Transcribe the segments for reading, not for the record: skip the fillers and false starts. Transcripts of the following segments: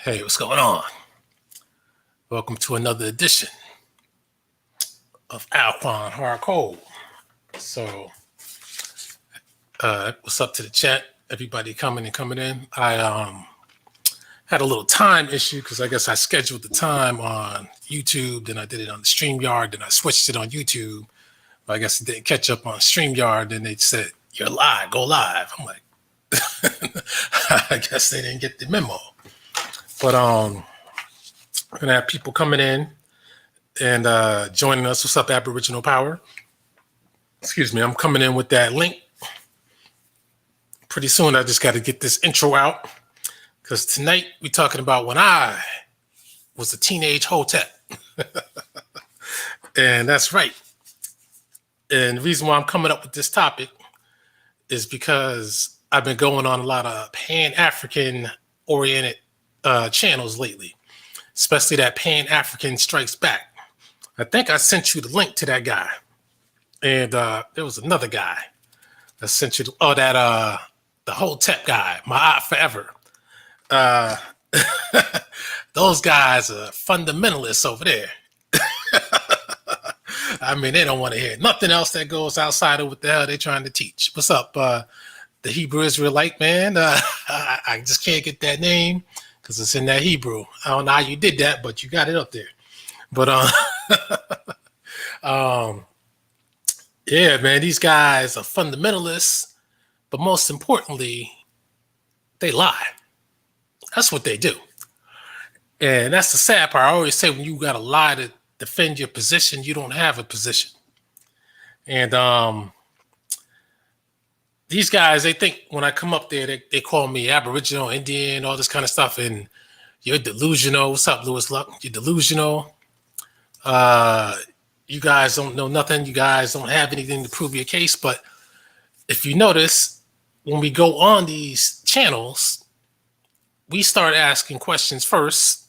Hey, what's going on? Welcome to another edition of Alquanr Hard Cold. So, what's up to the chat? Everybody coming in. I had a little time issue because I guess I scheduled the time on YouTube, then I did it on the StreamYard, then I switched it on YouTube. But I guess it didn't catch up on StreamYard. Then they said, "You're live, go live." I'm like, I guess they didn't get the memo. But we're gonna have people coming in and joining us. What's up, Aboriginal Power? Excuse me, I'm coming in with that link. Pretty soon, I just got to get this intro out because tonight we're talking about when I was a teenage Hotep. And that's right. And the reason why I'm coming up with this topic is because I've been going on a lot of Pan-African oriented channels lately, especially that Pan-African Strikes Back. I think I sent you the link to that guy. And there was another guy that sent you the Hotep guy, my eye forever. Those guys are fundamentalists over there. I mean, they don't want to hear nothing else that goes outside of what the hell they're trying to teach. What's up, the Hebrew Israelite, man? I just can't get that name because it's in that Hebrew. I don't know how you did that, but you got it up there. But yeah, man, these guys are fundamentalists, but most importantly, they lie. That's what they do. And that's the sad part. I always say when you got to lie to defend your position, you don't have a position. And these guys, they think when I come up there, they call me Aboriginal, Indian, all this kind of stuff. And you're delusional. What's up, Lewis Luck? You're delusional. You guys don't know nothing. You guys don't have anything to prove your case. But if you notice, when we go on these channels, we start asking questions first.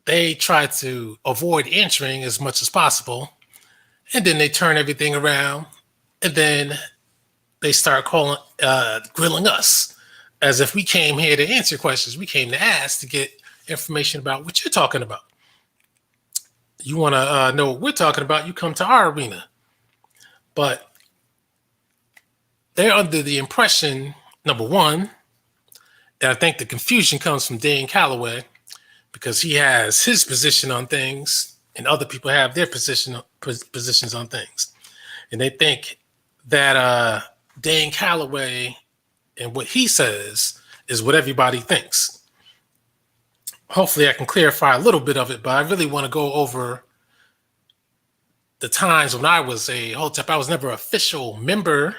They try to avoid answering as much as possible. And then they turn everything around. And then they start grilling us as if we came here to answer questions. We came to ask to get information about what you're talking about. You want to know what we're talking about, you come to our arena. But they're under the impression, number one, that I think the confusion comes from Dane Calloway because he has his position on things and other people have their positions on things. And they think that Dane Calloway and what he says is what everybody thinks. Hopefully I can clarify a little bit of it, but I really want to go over the times when I was a Hotep. I was never an official member,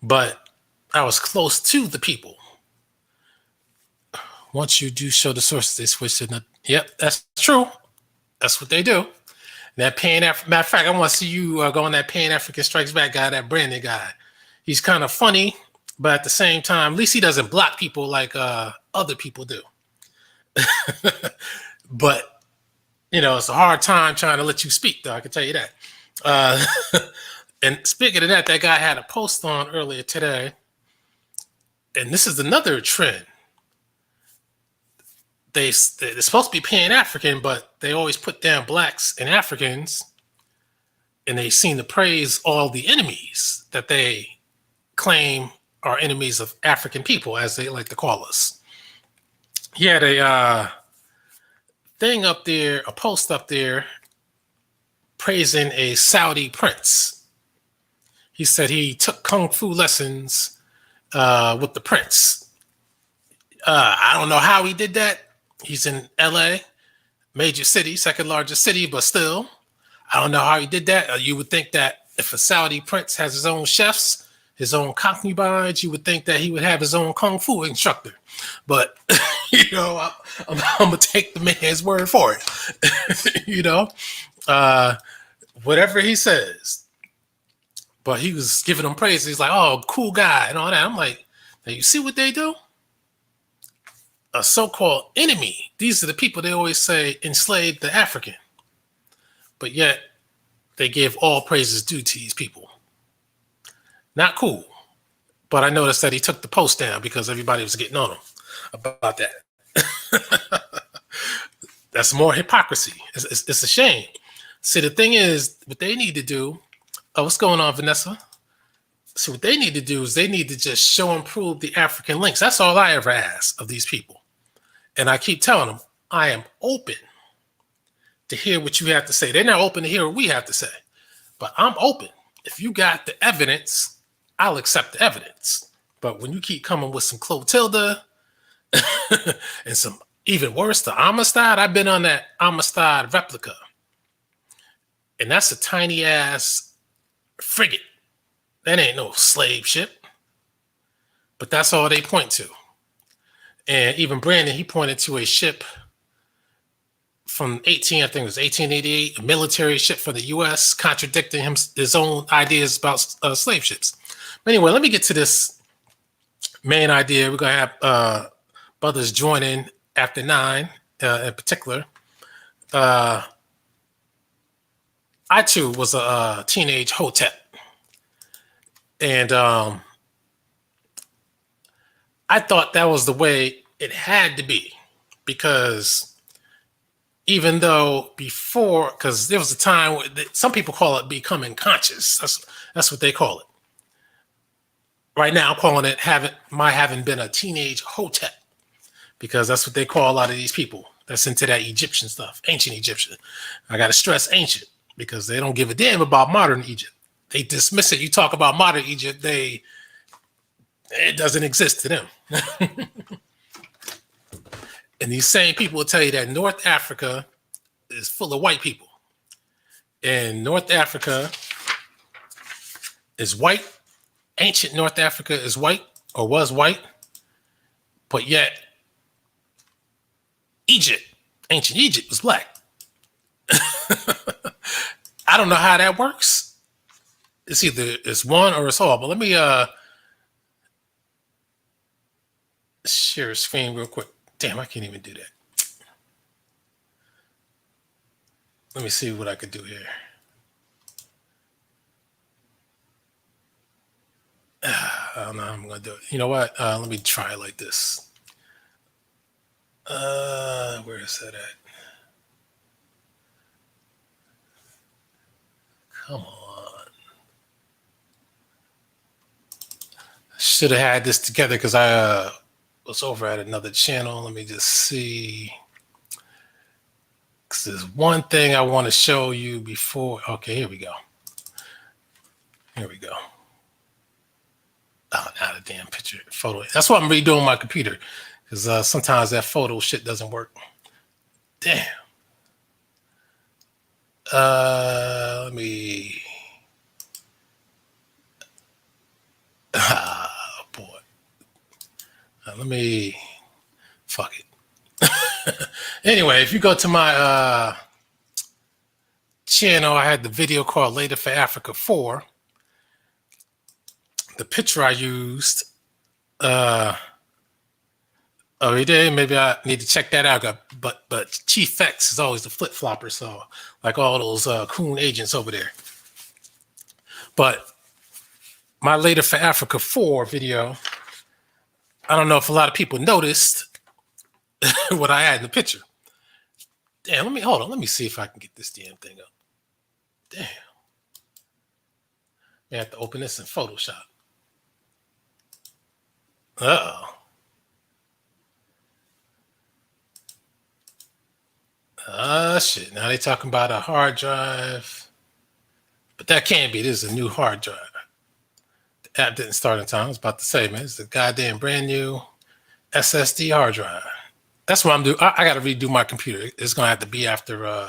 but I was close to the people. Once you do show the sources, they switch to nothing. Yep, that's true. That's what they do. And that Pan-African, matter of fact, I want to see you go on that Pan-African Strikes Back guy, that Brandon guy. He's kind of funny, but at the same time, at least he doesn't block people like other people do. But you know, it's a hard time trying to let you speak, though. I can tell you that. And speaking of that, that guy had a post on earlier today, and this is another trend. They're supposed to be Pan-African, but they always put down blacks and Africans, and they seem to praise all the enemies that they claim are enemies of African people, as they like to call us. He had a thing up there, a post up there, praising a Saudi prince. He said he took kung fu lessons with the prince. I don't know how he did that. He's in LA, major city, second largest city, but still, I don't know how he did that. You would think that if a Saudi prince has his own chefs, his own concubines, you would think that he would have his own kung fu instructor. But, you know, I'm going to take the man's word for it. You know, whatever he says. But he was giving them praise. He's like, oh, cool guy and all that. I'm like, now you see what they do? A so-called enemy. These are the people they always say enslaved the African. But yet they give all praises due to these people. Not cool. But I noticed that he took the post down because everybody was getting on him about that. That's more hypocrisy. It's a shame. See, the thing is, what they need to do. Oh, what's going on, Vanessa? So what they need to do is they need to just show and prove the African links. That's all I ever ask of these people. And I keep telling them, I am open to hear what you have to say. They're not open to hear what we have to say, but I'm open. If you got the evidence, I'll accept the evidence. But when you keep coming with some Clotilda and some even worse, the Amistad, I've been on that Amistad replica. And that's a tiny ass frigate. That ain't no slave ship. But that's all they point to. And even Brandon, he pointed to a ship from I think it was 1888, a military ship for the U.S., contradicting his own ideas about slave ships. But anyway, let me get to this main idea. We're going to have brothers join in after 9 in particular. I, too, was a teenage Hotep. And I thought that was the way it had to be. Because even though before, because there was a time where some people call it becoming conscious. That's what they call it. Right now, I'm calling it having been a teenage Hotep, because that's what they call a lot of these people that's into that Egyptian stuff, ancient Egyptian. I got to stress ancient, because they don't give a damn about modern Egypt. They dismiss it. You talk about modern Egypt, it doesn't exist to them. And these same people will tell you that North Africa is full of white people. And North Africa is white. Ancient North Africa is white, or was white. But yet, ancient Egypt was black. I don't know how that works. It's either it's one or it's all. But let me share a screen real quick. Damn, I can't even do that. Let me see what I could do here. I don't know how I'm going to do it. You know what? Let me try it like this. Where is that at? Come on. Should have had this together because I was over at another channel. Let me just see. Because there's one thing I want to show you before. Okay, here we go. Here we go. Oh, not a damn picture, photo. That's why I'm redoing my computer, because sometimes that photo shit doesn't work. Damn. Let me. Ah, boy. Let me. Fuck it. Anyway, if you go to my channel, I had the video called Later for Africa 4. The picture I used, oh, he did. Maybe I need to check that out. But Chief X is always the flip flopper, so like all those coon agents over there. But my Later for Africa 4 video, I don't know if a lot of people noticed what I had in the picture. Damn, hold on. Let me see if I can get this damn thing up. Damn. I have to open this in Photoshop. Uh-oh. Shit. Now they talking about a hard drive. But that can't be. This is a new hard drive. The app didn't start in time. I was about to say, man, it's a goddamn brand new SSD hard drive. That's what I'm doing. I got to redo my computer. It's going to have to be after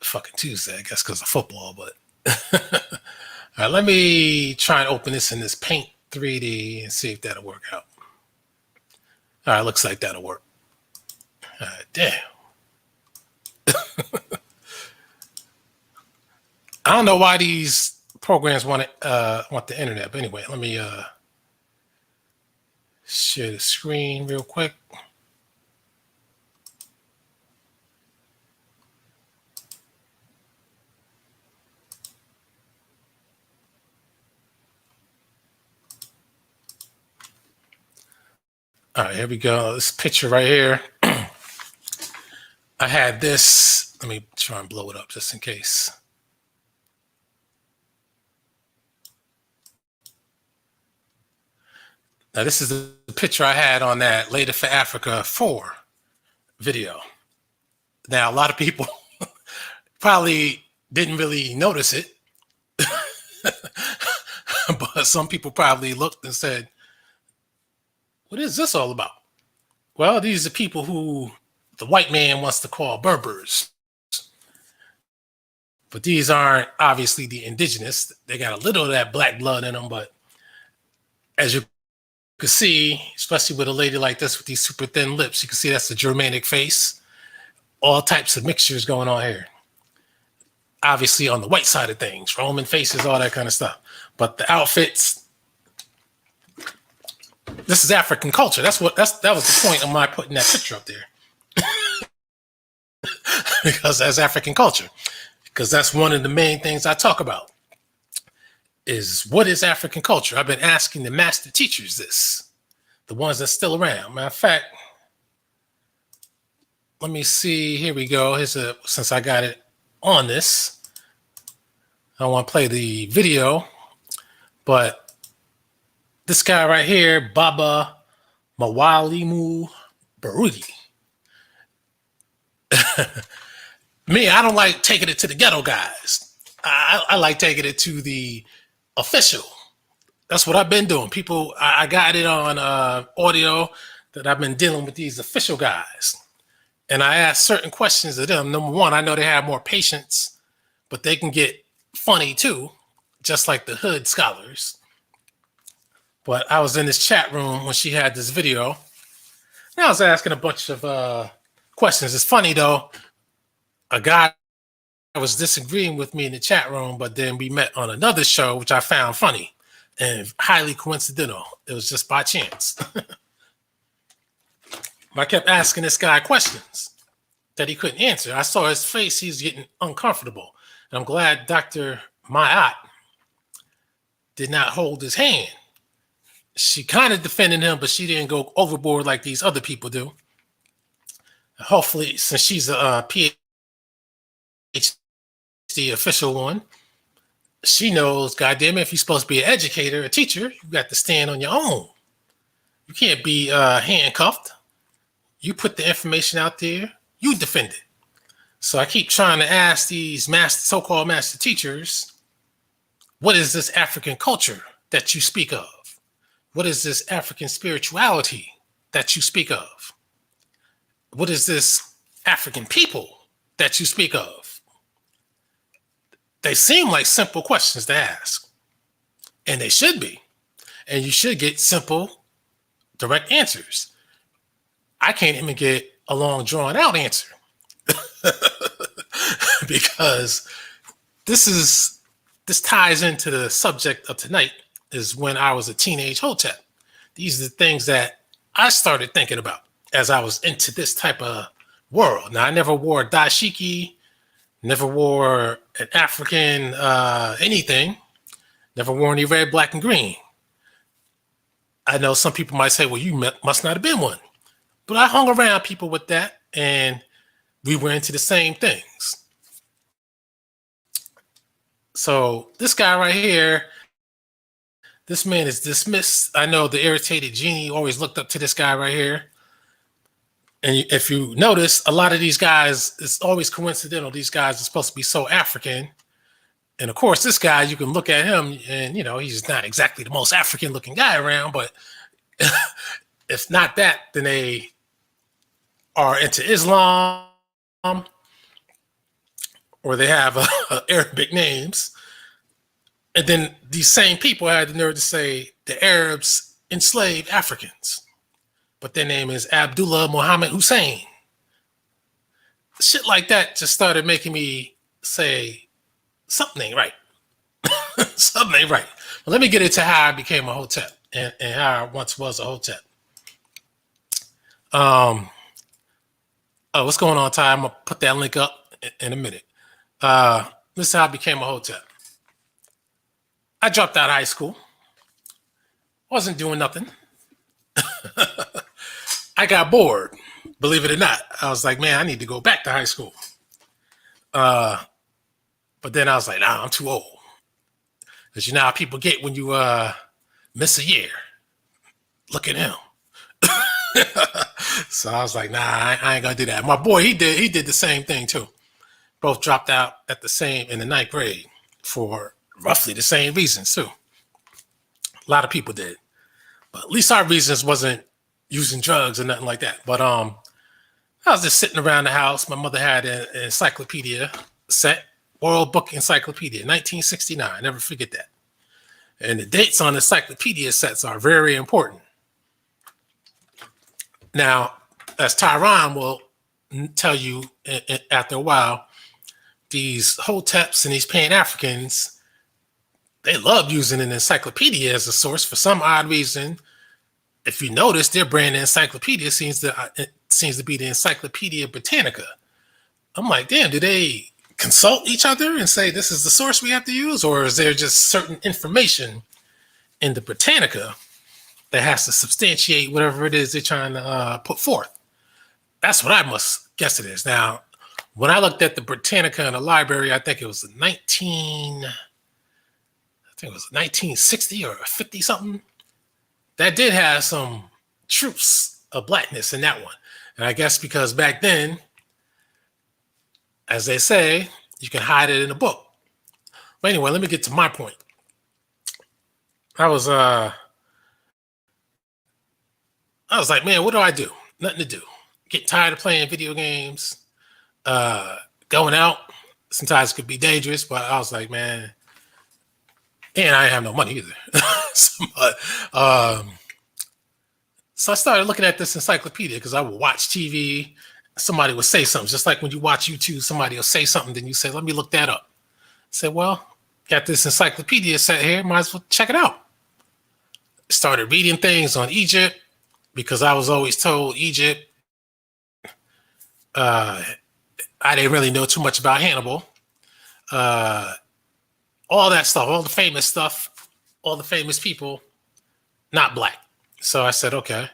fucking Tuesday, I guess, because of football. But all right, let me try and open this in this Paint 3D and see if that'll work out. All right, looks like that'll work. All right, damn. I don't know why these programs want the internet, but anyway, let me share the screen real quick. All right, here we go. This picture right here. I had this. Let me try and blow it up just in case. Now, this is the picture I had on that Later for Africa 4 video. Now, a lot of people probably didn't really notice it, but some people probably looked and said, what is this all about? Well, these are people who the white man wants to call Berbers. But these aren't obviously the indigenous. They got a little of that black blood in them, but as you can see, especially with a lady like this with these super thin lips, you can see that's the Germanic face. All types of mixtures going on here. Obviously on the white side of things, Roman faces, all that kind of stuff. But the outfits, this is African culture. That was the point of my putting that picture up there. Because that's African culture. Because that's one of the main things I talk about. Is what is African culture? I've been asking the master teachers this, the ones that's still around. Matter of fact, let me see. Here we go. Since I got it on this, I don't want to play the video, but this guy right here, Baba Mawalimu Barudi. Me, I don't like taking it to the ghetto guys. I like taking it to the official. That's what I've been doing. People, I got it on audio that I've been dealing with these official guys. And I ask certain questions of them. Number one, I know they have more patience, but they can get funny too, just like the hood scholars. But I was in this chat room when she had this video, and I was asking a bunch of questions. It's funny though, a guy was disagreeing with me in the chat room, but then we met on another show, which I found funny and highly coincidental. It was just by chance. I kept asking this guy questions that he couldn't answer. I saw his face. He's getting uncomfortable. And I'm glad Dr. Mayat did not hold his hand. She kind of defended him, but she didn't go overboard like these other people do. Hopefully, since she's a PhD official one, she knows, goddamn it, if you're supposed to be an educator, a teacher, you got to stand on your own. You can't be handcuffed. You put the information out there, you defend it. So I keep trying to ask these so-called master teachers, what is this African culture that you speak of? What is this African spirituality that you speak of? What is this African people that you speak of? They seem like simple questions to ask, and they should be. And you should get simple, direct answers. I can't even get a long, drawn-out answer because this ties into the subject of tonight. Is when I was a teenage Hotep. These are the things that I started thinking about as I was into this type of world. Now, I never wore a dashiki, never wore an African anything, never wore any red, black, and green. I know some people might say, well, you must not have been one. But I hung around people with that, and we were into the same things. So this guy right here, this man is dismissed. I know the irritated genie always looked up to this guy right here. And if you notice, a lot of these guys, it's always coincidental. These guys are supposed to be so African. And of course, this guy, you can look at him and, he's not exactly the most African looking guy around, but if not that, then they are into Islam or they have Arabic names. And then these same people had the nerve to say the Arabs enslaved Africans, but their name is Abdullah Muhammad Hussein. Shit like that just started making me say something ain't right. Something ain't right. Well, let me get into how I became a Hotep and how I once was a Hotep. What's going on, Ty? I'm gonna put that link up in a minute. This is how I became a Hotep. I dropped out of high school. Wasn't doing nothing. I got bored. Believe it or not, I was like, man, I need to go back to high school. Uh, but then I was like, nah, I'm too old. Because you know how people get when you miss a year. Look at him. So I was like, nah, I ain't gonna do that. My boy, he did the same thing too. Both dropped out at the same in the ninth grade for roughly the same reasons too. A lot of people did, but at least our reasons wasn't using drugs or nothing like that. But I was just sitting around the house. My mother had an encyclopedia set, World Book Encyclopedia, 1969. Never forget that. And the dates on encyclopedia sets are very important. Now, as Tyron will tell you after a while, these Hoteps and these Pan-Africans, they love using an encyclopedia as a source for some odd reason. If you notice, their brand encyclopedia seems to be the Encyclopedia Britannica. I'm like, damn, do they consult each other and say this is the source we have to use, or is there just certain information in the Britannica that has to substantiate whatever it is they're trying to put forth? That's what I must guess it is. Now, when I looked at the Britannica in the library, I think it was 1960 or 50 something. That did have some truths of blackness in that one. And I guess because back then, as they say, you can hide it in a book. But anyway, let me get to my point. I was like, man, what do I do? Nothing to do. Get tired of playing video games. Going out sometimes could be dangerous, but I was like, man, and I didn't have no money either. So I started looking at this encyclopedia because I would watch TV. Somebody would say something, just like when you watch YouTube, somebody will say something, then you say, let me look that up. I said, well, got this encyclopedia set here, might as well check it out. Started reading things on Egypt because I was always told Egypt, I didn't really know too much about Hannibal. All that stuff, all the famous stuff, all the famous people, not black. So I said, okay.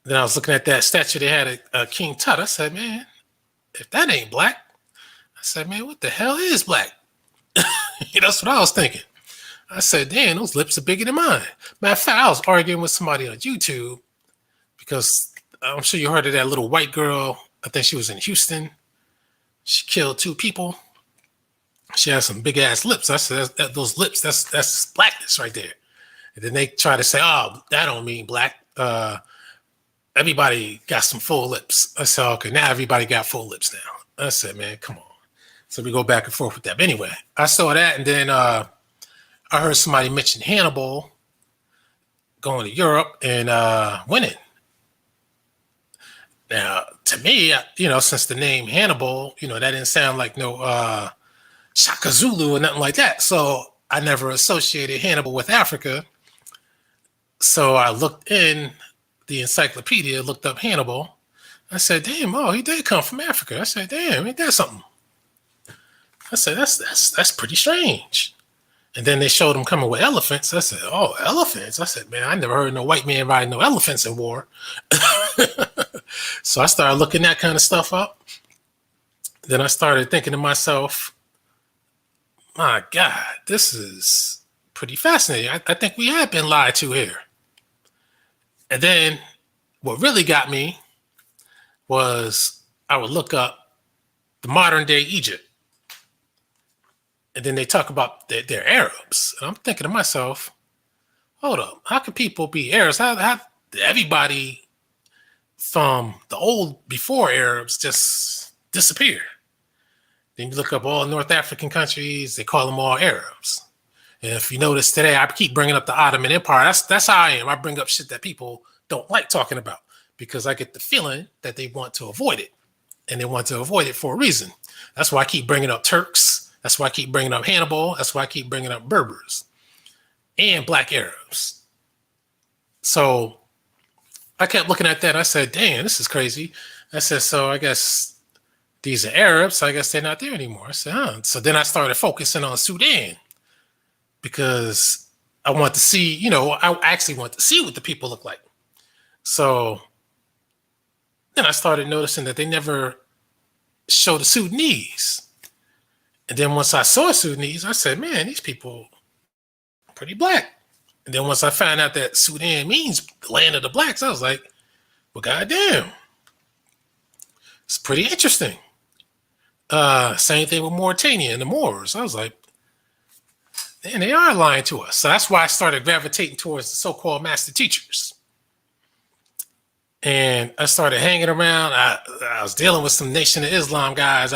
Then I was looking at that statue they had at King Tut. I said, man, if that ain't black, I said, man, what the hell is black? That's what I was thinking. I said, damn, those lips are bigger than mine. Matter of fact, I was arguing with somebody on YouTube because I'm sure you heard of that little white girl. I think she was in Houston. She killed 2 people. She has some big ass lips. I said, those lips, that's blackness right there. And then they try to say, oh, that don't mean black. Everybody got some full lips. I said, okay, now everybody got full lips now. I said, man, come on. So we go back and forth with that. But anyway, I saw that, and then I heard somebody mention Hannibal going to Europe and winning. Now, to me, since the name Hannibal, that didn't sound like no Shaka Zulu or nothing like that. So I never associated Hannibal with Africa. So I looked in the encyclopedia, looked up Hannibal. I said, damn, oh, he did come from Africa. I said, damn, ain't that something? I said, that's pretty strange. And then they showed him coming with elephants. I said, oh, elephants? I said, man, I never heard no white man riding no elephants in war. So I started looking that kind of stuff up. Then I started thinking to myself, my God, this is pretty fascinating. I think we have been lied to here. And then what really got me was I would look up the modern day Egypt. And then they talk about they're Arabs. And I'm thinking to myself, hold up, how can people be Arabs? How everybody from the old before Arabs just disappear? Then you look up all North African countries, they call them all Arabs. And if you notice today, I keep bringing up the Ottoman Empire. That's how I am. I bring up shit that people don't like talking about because I get the feeling that they want to avoid it. And they want to avoid it for a reason. That's why I keep bringing up Turks. That's why I keep bringing up Hannibal. That's why I keep bringing up Berbers and Black Arabs. So I kept looking at that. I said, damn, this is crazy. I said, so I guess these are Arabs. So I guess they're not there anymore. I said, huh. So then I started focusing on Sudan because I want to see, I actually want to see what the people look like. So then I started noticing that they never show the Sudanese. And then once I saw Sudanese, I said, man, these people are pretty black. And then once I found out that Sudan means the land of the blacks, I was like, well, goddamn. It's pretty interesting. Same thing with Mauritania and the Moors. I was like, man, they are lying to us. So that's why I started gravitating towards the so-called master teachers. And I started hanging around. I was dealing with some Nation of Islam guys.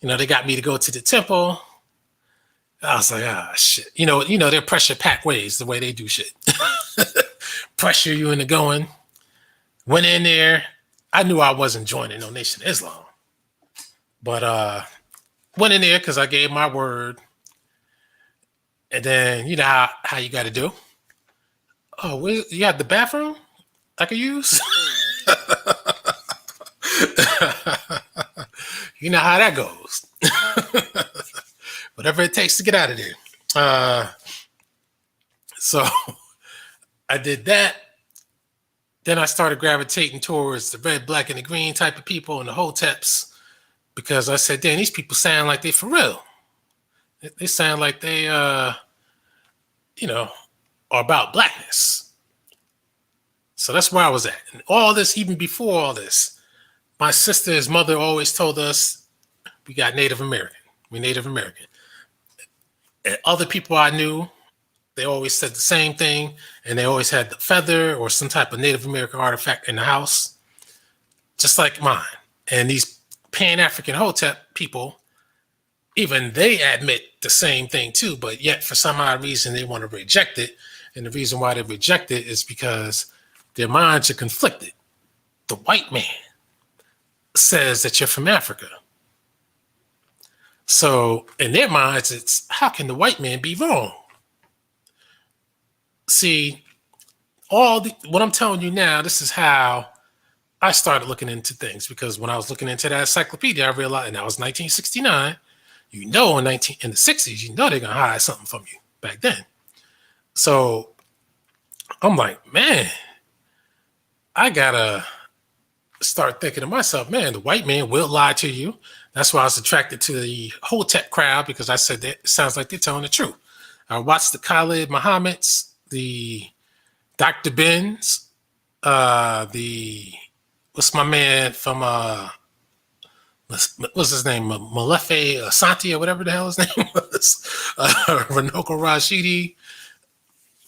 They got me to go to the temple. I was like, shit. Their pressure packed ways, the way they do shit. Pressure you into going. Went in there. I knew I wasn't joining no Nation of Islam. But went in there because I gave my word. And then, you know how you got to do. Oh, you got the bathroom I could use? You know how that goes. Whatever it takes to get out of there. So I did that. Then I started gravitating towards the red, black, and the green type of people and the Hoteps because I said, damn, these people sound like they for real. They sound like they, are about blackness. So that's where I was at. And all this, even before all this, my sister's mother always told us we got Native American. We're Native American. And other people I knew, they always said the same thing, and they always had the feather or some type of Native American artifact in the house, just like mine. And these Pan-African Hotep people, even they admit the same thing too, but yet for some odd reason they want to reject it. And the reason why they reject it is because their minds are conflicted. The white man says that you're from Africa. So in their minds, it's how can the white man be wrong? See, what I'm telling you now, this is how I started looking into things, because when I was looking into that encyclopedia, I realized, and that was 1969, in the 60s, they're gonna hide something from you back then. So I'm like, man, I gotta start thinking to myself, man, the white man will lie to you. That's why I was attracted to the Hotep crowd, because I said that it sounds like they're telling the truth. I watched the Khalid Muhammad's, the Dr. Ben's, what's my man from what's his name? Malefe Asante or whatever the hell his name was. Ranoko Rashidi.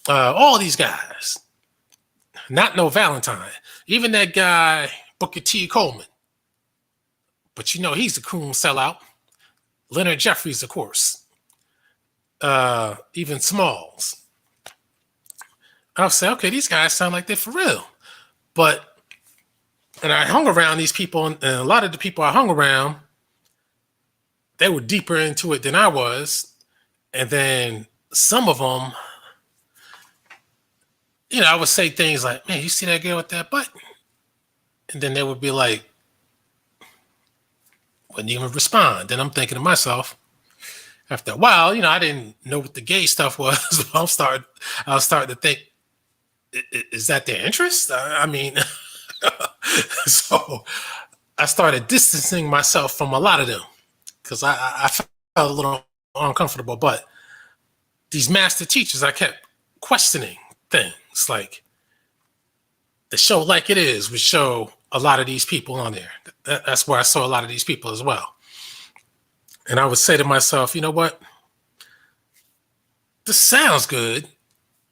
All these guys. Not no Valentine. Even that guy, Booker T. Coleman. But he's a coon sellout. Leonard Jeffries, of course. Even Smalls. I'll say, okay, these guys sound like they're for real. And I hung around these people, and a lot of the people I hung around, they were deeper into it than I was. And then some of them, I would say things like, man, you see that girl with that butt? And then they would be like, wouldn't even respond. Then I'm thinking to myself, after a while, I didn't know what the gay stuff was. I was starting to think, is that their interest? I mean, so I started distancing myself from a lot of them because I felt a little uncomfortable. But these master teachers, I kept questioning things like the show Like It Is would show a lot of these people on there. That's where I saw a lot of these people as well. And I would say to myself, you know what? This sounds good.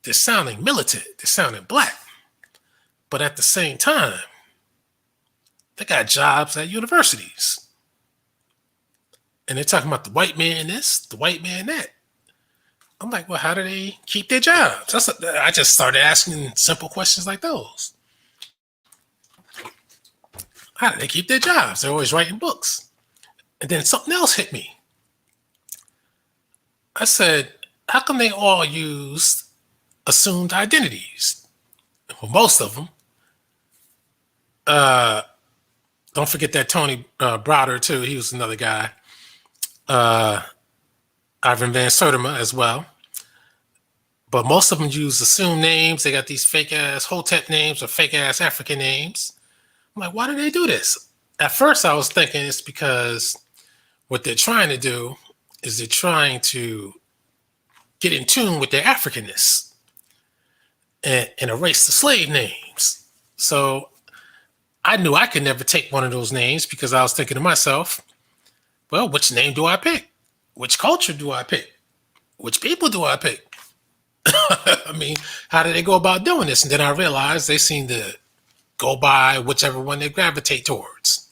They're sounding militant. They're sounding black. But at the same time, they got jobs at universities. And they're talking about the white man this, the white man that. I'm like, well, how do they keep their jobs? I just started asking simple questions like those. How do they keep their jobs? They're always writing books. And then something else hit me. I said, how come they all use assumed identities? Well, most of them. Don't forget that Tony Browder, too. He was another guy. Ivan Van Sertima as well. But most of them use assumed names. They got these fake-ass Hotep names or fake-ass African names. I'm like, why do they do this? At first, I was thinking it's because what they're trying to do is they're trying to get in tune with their Africanness and erase the slave names. So I knew I could never take one of those names because I was thinking to myself, well, which name do I pick? Which culture do I pick? Which people do I pick? I mean, how do they go about doing this? And then I realized they seem to go by whichever one they gravitate towards.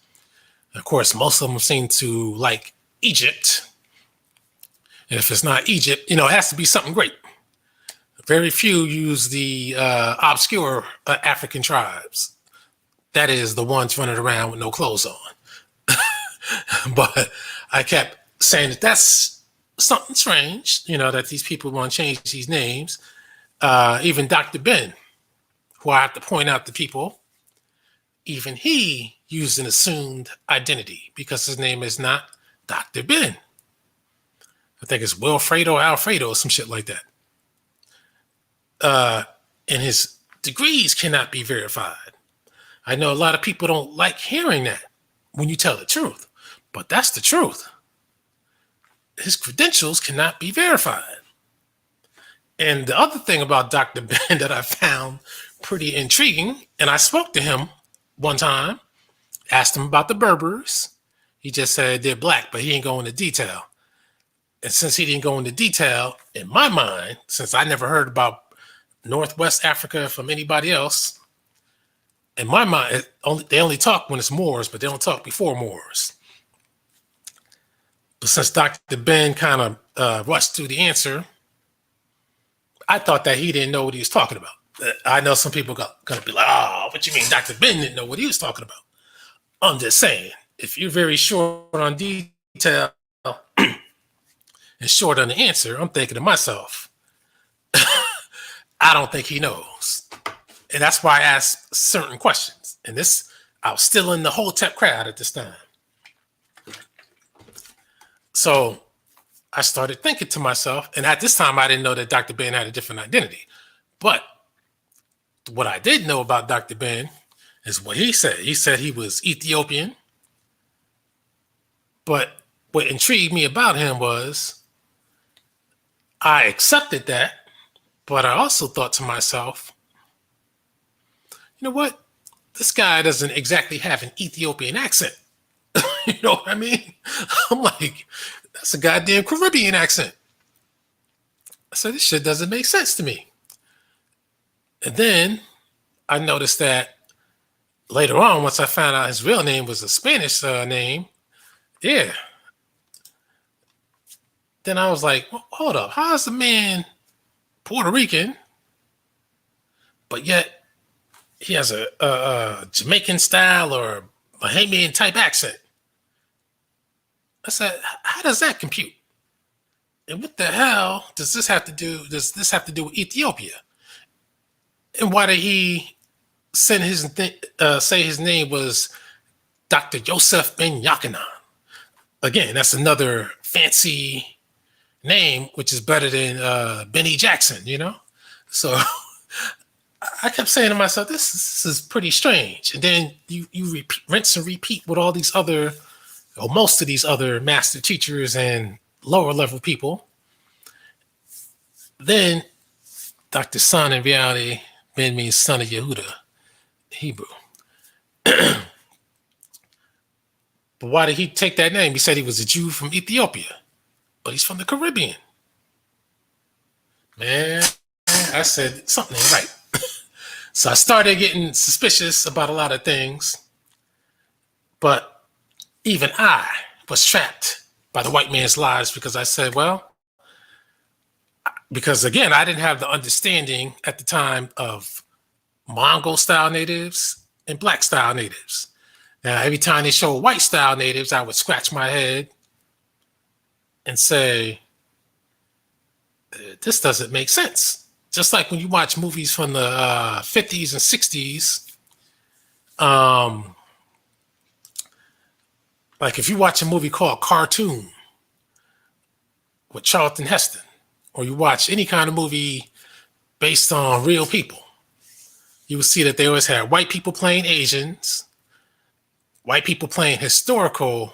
And of course, most of them seem to like Egypt. And if it's not Egypt, it has to be something great. Very few use the obscure African tribes. That is the ones running around with no clothes on. But I kept saying that's something strange, that these people want to change these names. Even Dr. Ben, who I have to point out to people, even he used an assumed identity because his name is not Dr. Ben. I think it's Wilfredo Alfredo or some shit like that. And his degrees cannot be verified. I know a lot of people don't like hearing that when you tell the truth, but that's the truth. His credentials cannot be verified. And the other thing about Dr. Ben that I found pretty intriguing, and I spoke to him one time, asked him about the Berbers. He just said they're black, but he didn't go into detail. And since he didn't go into detail, in my mind, since I never heard about Northwest Africa from anybody else, in my mind, they only talk when it's Moors, but they don't talk before Moors. But since Dr. Ben kind of rushed to the answer, I thought that he didn't know what he was talking about. I know some people are going to be like, oh, what you mean Dr. Ben didn't know what he was talking about? I'm just saying, if you're very short on detail and short on the answer, I'm thinking to myself, I don't think he knows. And that's why I asked certain questions. And I was still in the Hotep crowd at this time. So I started thinking to myself, and at this time, I didn't know that Dr. Ben had a different identity. But what I did know about Dr. Ben is what he said. He said he was Ethiopian. But what intrigued me about him was I accepted that, but I also thought to myself, you know what? This guy doesn't exactly have an Ethiopian accent. You know what I mean? I'm like, that's a goddamn Caribbean accent. I said, this shit doesn't make sense to me. And then I noticed that later on, once I found out his real name was a Spanish name, yeah. Then I was like, well, hold up. How is the man Puerto Rican, but yet he has a Jamaican style or Bahamian type accent? I said, how does that compute? And what the hell does this have to do? Does this have to do with Ethiopia? And why did he send say his name was Dr. Yosef Ben Yakinan? Again, that's another fancy name, which is better than Benny Jackson, So I kept saying to myself, this is pretty strange. And then you rinse and repeat with all these other, or most of these other master teachers and lower level people. Then Dr. Son in reality, Ben means son of Yehuda, Hebrew. But why did he take that name? He said he was a Jew from Ethiopia, but he's from the Caribbean. Man, I said something ain't right. So I started getting suspicious about a lot of things, but even I was trapped by the white man's lies because I said, well, because again, I didn't have the understanding at the time of Mongol style natives and black style natives. Now, every time they show white style natives, I would scratch my head and say, this doesn't make sense. Just like when you watch movies from the 50s and 60s, like if you watch a movie called Cartoon with Charlton Heston, or you watch any kind of movie based on real people, you will see that they always had white people playing Asians, white people playing historical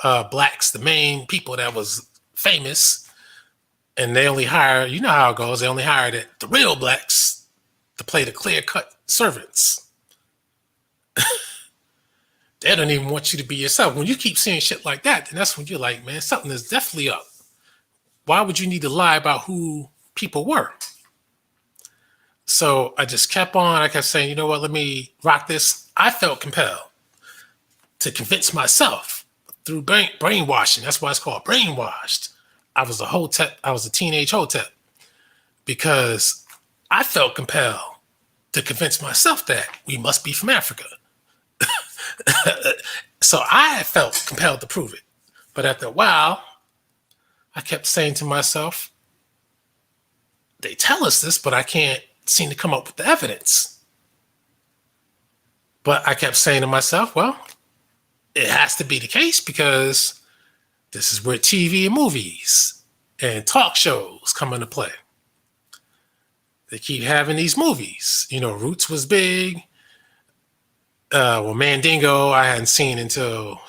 blacks, the main people that was famous, and they only hire, you know how it goes, they only hired the real blacks to play the clear-cut servants. They don't even want you to be yourself. When you keep seeing shit like that, then that's when you're like, man, something is definitely up. Why would you need to lie about who people were? So I just kept on. I kept saying, you know what, let me rock this. I felt compelled to convince myself through brainwashing. That's why it's called brainwashed. I was a Hotep. I was a teenage Hotep because I felt compelled to convince myself that we must be from Africa. So I felt compelled to prove it. But after a while, I kept saying to myself, they tell us this, but I can't seem to come up with the evidence. But I kept saying to myself, well, it has to be the case because this is where TV and movies and talk shows come into play. They keep having these movies. You know, Roots was big. Mandingo I hadn't seen until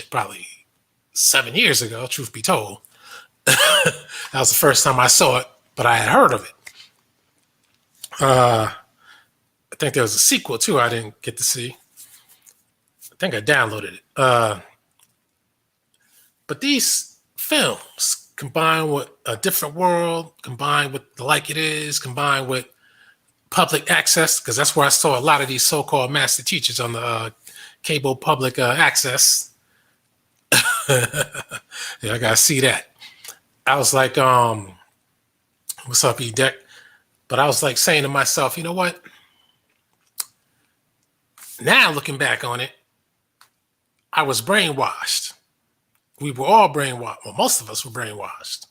probably 7 years ago, truth be told. That was the first time I saw it, but I had heard of it. I think there was a sequel too I didn't get to see. I think I downloaded it. But these films, combined with A Different World, combined with The Like It Is, combined with public access, because that's where I saw a lot of these so-called master teachers on the cable public access. Yeah, I gotta see that. I was like, what's up, E-Deck? But I was like saying to myself, you know what? Now looking back on it, I was brainwashed. We were all brainwashed. Well, most of us were brainwashed.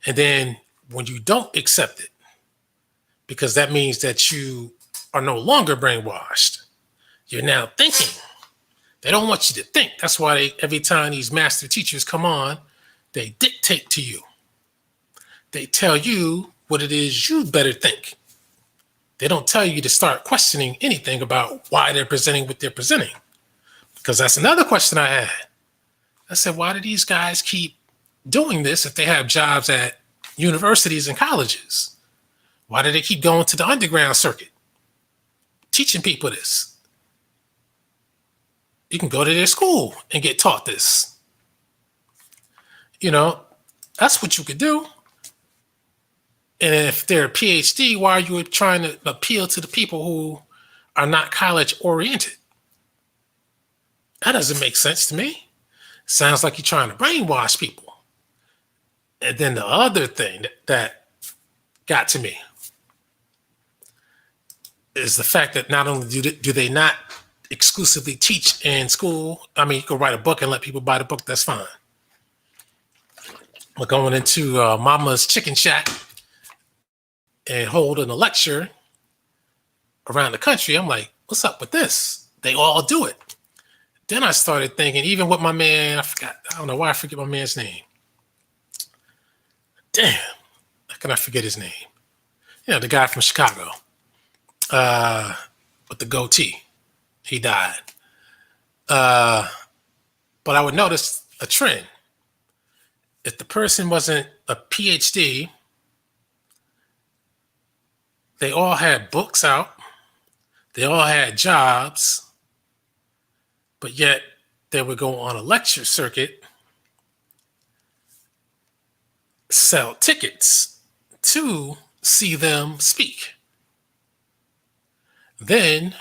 And then when you don't accept it, because that means that you are no longer brainwashed, you're now thinking. They don't want you to think. That's why every time these master teachers come on, they dictate to you. They tell you what it is you better think. They don't tell you to start questioning anything about why they're presenting what they're presenting. Because that's another question I had. I said, why do these guys keep doing this if they have jobs at universities and colleges? Why do they keep going to the underground circuit, teaching people this? You can go to their school and get taught this. You know, that's what you could do. And if they're a PhD, why are you trying to appeal to the people who are not college oriented? That doesn't make sense to me. Sounds like you're trying to brainwash people. And then the other thing that got to me is the fact that not only do they not exclusively teach in school. I mean, you can write a book and let people buy the book. That's fine. But going into Mama's Chicken Shack and holding a lecture around the country, I'm like, what's up with this? They all do it. Then I started thinking, even with my man, I don't know why I forget my man's name. Damn, how can I forget his name? You know, the guy from Chicago with the goatee. He died. But I would notice a trend. If the person wasn't a PhD, they all had books out. They all had jobs. But yet they would go on a lecture circuit, sell tickets to see them speak. Then,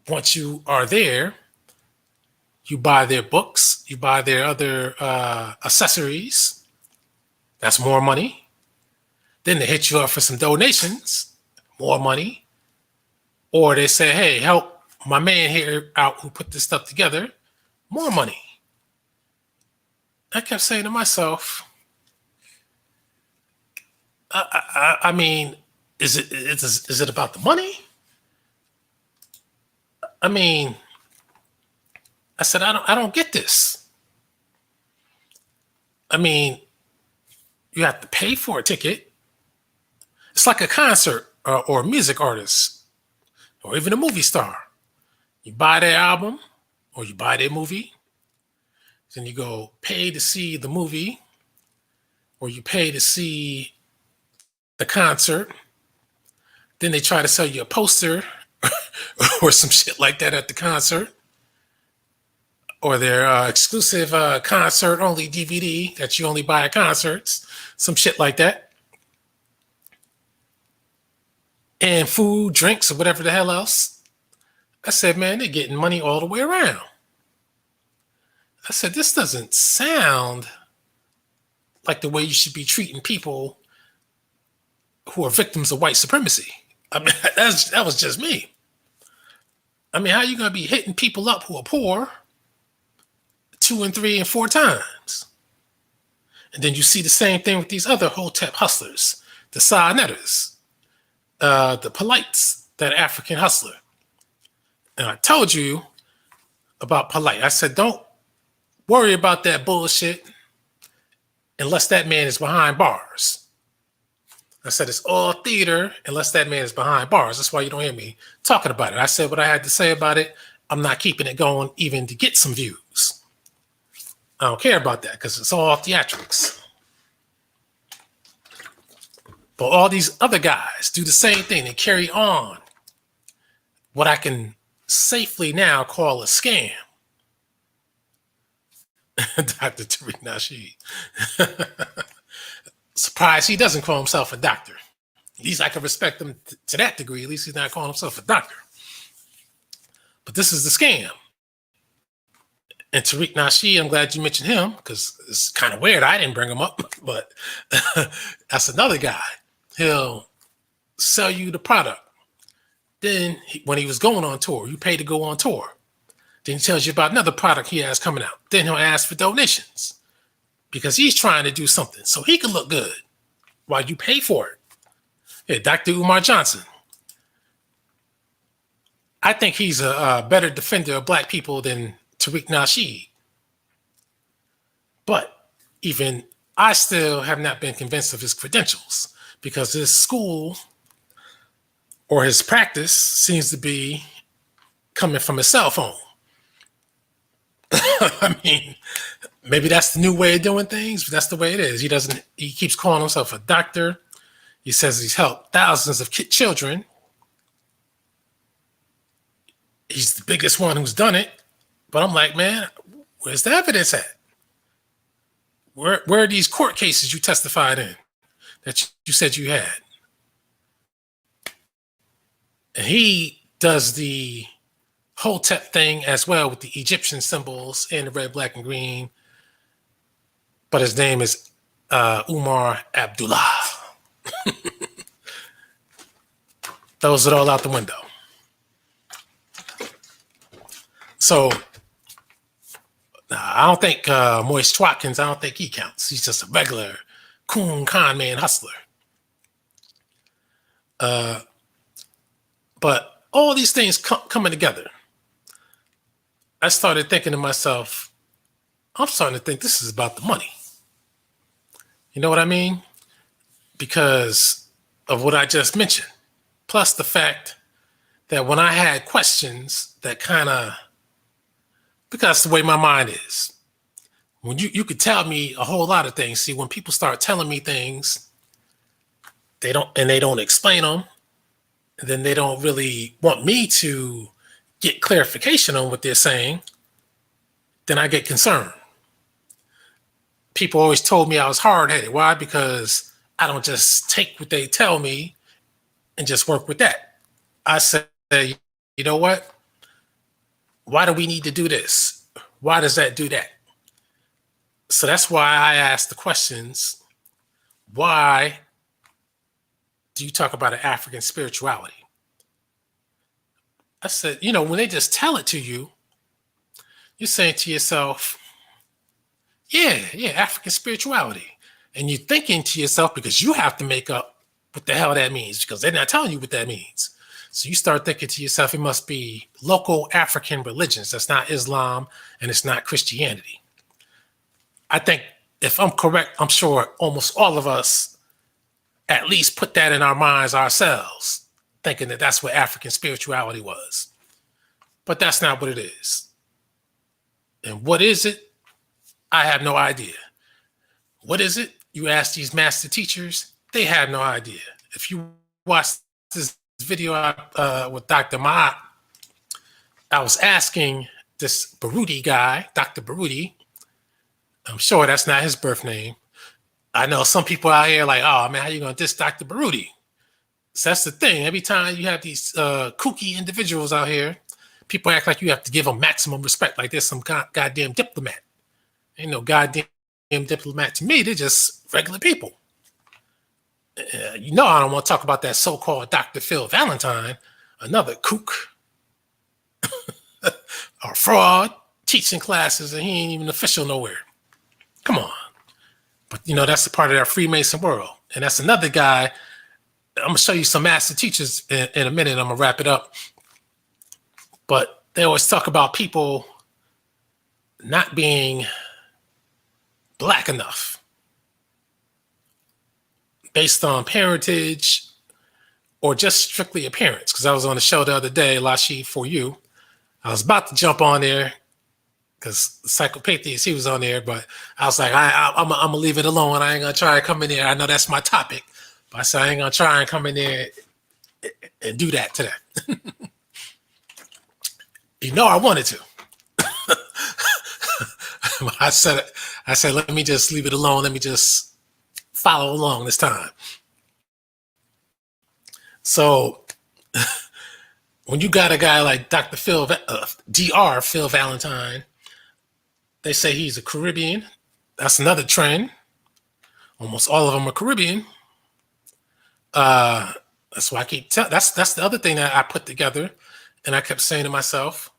once you are there, you buy their books, you buy their other accessories. That's more money. Then they hit you up for some donations, more money. Or they say, hey, help my man here out who put this stuff together, more money. I kept saying to myself, I mean, is it about the money? I mean, I said, I don't get this. I mean, you have to pay for a ticket. It's like a concert or a music artist or even a movie star. You buy their album, or you buy their movie, then you go pay to see the movie, or you pay to see the concert. Then they try to sell you a poster or some shit like that at the concert, or their exclusive concert only DVD that you only buy at concerts, some shit like that. And food, drinks, or whatever the hell else. I said, man, they're getting money all the way around. I said, this doesn't sound like the way you should be treating people who are victims of white supremacy. I mean, that was just me. I mean, how are you going to be hitting people up who are poor 2 and 3 and 4 times? And then you see the same thing with these other Hotep hustlers, the Sa-Netters, the Polites, that African hustler. And I told you about Polite. I said, don't worry about that bullshit unless that man is behind bars. I said, it's all theater unless that man is behind bars. That's why you don't hear me talking about it. I said what I had to say about it. I'm not keeping it going even to get some views. I don't care about that because it's all theatrics. But all these other guys do the same thing. They carry on what I can safely now call a scam. Dr. Tariq Nasheed. Surprised he doesn't call himself a doctor. At least I can respect him to that degree. At least he's not calling himself a doctor. But this is the scam. And Tariq Nasheed, I'm glad you mentioned him because it's kind of weird. I didn't bring him up, but that's another guy. He'll sell you the product. Then when he was going on tour, you pay to go on tour. Then he tells you about another product he has coming out. Then he'll ask for donations because he's trying to do something so he can look good while you pay for it. Yeah, Dr. Umar Johnson. I think he's a better defender of black people than Tariq Nasheed. But even I still have not been convinced of his credentials because his school or his practice seems to be coming from his cell phone. I mean, maybe that's the new way of doing things, but that's the way it is. He keeps calling himself a doctor. He says he's helped thousands of children. He's the biggest one who's done it. But I'm like, man, where's the evidence at? Where are these court cases you testified in that you said you had? And he does the Hotep thing as well with the Egyptian symbols and the red, black, and green. But his name is Omar Abdullah. Throws it all out the window. So I don't think Moist Watkins, I don't think he counts. He's just a regular coon con man hustler. But all these things coming together, I started thinking to myself, I'm starting to think this is about the money. You know what I mean? Because of what I just mentioned. Plus the fact that when I had questions that kind of, because that's the way my mind is. When you could tell me a whole lot of things. See, when people start telling me things, they don't explain them, then they don't really want me to get clarification on what they're saying, then I get concerned. People always told me I was hard-headed. Why? Because I don't just take what they tell me and just work with that. I say, you know what? Why do we need to do this? Why does that do that? So that's why I ask the questions. Why do you talk about an African spirituality? I said, when they just tell it to you, you're saying to yourself, yeah, African spirituality. And you're thinking to yourself, because you have to make up what the hell that means, because they're not telling you what that means. So you start thinking to yourself, it must be local African religions. That's not Islam and it's not Christianity. I think if I'm correct, I'm sure almost all of us at least put that in our minds ourselves, thinking that that's what African spirituality was. But that's not what it is. And what is it? I have no idea. What is it? You ask these master teachers, they have no idea. If you watch this video with Dr. Ma, I was asking this Barudi guy, Dr. Barudi. I'm sure that's not his birth name. I know some people out here like, oh man, how you gonna diss Dr. Barudi? So that's the thing. Every time you have these kooky individuals out here, people act like you have to give them maximum respect, like there's some goddamn diplomat. Ain't no goddamn diplomat to me. They're just regular people. You know I don't want to talk about that so-called Dr. Phil Valentine, another kook or fraud, teaching classes, and he ain't even official nowhere. Come on. But, you know, that's a part of that Freemason world. And that's another guy. I'm going to show you some master teachers in a minute. I'm going to wrap it up. But they always talk about people not being black enough based on parentage or just strictly appearance. Because I was on the show the other day, Lashi For You. I was about to jump on there because Psychopathies, he was on there, but I was like, I'm going to leave it alone. I ain't going to try to come in there. I know that's my topic, but I said I ain't going to try and come in there and do that today. You know I wanted to. I said, let me just leave it alone. Let me just follow along this time. So when you got a guy like Dr. Dr. Phil Valentine, they say he's a Caribbean. That's another trend. Almost all of them are Caribbean. That's why I keep telling. That's the other thing that I put together, and I kept saying to myself,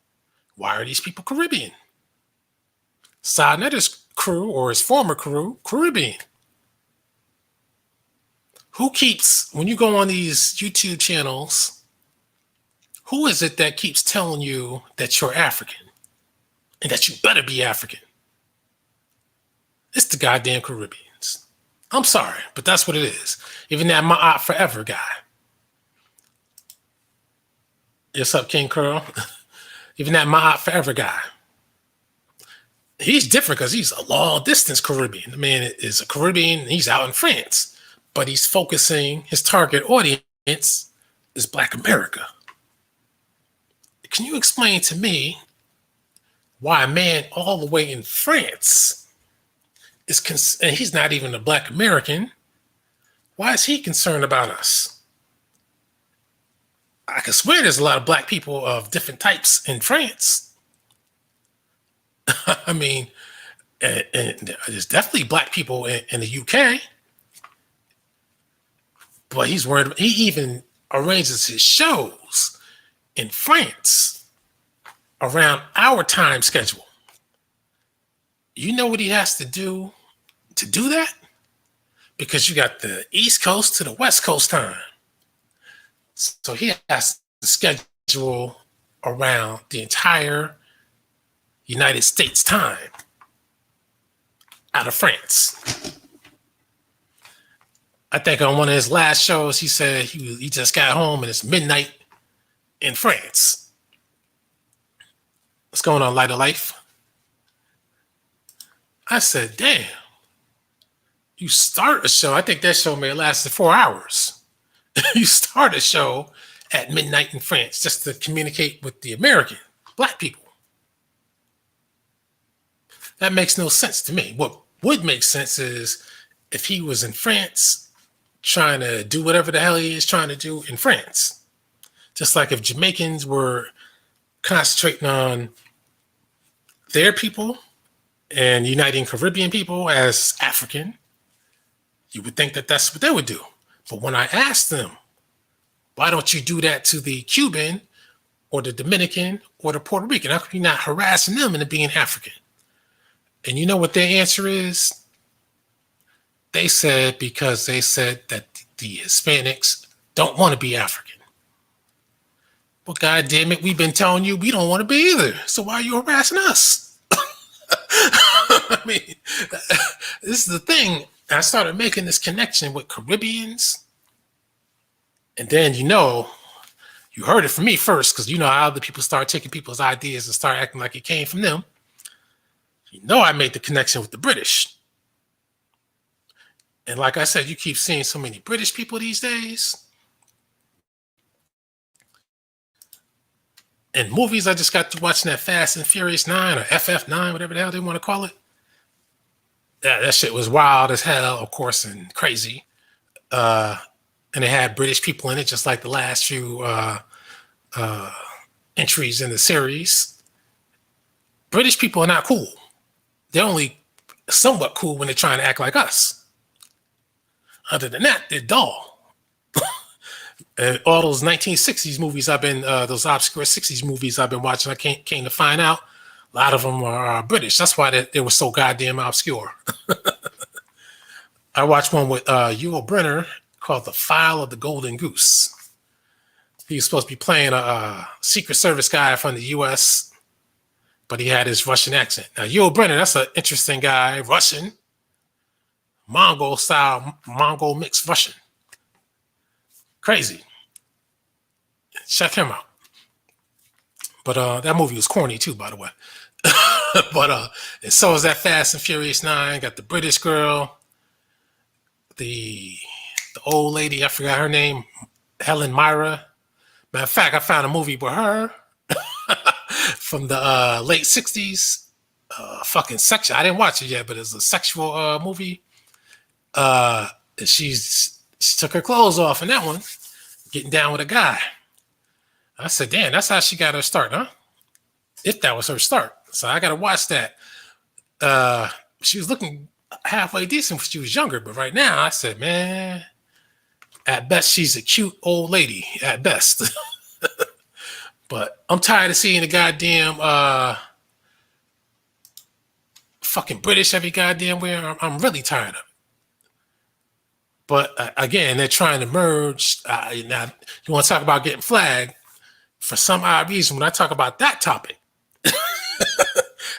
why are these people Caribbean? Sa-Netter's crew or his former crew, Caribbean. Who keeps, when you go on these YouTube channels, who is it that keeps telling you that you're African and that you better be African? It's the goddamn Caribbeans. I'm sorry, but that's what it is. Even that Ma'at Forever guy. What's up, King Curl? Even that Ma'at Forever guy. He's different because he's a long distance Caribbean. The man is a Caribbean. He's out in France, but he's focusing, his target audience is Black America. Can you explain to me why a man all the way in France and he's not even a Black American, why is he concerned about us? I can swear there's a lot of Black people of different types in France. I mean, and there's definitely Black people in the UK, but he's worried. He even arranges his shows in France around our time schedule. You know what he has to do that? Because you got the East Coast to the West Coast time. So he has to schedule around the entire United States time out of France. I think on one of his last shows, he said he just got home and it's midnight in France. What's going on, Light of Life? I said, damn, you start a show. I think that show may have lasted 4 hours. You start a show at midnight in France just to communicate with the American Black people. That makes no sense to me. What would make sense is if he was in France trying to do whatever the hell he is trying to do in France. Just like if Jamaicans were concentrating on their people and uniting Caribbean people as African, you would think that that's what they would do. But when I asked them, why don't you do that to the Cuban or the Dominican or the Puerto Rican? How come you're not harassing them into being African? And you know what their answer is? They said because they said that the Hispanics don't want to be African. Well, God damn it, we've been telling you we don't want to be either. So why are you harassing us? I mean, this is the thing. I started making this connection with Caribbeans. And then, you heard it from me first, because you know how other people start taking people's ideas and start acting like it came from them. You know, I made the connection with the British. And like I said, you keep seeing so many British people these days. And movies, I just got to watching that Fast and Furious 9 or FF9, whatever the hell they want to call it. Yeah, that shit was wild as hell, of course, and crazy. And it had British people in it, just like the last few entries in the series. British people are not cool. They're only somewhat cool when they're trying to act like us. Other than that, they're dull. And all those 1960s movies those obscure 60s movies I've been watching, I came to find out a lot of them are British. That's why they were so goddamn obscure. I watched one with Yul Brynner called The File of the Golden Goose. He was supposed to be playing a Secret Service guy from the U.S., but he had his Russian accent. Now, Yul Brynner, that's an interesting guy, Russian, Mongol style, Mongol mixed Russian. Crazy. Check him out. But that movie was corny too, by the way. But and so is that Fast and Furious 9. Got the British girl, the old lady, I forgot her name, Helen Myra. Matter of fact, I found a movie with her from the late 60s. Fucking sexual. I didn't watch it yet, but it's a sexual movie. She took her clothes off in that one, getting down with a guy. I said, damn, that's how she got her start, huh? If that was her start. So I got to watch that. She was looking halfway decent when she was younger, but right now I said, man, at best, she's a cute old lady, at best. But I'm tired of seeing the goddamn fucking British every goddamn where. I'm really tired of it. But again, they're trying to merge. Now, you want to talk about getting flagged? For some odd reason, when I talk about that topic,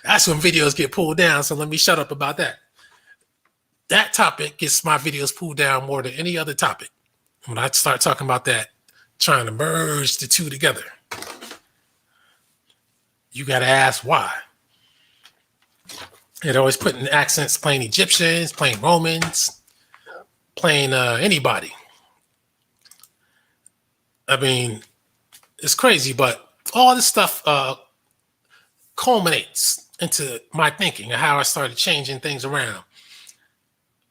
that's when videos get pulled down. So let me shut up about that. That topic gets my videos pulled down more than any other topic. When I start talking about that, trying to merge the two together, you got to ask why. It always putting accents, playing Egyptians, playing Romans, playing anybody. I mean, it's crazy, but all this stuff culminates into my thinking and how I started changing things around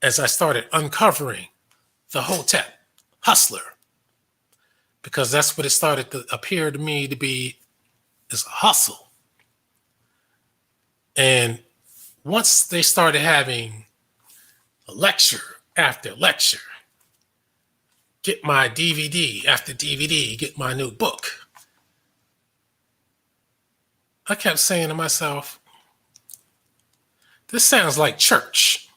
as I started uncovering the Hotep hustler, because that's what it started to appear to me to be, is a hustle. And once they started having lecture after lecture, get my DVD after DVD, get my new book, I kept saying to myself, this sounds like church.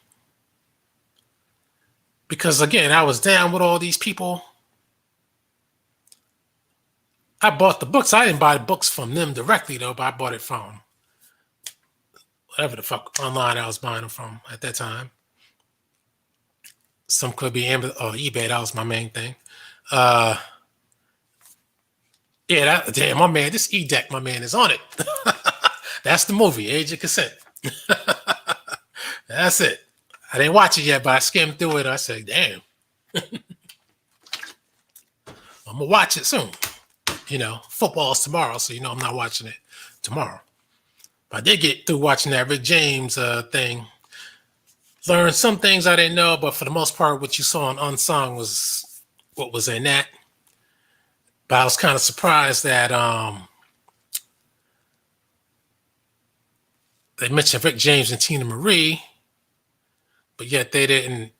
Because again, I was down with all these people. I bought the books. I didn't buy the books from them directly though, but I bought it from whatever the fuck online I was buying them from at that time. Some could be eBay. That was my main thing. Damn, my man, this E-Deck, my man, is on it. That's the movie, Age of Consent. That's it. I didn't watch it yet, but I skimmed through it. I said, damn. I'm going to watch it soon. You know, football's tomorrow, so you know I'm not watching it tomorrow. But I did get through watching that Rick James thing. Learned some things I didn't know, but for the most part, what you saw on Unsung was what was in that. But I was kind of surprised that they mentioned Rick James and Tina Marie, but yet they didn't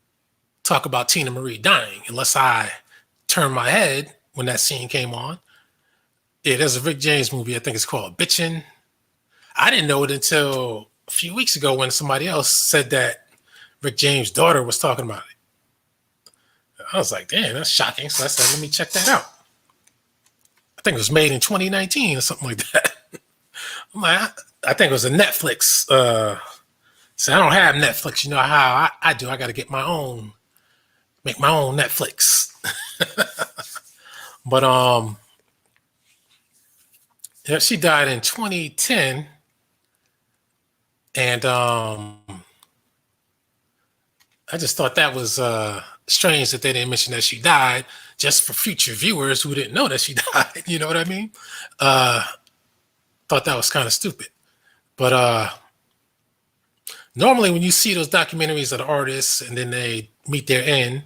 talk about Tina Marie dying unless I turned my head when that scene came on. Yeah, there's a Rick James movie, I think it's called Bitchin'. I didn't know it until a few weeks ago when somebody else said that Rick James' daughter was talking about it. I was like, damn, that's shocking. So I said, let me check that out. I think it was made in 2019 or something like that. I'm like, I think it was a Netflix. So I don't have Netflix. You know how I do. I got to get my own, make my own Netflix. But yeah, she died in 2010. And I just thought that was strange that they didn't mention that she died, just for future viewers who didn't know that she died. You know what I mean? Thought that was kind of stupid. But normally when you see those documentaries of the artists and then they meet their end,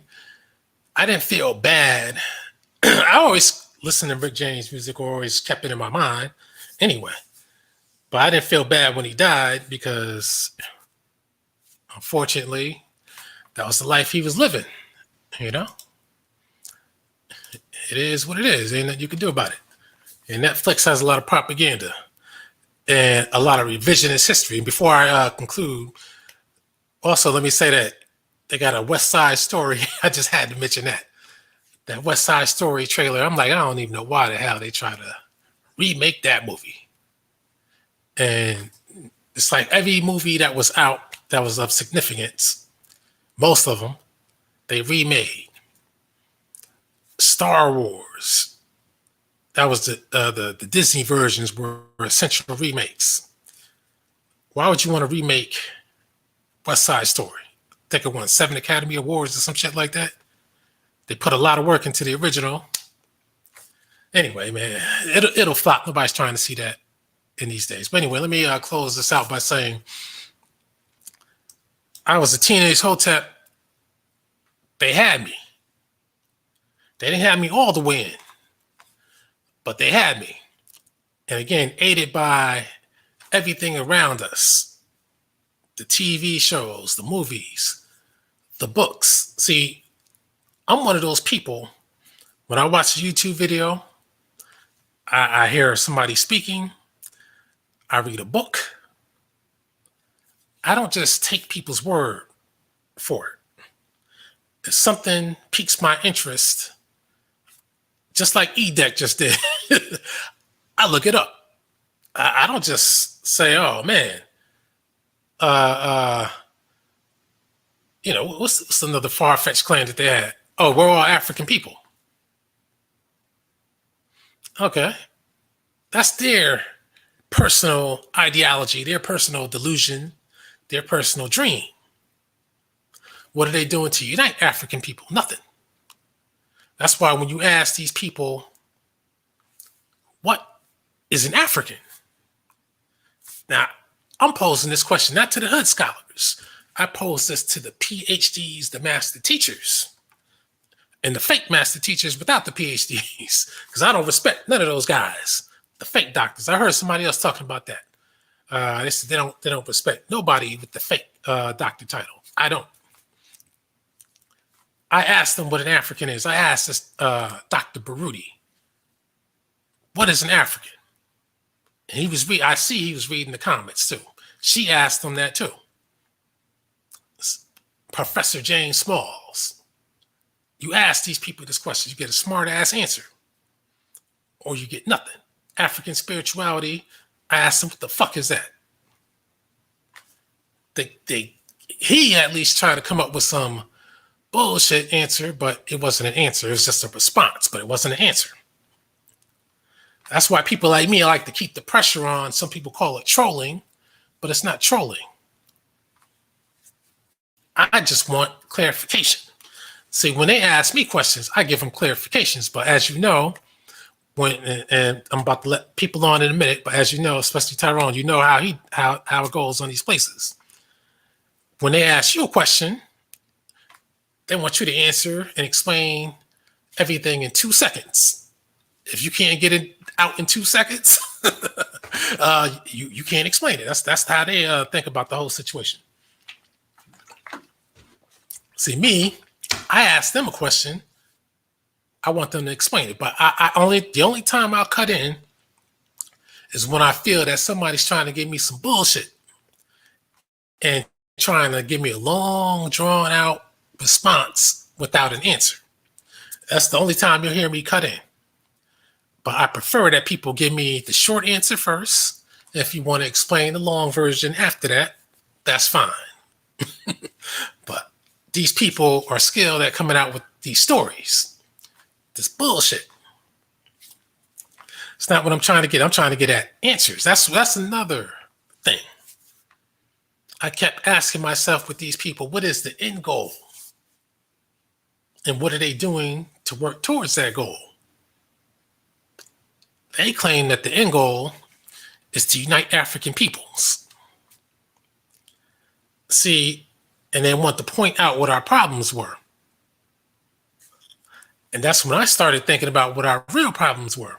I didn't feel bad. I always listened to Rick James music, or always kept it in my mind anyway. But I didn't feel bad when he died, because unfortunately, that was the life he was living. You know, it is what it is. Ain't nothing you can do about it. And Netflix has a lot of propaganda and a lot of revisionist history. And before I conclude, also let me say that they got a West Side Story. I just had to mention that West Side Story trailer. I'm like, I don't even know why the hell they try to remake that movie. And it's like every movie that was out that was of significance, most of them, they remade. Star Wars, that was the Disney versions were essential remakes. Why would you want to remake West Side Story? I think it won 7 Academy Awards or some shit like that. They put a lot of work into the original. Anyway, man, it'll flop. Nobody's trying to see that in these days. But anyway, let me close this out by saying I was a teenage Hotep. They had me. They didn't have me all the way in, but they had me. And again, aided by everything around us, the TV shows, the movies, the books. See, I'm one of those people, when I watch a YouTube video, I hear somebody speaking, I read a book. I don't just take people's word for it. If something piques my interest, just like E-Deck just did, I look it up. I don't just say, oh man, what's another far-fetched claim that they had? Oh, we're all African people. Okay. That's their personal ideology, their personal delusion, their personal dream. What are they doing to unite African people? Nothing. That's why when you ask these people, what is an African? Now, I'm posing this question not to the hood scholars. I pose this to the PhDs, the master teachers, and the fake master teachers without the PhDs, because I don't respect none of those guys, the fake doctors. I heard somebody else talking about that. They said they don't respect nobody with the fake doctor title. I don't. I asked them what an African is. I asked this Dr. Barudi, what is an African? And he was I see he was reading the comments too. She asked him that too. Professor Jane Smalls. You ask these people this question, you get a smart ass answer, or you get nothing. African spirituality. I asked them, what the fuck is that? He at least tried to come up with some bullshit answer, but it wasn't an answer. It was just a response, but it wasn't an answer. That's why people like me like to keep the pressure on. Some people call it trolling, but it's not trolling. I just want clarification. See, when they ask me questions, I give them clarifications. But as you know, and I'm about to let people on in a minute, but as you know, especially Tyrone, you know how it goes on these places. When they ask you a question, they want you to answer and explain everything in 2 seconds. If you can't get it out in 2 seconds, you can't explain it. That's how they think about the whole situation. See, me, I ask them a question, I want them to explain it. But the only time I'll cut in is when I feel that somebody's trying to give me some bullshit and trying to give me a long, drawn out response without an answer. That's the only time you'll hear me cut in. But I prefer that people give me the short answer first. If you want to explain the long version after that, that's fine. But these people are skilled at coming out with these stories. This bullshit. It's not what I'm trying to get. I'm trying to get at answers. That's another thing. I kept asking myself with these people, what is the end goal? And what are they doing to work towards that goal? They claim that the end goal is to unite African peoples. See, and they want to point out what our problems were. And that's when I started thinking about what our real problems were.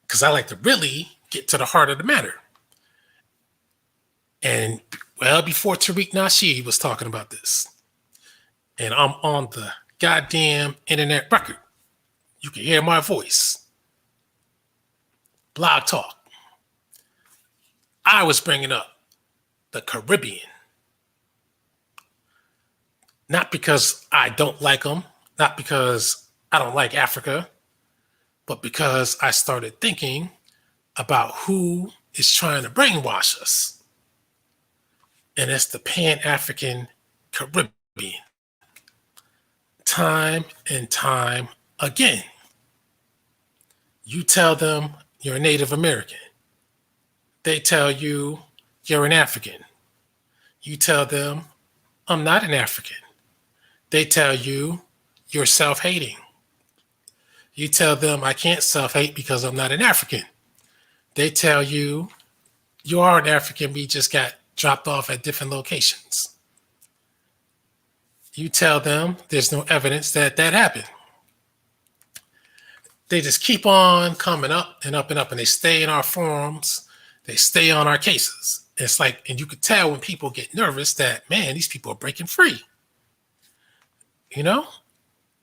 Because I like to really get to the heart of the matter. And well, before Tariq Nasheed was talking about this, and I'm on the goddamn internet record, you can hear my voice. Blog Talk. I was bringing up the Caribbean. Not because I don't like them, not because I don't like Africa, but because I started thinking about who is trying to brainwash us. And it's the Pan-African Caribbean. Time and time again. You tell them you're a Native American. They tell you you're an African. You tell them, I'm not an African. They tell you you're self-hating. You tell them I can't self-hate because I'm not an African. They tell you you are an African, but you just got dropped off at different locations. You tell them there's no evidence that that happened. They just keep on coming up and up and up, and they stay in our forums. They stay on our cases. It's like, and you could tell when people get nervous that, man, these people are breaking free. You know?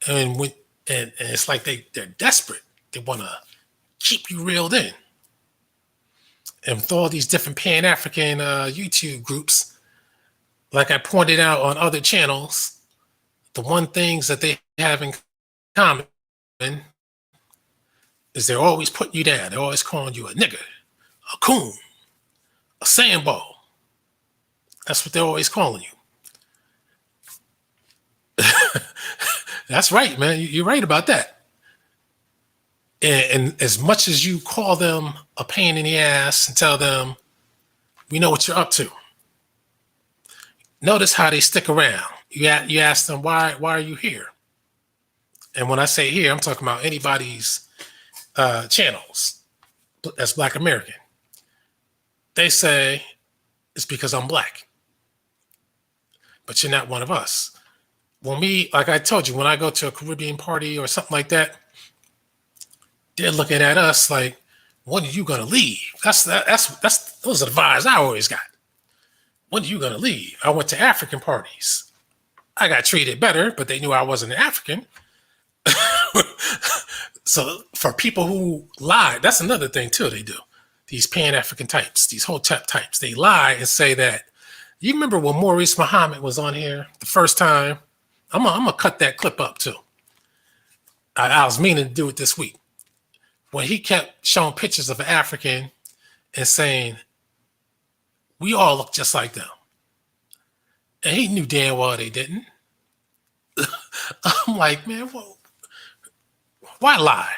And when and it's like they're desperate. They want to keep you reeled in. And with all these different Pan-African YouTube groups, like I pointed out on other channels, the one things that they have in common is they're always putting you down. They're always calling you a nigger, a coon, a Sambo. That's what they're always calling you. That's right, man. You're right about that. And as much as you call them a pain in the ass and tell them, we know what you're up to. Notice how they stick around. You ask them, why are you here? And when I say here, I'm talking about anybody's channels that's Black American. They say, it's because I'm Black. But you're not one of us. When like I told you, when I go to a Caribbean party or something like that, they're looking at us like, when are you gonna leave? Those are the vibes I always got. When are you gonna leave? I went to African parties. I got treated better, but they knew I wasn't an African. So for people who lie, that's another thing too they do. These Pan-African types, these Hotep types, they lie and say that, you remember when Maurice Muhammad was on here the first time? I'm gonna cut that clip up too. I was meaning to do it this week. When he kept showing pictures of an African and saying, we all look just like them. And he knew damn well they didn't. I'm like, man, well, why lie?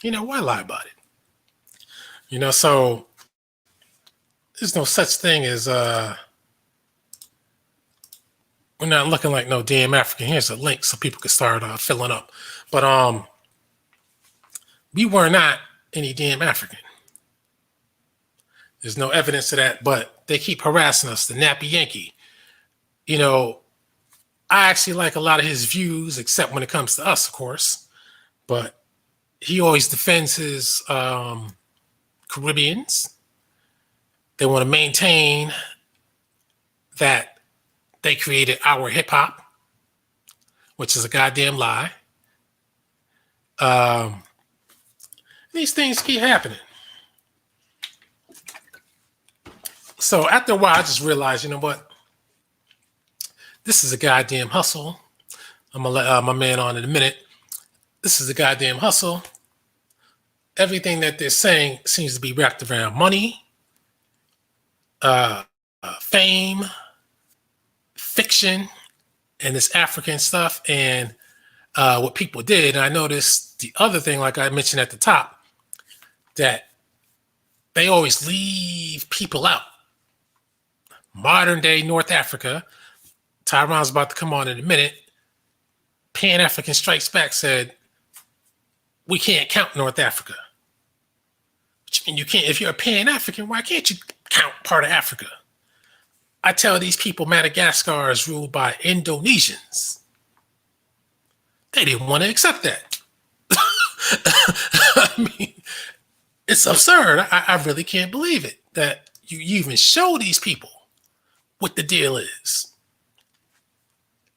You know, why lie about it? So there's no such thing as we're not looking like no damn African. Here's a link so people can start filling up. But we were not any damn African. There's no evidence of that, but they keep harassing us, the Nappy Yankee. I actually like a lot of his views, except when it comes to us, of course. But he always defends his Caribbeans. They want to maintain that they created our hip hop, which is a goddamn lie. These things keep happening. So after a while, I just realized, you know what? This is a goddamn hustle. I'm going to let my man on in a minute. This is a goddamn hustle. Everything that they're saying seems to be wrapped around money, fame, fiction, and this African stuff. And what people did, and I noticed the other thing, like I mentioned at the top, that they always leave people out. modern day North Africa. Tyron's about to come on in a minute. Pan African Strikes Back said, we can't count North Africa. Which means you can't, if you're a Pan African, why can't you count part of Africa? I tell these people Madagascar is ruled by Indonesians. They didn't want to accept that. I mean, it's absurd. I really can't believe it that you even show these people what the deal is.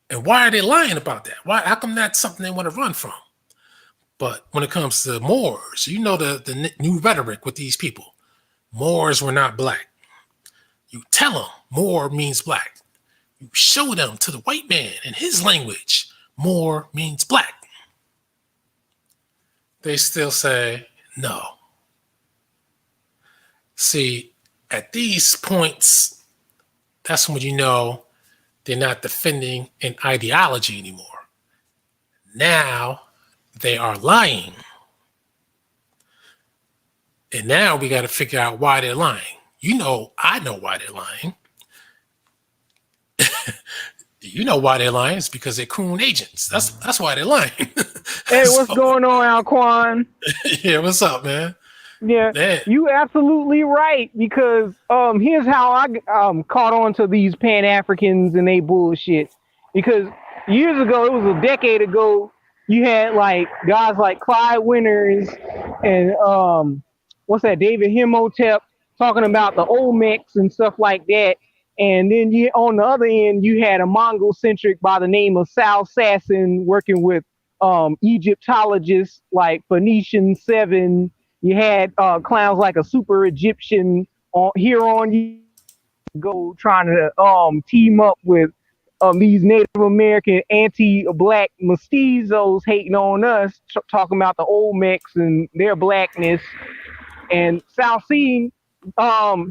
And why are they lying about that? Why? How come that's something they want to run from? But when it comes to Moors, you know the new rhetoric with these people. Moors were not black. You tell them Moor means black. You show them to the white man in his language, Moor means black. They still say no. See, at these points, that's when you know they're not defending an ideology anymore. Now they are lying. And now we got to figure out why they're lying. You know, I know why they're lying. You know why they're lying. It's because they're coon agents. That's why they're lying. Hey, what's going on, Alquanr? Yeah, what's up, man? Yeah, man. You absolutely right. Because here's how I caught on to these Pan Africans and they bullshit. Because years ago, it was a decade ago, you had like guys like Clyde Winters and what's that, David Hotep talking about the Olmecs and stuff like that. And then you, on the other end, you had a Mongol-centric by the name of Sal Sasson working with Egyptologists like Phoenician 7. You had clowns like a super Egyptian here on you go trying to team up with these Native American anti-black mestizos hating on us, talking about the Olmecs and their blackness. And Salcine,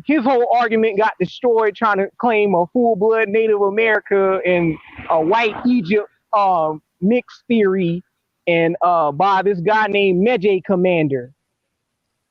his whole argument got destroyed trying to claim a full-blood Native America and a white Egypt mixed theory, and by this guy named Medjay Commander.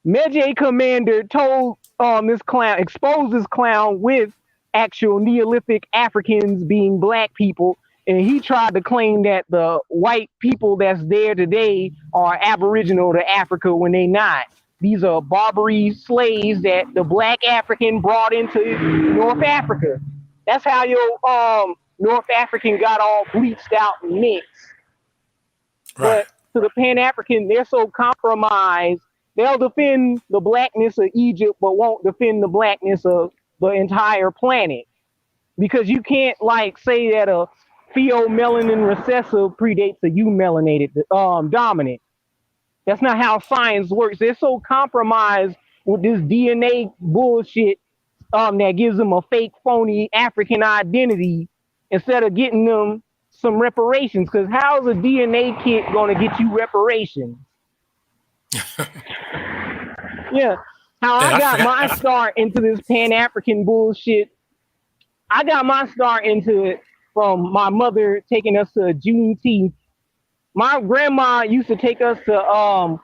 Medjay Commander told this clown, exposed this clown with actual Neolithic Africans being black people, and he tried to claim that the white people that's there today are aboriginal to Africa when they not. These are Barbary slaves that the black African brought into North Africa. That's how your North African got all bleached out and mixed. Right. But to the Pan-African, they're so compromised, they'll defend the blackness of Egypt, but won't defend the blackness of the entire planet. Because you can't like say that a pheomelanin recessive predates a eumelanated dominant. That's not how science works. They're so compromised with this DNA bullshit that gives them a fake, phony African identity instead of getting them some reparations. Because how's a DNA kit going to get you reparations? Yeah. I got my start into this Pan-African bullshit. I got my start into it from my mother taking us to Juneteenth. My grandma used to take us to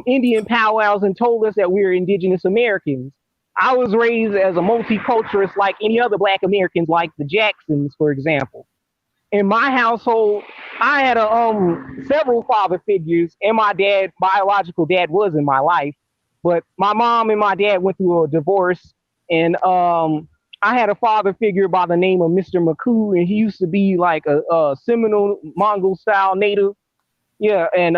Indian powwows and told us that we were indigenous Americans. I was raised as a multiculturalist like any other black Americans, like the Jacksons, for example. In my household, I had several father figures, and my dad, biological dad, was in my life. But my mom and my dad went through a divorce, and I had a father figure by the name of Mr. McCoo, and he used to be like a Seminole Mongol-style native. Yeah, and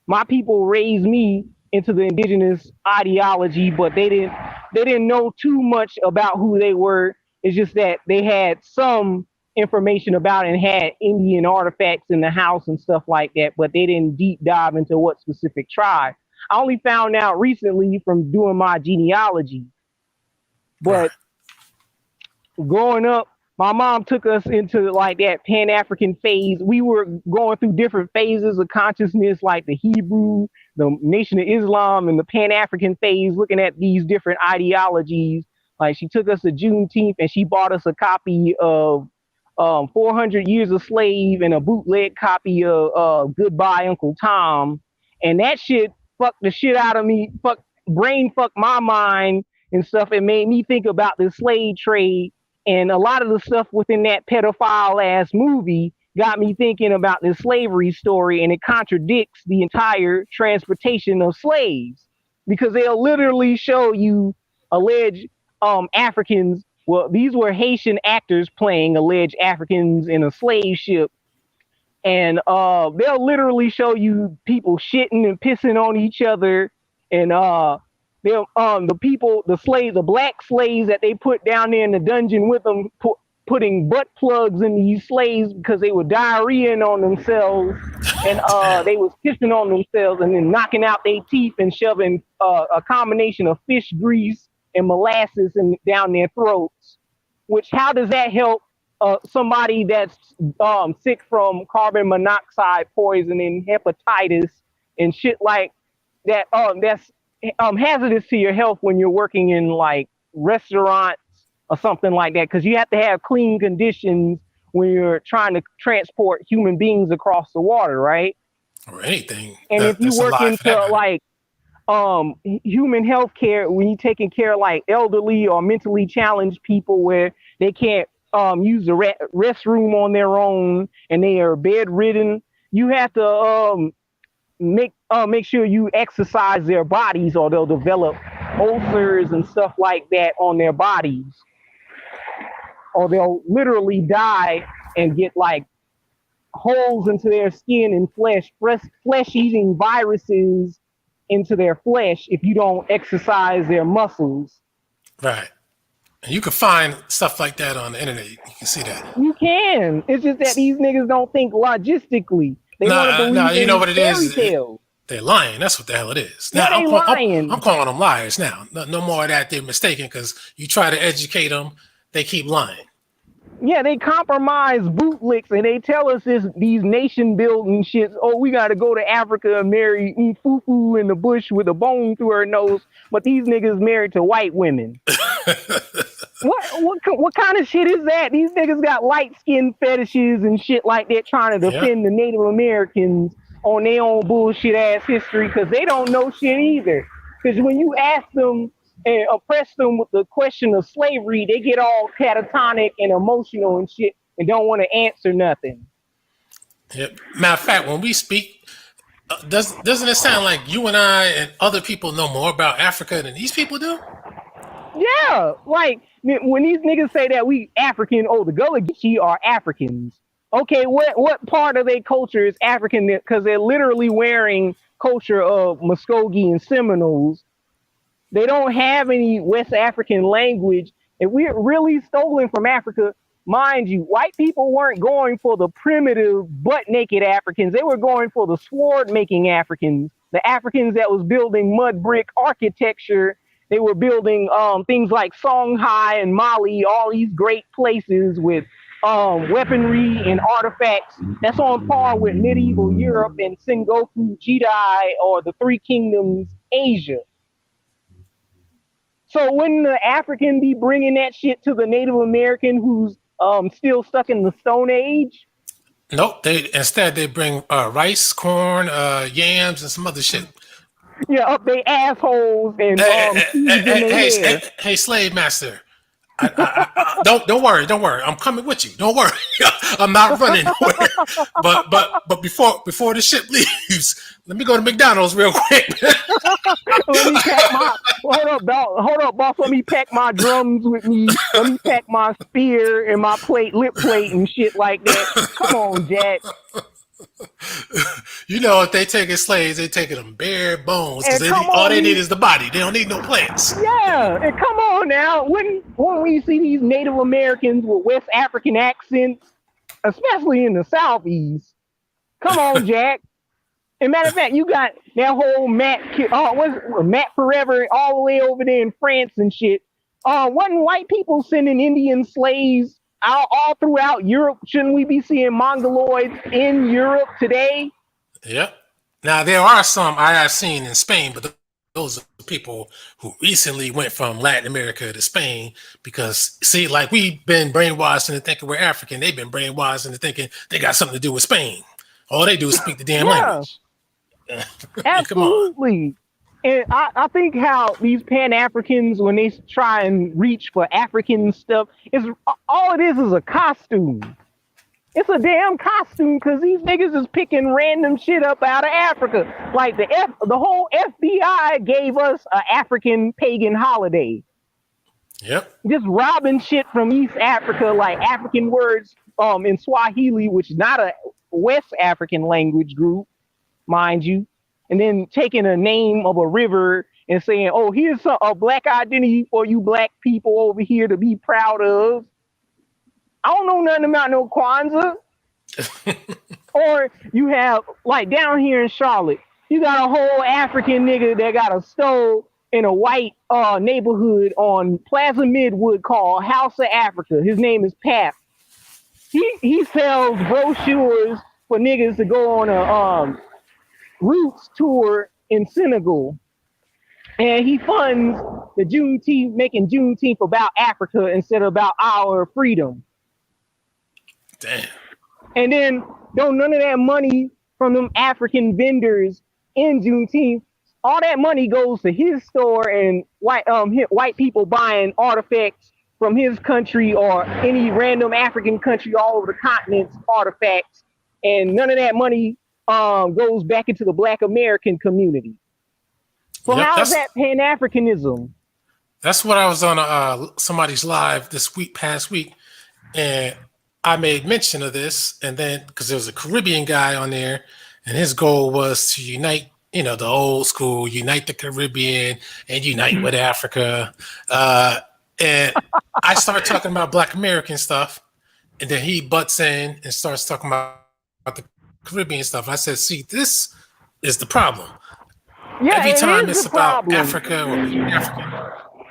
my people raised me into the indigenous ideology, but they didn't know too much about who they were. It's just that they had some information about it and had Indian artifacts in the house and stuff like that, but they didn't deep dive into what specific tribe. I only found out recently from doing my genealogy. But growing up, my mom took us into like that Pan-African phase. We were going through different phases of consciousness, like the Hebrew, the Nation of Islam, and the Pan-African phase, looking at these different ideologies. Like she took us to Juneteenth and she bought us a copy of 400 Years a Slave and a bootleg copy of Goodbye Uncle Tom. And that shit fucked the shit out of me, brain fucked my mind. and stuff. It made me think about the slave trade, and a lot of the stuff within that pedophile ass movie got me thinking about the slavery story, and it contradicts the entire transportation of slaves because they'll literally show you alleged Africans. Well, these were Haitian actors playing alleged Africans in a slave ship, and they'll literally show you people shitting and pissing on each other, and they'll the black slaves that they put down there in the dungeon with them, putting butt plugs in these slaves because they were diarrheaing on themselves, and they was pissing on themselves and then knocking out their teeth and shoving a combination of fish grease and molasses down their throats. Which, how does that help somebody that's sick from carbon monoxide poisoning, hepatitis, and shit like that? That's hazardous to your health when you're working in like restaurants or something like that, because you have to have clean conditions when you're trying to transport human beings across the water, right? Or anything. And if you work into like human health care, when you're taking care of like elderly or mentally challenged people where they can't use the restroom on their own and they are bedridden, you have to make sure you exercise their bodies or they'll develop ulcers and stuff like that on their bodies, or they'll literally die and get like holes into their skin and flesh eating viruses into their flesh if you don't exercise their muscles. Right. And you can find stuff like that on the internet. You can see that. You can. It's just that these niggas don't think logistically. They want to believe you know what it is? Tales. They're lying. That's what the hell it is. Now, I'm calling them liars now. No more of that. They're mistaken because you try to educate them. They keep lying. Yeah, they compromise bootlicks and they tell us these nation building shits. Oh, we got to go to Africa and marry Fufu in the bush with a bone through her nose. But these niggas married to white women. What kind of shit is that? These niggas got light skin fetishes and shit like that, trying to defend the Native Americans on their own bullshit ass history because they don't know shit either. Because when you ask them and oppress them with the question of slavery, they get all catatonic and emotional and shit and don't want to answer nothing. Yep. Matter of fact, when we speak, doesn't it sound like you and I and other people know more about Africa than these people do? Yeah, like when these niggas say that we African, the Gullah Geechee are Africans. Okay, what part of their culture is African? Because they're literally wearing culture of Muskogee and Seminoles. They don't have any West African language. And we're really stolen from Africa. Mind you, white people weren't going for the primitive butt-naked Africans. They were going for the sword-making Africans. The Africans that was building mud brick architecture. They were building things like Songhai and Mali, all these great places with weaponry and artifacts. That's on par with medieval Europe and Sengoku Jidai or the Three Kingdoms Asia. So wouldn't the African be bringing that shit to the Native American who's still stuck in the Stone Age? Nope. Instead they bring rice, corn, yams, and some other shit. Yeah, up their assholes and hey, slave master. Don't worry. I'm coming with you. Don't worry. I'm not running nowhere. But before the ship leaves, let me go to McDonald's real quick. Let me pack hold up, boss. Let me pack my drums with me. Let me pack my spear and my lip plate and shit like that. Come on, Jack. You know, if they taking slaves, they taking them bare bones because all they need is the body. They don't need no plants. Yeah, and come on now. When we see these Native Americans with West African accents, especially in the Southeast, come on, Jack. And matter of fact, you got that whole Matt Forever all the way over there in France and shit. Wasn't white people sending Indian slaves all throughout Europe? Shouldn't we be seeing Mongoloids in Europe today? Yep. Now, there are some I have seen in Spain, but those are people who recently went from Latin America to Spain because, see, like we've been brainwashed into thinking we're African. They've been brainwashed into thinking they got something to do with Spain. All they do is speak the damn language. Absolutely. And I think how these Pan Africans, when they try and reach for African stuff, is all it is a costume. It's a damn costume because these niggas is picking random shit up out of Africa. Like the whole FBI gave us an African pagan holiday. Yep. Just robbing shit from East Africa, like African words in Swahili, which is not a West African language group, mind you, and then taking a name of a river and saying, "Oh, here's a black identity for you black people over here to be proud of." I don't know nothing about no Kwanzaa. Or you have, like down here in Charlotte, you got a whole African nigga that got a stove in a white neighborhood on Plaza Midwood called House of Africa. His name is Pap. He sells brochures for niggas to go on a roots tour in Senegal. And he funds the Juneteenth, making Juneteenth about Africa instead of about our freedom. Damn. And then don't none of that money from them African vendors in Juneteenth, all that money goes to his store and white people buying artifacts from his country or any random African country all over the continent's artifacts, and none of that money goes back into the Black American community. So yep, how is that Pan-Africanism? That's what I was on somebody's live past week, and I made mention of this, and then because there was a Caribbean guy on there, and his goal was to unite, the old school, unite the Caribbean and unite with Africa. And I started talking about Black American stuff, and then he butts in and starts talking about the Caribbean stuff. I said, see, this is the problem. Yeah, every time it's about problem. Africa or African,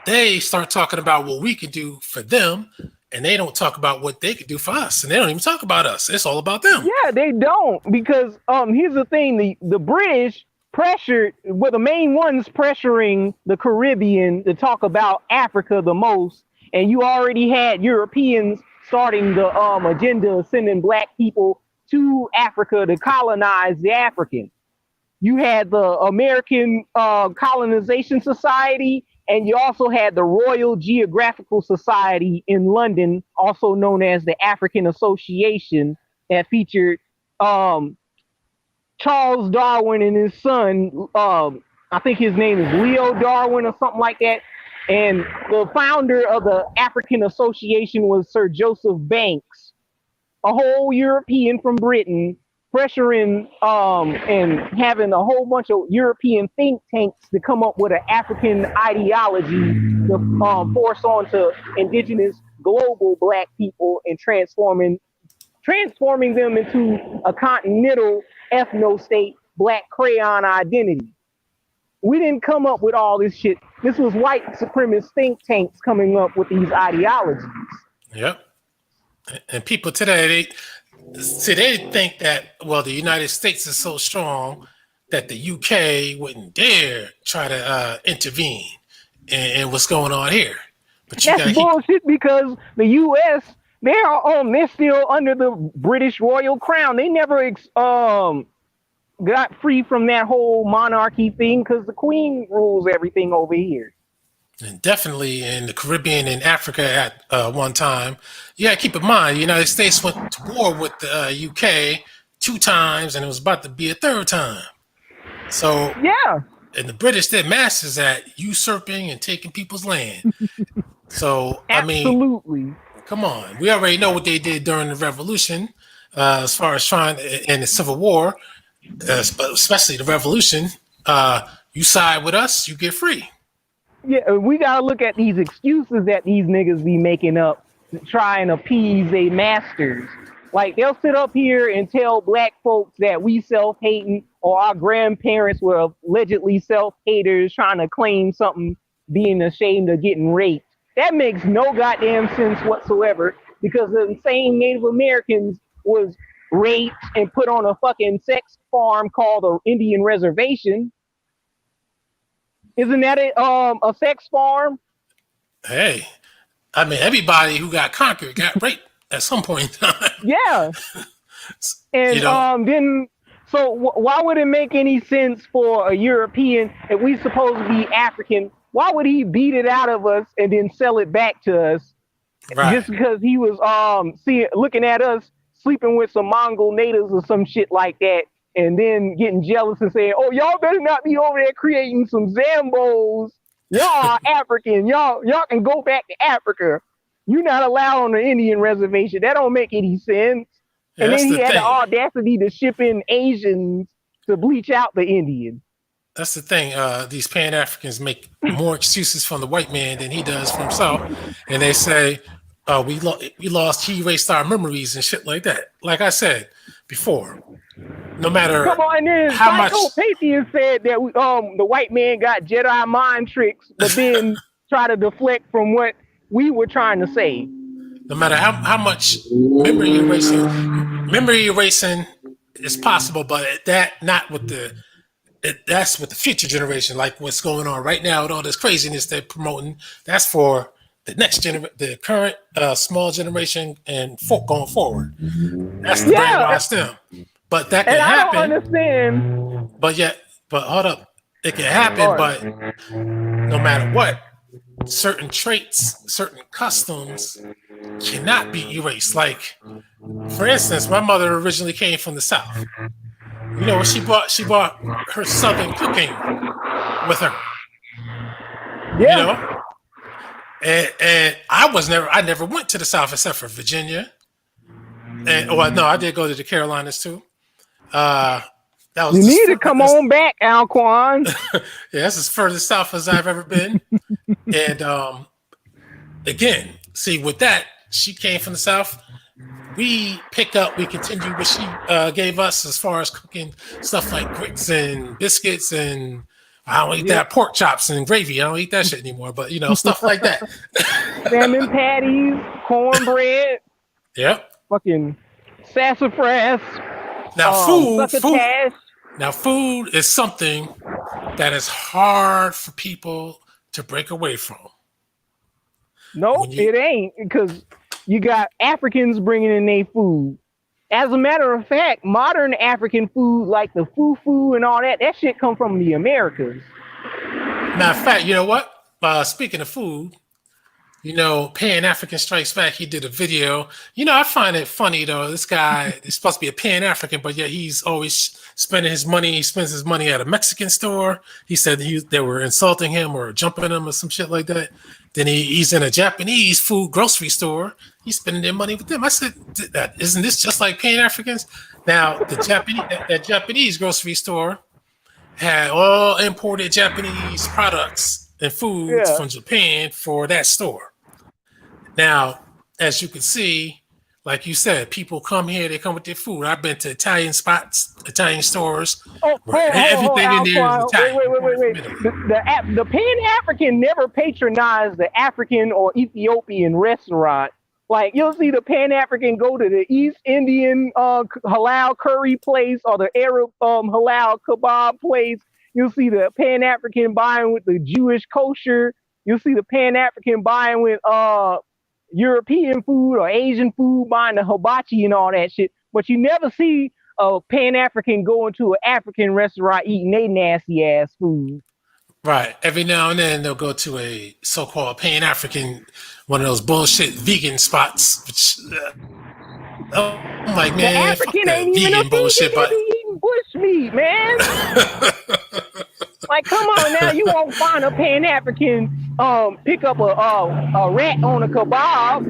they start talking about what we can do for them, and they don't talk about what they could do for us, and they don't even talk about us. It's all about them. Yeah, they don't, because here's the thing: the British pressured, well, the main ones pressuring the Caribbean to talk about Africa the most, and you already had Europeans starting the agenda of sending black people to Africa to colonize the African. You had the American Colonization Society, and you also had the Royal Geographical Society in London, also known as the African Association, that featured Charles Darwin and his son. I think his name is Leo Darwin or something like that. And the founder of the African Association was Sir Joseph Banks, a whole European from Britain, pressuring and having a whole bunch of European think tanks to come up with an African ideology to force onto indigenous global black people and transforming them into a continental ethno-state black crayon identity. We didn't come up with all this shit. This was white supremacist think tanks coming up with these ideologies. Yep. And people today, they think that, well, the United States is so strong that the UK wouldn't dare try to intervene in what's going on here. But that's bullshit, because the US, they're still under the British royal crown. They never got free from that whole monarchy thing, because the Queen rules everything over here. And definitely in the Caribbean and Africa at one time. You got to keep in mind, the United States went to war with the UK 2 times, and it was about to be a 3rd time. So yeah, and the British did masters at usurping and taking people's land. So absolutely. I mean, come on, we already know what they did during the Revolution, as far as trying in the Civil War, especially the Revolution. You side with us, you get free. Yeah, we gotta look at these excuses that these niggas be making up to try and appease their masters. Like, they'll sit up here and tell black folks that we self-hating, or our grandparents were allegedly self-haters trying to claim something, being ashamed of getting raped. That makes no goddamn sense whatsoever, because the same Native Americans was raped and put on a fucking sex farm called an Indian reservation. Isn't that a sex farm? Hey, I mean, everybody who got conquered got raped at some point in time. Yeah. And then So why would it make any sense for a European, if we supposed to be African? Why would he beat it out of us and then sell it back to us Right. just because he was looking at us sleeping with some Mongol natives or some shit like that, and then getting jealous and saying, "Oh, y'all better not be over there creating some Zambos. Y'all are African. Y'all can go back to Africa. You're not allowed on the Indian reservation. That don't make any sense." Yeah, And that's then he the had the thing. audacity to ship in Asians to bleach out the Indians. That's the thing. These Pan Africans make more excuses from the white man than he does for himself, and they say, we lost, he erased our memories and shit like that." Like I said before, no matter Come on, and then how much, Psychopathia said that the white man got Jedi mind tricks, but then try to deflect from what we were trying to say. no matter how much memory erasing is possible, but that not with that's with the future generation, like what's going on right now with all this craziness they're promoting. That's for the next the current small generation and going forward. That's the brainwash them. But that can happen. I don't understand. But hold up, it can happen. But no matter what, certain traits, certain customs cannot be erased. Like, for instance, my mother originally came from the South. You know, she brought her Southern cooking with her. Yeah. You know, and I never went to the South except for Virginia, and no, I did go to the Carolinas too. That was you need to come on back, Alquanr. Yeah, that's as furthest south as I've ever been. And again, see, with that, she came from the South. We continue what she gave us as far as cooking stuff like grits and biscuits, and I don't eat that, pork chops and gravy. I don't eat that shit anymore, but you know, stuff like that. Salmon patties, cornbread. Yep. Fucking sassafras. Now food is something that is hard for people to break away from. No, it ain't, because you got Africans bringing in their food. As a matter of fact, modern African food, like the fufu and all that shit come from the Americas. Matter of fact, you know what? Speaking of food, you know, Pan-African Strikes Back, he did a video. You know, I find it funny, though. This guy is supposed to be a Pan-African, but yet he's always spending his money. He spends his money at a Mexican store. He said they were insulting him or jumping him or some shit like that. Then he's in a Japanese food grocery store. He's spending their money with them. I said, isn't this just like Pan-Africans? Now, that Japanese grocery store had all imported Japanese products and foods from Japan for that store. Now, as you can see, like you said, people come here, they come with their food. I've been to Italian spots, Italian stores. Everything in there is Italian. Wait. The Pan-African never patronized the African or Ethiopian restaurant. Like, you'll see the Pan-African go to the East Indian halal curry place or the Arab halal kebab place. You'll see the Pan-African buying with the Jewish kosher. You'll see the Pan-African buying with European food or Asian food, buying the hibachi and all that shit. But you never see a Pan-African going to an African restaurant eating they nasty ass food. Right. Every now and then they'll go to a so-called Pan-African, one of those bullshit vegan spots, which I'm like, man, the African ain't even vegan bullshit, but eating bush meat, man. Like, come on now, you won't find a Pan-African pick up a rat on a kebab.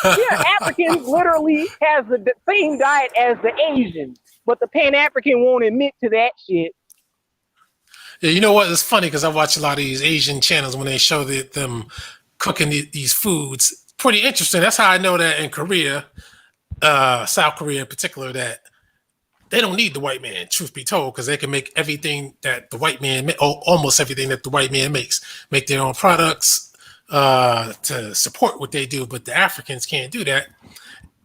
Yeah, Africans literally has the same diet as the Asians, but the Pan-African won't admit to that shit. Yeah, you know what? It's funny because I watch a lot of these Asian channels when they show them cooking these foods. Pretty interesting. That's how I know that in Korea, South Korea in particular, that they don't need the white man, truth be told, because they can make everything that the white man, almost everything that the white man makes, make their own products to support what they do. But the Africans can't do that.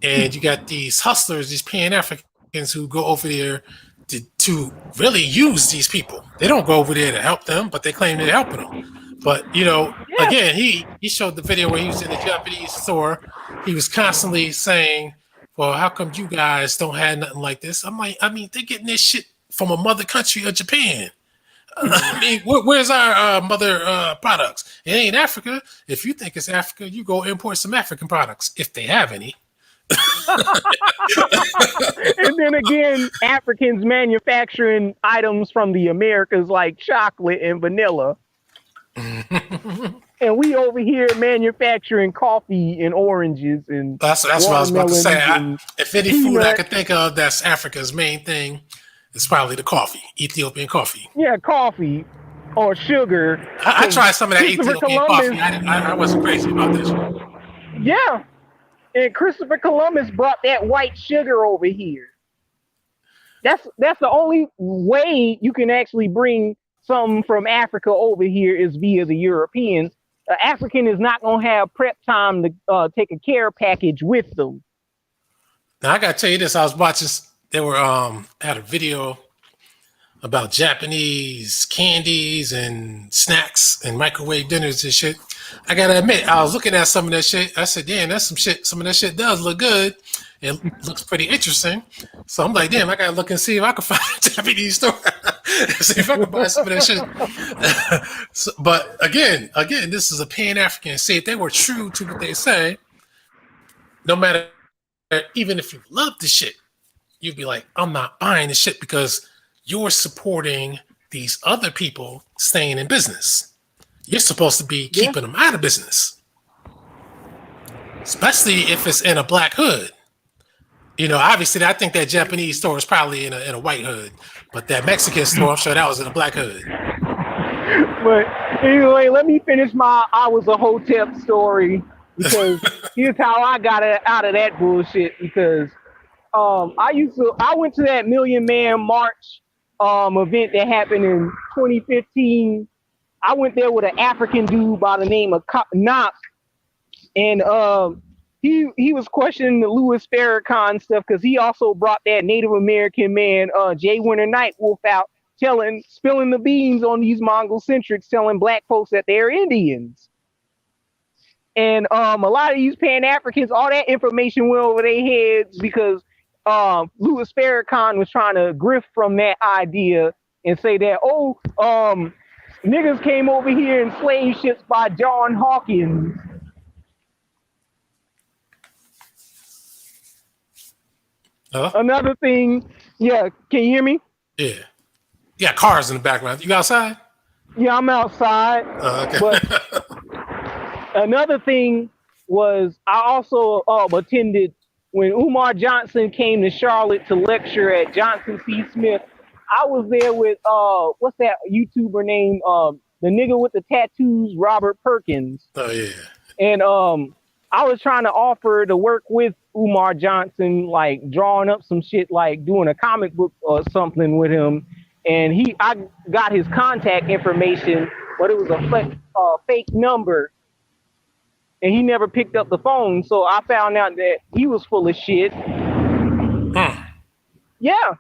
And you got these hustlers, these Pan-Africans who go over there to really use these people. They don't go over there to help them, but they claim they're helping them. But, you know, again, he showed the video where he was in the Japanese store. He was constantly saying, well, how come you guys don't have nothing like this? I'm like, I mean, they're getting this shit from a mother country of Japan. I mean, where's our mother products? It ain't Africa. If you think it's Africa, you go import some African products if they have any. And then again, Africans manufacturing items from the Americas like chocolate and vanilla. And we over here manufacturing coffee and oranges and that's what I was about to say. If any food I peanut. could think of that's Africa's main thing, it's probably the coffee, Ethiopian coffee. Yeah, coffee or sugar. I tried some of that Christopher Ethiopian Columbus, coffee. I wasn't crazy about this. yeah, and Christopher Columbus brought that white sugar over here. That's the only way you can actually bring something from Africa over here is via the Europeans. African is not gonna have prep time to take a care package with them. Now I gotta tell you this: I was watching. They were had a video about Japanese candies and snacks and microwave dinners and shit. I gotta admit, I was looking at some of that shit. I said, "Damn, that's some shit. Some of that shit does look good. It looks pretty interesting." So I'm like, "Damn, I gotta look and see if I can find a Japanese store, see if I can buy some of that shit." So, but again, this is a Pan African. See, if they were true to what they say, no matter, even if you love the shit, you'd be like, "I'm not buying the shit because you're supporting these other people staying in business. You're supposed to be keeping them out of business, especially if it's in a black hood." You know, obviously, I think that Japanese store is probably in a white hood, but that Mexican store, I'm sure that was in a black hood. But anyway, let me finish my I was a Hotep story, because here's how I got out of that bullshit. Because I went to that Million Man March event that happened in 2015. I went there with an African dude by the name of Knock, and he was questioning the Louis Farrakhan stuff, because he also brought that Native American man Jay Winter Nightwolf out, spilling the beans on these Mongol centrics, telling black folks that they're Indians. And a lot of these Pan Africans, all that information went over their heads, because Louis Farrakhan was trying to grift from that idea and say that, niggas came over here in slave ships by John Hawkins. Another thing, yeah, can you hear me? Yeah. You got cars in the background. You outside? Yeah, I'm outside. Okay. But another thing was, I also attended when Umar Johnson came to Charlotte to lecture at Johnson C. Smith. I was there with what's that YouTuber name? The nigga with the tattoos, Robert Perkins. Oh yeah. And I was trying to offer to work with Umar Johnson, like drawing up some shit, like doing a comic book or something with him. And I got his contact information, but it was a fake number, and he never picked up the phone. So I found out that he was full of shit. Yeah.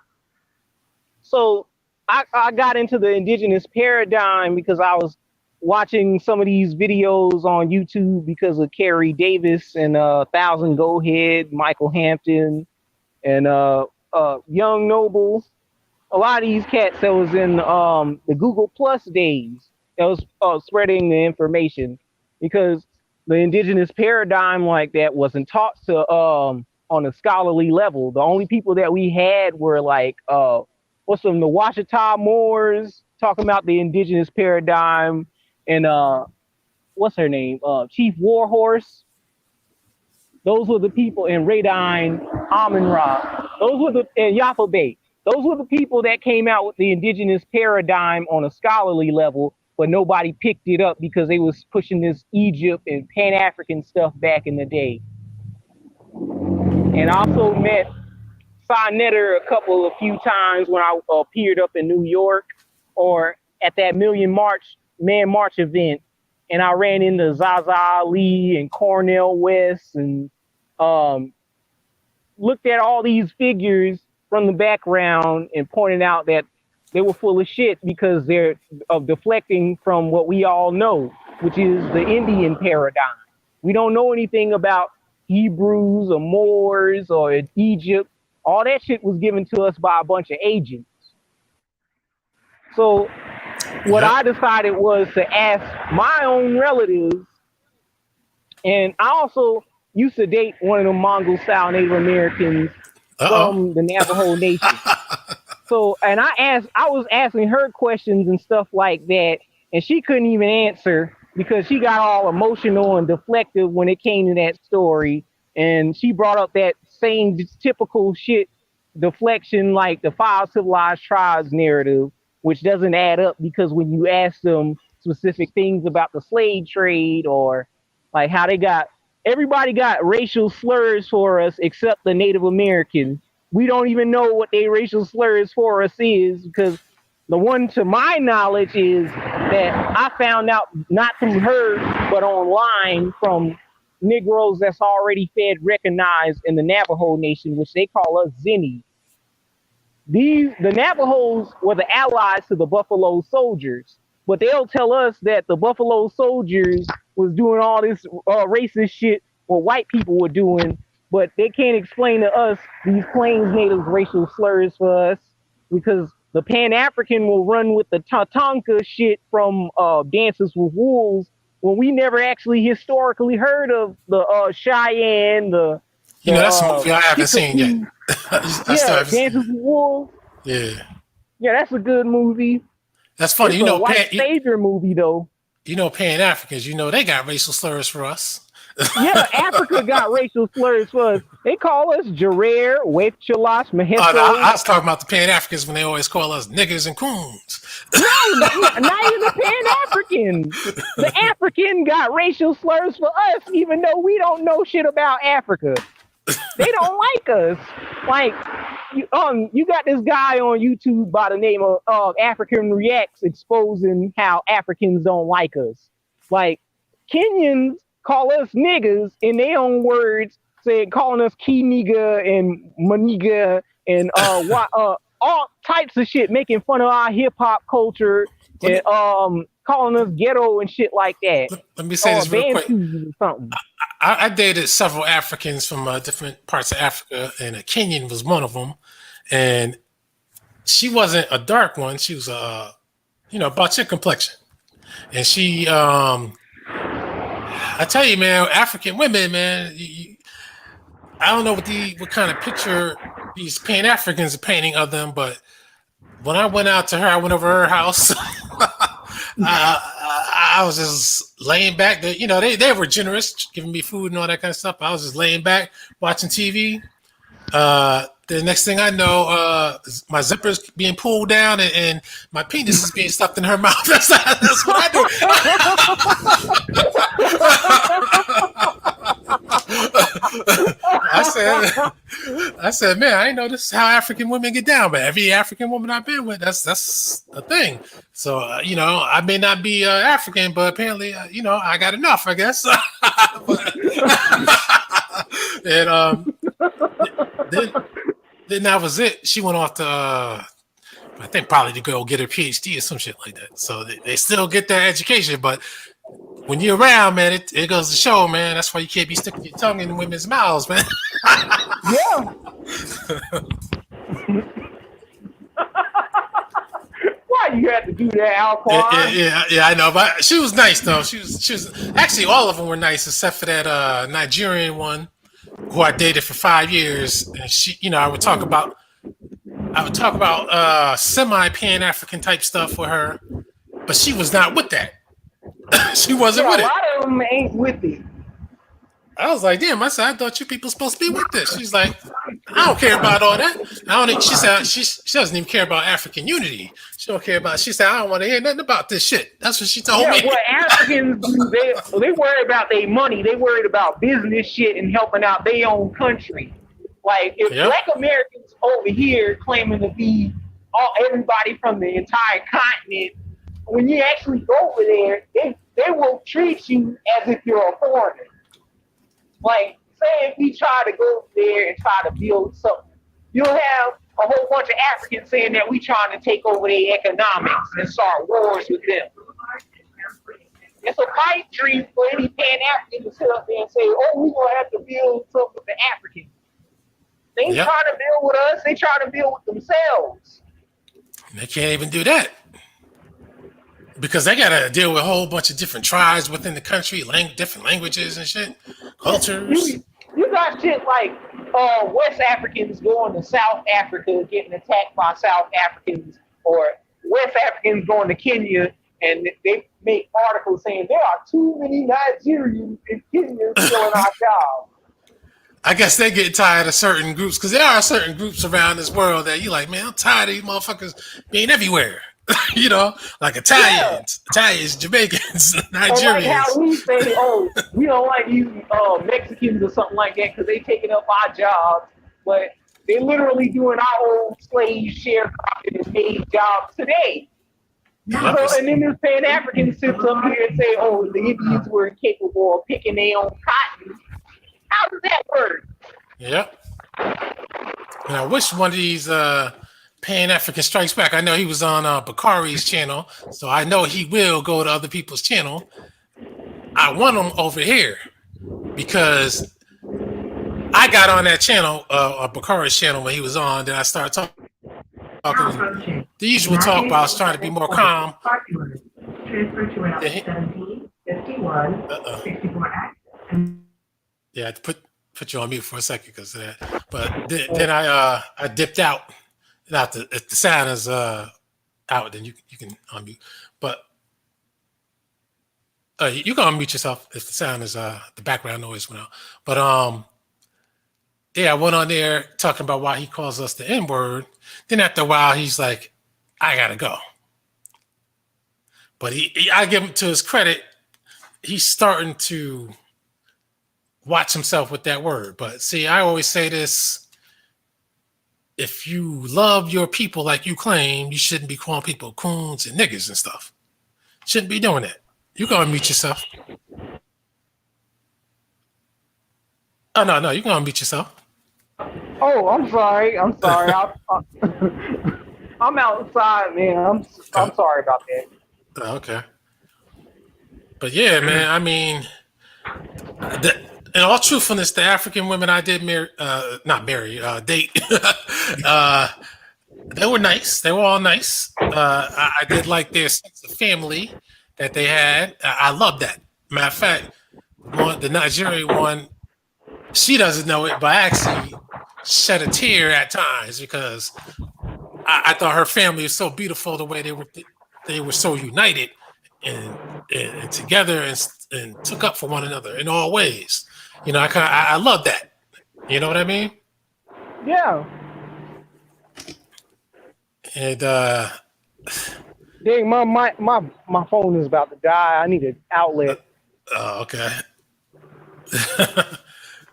So I got into the indigenous paradigm because I was watching some of these videos on YouTube because of Carrie Davis and Thousand Go Head, Michael Hampton, and Young Noble. A lot of these cats that was in the Google Plus days that was spreading the information, because the indigenous paradigm like that wasn't taught to on a scholarly level. The only people that we had were like the Washita Moors talking about the indigenous paradigm, and what's her name? Chief Warhorse. Those were the people, in Radine, Amun-Ra. And Yaffa Bay. Those were the people that came out with the indigenous paradigm on a scholarly level, but nobody picked it up because they was pushing this Egypt and Pan-African stuff back in the day. And I also met Cy Netter a few times when I appeared up in New York or at that Man March event. And I ran into Zaza Ali and Cornel West and looked at all these figures from the background and pointed out that they were full of shit because they're deflecting from what we all know, which is the Indian paradigm. We don't know anything about Hebrews or Moors or Egypt. All that shit was given to us by a bunch of agents. So what Yep. I decided was to ask my own relatives, and I also used to date one of the Mongol style Native Americans from the Navajo Nation. So, and I was asking her questions and stuff like that, and she couldn't even answer because she got all emotional and deflective when it came to that story. And she brought up that same typical shit deflection, like the five civilized tribes narrative, which doesn't add up because when you ask them specific things about the slave trade or like how everybody got racial slurs for us except the Native American. We don't even know what their racial slurs for us is because the one to my knowledge is that I found out not through her but online from Negroes that's already fed recognized in the Navajo Nation, which they call us Zinnies. The Navajos were the allies to the Buffalo Soldiers, but they'll tell us that the Buffalo Soldiers was doing all this racist shit what white people were doing, but they can't explain to us these Plains Natives racial slurs for us because the Pan-African will run with the Tatanka shit from Dances with Wolves when we never actually historically heard of the Cheyenne, That's a movie I haven't seen yet. Dances with Wolves. Yeah. Yeah, that's a good movie. That's funny. It's a white savior movie, though. Pan-Africans, they got racial slurs for us. Yeah, Africa got racial slurs for us. They call us Jarer, Wefchalash, Maheso. I was talking about the Pan-Africans when they always call us niggers and coons. No, not even the Pan-Africans. The African got racial slurs for us, even though we don't know shit about Africa. They don't like us. Like, you got this guy on YouTube by the name of African Reacts exposing how Africans don't like us. Like, Kenyans call us niggas in their own words, calling us key nigga and maniga and all types of shit, making fun of our hip hop culture and calling us ghetto and shit like that. Let me say this real quick. Something. I dated several Africans from different parts of Africa, and a Kenyan was one of them. And she wasn't a dark one; she was about your complexion. And she, I tell you, man, African women, man, I don't know what kind of picture these Pan-Africans are painting of them, but when I went out to her, I went over her house. I was just laying back. They were generous, giving me food and all that kind of stuff. I was just laying back, watching TV. The next thing I know, my zipper's being pulled down and my penis is being stuffed in her mouth. That's what I do. I said, man, I didn't know this is how African women get down, but every African woman I've been with, that's a thing. So, I may not be African, but apparently, I got enough, I guess. And then that was it. She went off to, I think probably to go get her PhD or some shit like that. So they still get their education, but when you're around, man, it goes to show, man. That's why you can't be sticking your tongue in women's mouths, man. Yeah. Why you had to do that, Alquanr? Yeah, I know. But she was nice though. She was actually all of them were nice except for that Nigerian one who I dated for 5 years. And she, I would talk about semi Pan-African type stuff with her, but she was not with that. She wasn't with it. A lot of them ain't with it. I was like, damn, I thought you people supposed to be with this. She's like, I don't care about all that. She said she doesn't even care about African unity. She don't care about. She said, I don't want to hear nothing about this shit. That's what she told me. What Africans do, they worry about their money. They worried about business shit and helping out their own country. Like if Black Americans over here claiming to be everybody from the entire continent, when you actually go over there, they will treat you as if you're a foreigner. Like, say if we try to go there and try to build something, you'll have a whole bunch of Africans saying that we trying to take over their economics and start wars with them. It's a pipe dream for any Pan-African to sit up there and say, oh, we're going to have to build something with the Africans. They ain't trying to build with us. They trying to build with themselves. They can't even do that. Because they got to deal with a whole bunch of different tribes within the country, different languages and shit, cultures. You got shit like West Africans going to South Africa getting attacked by South Africans, or West Africans going to Kenya, and they make articles saying there are too many Nigerians in Kenya doing our job. I guess they get tired of certain groups, because there are certain groups around this world that you like, man, I'm tired of these motherfuckers being everywhere. You know, like Italians, Jamaicans, Nigerians. Or like how we say, oh, we don't like you Mexicans or something like that because they taking up our jobs, but they literally doing our old slave sharecropping and paid jobs today. So, and then this Pan-African sits up here and say, oh, the Indians were incapable of picking their own cotton. How does that work? Yep. And I wish one of these Pan-African Strikes Back. I know he was on Bakari's channel, so I know he will go to other people's channel. I want him over here because I got on that channel, Bakari's channel, when he was on. Then I started talking the usual talk, but I was trying to be more calm. Transfer to route 17, 51, 64X. Yeah, I had to put you on mute for a second because of that. But then I dipped out. Now, if the sound is out, then you can unmute. But you can unmute yourself if the sound is the background noise went out. But yeah, I went on there talking about why he calls us the N-word. Then after a while, he's like, I gotta go. But I give him to his credit, he's starting to watch himself with that word. But see, I always say this. If you love your people like you claim, you shouldn't be calling people coons and niggas and stuff. Shouldn't be doing that. You go and mute yourself. Oh, no, you go and mute yourself. Oh, I'm sorry. I'm outside, man. I'm sorry about that. Okay. But yeah, man, I mean, in all truthfulness, the African women I did date, they were nice. They were all nice. I did like their sense of family that they had. I love that. Matter of fact, the Nigerian one, she doesn't know it, but I actually shed a tear at times because I thought her family was so beautiful, the way they were so united and together and took up for one another in all ways. You know, I love that. You know what I mean? Yeah. And dang, my phone is about to die. I need an outlet. Okay.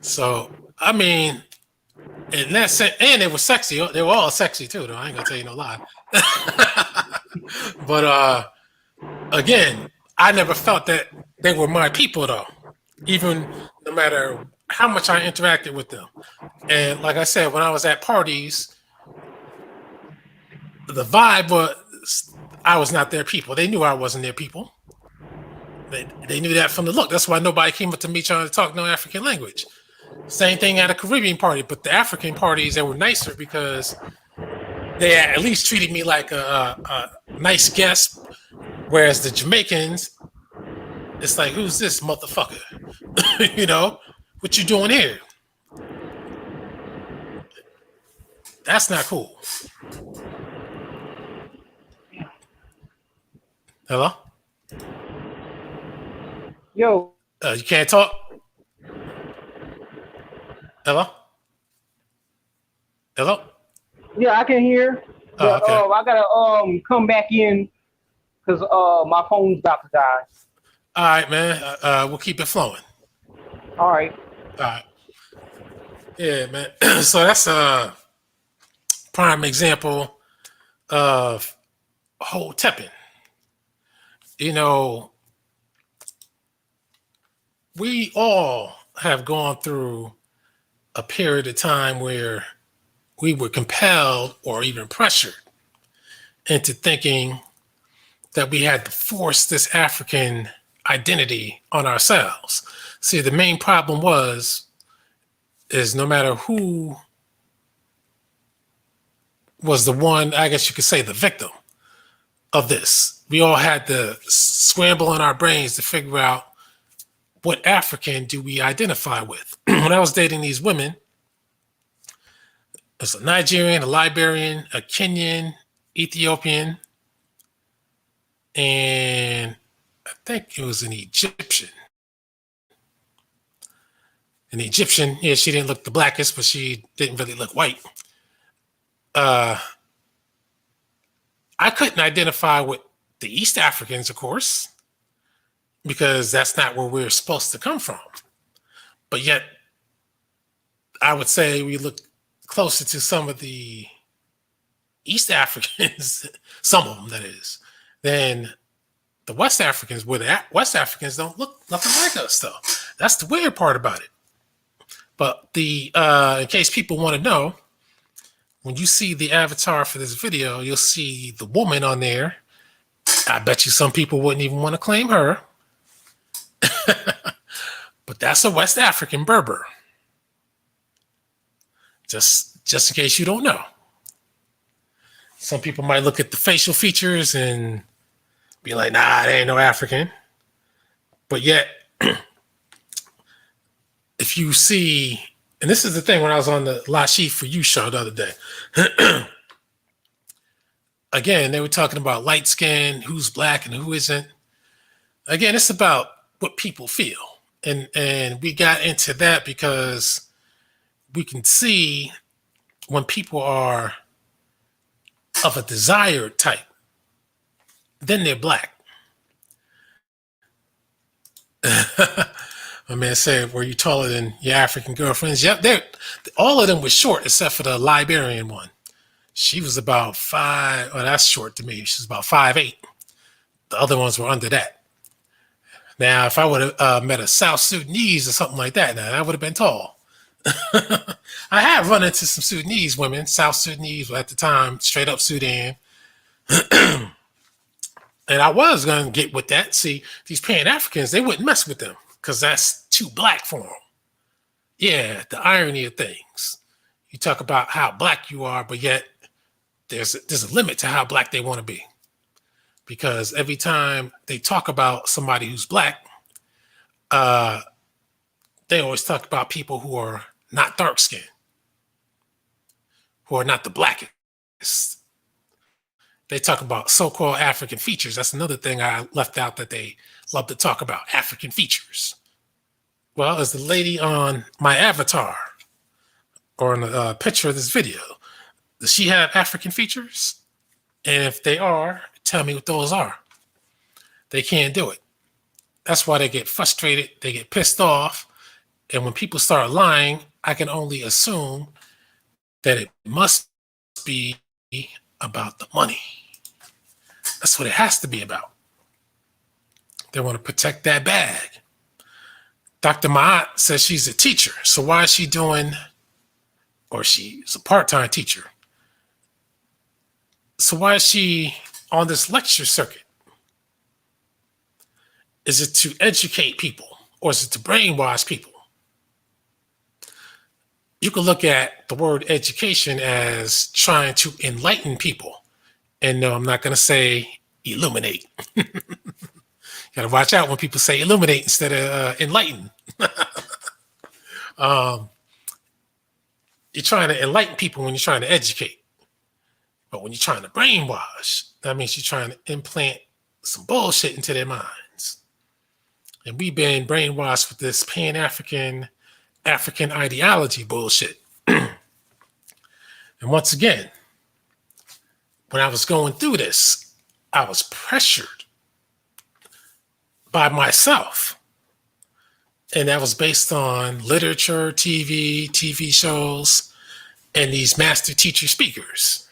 So I mean, and that's it. And they were sexy. They were all sexy too, though. I ain't gonna tell you no lie. But again, I never felt that they were my people, though. Even no matter how much I interacted with them. And like I said, when I was at parties, the vibe was I was not their people. They knew I wasn't their people. They knew that from the look. That's why nobody came up to me trying to talk no African language. Same thing at a Caribbean party, but the African parties, they were nicer because they at least treated me like a nice guest, whereas the Jamaicans, it's like, who's this motherfucker? You know, what you doing here? That's not cool. Hello? Yo. You can't talk? Hello? Hello? Yeah, I can hear. But, okay. I gotta come back in because my phone's about to die. All right, man. We'll keep it flowing. All right. All right. Yeah, man. So that's a prime example of Hotepping. You know, we all have gone through a period of time where we were compelled or even pressured into thinking that we had to force this African identity on ourselves. See, the main problem is no matter who was the one, I guess you could say the victim of this, we all had to scramble in our brains to figure out what African do we identify with. When I was dating these women, there's a Nigerian, a Liberian, a Kenyan, Ethiopian, and I think it was an Egyptian. An Egyptian, yeah, she didn't look the blackest, but she didn't really look white. I couldn't identify with the East Africans, of course, because that's not where we're supposed to come from. But yet, I would say we look closer to some of the East Africans, some of them that is, than the West Africans, where the West Africans don't look nothing like us, though. That's the weird part about it. But in case people want to know, when you see the avatar for this video, you'll see the woman on there. I bet you some people wouldn't even want to claim her. But that's a West African Berber. Just in case you don't know. Some people might look at the facial features and be like, nah, they ain't no African. But yet, if you see, and this is the thing when I was on the La Chief for You show the other day, again, they were talking about light skin, who's black and who isn't. Again, it's about what people feel. And we got into that because we can see when people are of a desired type, then they're black. My man said, were you taller than your African girlfriends? Yep, all of them were short except for the Liberian one. She was about 5. Oh, that's short to me. She was about 5'8". The other ones were under that. Now, if I would have met a South Sudanese or something like that, now I would have been tall. I have run into some Sudanese women, South Sudanese at the time, straight up Sudan. And I was going to get with that. See, these Pan-Africans, they wouldn't mess with them because that's too black for them. Yeah, the irony of things. You talk about how black you are, but yet there's a limit to how black they want to be. Because every time they talk about somebody who's black, they always talk about people who are not dark skinned, who are not the blackest. They talk about so-called African features. That's another thing I left out that they love to talk about, African features. Well, as the lady on my avatar or in the picture of this video, does she have African features? And if they are, tell me what those are. They can't do it. That's why they get frustrated. They get pissed off. And when people start lying, I can only assume that it must be about the money. That's what it has to be about. They want to protect that bag. Dr. Ma'at says she's a teacher. So why is she doing, or she's a part-time teacher. So why is she on this lecture circuit? Is it to educate people or is it to brainwash people? You can look at the word education as trying to enlighten people. And no, I'm not going to say illuminate. Got to watch out when people say illuminate instead of enlighten. You're trying to enlighten people when you're trying to educate. But when you're trying to brainwash, that means you're trying to implant some bullshit into their minds. And we've been brainwashed with this Pan-African, African ideology bullshit. And once again, when I was going through this, I was pressured by myself. And that was based on literature, TV shows, and these master teacher speakers.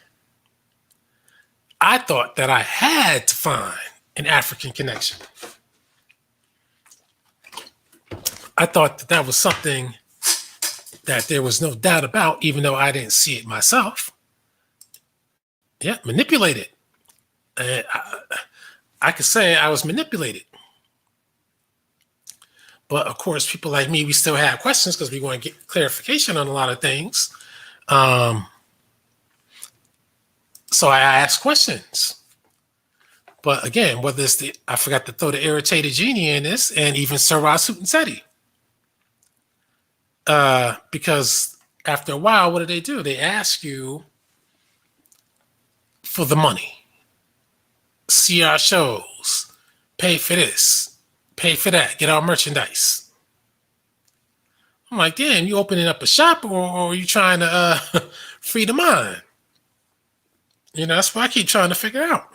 I thought that I had to find an African connection. I thought that that was something that there was no doubt about, even though I didn't see it myself. Yeah, manipulated. And I could say I was manipulated. But of course, people like me, we still have questions because we want to get clarification on a lot of things. So I ask questions. But again, whether it's I forgot to throw the irritated genie in this, and even Sir Rasut Seti. Because after a while, what do? They ask you for the money. See our shows. Pay for this. Pay for that. Get our merchandise. I'm like, damn, you opening up a shop or are you trying to free the mind? That's what I keep trying to figure out.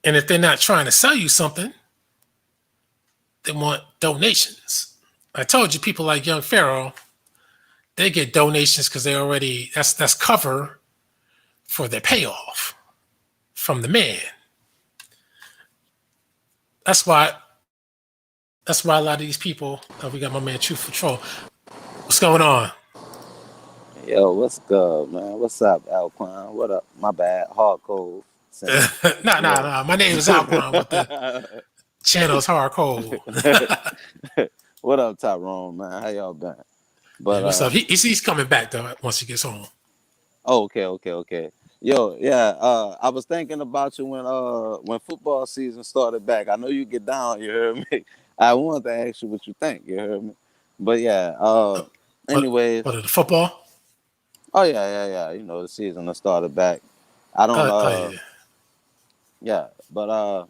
And if they're not trying to sell you something, they want donations. I told you people like Young Pharaoh, they get donations because they already, that's cover for their payoff from the man. That's why a lot of these people, we got my man Truth Patrol. What's going on? Yo, what's good, man? What's up, Alquanr? What up? My bad, hardcore. Nah. My name is Alquanr, but the channel's hardcore. What up, Tyrone, man? How y'all been? But what's up? He's coming back though once he gets home. Oh, okay. Yo, yeah. I was thinking about you when football season started back. I know you get down. You heard me. I wanted to ask you what you think. You heard me. But yeah. Anyways. What the football? Oh yeah. The season has started back. I don't. Yeah, but I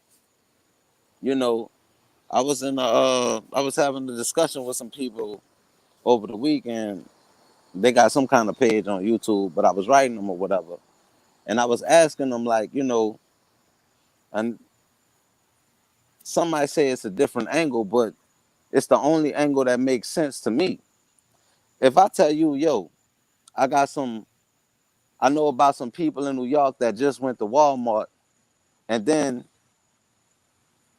was I was having a discussion with some people over the weekend. They got some kind of page on YouTube, but I was writing them or whatever, and I was asking them and some might say it's a different angle, but it's the only angle that makes sense to me. If I tell you, yo, I know about some people in New York that just went to Walmart, and then,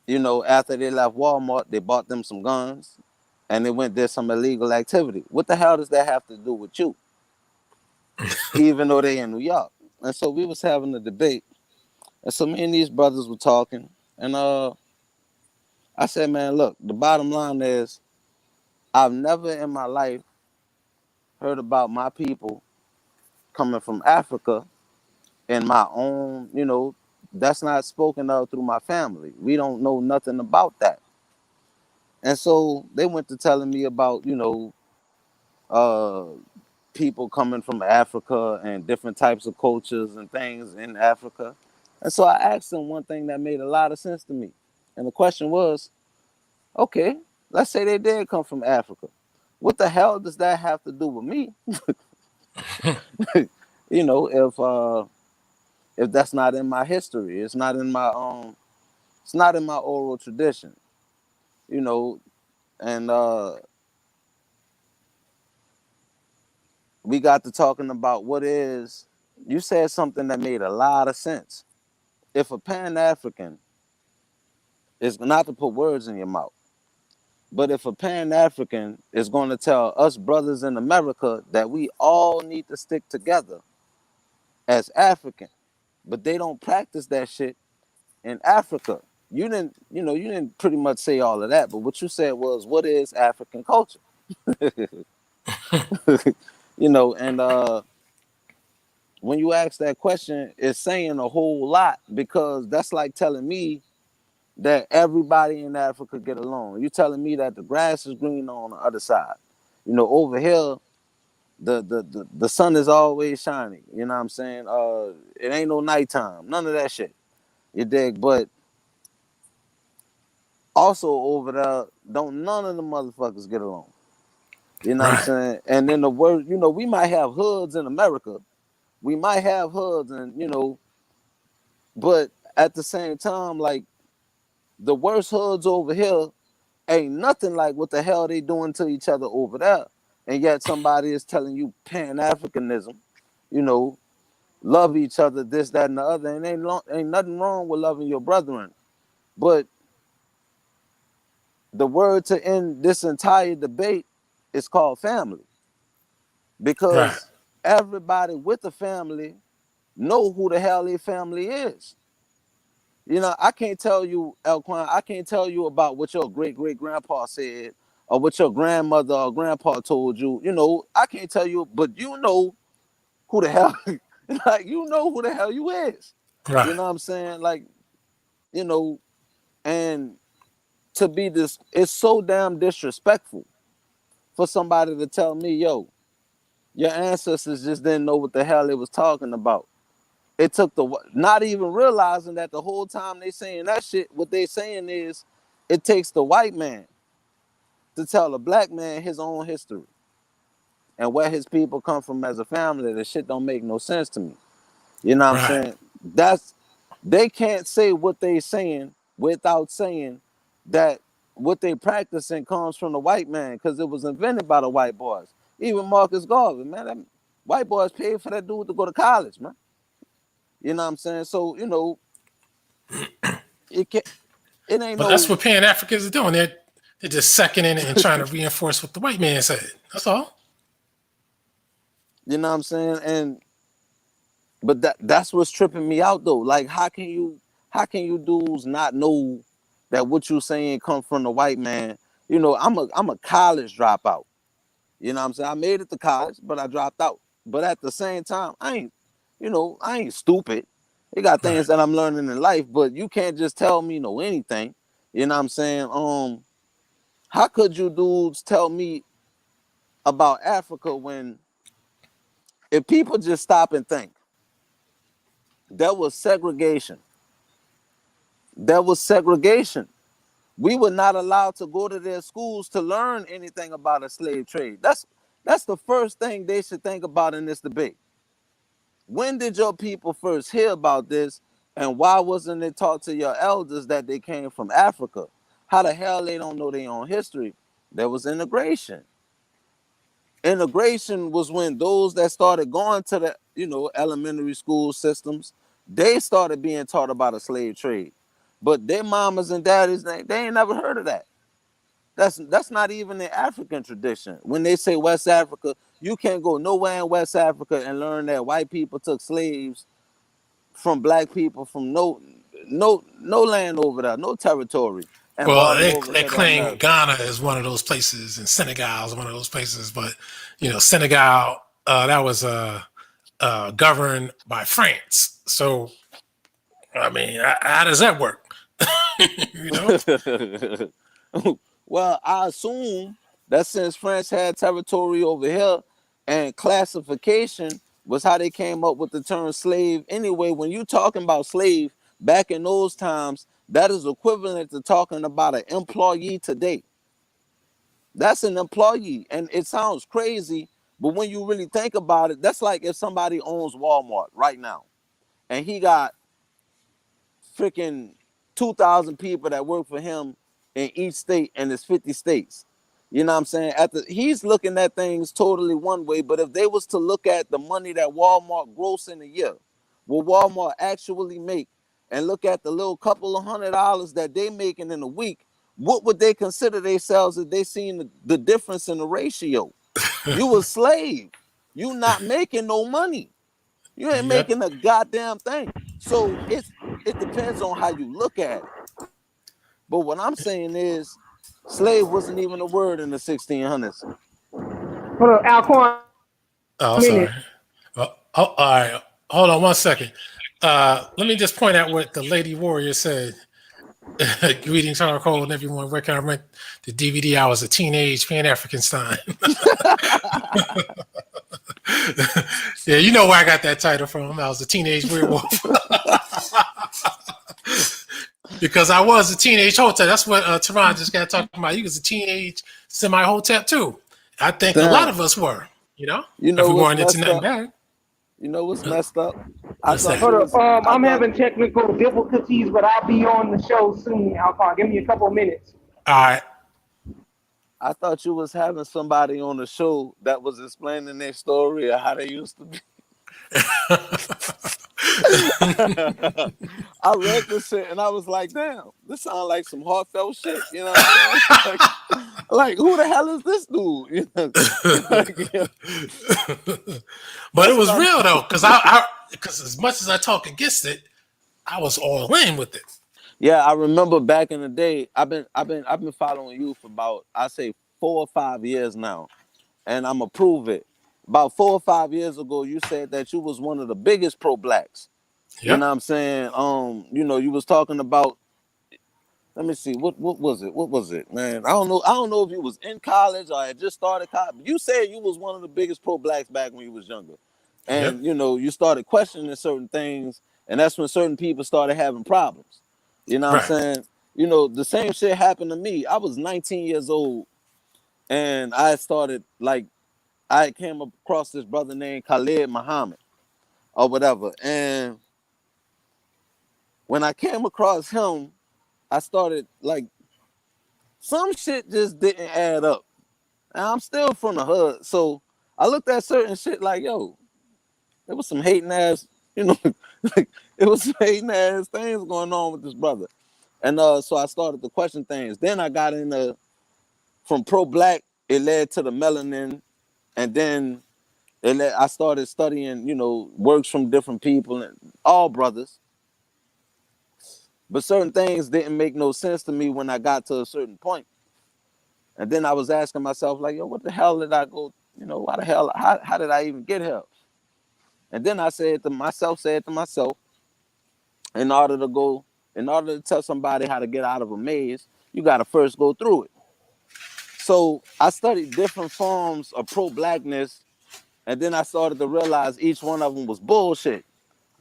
after they left Walmart, they bought them some guns, and they did some illegal activity. What the hell does that have to do with you? Even though they in New York. And so we was having a debate, and so me and these brothers were talking, and I said, man, look, the bottom line is, I've never in my life heard about my people coming from Africa in my own, that's not spoken of through my family. We don't know nothing about that. And so they went to telling me about, people coming from Africa and different types of cultures and things in Africa. And so I asked them one thing that made a lot of sense to me. And the question was, okay, let's say they did come from Africa. What the hell does that have to do with me? If that's not in my history, it's not in my oral tradition, and we got to talking about you said something that made a lot of sense. If a Pan-African is not to put words in your mouth, but if a Pan-African is going to tell us brothers in America that we all need to stick together as African, but they don't practice that shit in Africa. You didn't pretty much say all of that, but what you said was, what is African culture? And when you ask that question, it's saying a whole lot, because that's like telling me that everybody in Africa get along. You're telling me that the grass is green on the other side. Over here, the sun is always shining. You know what I'm saying? It ain't no nighttime. None of that shit. You dig? But also over there, don't none of the motherfuckers get along. You know what I'm saying? And then the word, we might have hoods in America. We might have hoods and, but at the same time, like, the worst hoods over here ain't nothing like what the hell they doing to each other over there. And yet somebody is telling you Pan-Africanism, love each other, this, that, and the other. And ain't nothing wrong with loving your brethren. But the word to end this entire debate is called family. Because everybody with the family know who the hell their family is. You know, I can't tell you, Alquanr, I can't tell you about what your great great grandpa said or what your grandmother or grandpa told you. You know, I can't tell you, but you know who the hell, like, you know who the hell you is. You Right. know what I'm saying? Like, you know, and to be this, it's so damn disrespectful for somebody to tell me, yo, your ancestors just didn't know what the hell they was talking about. It took not even realizing that the whole time they saying that shit, what they saying is it takes the white man to tell a black man his own history and where his people come from as a family. The shit don't make no sense to me. You know what I'm Right. saying? They can't say what they saying without saying that what they practicing comes from the white man because it was invented by the white boys. Even Marcus Garvey, man, that white boys paid for that dude to go to college, man. You know what I'm saying? So, you know, it can it ain't But that's no, what Pan Africans are doing. They're just seconding it and trying to reinforce what the white man said. That's all. you know what I'm saying? And but that's what's tripping me out though. Like how can you dudes not know that what you saying come from the white man? You know, I'm a college dropout. You know what I'm saying? I made it to college, but I dropped out. But at the same time, I ain't stupid. They got Right. things that I'm learning in life, but you can't just tell me no anything. You know what I'm saying? How could you dudes tell me about Africa when if people just stop and think, there was segregation. There was segregation. We were not allowed to go to their schools to learn anything about a slave trade. That's the first thing they should think about in this debate. When did your people first hear about this? And why wasn't it taught to your elders that they came from Africa? How the hell they don't know their own history? There was integration. Integration was when those that started going to the, elementary school systems, they started being taught about a slave trade. But their mamas and daddies, they ain't never heard of that. That's not even the African tradition. When they say West Africa, you can't go nowhere in West Africa and learn that white people took slaves from black people from no land over there, no territory, and brought Well, them they, over they here to claim America. Ghana is one of those places, and Senegal is one of those places. But Senegal that was governed by France. So I mean, how does that work? you know? Well, I assume that since France had territory over here and classification was how they came up with the term slave. Anyway, when you talking about slave back in those times, that is equivalent to talking about an employee today. That's an employee. And it sounds crazy, but when you really think about it, that's like if somebody owns Walmart right now and he got freaking 2,000 people that work for him in each state, and it's 50 states. You know what I'm saying? He's looking at things totally one way, but if they was to look at the money that Walmart gross in a year, what Walmart actually make, and look at the little couple of $100 that they making in a week, what would they consider themselves if they seen the difference in the ratio? You a slave. You not making no money. You ain't Yep. making a goddamn thing. So it depends on how you look at it. But what I'm saying is, slave wasn't even a word in the 1600s. Hold on, Alquanr, Oh, minute. sorry. All right. Hold on 1 second. Let me just point out what the Lady Warrior said. Greetings, Hardcore, and everyone. Where can I rent the DVD? I was a teenage Pan African Stein. Yeah, you know where I got that title from. I was a teenage werewolf. Because I was a teenage Hotep. That's what Teron just got talking about. He was a teenage semi-Hotep too. I think a lot Damn. of us were, You if know we what's weren't into messed nothing up? bad. You know what's messed up? I What's thought that? you Hold was up. I I'm thought having technical difficulties, but I'll be on the show soon, Alquanr. Give me a couple minutes. All right. I thought you was having somebody on the show that was explaining their story of how they used to be. I read this shit and I was like, damn, this sounds like some heartfelt shit. You know what I'm saying? like who the hell is this dude? Yeah. But it That's what was I'm real though, because because as much as I talk against it, I was all in with it. Yeah, I remember back in the day. I've been following you for about, I say, 4 or 5 years now, and I'm gonna prove it. About 4 or 5 years ago, you said that you was one of the biggest pro-blacks. You know Yep. what I'm saying? You was talking about. Let me see. What was it? What was it, man? I don't know. I don't know if you was in college or had just started college. You said you was one of the biggest pro-blacks back when you was younger, Yep. and you started questioning certain things, and that's when certain people started having problems. You know what I'm Right. saying? The same shit happened to me. I was 19 years old, and I came across this brother named Khalid Muhammad or whatever, and when I came across him, I started like some shit just didn't add up. And I'm still from the hood, so I looked at certain shit like, yo, there was some hating ass, like it was some hating ass things going on with this brother. And so I started to question things. Then I got into from pro-black, it led to the melanin, and then I started studying, works from different people and all brothers. But certain things didn't make no sense to me when I got to a certain point. And then I was asking myself, like, yo, what the hell did I go? Why the hell? How did I even get here? And then I said to myself, in order to tell somebody how to get out of a maze, you got to first go through it. So I studied different forms of pro-blackness, and then I started to realize each one of them was bullshit.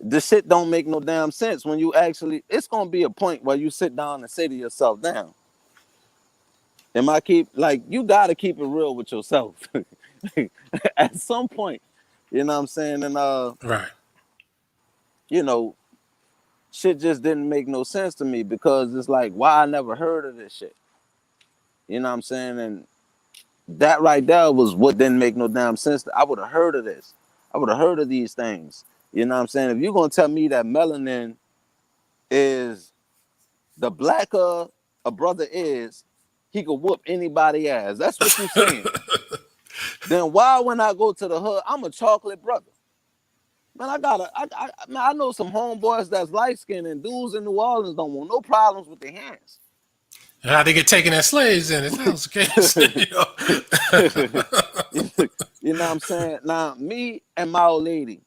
The shit don't make no damn sense when you actually. It's gonna be a point where you sit down and say to yourself, "Damn, you gotta keep it real with yourself." At some point, you know what I'm saying? And Right. you know, shit just didn't make no sense to me because it's like, why I never heard of this shit. You know what I'm saying? And that right there was what didn't make no damn sense. I would have heard of this. I would have heard of these things. You know what I'm saying? If you're gonna tell me that melanin is the blacker a brother is, he could whoop anybody ass. That's what you're saying. Then why when I go to the hood, I'm a chocolate brother? Man, I know some homeboys that's light skinned and dudes in New Orleans don't want no problems with their hands. How they get taken as slaves in if that was the case. You know what I'm saying? Now, me and my old lady,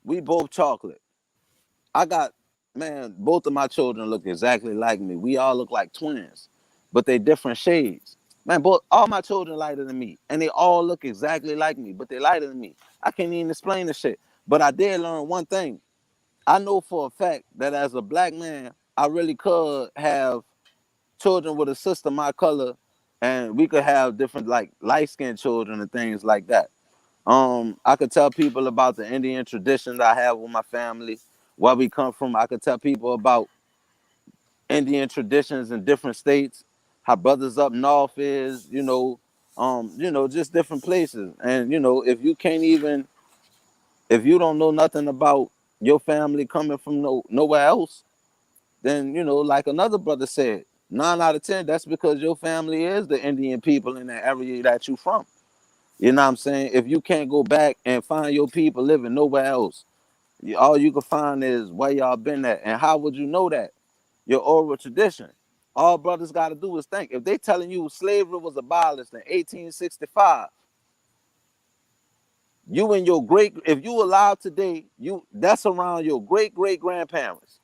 we both chocolate. Both of my children look exactly like me. We all look like twins, but they different shades. Man, all my children lighter than me, and they all look exactly like me, but they lighter than me. I can't even explain the shit. But I did learn one thing. I know for a fact that as a black man, I really could have children with a sister my color, and we could have different like light-skinned children and things like that. I could tell people about the Indian traditions I have with my family, where we come from. I could tell people about Indian traditions in different states, how brothers up north is, just different places. And if you don't know nothing about your family coming from nowhere else, then like another brother said, 9 out of 10, that's because your family is the Indian people in the area that you from. You know what I'm saying? If you can't go back and find your people living nowhere else, all you can find is where y'all been at. And how would you know that? Your oral tradition. All brothers got to do is think. If they telling you slavery was abolished in 1865, if you alive today, that's around your great-great-grandparents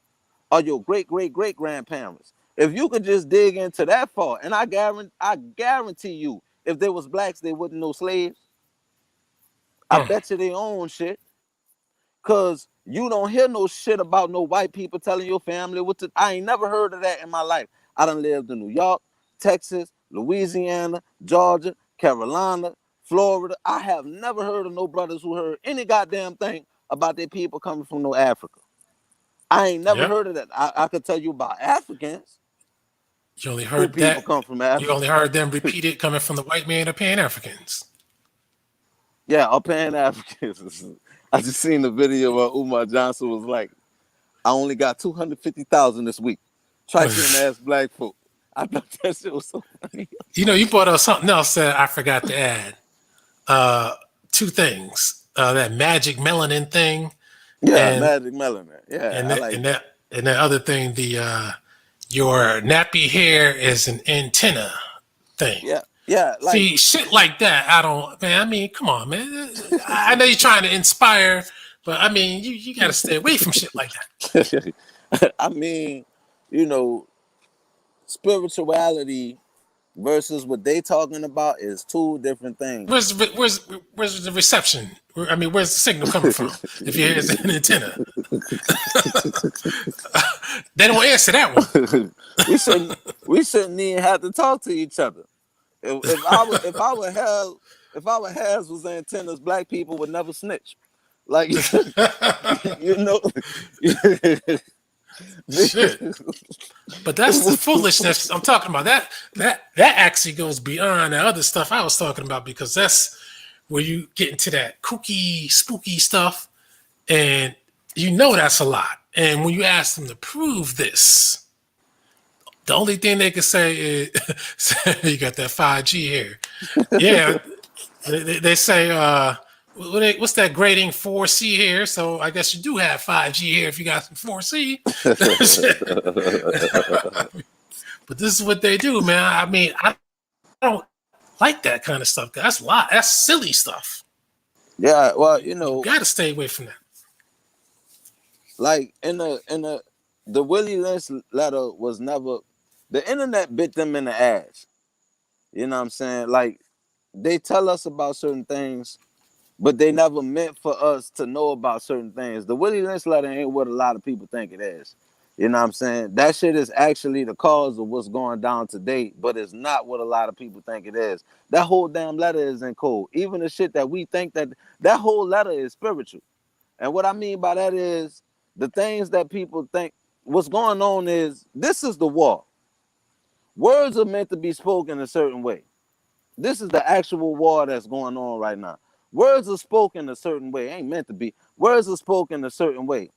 or your great-great-great-grandparents. If you could just dig into that far, and I guarantee you, if there was blacks, they wouldn't know slaves. I bet you they own shit. Cause you don't hear no shit about no white people telling your family what to. I ain't never heard of that in my life. I done lived in New York, Texas, Louisiana, Georgia, Carolina, Florida. I have never heard of no brothers who heard any goddamn thing about their people coming from no Africa. I ain't never heard of that. I could tell you about Africans. You only Who heard people that. come from You Africa. only heard them repeat it coming from the white man or Pan-Africans. Yeah, or Pan-Africans. I just seen the video where Umar Johnson was like, I only got 250,000 this week. Trifling ass black folk. I thought that shit was so funny. You brought up something else that I forgot to add. Two things. That magic melanin thing. Yeah, and magic melanin. Yeah, I like that. and that other thing, your nappy hair is an antenna thing. Yeah, yeah, like See, shit like that, I don't, man. I mean, come on, man. I know you're trying to inspire, but I mean, you got to stay away from shit like that. I mean, you know, spirituality versus what they talking about is two different things. Where's the reception? I mean, where's the signal coming from? If your hair is an antenna, they don't answer that one. we shouldn't even have to talk to each other. If our hairs was antennas, black people would never snitch. Like you know. Shit. But that's the foolishness I'm talking about. That actually goes beyond the other stuff I was talking about, because that's where you get into that kooky, spooky stuff, and you know that's a lot. And when you ask them to prove this, the only thing they can say is, you got that 5G here. Yeah, they say, what's that grading 4C here? So I guess you do have 5G here if you got some 4C. But this is what they do, man. I mean, I don't like that kind of stuff. That's a lot. That's silly stuff. Yeah, well, you know, You got to stay away from that. like in the Willie Lynch letter was never, the internet bit them in the ass. You know what I'm saying? Like, they tell us about certain things, but they never meant for us to know about certain things. The Willie Lynch letter ain't what a lot of people think it is. You know what I'm saying? That shit is actually the cause of what's going down today, but it's not what a lot of people think it is. That whole damn letter is in code. Even the shit that we think that whole letter is spiritual. And what I mean by that is the things that people think what's going on is, this is the war. Words are meant to be spoken a certain way. This is the actual war that's going on right now. Words are spoken a certain way. Ain't meant to be. Words are spoken a certain way.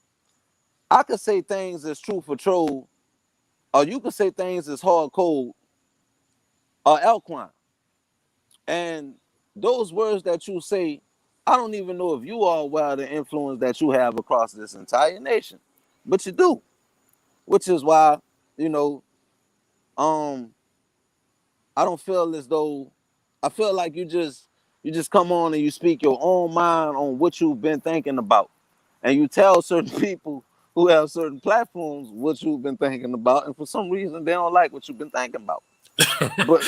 I could say things as true for troll, or you could say things as hard cold, or Alquanr. And those words that you say, I don't even know if you are aware of the influence that you have across this entire nation, but you do. Which is why, you know, I don't feel as though, I feel like you just come on and you speak your own mind on what you've been thinking about, and you tell certain people who have certain platforms what you've been thinking about, and for some reason they don't like what you've been thinking about. But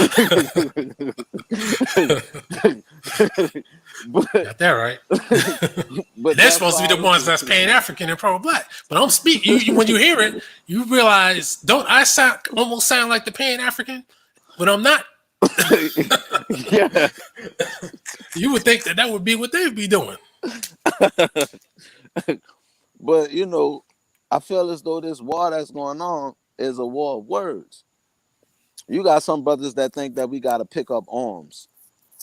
Got that right. But they're supposed to be the ones that's Pan-African and pro-black. But I'm speaking. When you hear it, you realize, don't I almost sound like the Pan-African? But I'm not. Yeah. You would think that would be what they'd be doing. But you know, I feel as though this war that's going on is a war of words. You got some brothers that think that we got to pick up arms.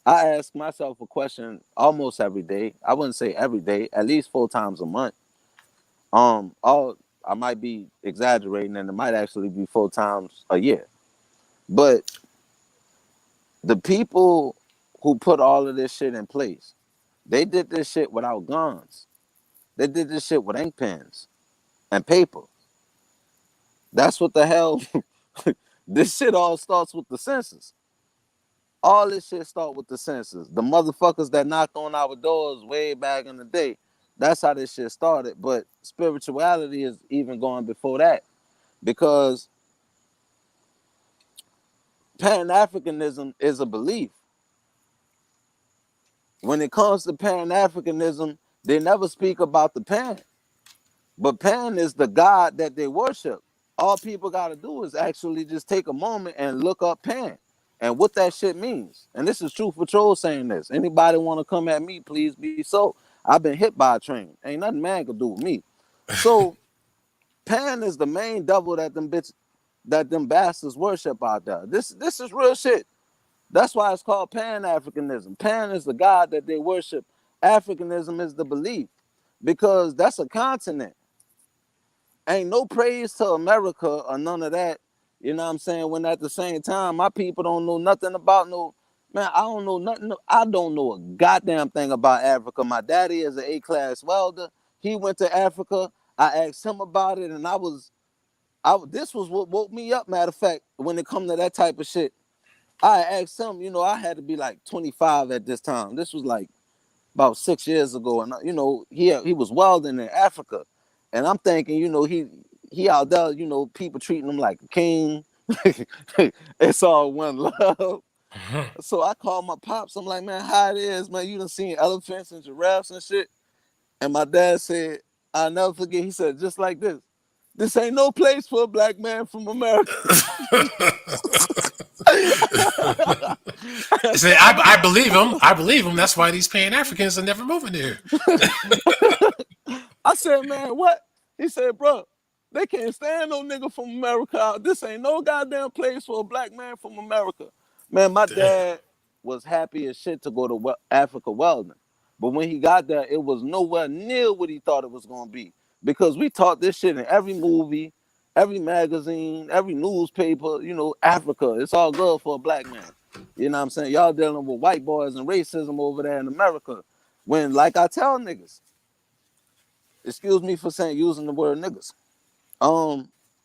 I ask myself a question almost every day. I wouldn't say every day, at least 4 times a month. I might be exaggerating, and it might actually be 4 times a year. But the people who put all of this shit in place, they did this shit without guns. They did this shit with ink pens and paper. That's what the hell. This shit all starts with the census. All this shit start with the census. The motherfuckers that knocked on our doors way back in the day. That's how this shit started. But spirituality is even going before that, because Pan-Africanism is a belief. When it comes to Pan-Africanism, they never speak about the Pan. But Pan is the god that they worship. All people got to do is actually just take a moment and look up Pan and what that shit means. And this is Truth Patrol saying this. Anybody want to come at me, please be so. I've been hit by a train. Ain't nothing man could do with me. So Pan is the main devil that them bastards worship out there. This is real shit. That's why it's called Pan-Africanism. Pan is the god that they worship. Africanism is the belief, because that's a continent. Ain't no praise to America or none of that. You know what I'm saying? When at the same time, my people don't know nothing about man, I don't know nothing. I don't know a goddamn thing about Africa. My daddy is an A-class welder. He went to Africa. I asked him about it, and this was what woke me up. Matter of fact, when it come to that type of shit, I asked him. You know, I had to be like 25 at this time. This was like about 6 years ago, and you know, he was welding in Africa, and I'm thinking, you know, he out there, you know, people treating him like a king. It's all one love. So I called my pops. I'm like, man, how it is, man? You done seen elephants and giraffes and shit. And my dad said, I'll never forget. He said, just like this. This ain't no place for a black man from America. Say, I believe him. I believe him. That's why these Pan-Africans are never moving there. I said, man, what? He said, bro, they can't stand no nigga from America. This ain't no goddamn place for a black man from America. Man, my dad was happy as shit to go to Africa welding. But when he got there, it was nowhere near what he thought it was going to be. Because we taught this shit in every movie, every magazine, every newspaper, you know, Africa. It's all good for a black man. You know what I'm saying? Y'all dealing with white boys and racism over there in America. When, like I tell niggas, excuse me for using the word niggas.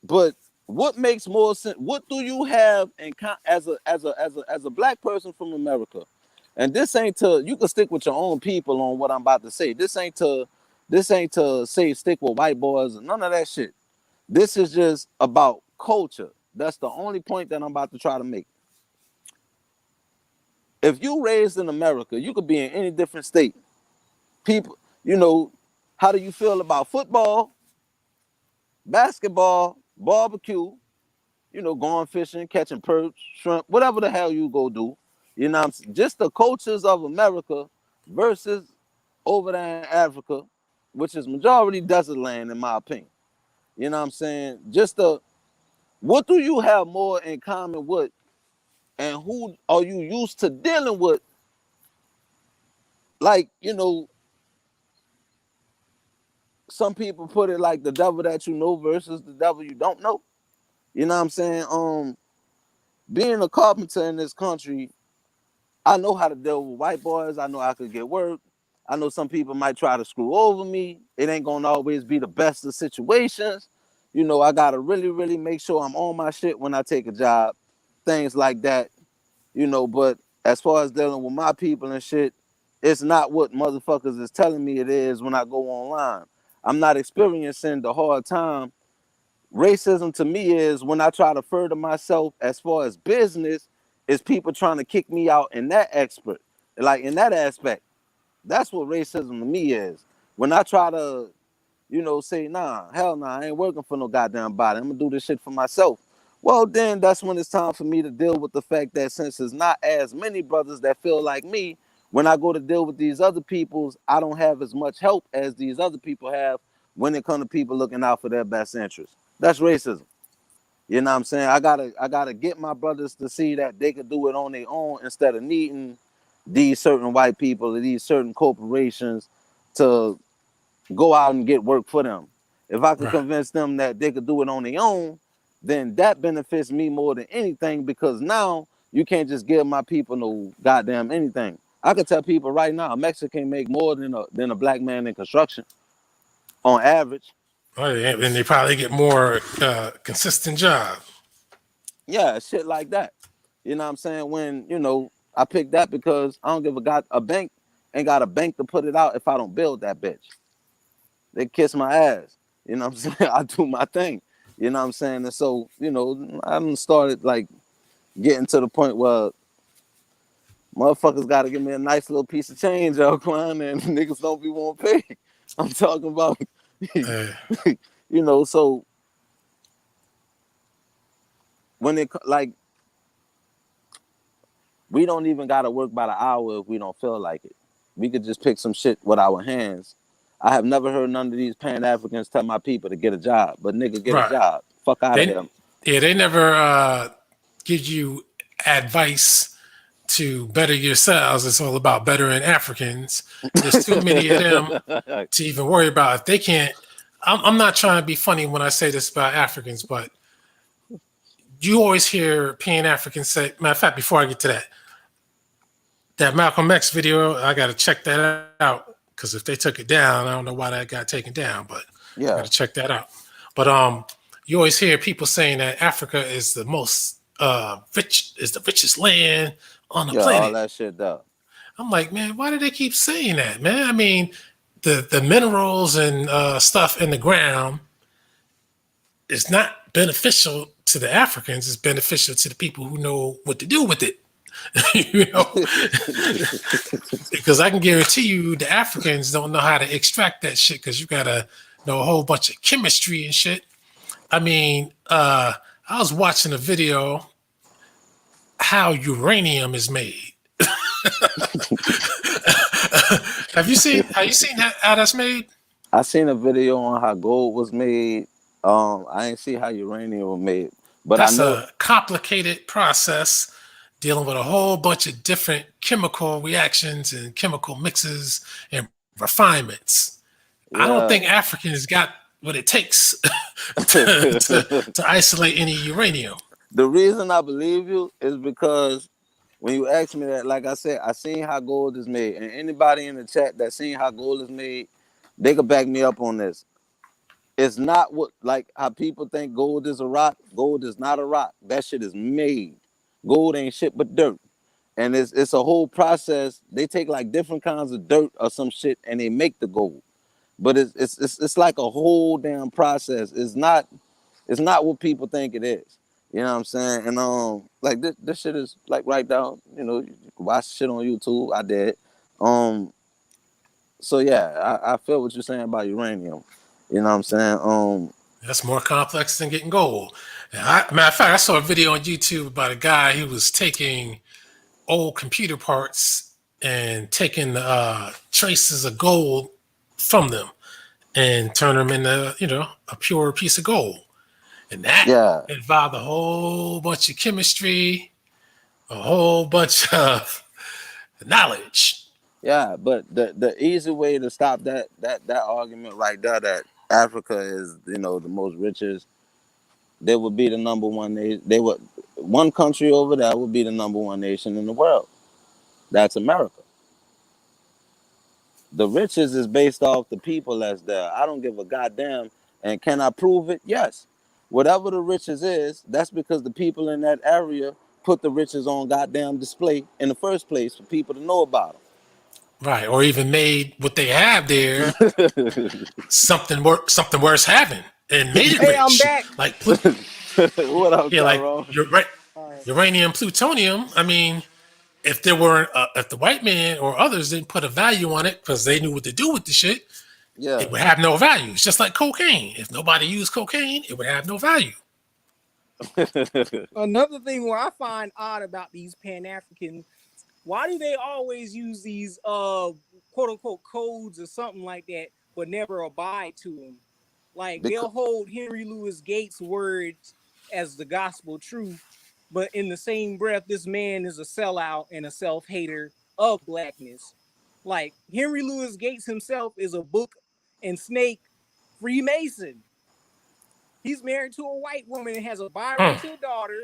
But what makes more sense? What do you have in as a black person from America? And this ain't to, you can stick with your own people on what I'm about to say. This ain't to say stick with white boys and none of that shit. This is just about culture. That's the only point that I'm about to try to make. If you raised in America, you could be in any different state. People, you know, how do you feel about football, basketball, barbecue, you know, going fishing, catching perch, shrimp, whatever the hell you go do. You know what I'm saying? Just the cultures of America versus over there in Africa, which is majority desert land in my opinion. You know what I'm saying? What do you have more in common with, and who are you used to dealing with? Like, you know, some people put it like the devil that you know versus the devil you don't know. You know what I'm saying? Being a carpenter in this country, I know how to deal with white boys. I know I could get work. I know some people might try to screw over me. It ain't gonna always be the best of situations. You know, I gotta really, really make sure I'm on my shit when I take a job. Things like that, you know, but as far as dealing with my people and shit, it's not what motherfuckers is telling me it is when I go online. I'm not experiencing the hard time. Racism to me is when I try to further myself as far as business, is people trying to kick me out in that like in that aspect. That's what racism to me is. When I try to, you know, say, nah, hell nah, I ain't working for no goddamn body. I'm gonna do this shit for myself. Well, then that's when it's time for me to deal with the fact that since there's not as many brothers that feel like me, when I go to deal with these other peoples, I don't have as much help as these other people have when it comes to people looking out for their best interests. That's racism. You know what I'm saying? I gotta get my brothers to see that they could do it on their own instead of needing these certain white people or these certain corporations to go out and get work for them. If I could convince them that they could do it on their own, then that benefits me more than anything, because now you can't just give my people no goddamn anything. I could tell people right now, a Mexican make more than a black man in construction on average. Oh, yeah, and they probably get more consistent job. Yeah, shit like that. You know what I'm saying? When, you know, I picked that because I don't give a bank ain't got a bank to put it out if I don't build that bitch. They kiss my ass. You know what I'm saying? I do my thing. You know what I'm saying? And so, you know, I done started like getting to the point where motherfuckers got to give me a nice little piece of change, Alquanr, and niggas don't be want to pay. I'm talking about, you know, so when it, like, we don't even got to work by the hour if we don't feel like it. We could just pick some shit with our hands. I have never heard none of these Pan-Africans tell my people to get a job, but nigga, get a job. Fuck out of here. Yeah, they never give you advice to better yourselves. It's all about bettering Africans. There's too many of them to even worry about. If they can't, I'm not trying to be funny when I say this about Africans, but you always hear Pan-Africans say, matter of fact, before I get to that Malcolm X video, I got to check that out because if they took it down, I don't know why that got taken down, but I Yeah. gotta check that out. But you always hear people saying that Africa is the most is the richest land on the Yeah, all planet. that shit though. I'm like, man, why do they keep saying that, man? I mean, the minerals and stuff in the ground is not beneficial to the Africans. It's beneficial to the people who know what to do with it. You know, because I can guarantee you the Africans don't know how to extract that shit because you gotta know a whole bunch of chemistry and shit. I mean, I was watching a video how uranium is made. Have you seen how that's made? I seen a video on how gold was made. I ain't see how uranium was made, but That's I know a complicated process dealing with a whole bunch of different chemical reactions and chemical mixes and refinements. I don't think Africans got what it takes to isolate any uranium. The reason I believe you is because when you ask me that, like I said, I seen how gold is made, and anybody in the chat that seen how gold is made, they could back me up on this. It's not what like how people think gold is a rock. Gold is not a rock. That shit is made. Gold ain't shit but dirt. And it's a whole process. They take like different kinds of dirt or some shit and they make the gold. But it's like a whole damn process. It's not what people think it is. You know what I'm saying? And like this shit is like right down, you know, you can watch shit on YouTube. I did. So yeah, I feel what you're saying about uranium. You know what I'm saying? That's more complex than getting gold. Matter of fact, I saw a video on YouTube about a guy who was taking old computer parts and taking traces of gold from them and turn them into, you know, a pure piece of gold. And that involved a whole bunch of chemistry, a whole bunch of knowledge. Yeah, but the easy way to stop that argument right there that Africa is, you know, the most richest, they would be the number one nation. They would one country over there would be the number one nation in the world. That's America. The riches is based off the people that's there. I don't give a goddamn. And can I prove it? Yes. Whatever the riches is, that's because the people in that area put the riches on goddamn display in the first place for people to know about them. Right, or even made what they have there something worth having and made it rich. I'm back. Like what else? Yeah, like you're right. Uranium, plutonium. I mean, if there weren't, if the white man or others didn't put a value on it because they knew what to do with the shit, it would have no value. It's just like cocaine. If nobody used cocaine, it would have no value. Another thing where I find odd about these Pan-African, why do they always use these quote unquote codes or something like that, but never abide to them? Like they'll hold Henry Louis Gates' words as the gospel truth, but in the same breath, this man is a sellout and a self-hater of blackness. Like Henry Louis Gates himself is a book and snake Freemason. He's married to a white woman and has a biracial daughter.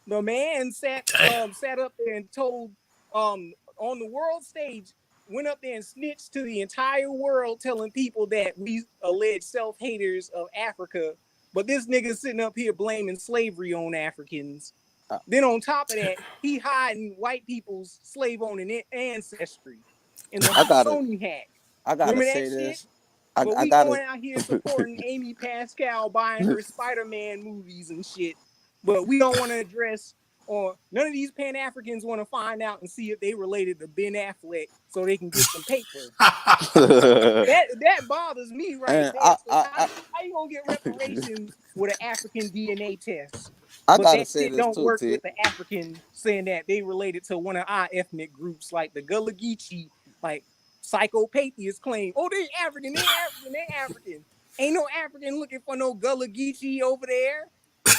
The man sat up there and told on the world stage, went up there and snitched to the entire world, telling people that we alleged self-haters of Africa. But this nigga sitting up here blaming slavery on Africans. Then on top of that, he hiding white people's slave-owning ancestry in the Sony hack. I gotta Remember say that this. shit? But we going out here supporting Amy Pascal buying her Spider-Man movies and shit. But we don't want to address, or none of these Pan-Africans want to find out and see if they related to Ben Affleck so they can get some paper. that bothers me right there. How you gonna get reparations with an African DNA test? I but gotta that say shit this don't too, work T. with the African saying that they related to one of our ethnic groups, like the Gullah Geechee, like psychopathia claim. Oh, they African. Ain't no African looking for no Gullah Geechee over there.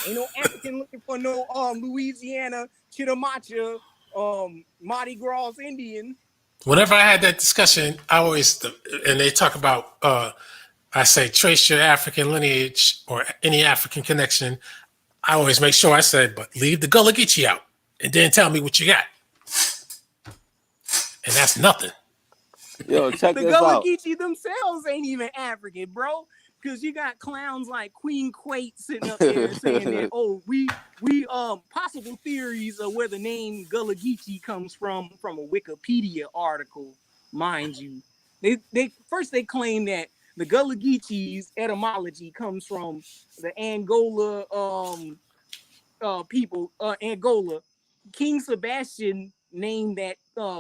Ain't no African looking for no Louisiana Chitamacha Mardi Gras Indian. Whenever I had that discussion, I always, and they talk about, I say trace your African lineage or any African connection. I always make sure I said, but leave the Gullah Geechee out and then tell me what you got. And that's nothing. Yo, check The this Gullah out. Geechee themselves ain't even African, bro. Because you got clowns like Queen Quate sitting up there saying that, oh, we possible theories of where the name Gullah Geechee comes from a Wikipedia article, mind you. They claim that the Gullah Geechee's etymology comes from the Angola people, Angola. King Sebastian named that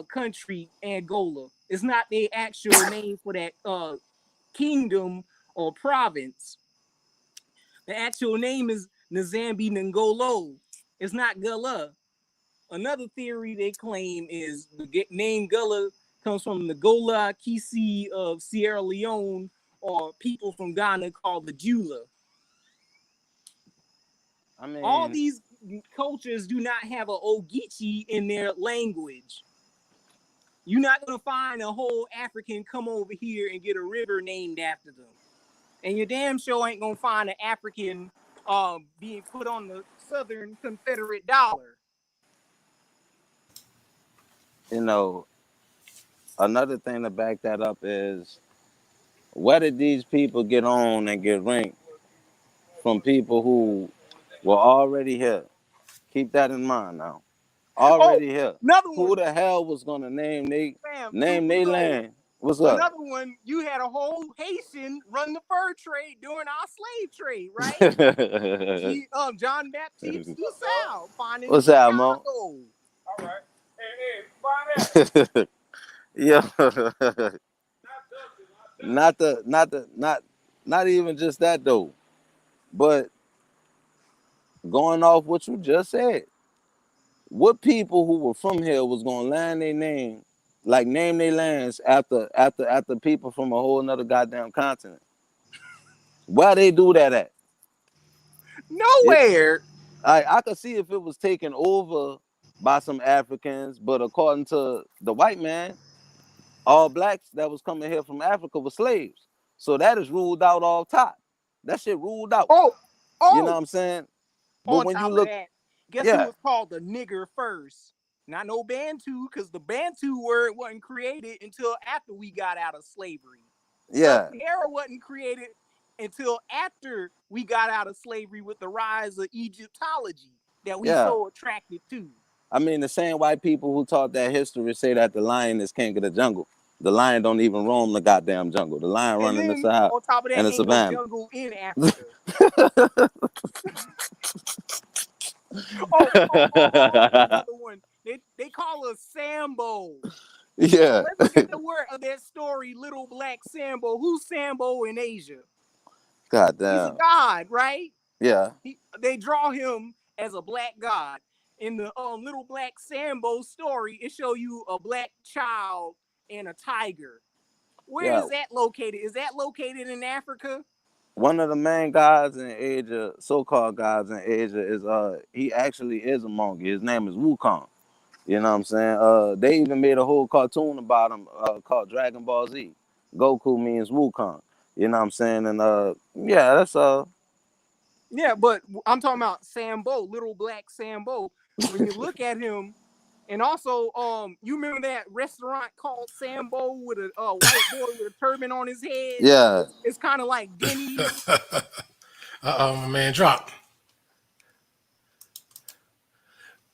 country Angola. It's not the actual name for that kingdom or province. The actual name is Nzambi Ngolo. It's not Gullah. Another theory they claim is the name Gullah comes from the Gola Kisi of Sierra Leone, or people from Ghana called the Jula. I mean, all these cultures do not have an Ogeechee in their language. You're not going to find a whole African come over here and get a river named after them. And your damn show ain't going to find an African being put on the Southern Confederate dollar. you know, another thing to back that up is, where did these people get on and get ranked from people who were already here? Keep that in mind now. Already here. Another Who one. the hell was gonna name they Super land? What's up? Another one, you had a whole Haitian run the fur trade during our slave trade, right? John Baptiste Toussaint finding What's up, Mo? All right. Hey, find that. Yeah. Not even just that though. But going off what you just said, what people who were from here was gonna land their name, like name their lands after people from a whole another goddamn continent? Where they do that at? Nowhere. I could see if it was taken over by some Africans, but according to the white man, all blacks that was coming here from Africa were slaves. So that is ruled out all top. That shit ruled out. Oh. You know what I'm saying? But On when top you look, of that, guess who was called the nigger first? Not no Bantu, because the Bantu word wasn't created until after we got out of slavery. Yeah. Sierra wasn't created until after we got out of slavery with the rise of Egyptology that we so attracted to. I mean, the same white people who taught that history say that the lion is king of the jungle. The lion don't even roam the goddamn jungle. The lion running the Sahara on top of that, and the ain't savannah. no jungle in Africa. Another one. They call us Sambo. Yeah. So let's get the word of that story, Little Black Sambo. Who's Sambo in Asia? Goddamn. He's a god, right? Yeah. They draw him as a black god. In the Little Black Sambo story, it show you a black child and a tiger. Where is that located? Is that located in Africa? One of the main gods in Asia, so-called gods in Asia, is he actually is a monkey. His name is Wukong. You know what I'm saying? They even made a whole cartoon about him called Dragon Ball Z. Goku means Wukong. You know what I'm saying? And yeah, that's Yeah, but I'm talking about Sambo, Little Black Sambo. When you look at him, and also, you remember that restaurant called Sambo with a white boy with a turban on his head? Yeah. It's kind of like Denny's. My man dropped.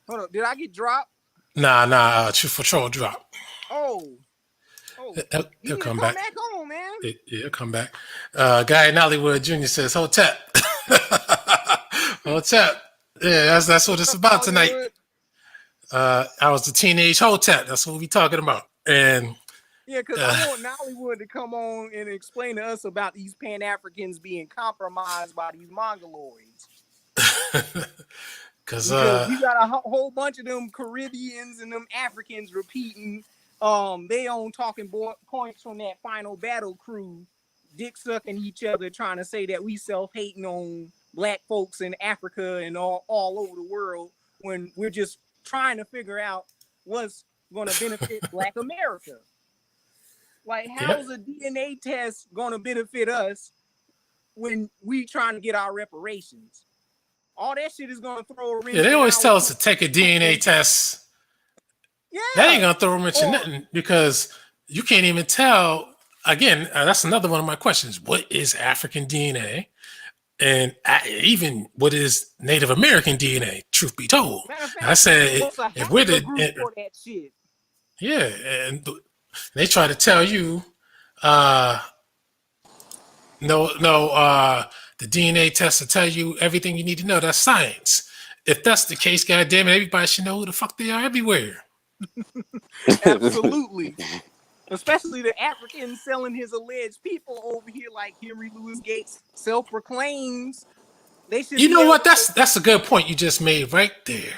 Hold up, did I get dropped? Nah, Chief Patrol dropped. Oh. He'll come back. Come back on, man. He'll come back. Guy in Hollywood Jr. says, Hotep. Hotep. Yeah, that's what it's about tonight. I was the teenage Hotep. That's what we talking about. And yeah, because I want Nollywood to come on and explain to us about these Pan-Africans being compromised by these Mongoloids. Because you got a whole bunch of them Caribbeans and them Africans repeating they own talking points from that final battle crew, dick sucking each other, trying to say that we self-hating on black folks in Africa and all over the world, when we're just trying to figure out what's going to benefit Black America. Like, how's a DNA test going to benefit us when we trying to get our reparations? All that shit is going to throw a wrench. Yeah, they always tell us to take a DNA test. Yeah. That ain't going to throw a wrench in nothing, because you can't even tell. Again, that's another one of my questions. What is African DNA? And even what is Native American DNA? Truth be told, Matter of and I fact, said what's a if we're haplogroup for that shit? yeah, and they try to tell you, no, the DNA test will tell you everything you need to know. That's science. If that's the case, goddamn it, everybody should know who the fuck they are everywhere. Absolutely. Especially the Africans selling his alleged people over here, like Henry Louis Gates self-proclaims. They should. You know what? That's a good point you just made right there.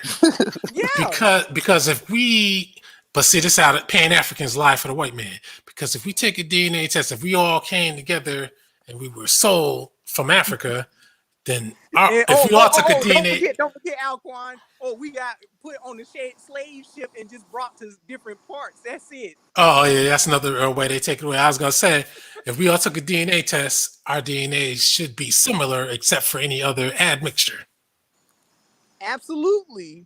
Yeah. Because if we, but see this out, Pan Africans lie for the white man. Because if we take a DNA test, if we all came together and we were sold from Africa, then if we all took a DNA, don't forget Alquanr. Oh, we got put on the slave ship and just brought to different parts. That's it. oh yeah, that's another way they take it away. I was gonna say, if we all took a DNA test, our DNA should be similar except for any other admixture. Absolutely.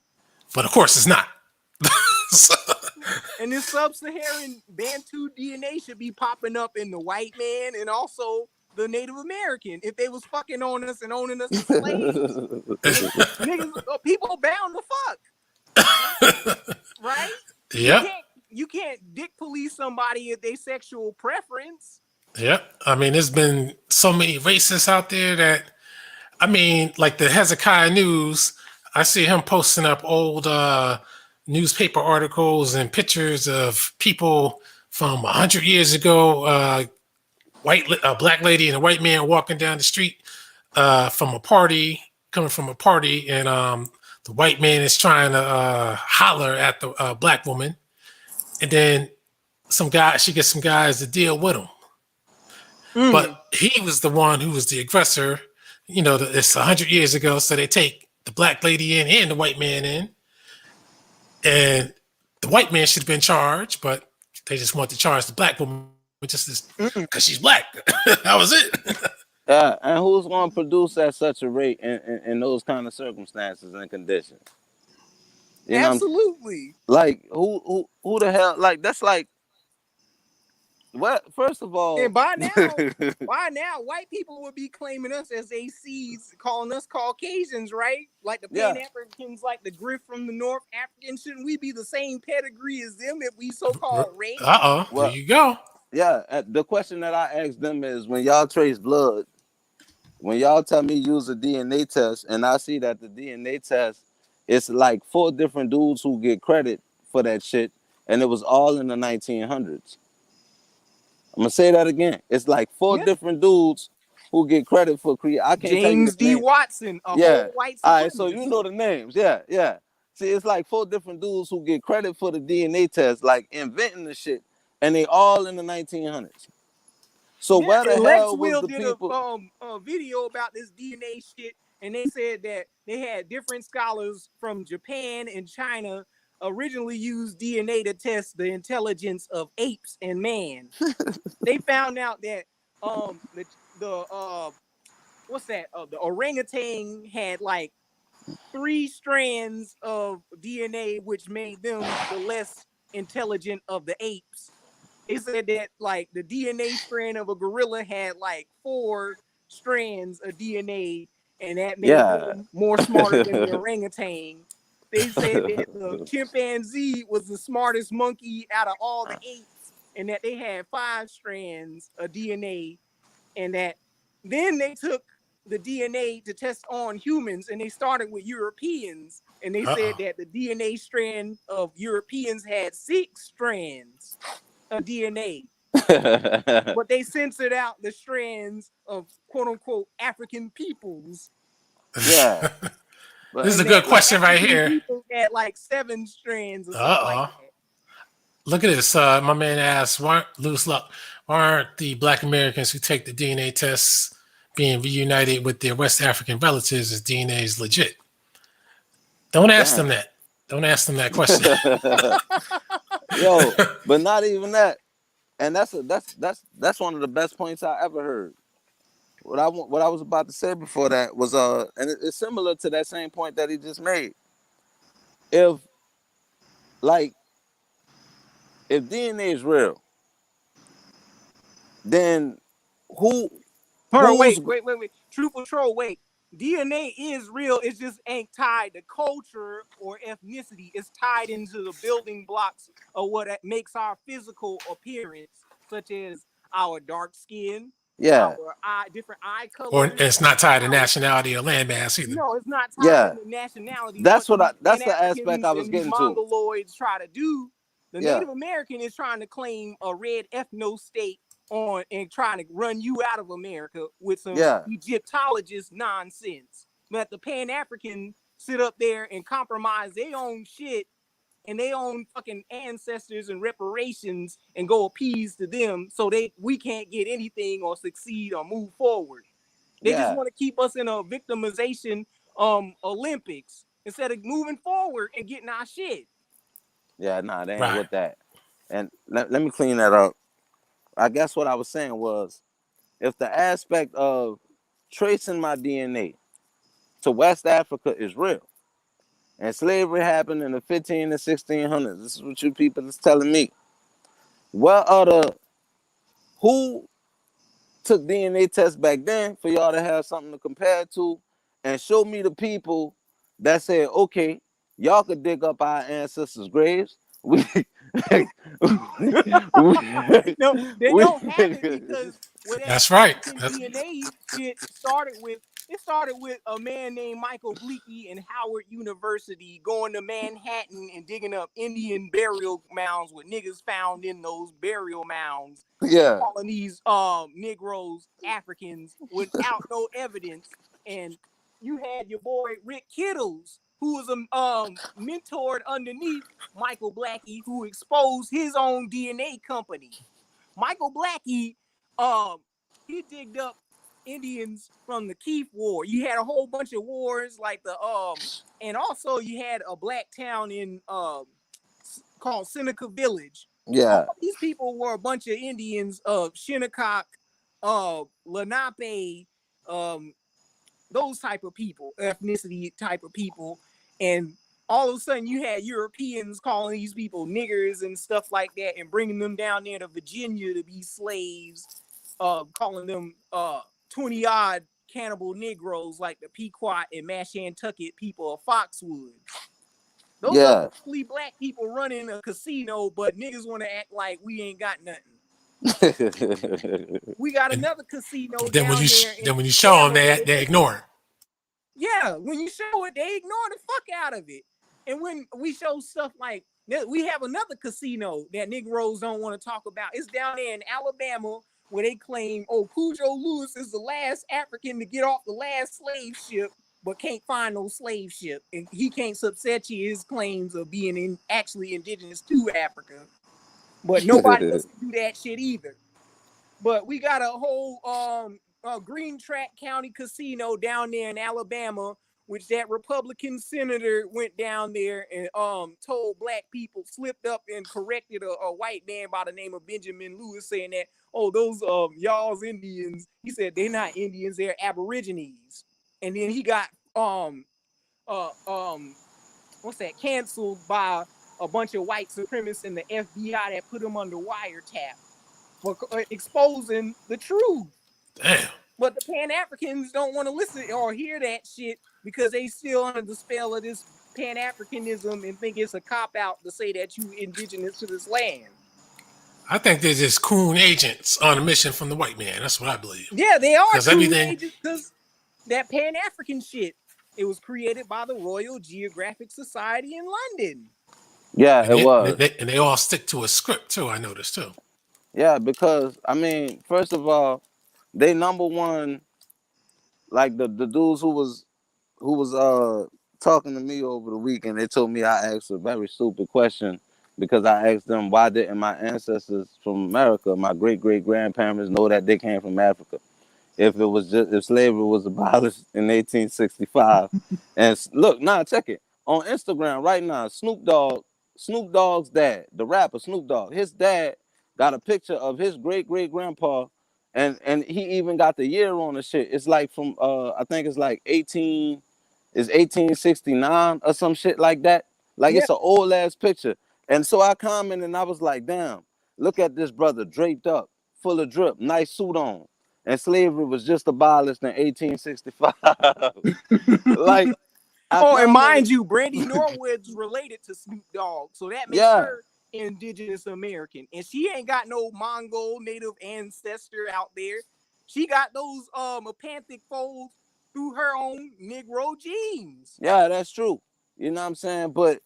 But of course, it's not. So, and this sub-Saharan Bantu DNA should be popping up in the white man and also the Native American. If they was fucking on us and owning us as slaves, niggas, people bound to fuck. Right? Yeah. You can't dick police somebody at their sexual preference. Yeah. I mean, there's been so many racists out there that, I mean, like the Hezekiah News, I see him posting up old newspaper articles and pictures of people from 100 years ago, a black lady and a white man walking down the street from a party, coming from a party, and the white man is trying to holler at the black woman, and then she gets some guys to deal with him. But he was the one who was the aggressor. You know, it's 100 years ago, so they take the black lady in and the white man in, and the white man should have been charged, but they just want to charge the black woman just because she's black. That was it. Yeah, and who's going to produce at such a rate in those kind of circumstances and conditions? You Absolutely. Like who the hell? Like that's like what? First of all, and by now, white people would be claiming us as ACs, calling us Caucasians, right? Like the Pan Africans, like the Griff from the North Africans. Shouldn't we be the same pedigree as them if we so-called race? Well, there you go. Yeah, the question that I asked them is, when y'all trace blood, when y'all tell me use a DNA test, and I see that the DNA test, it's like 4 different dudes who get credit for that shit, and it was all in the 1900s. I'm gonna say that again. It's like 4 different dudes who get credit for I can't James tell you D. Watson, whole white supremacist. All right, so you know the names. Yeah. See, it's like 4 different dudes who get credit for the DNA test, like inventing the shit, and they all in the 1900s. So where the hell was the people? A video about this DNA shit, and they said that they had different scholars from Japan and China originally used DNA to test the intelligence of apes and man. They found out that the orangutan had like 3 strands of DNA, which made them the less intelligent of the apes. They said that like the DNA strand of a gorilla had like 4 strands of DNA, and that made them more smarter than the orangutan. They said that the chimpanzee was the smartest monkey out of all the apes, and that they had 5 strands of DNA, and that then they took the DNA to test on humans, and they started with Europeans, and they said that the DNA strand of Europeans had 6 strands of DNA. But they censored out the strands of quote unquote African peoples. Yeah. This is a good question right here. People had like 7 strands or something like that. Look at this. My man asked, why aren't the black Americans who take the DNA tests being reunited with their West African relatives as DNA is legit? Don't ask them that. Don't ask them that question. Yo, but not even that. And that's one of the best points I ever heard. What I was about to say before that was and it's similar to that same point that he just made. If DNA is real, then who's Wait. True Patrol, wait. DNA is real. It just ain't tied to culture or ethnicity. It's tied into the building blocks of what makes our physical appearance, such as our dark skin, our different eye colors. Or it's not tied to nationality or landmass either. No, it's not tied to nationality. That's that's the aspect I was getting to. Mongoloids try to do. The Native American is trying to claim a red ethno state on and trying to run you out of America with some Egyptologist nonsense. But the Pan-African sit up there and compromise their own shit and their own fucking ancestors and reparations and go appease to them so we can't get anything or succeed or move forward. They just want to keep us in a victimization Olympics instead of moving forward and getting our shit. Yeah, nah, they ain't with that. And let me clean that up. I guess what I was saying was, if the aspect of tracing my DNA to West Africa is real, and slavery happened in the 15 and 1600s, this is what you people is telling me. Who took DNA tests back then for y'all to have something to compare to, and show me the people that said, okay, y'all could dig up our ancestors' graves. No, they don't have it because that's right. DNA shit started with a man named Michael Bleaky in Howard University going to Manhattan and digging up Indian burial mounds with niggas found in those burial mounds. Yeah. Calling these Negroes Africans without no evidence. And you had your boy Rick Kittles, who was mentored underneath Michael Blackie, who exposed his own DNA company. Michael Blackie, he digged up Indians from the Keith War. You had a whole bunch of wars like and also you had a black town in called Seneca Village. Yeah. All these people were a bunch of Indians of Shinnecock, Lenape, those type of people, ethnicity type of people. And all of a sudden you had Europeans calling these people niggers and stuff like that and bringing them down there to Virginia to be slaves, calling them 20-odd cannibal Negroes like the Pequot and Mashantucket people of Foxwood. Those are fully black people running a casino, but niggas want to act like we ain't got nothing. We got another casino then down when you there. Then when you show them that, they ignore it. Yeah, when you show it, they ignore the fuck out of it. And when we show stuff like, we have another casino that Negroes don't want to talk about. It's down there in Alabama where they claim, Cujo Lewis is the last African to get off the last slave ship, but can't find no slave ship. And he can't substantiate his claims of being actually indigenous to Africa. But nobody else can do that shit either. But we got a whole Green Track County casino down there in Alabama, which that Republican senator went down there and told black people, slipped up and corrected a white man by the name of Benjamin Lewis, saying that, those y'all's Indians. He said they're not Indians, they're Aborigines. And then he got canceled by a bunch of white supremacists in the FBI that put him under wiretap for exposing the truth. Damn. But the Pan-Africans don't want to listen or hear that shit because they still under the spell of this Pan-Africanism and think it's a cop-out to say that you indigenous to this land. I think they're just coon agents on a mission from the white man. That's what I believe. Yeah, they are coon agents because that Pan-African shit, it was created by the Royal Geographic Society in London. Yeah, it was. And they all stick to a script, too, I noticed, too. Yeah, because, I mean, first of all, they number one, like the dudes who was talking to me over the weekend, they told me I asked a very stupid question because I asked them, why didn't my ancestors from America, my great-great-grandparents, know that they came from Africa? If slavery was abolished in 1865. And look, check it. On Instagram right now, Snoop Dogg's dad, the rapper Snoop Dogg, his dad got a picture of his great-great-grandpa, and he even got the year on the shit. It's like from I think it's like 1869 or some shit like that. Like It's an old ass picture. And so I commented and I was like, damn, look at this brother draped up full of drip, nice suit on, and slavery was just abolished in 1865. Like, I Oh, and come mind you, Brandy Norwood's related to Snoop Dogg, so that makes her indigenous American, and she ain't got no Mongol native ancestor out there. She got those apanthic folds through her own Negro genes. Yeah, that's true. You know what I'm saying? But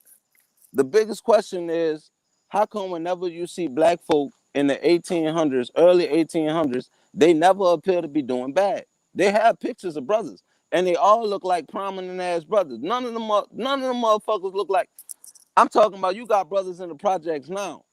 the biggest question is, how come whenever you see black folk in the 1800s, early 1800s, they never appear to be doing bad? They have pictures of brothers, and they all look like prominent ass brothers. None of them motherfuckers look like. I'm talking about, you got brothers in the projects now.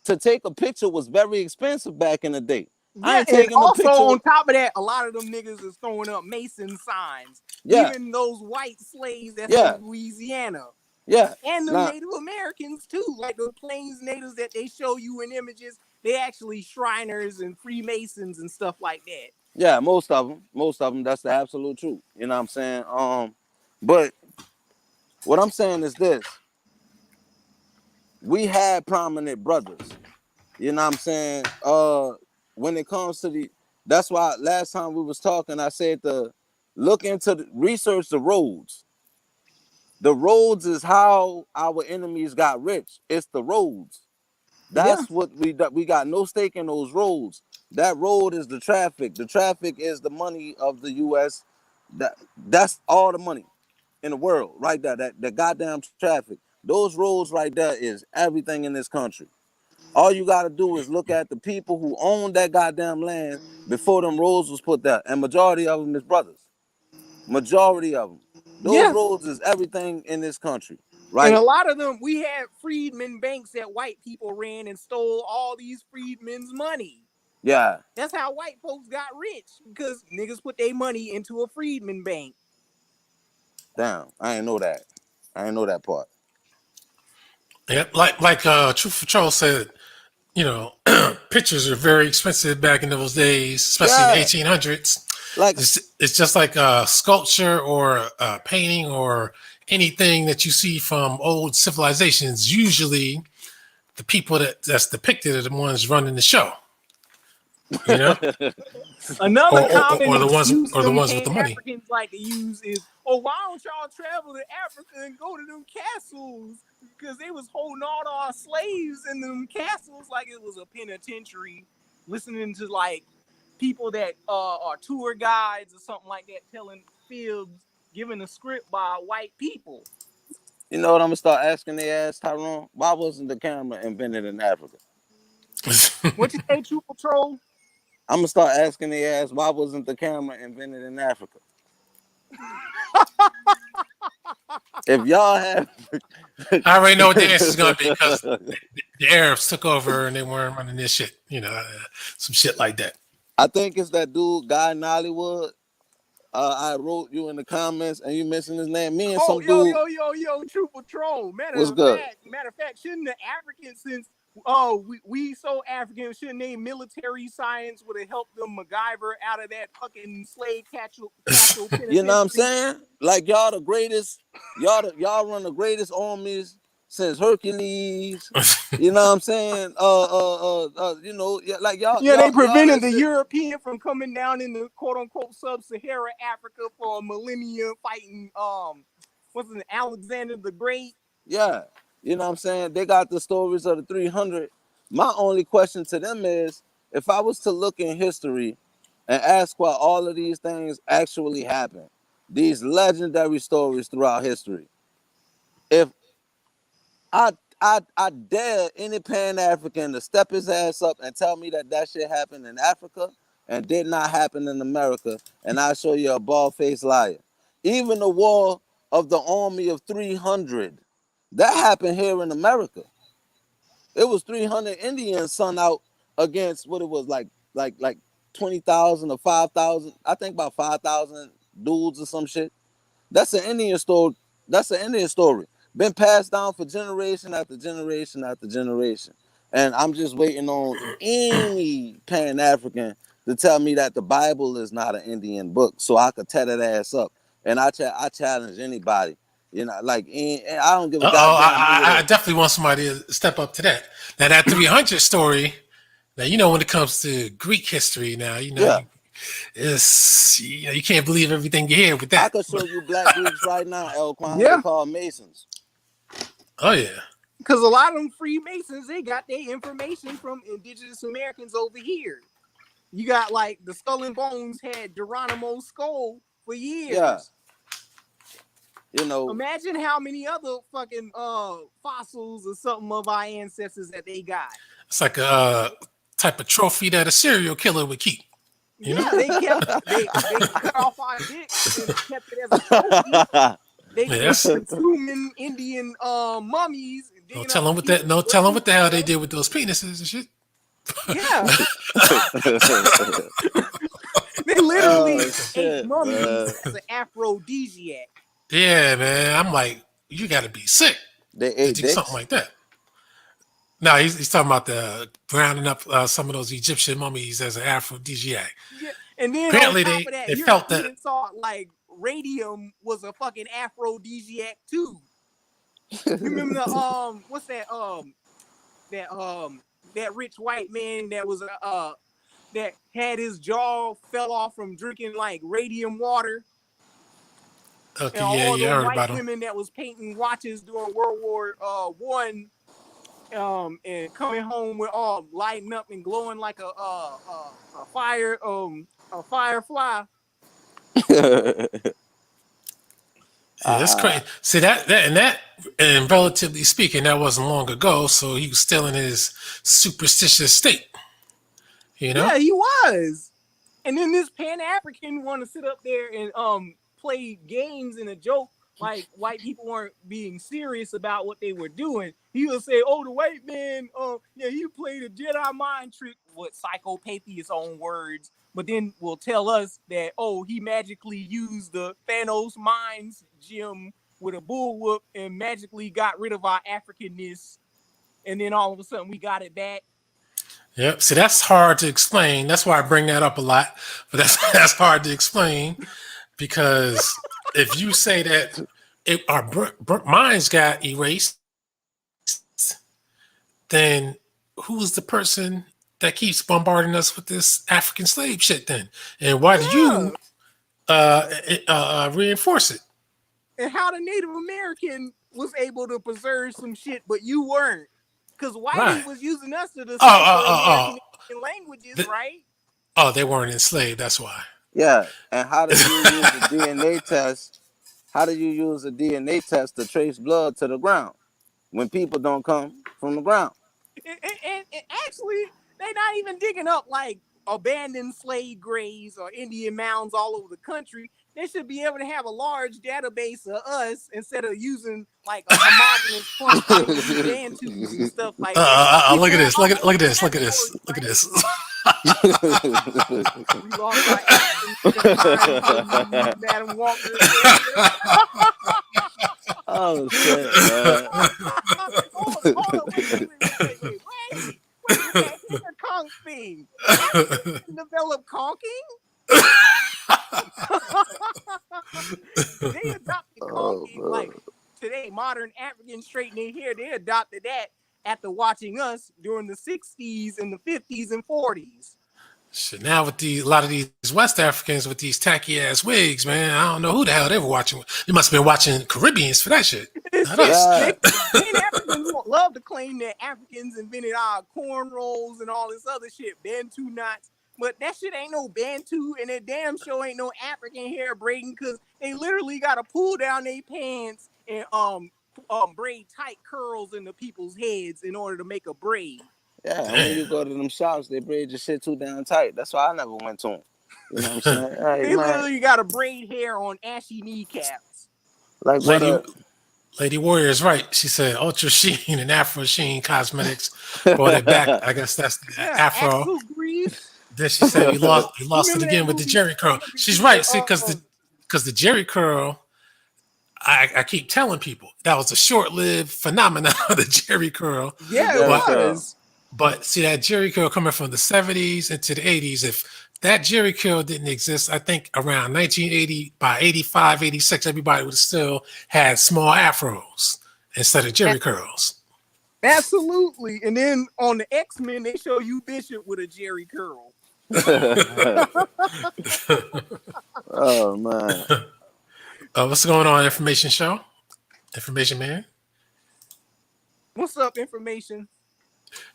To take a picture was very expensive back in the day. I Yeah, ain't and taking a also picture. on top of that, a lot of them niggas is throwing up Mason signs. Yeah. Even those white slaves that's from Louisiana. Yeah. And the Native Americans too, like the Plains natives that they show you in images, they actually Shriners and Freemasons and stuff like that. Yeah, most of them. That's the absolute truth. You know what I'm saying? But what I'm saying is this: we had prominent brothers. You know what I'm saying? When it comes to that's why last time we was talking, I said to look into research the roads. The roads is how our enemies got rich. It's the roads. That's what we got no stake in those roads. That road is the traffic. The traffic is the money of the U.S. That's all the money in the world, right there. That goddamn traffic. Those roads right there is everything in this country. All you got to do is look at the people who owned that goddamn land before them roads was put there. And majority of them is brothers. Majority of them. Those roads is everything in this country, right? And a lot of them, we had freedmen banks that white people ran and stole all these freedmen's money. Yeah. That's how white folks got rich, because niggas put their money into a freedman bank. Damn, I didn't know that. I didn't know that part. Yeah, like Truth Patrol said, you know, pictures are very expensive back in those days, especially in the 1800s. Like it's just like a sculpture or a painting or anything that you see from old civilizations. Usually, the people that's depicted are the ones running the show. You know, another common or the ones with the money. Africans like to use is, oh, why don't y'all travel to Africa and go to them castles? Because they was holding all our slaves in them castles like it was a penitentiary, listening to like people that are tour guides or something like that, telling fibs, giving a script by white people. You know what I'm gonna start asking their ass, Tyrone? Why wasn't the camera invented in Africa? What you say, True Patrol? I'm gonna start asking their ass, why wasn't the camera invented in Africa? If y'all have, I already know what the answer is gonna be, because the Arabs took over and they weren't running this shit. You know, some shit like that. I think it's that dude, guy in Hollywood. I wrote you in the comments and you mentioned his name. Me and some dude. Yo, True Patrol. Matter of fact, shouldn't the Africans, since we so African, shouldn't they military science would have helped them MacGyver out of that fucking slave cattle You know what I'm saying? Like y'all the greatest, y'all run the greatest armies since Hercules. You know what I'm saying? You know, like y'all. Yeah, they prevented the European from coming down in the quote unquote sub-Saharan Africa for a millennia fighting what's it, Alexander the Great? Yeah. You know what I'm saying? They got the stories of the 300. My only question to them is, if I was to look in history and ask why all of these things actually happened, these legendary stories throughout history, if I dare any Pan-African to step his ass up and tell me that shit happened in Africa and did not happen in America, and I'll show you a bald-faced liar. Even the war of the army of 300, that happened here in America. It was 300 Indians sent out against what it was like 20,000 or 5,000. I think about 5,000 dudes or some shit. That's an Indian story. Been passed down for generation after generation after generation. And I'm just waiting on any Pan-African to tell me that the Bible is not an Indian book, so I could tear that ass up. And I challenge anybody. You know, like, I don't give a goddamn. I definitely want somebody to step up to that. Now, that 300 story, Now, you know, when it comes to Greek history, now, you know, Yeah. it's, you know, you can't believe everything you hear with that. I could show you Black Greeks right now, Alquanr. Yeah. They call Masons. Oh, yeah. Because a lot of them Freemasons, they got their information from indigenous Americans over here. You got like the Skull and Bones had Geronimo's skull for years. Yeah. You know, Imagine how many other fucking fossils or something of our ancestors that they got. It's like a type of trophy that a serial killer would keep. You know? They cut off our dicks and kept it as a trophy. They kept consuming Indian mummies. No telling what that. No telling what the hell they did with those penises and shit. Yeah. They literally shit, ate mummies as an aphrodisiac. Yeah, man. I'm like, you got to be sick they to ate do dicks. something like that. No, he's talking about the grounding up some of those Egyptian mummies as an aphrodisiac. Yeah. And then Apparently on top of that, they felt that. thought like radium was a fucking aphrodisiac too. You remember the what's that that rich white man that was that had his jaw fell off from drinking like radium water. Okay, And all yeah, I the heard white about him. women that was painting watches during World War One, and coming home with all lighting up and glowing like a firefly. Yeah, that's crazy. See and relatively speaking, that wasn't long ago. So he was still in his superstitious state. You know? Yeah, he was. And then this Pan-African want to sit up there and play games and a joke like white people weren't being serious about what they were doing. He would say, "Oh, the white man, yeah, he played a Jedi mind trick," with psychopathia's own words. But then will tell us that, oh, he magically used the Thanos Minds gem with a bullwhip and magically got rid of our Africanness. And then all of a sudden we got it back. Yep. See, that's hard to explain. That's why I bring that up a lot. But that's hard to explain because if you say that our minds got erased, then who's the person that keeps bombarding us with this African slave shit then? And why did you reinforce it? And how the Native American was able to preserve some shit, but you weren't. Because Whitey was using us to decipher American languages, right? Oh, they weren't enslaved, that's why. Yeah, and how did you use a DNA test? How do you use a DNA test to trace blood to the ground when people don't come from the ground? And actually, they're not even digging up like abandoned slave graves or Indian mounds all over the country. They should be able to have a large database of us instead of using like a homogenous Bantus and stuff like that. Look at this! Look at this! Look at this! Look at this! We lost our accent. Madam Walker. Oh shit! Hold on, wait. What's that hair conch thing? Develop conking? They adopted conking like today. Modern Africans straightening hair, they adopted that after watching us during the 60s and the 50s and 40s. Shit, now with a lot of these West Africans with these tacky ass wigs, man, I don't know who the hell they were watching. They must have been watching Caribbeans for that shit. Africans love to claim that Africans invented our cornrows and all this other shit, Bantu knots. But that shit ain't no Bantu, and that damn show ain't no African hair braiding, because they literally got to pull down their pants and braid tight curls into people's heads in order to make a braid. Yeah, and when you go to them shops, they braid your shit too damn tight. That's why I never went to them. You know what I'm saying? Hey, they literally got to braid hair on ashy kneecaps. Like Lady Warrior is right. She said Ultra Sheen and Afro Sheen Cosmetics brought it back. I guess that's the Afro. Then she said we lost it again with the Jerry curl. She's right. See, because the Jerry curl, I keep telling people that was a short-lived phenomenon, the Jerry curl. Yeah, it was. But see, that Jerry curl coming from the 70s into the 80s, if that Jerry curl didn't exist, I think around 1980, by 85, 86, everybody would have still had small afros instead of Jerry curls. Absolutely. And then on the X-Men, they show you Bishop with a Jerry curl. Oh man. What's going on, Information Show? Information Man. What's up, Information?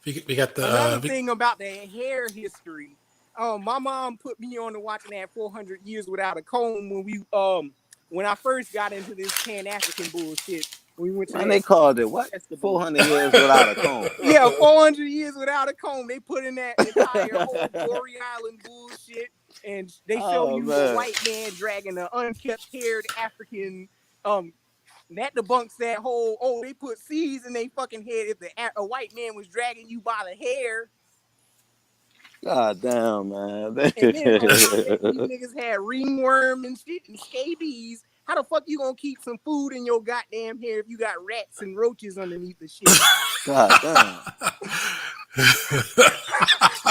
We got the another thing about the hair history. My mom put me on to watching that 400 Years Without a Comb when I first got into this Pan-African bullshit. We went to they called it what? 400 years without a comb. Yeah, 400 years without a comb. They put in that entire whole Glory Island bullshit, and they show you a white man dragging an unkept haired African. That debunks that whole, they put seeds in their fucking head if a white man was dragging you by the hair. God damn, man. And then these niggas had ringworm and shit and scabies. How the fuck you gonna keep some food in your goddamn hair if you got rats and roaches underneath the shit? God damn.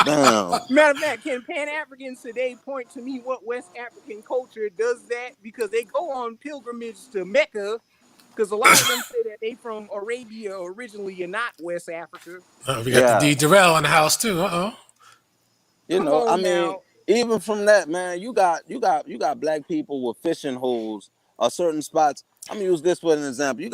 Damn. Matter of fact, can Pan-Africans today point to me what West African culture does that? Because they go on pilgrimage to Mecca, because a lot of them say that they from Arabia originally and not West Africa. We got the D. Durrell in the house too. You know, I mean, even from that, man, you got black people with fishing holes or certain spots. I'm gonna use this for an example. You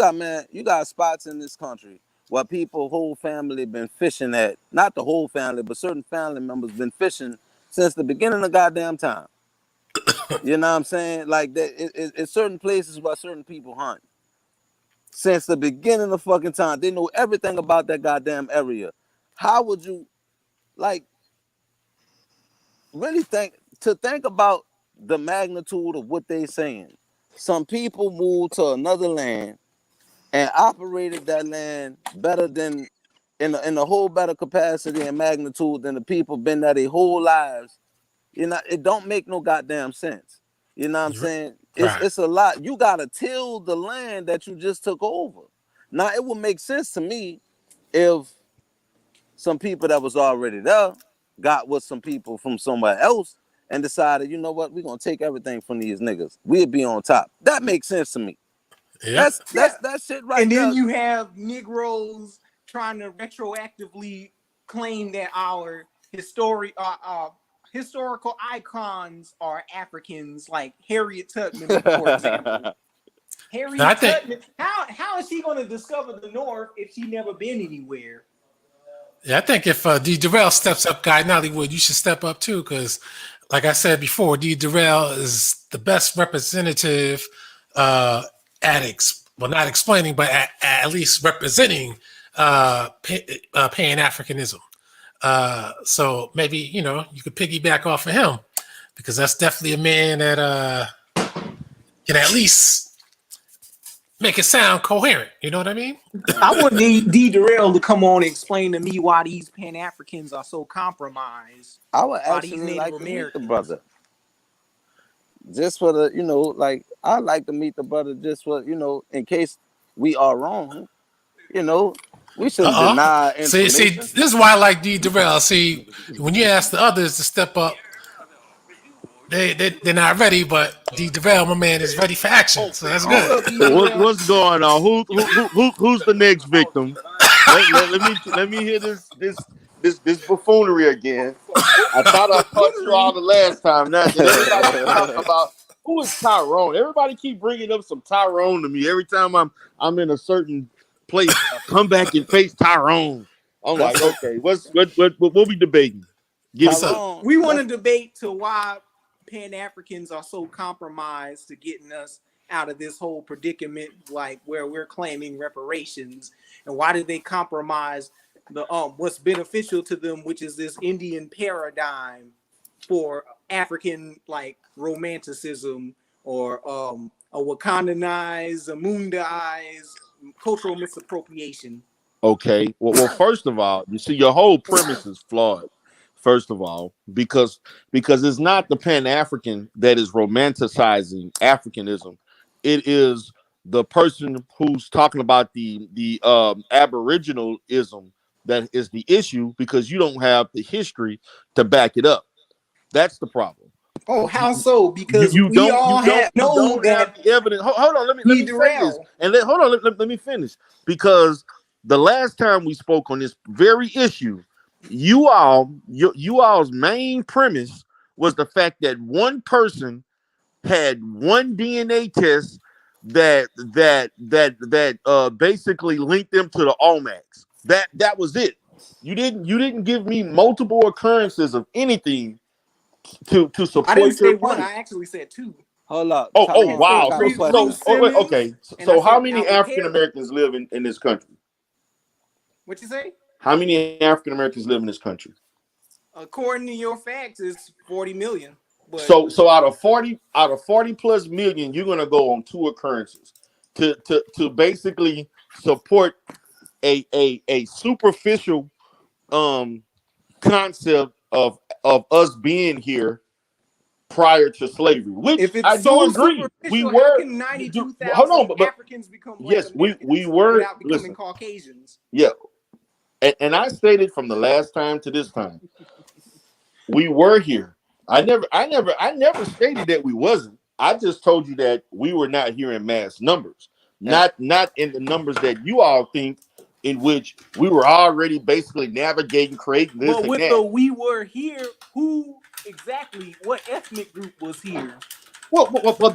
got spots in this country where people, whole family been fishing at, not the whole family, but certain family members been fishing since the beginning of goddamn time. You know what I'm saying? Like that, it's certain places where certain people hunt. Since the beginning of fucking time, they know everything about that goddamn area. How would you, like, really think about the magnitude of what they saying? Some people moved to another land and operated that land better than in a whole better capacity and magnitude than the people been there their whole lives. You know, it don't make no goddamn sense. You know what I'm saying? It's a lot. You gotta till the land that you just took over. Now it would make sense to me if some people that was already there got with some people from somewhere else and decided, you know what, we're gonna take everything from these niggas. We'll be on top. That makes sense to me. Yeah. That's that shit right and there. And then you have Negroes trying to retroactively claim that our historical icons are Africans, like Harriet Tubman, for example. Harriet Tubman, how is she going to discover the North if she never been anywhere? Yeah, I think if D. Durrell steps up, Guy Nollywood, you should step up too, because like I said before, D. Durrell is the best representative not explaining, but at least representing Pan-Africanism. So maybe, you could piggyback off of him, because that's definitely a man that can at least make it sound coherent. You know what I mean? I would need D. Durrell to come on and explain to me why these Pan-Africans are so compromised. I would actually like to meet the brother. Just for the, like, I'd like to meet the brother just for, in case we are wrong. We shouldn't deny information. See, this is why I like D. Durrell. See, when you ask the others to step up, they're not ready, but D. Durrell, my man, is ready for action. So that's good. What's going on? Who's the next victim? Let me hear this buffoonery again. I thought I caught you all the last time. Now everybody talking about who is Tyrone. Everybody keep bringing up some Tyrone to me every time I'm in a certain place. Come back and face Tyrone. I'm like, okay, what we debating? We want to debate to why Pan-Africans are so compromised to getting us out of this whole predicament, like where we're claiming reparations, and why did they compromise the what's beneficial to them, which is this Indian paradigm for African like romanticism or a Wakandanized, a Mundai's cultural misappropriation. Okay, well, first of all, you see your whole premise is flawed. First of all, because it's not the Pan-African that is romanticizing Africanism. It is the person who's talking about the Aboriginalism that is the issue, because you don't have the history to back it up. That's the problem. Oh, how so? Because we don't have the evidence. Hold on, let me say this, and let me finish. Because the last time we spoke on this very issue, you all's main premise was the fact that one person had one DNA test that basically linked them to the Almax. That was it. You didn't give me multiple occurrences of anything to support I didn't say your one. point. I actually said two. Hold up. Oh, Tyler, wow. I got a So, question. okay. And So I how said many Alquanr. African Americans live in this country? What you say? How many African Americans live in this country? According to your facts, it's 40 million. But So out of 40 plus million, you're gonna go on two occurrences to basically support a superficial concept of us being here prior to slavery, which if it's I do so agree. We superficial, were how can hold on, 92,000 but Africans become black yes, we Americans were without becoming listen, Caucasians? yeah, and I stated from the last time to this time, we were here. I never stated that we wasn't. I just told you that we were not here in mass numbers, not in the numbers that you all think, in which we were already basically navigating, creating this But and with that. the we were here, who exactly, what ethnic group was here? Well,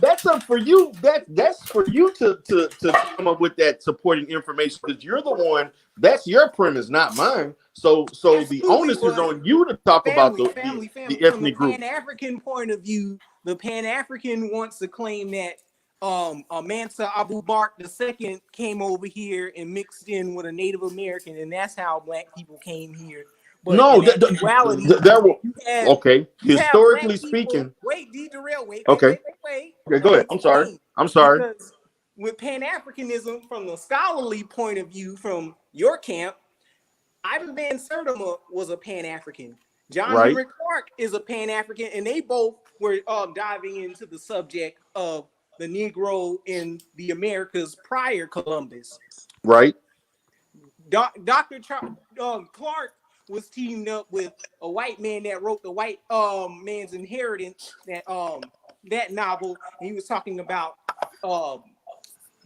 that's up for you. That's for you to come up with that supporting information, because you're the one. That's your premise, not mine. So Absolutely, the onus is on you to talk about the family. From the ethnic group. Pan-African point of view, the Pan-African wants to claim that Mansa Abu Bakr II came over here and mixed in with a Native American, and that's how black people came here. But No, in actuality, there will. you have Okay, you have historically black people. speaking. Wait, D-Darrell, wait. Okay, go ahead. I'm sorry. Because with Pan-Africanism, from the scholarly point of view, from your camp, Ivan Van Sertima was a Pan-African. John Henrik Clark is a Pan-African, and they both were diving into the subject of the Negro in the Americas prior Columbus. Right. Dr. Clark was teamed up with a white man that wrote the White Man's Inheritance, that novel, and he was talking about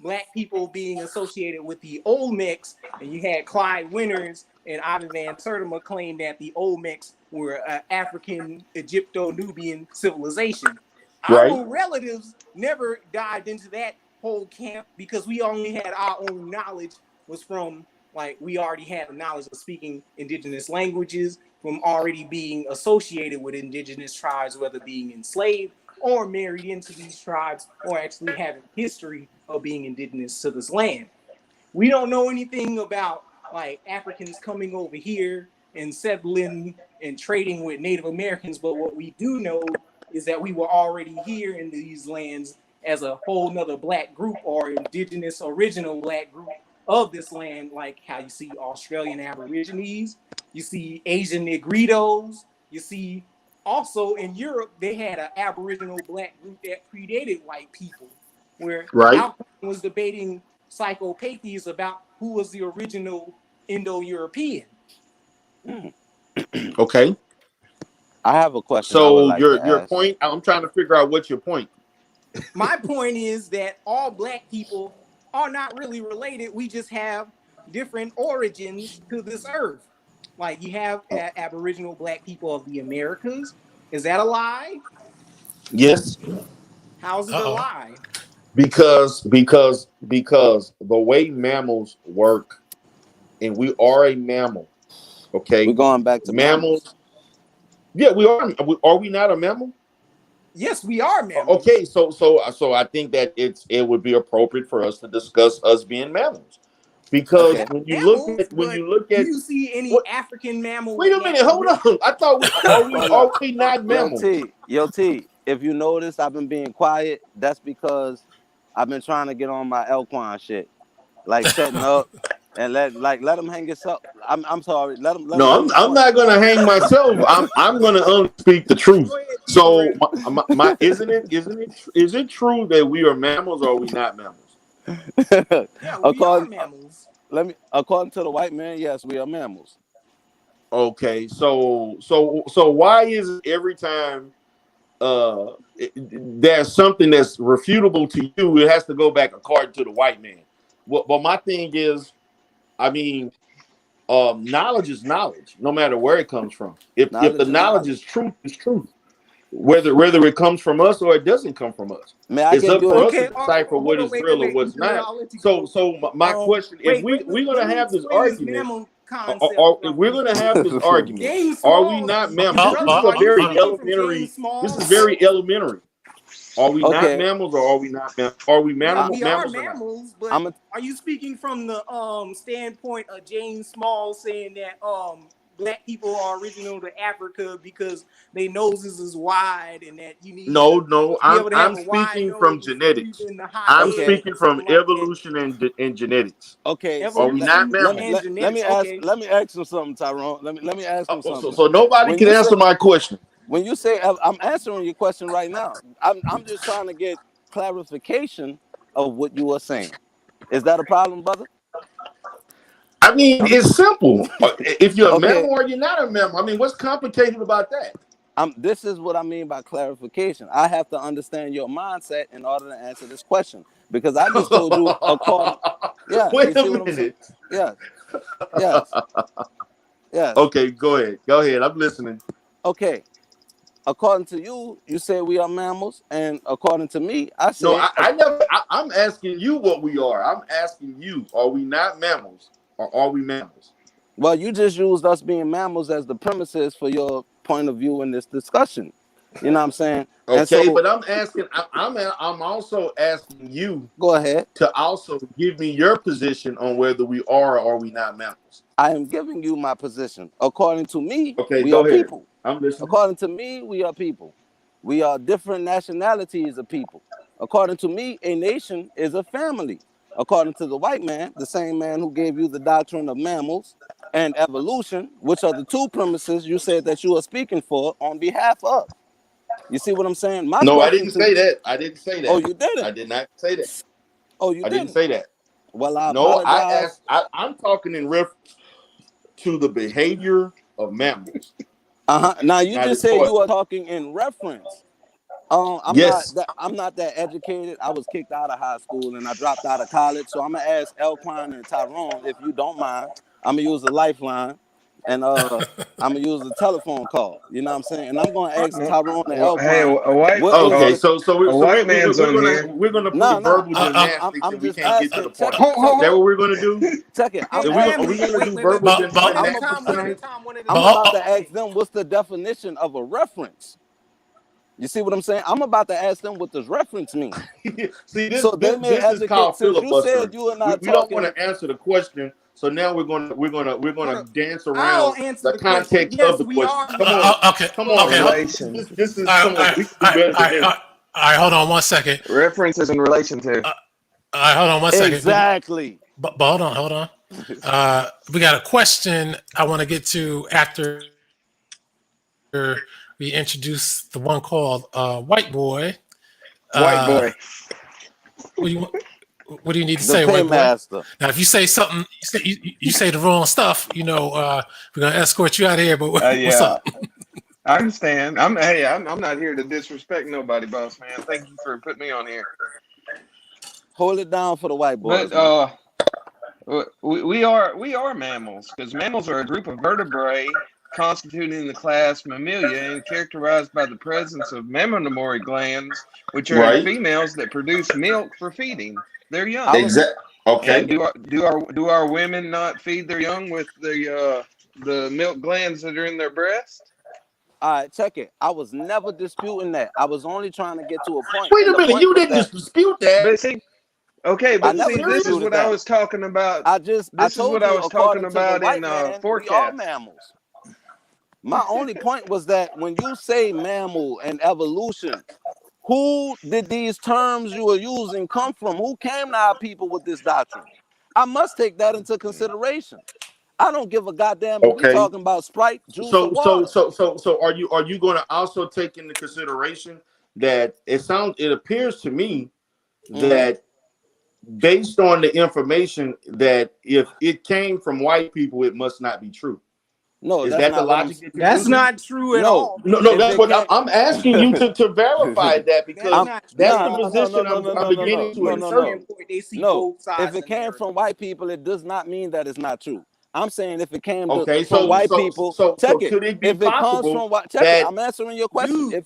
black people being associated with the Olmecs, and you had Clyde Winters and Ivan Van Sertima claim that the Olmecs were African Egypto-Nubian civilization. Our relatives never dived into that whole camp because we only had our own knowledge was from, like, we already had the knowledge of speaking indigenous languages, from already being associated with indigenous tribes, whether being enslaved or married into these tribes, or actually having history of being indigenous to this land. We don't know anything about, like, Africans coming over here and settling and trading with Native Americans, but what we do know is that we were already here in these lands as a whole nother black group, or indigenous original black group of this land, like how you see Australian Aborigines, you see Asian Negritos, you see also in Europe, they had an Aboriginal black group that predated white people, where Alquanr was debating psychopathies about who was the original Indo-European. Okay. I have a question. So your point, I'm trying to figure out what's your point. My point is that all black people are not really related. We just have different origins to this earth. Like, you have Aboriginal black people of the Americas. Is that a lie? Yes. How's it a lie? Because the way mammals work, and we are a mammal. Okay. We're going back to mammals. Yeah, we are. Are we not a mammal? Yes, we are mammals. Okay, so I think that it would be appropriate for us to discuss us being mammals, because when you look at do you see any African mammal? Wait a minute, hold on. I thought are we not mammals? Yo T, if you notice, I've been being quiet. That's because I've been trying to get on my Alquanr shit, like setting up. And let him hang himself. I'm sorry. Let him. No, I'm not gonna hang myself. I'm gonna speak the truth. So, is it true that we are mammals, or are we not mammals? Yeah, we are mammals. According to the white man, yes, we are mammals. Okay, so why is it every time there's something that's refutable to you, it has to go back according to the white man? Well, my thing is, I mean, knowledge is knowledge, no matter where it comes from. If the knowledge is truth, it's truth. Whether it comes from us or it doesn't come from us, May I it's get up you? for us to decipher what is real or what's not. So my question: if we're gonna have this argument, or if we're gonna have this argument, are we not mammals? This is a very elementary. This is very elementary. Are we not mammals or are we not mammals? Are we mammals? We are mammals, but are you speaking from the standpoint of James Small saying that black people are original to Africa because their noses is wide and that you need no, I'm speaking from genetics. I'm speaking from evolution and genetics. Okay, are we not mammals? Let me ask him something, Tyrone. Let me ask him something. So nobody can answer my question. When you say I'm answering your question right now, I'm just trying to get clarification of what you are saying. Is that a problem, brother? I mean, it's simple. If you're a mammal or you're not a mammal, I mean, what's complicated about that? This is what I mean by clarification. I have to understand your mindset in order to answer this question because I just told you according. Yeah. Wait a minute. Yes. Okay, go ahead. I'm listening. Okay. According to you, you say we are mammals, and according to me, I say no. I'm asking you what we are. I'm asking you: are we not mammals, or are we mammals? Well, you just used us being mammals as the premises for your point of view in this discussion. You know what I'm saying? Okay, but I'm asking. I'm also asking you. Go ahead. To also give me your position on whether we are or are we not mammals. I am giving you my position. According to me, we go are ahead. People. I'm listening. According to me, we are people. We are different nationalities of people. According to me, a nation is a family. According to the white man, the same man who gave you the doctrine of mammals and evolution, which are the two premises you said that you are speaking for on behalf of. You see what I'm saying? No, I didn't say that. I didn't say that. Oh, you didn't? I did not say that. Oh, you didn't? I didn't say that. Well, I apologize. I'm talking in reference to the behavior of mammals. Now you just said you are talking in reference. I'm not that educated. I was kicked out of high school and I dropped out of college. So I'm gonna ask Alquanr and Tyrone, if you don't mind. I'm gonna use a lifeline and I'm gonna use a telephone call. You know what I'm saying? And I'm gonna ask Tyrone and Alquanr. Hey, a white we're gonna put verbal gymnastics and we can't get to the point. Is that what we're gonna do? Check it. Are we gonna do verbal gymnastics? I'm about to ask them what's the definition of a reference. You see what I'm saying? I'm about to ask them what does reference mean. See, this is called filibustering. We don't want to answer the question, so now we're gonna dance around the context of the question. Come on. This is come on. We can do better than this. All right, hold on one second. References in relation to. All right, hold on one second. Exactly. But hold on. We got a question I want to get to after we introduce the one called White Boy. White Boy. What do you need to say, White Boy? Now, if you say something, you say the wrong stuff, we're gonna escort you out of here. But what's up? I understand. I'm not here to disrespect nobody, boss man. Thank you for putting me on here. Hold it down for the white boys. But we are mammals because mammals are a group of vertebrae constituting the class Mammalia and characterized by the presence of mammary glands, which are in females that produce milk for feeding their young. Exactly. Okay. And do our women not feed their young with the milk glands that are in their breast? All right, check it. I was never disputing that. I was only trying to get to a point. Wait a minute, you didn't dispute that. But see, this is what I was talking about. This is what I was talking about in forecast. We are mammals. My only point was that when you say mammal and evolution, who did these terms you are using come from? Who came to our people with this doctrine? I must take that into consideration. I don't give a goddamn if we're talking about Sprite, juice, or water. So are you going to also take into consideration that it appears to me that based on the information that if it came from white people, it must not be true. No, Is that's that the not what logic that you're That's using? not true at No. all. No, If that's it what can't- I'm asking you to verify that, because not true. that's Nah, the no, position I'm beginning to insert. They see No, both sides. if it came from white people, it does not mean that it's not true. I'm saying if it came Okay, from white people, so check it. could it be If it comes possible from white, check it. that I'm answering your question. Dude,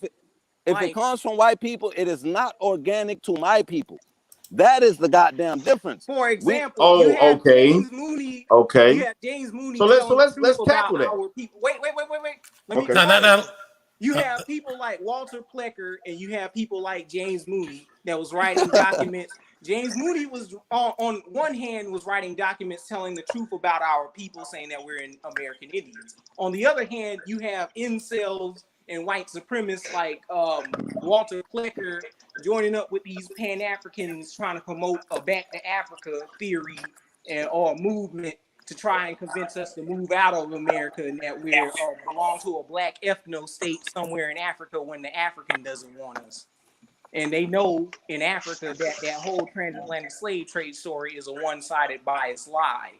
If Mike. it comes from white people, it is not organic to my people. That is the goddamn difference. For example, you have James Mooney. Okay. You have James Mooney. So let's tackle that. Our people. Wait. Let me. Okay. You have people like Walter Plecker, and you have people like James Mooney that was writing documents. James Mooney was on one hand was writing documents telling the truth about our people, saying that we're in American Indians. On the other hand, you have incels and white supremacists like Walter Plecker joining up with these Pan-Africans trying to promote a back to Africa theory or movement to try and convince us to move out of America and that we belong to a black ethno state somewhere in Africa when the African doesn't want us. And they know in Africa that whole transatlantic slave trade story is a one-sided biased lie.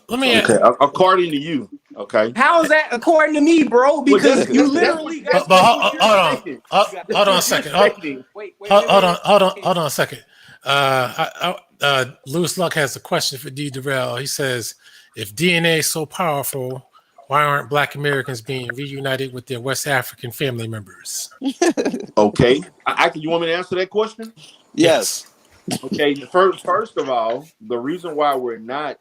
Let me according to you, okay. How is that according to me, bro? Because you literally got. Hold on a second. Hold on a second. Lewis Luck has a question for D. Durrell. He says, if DNA is so powerful, why aren't Black Americans being reunited with their West African family members? Okay. You want me to answer that question? Yes. Okay. First of all, the reason why we're not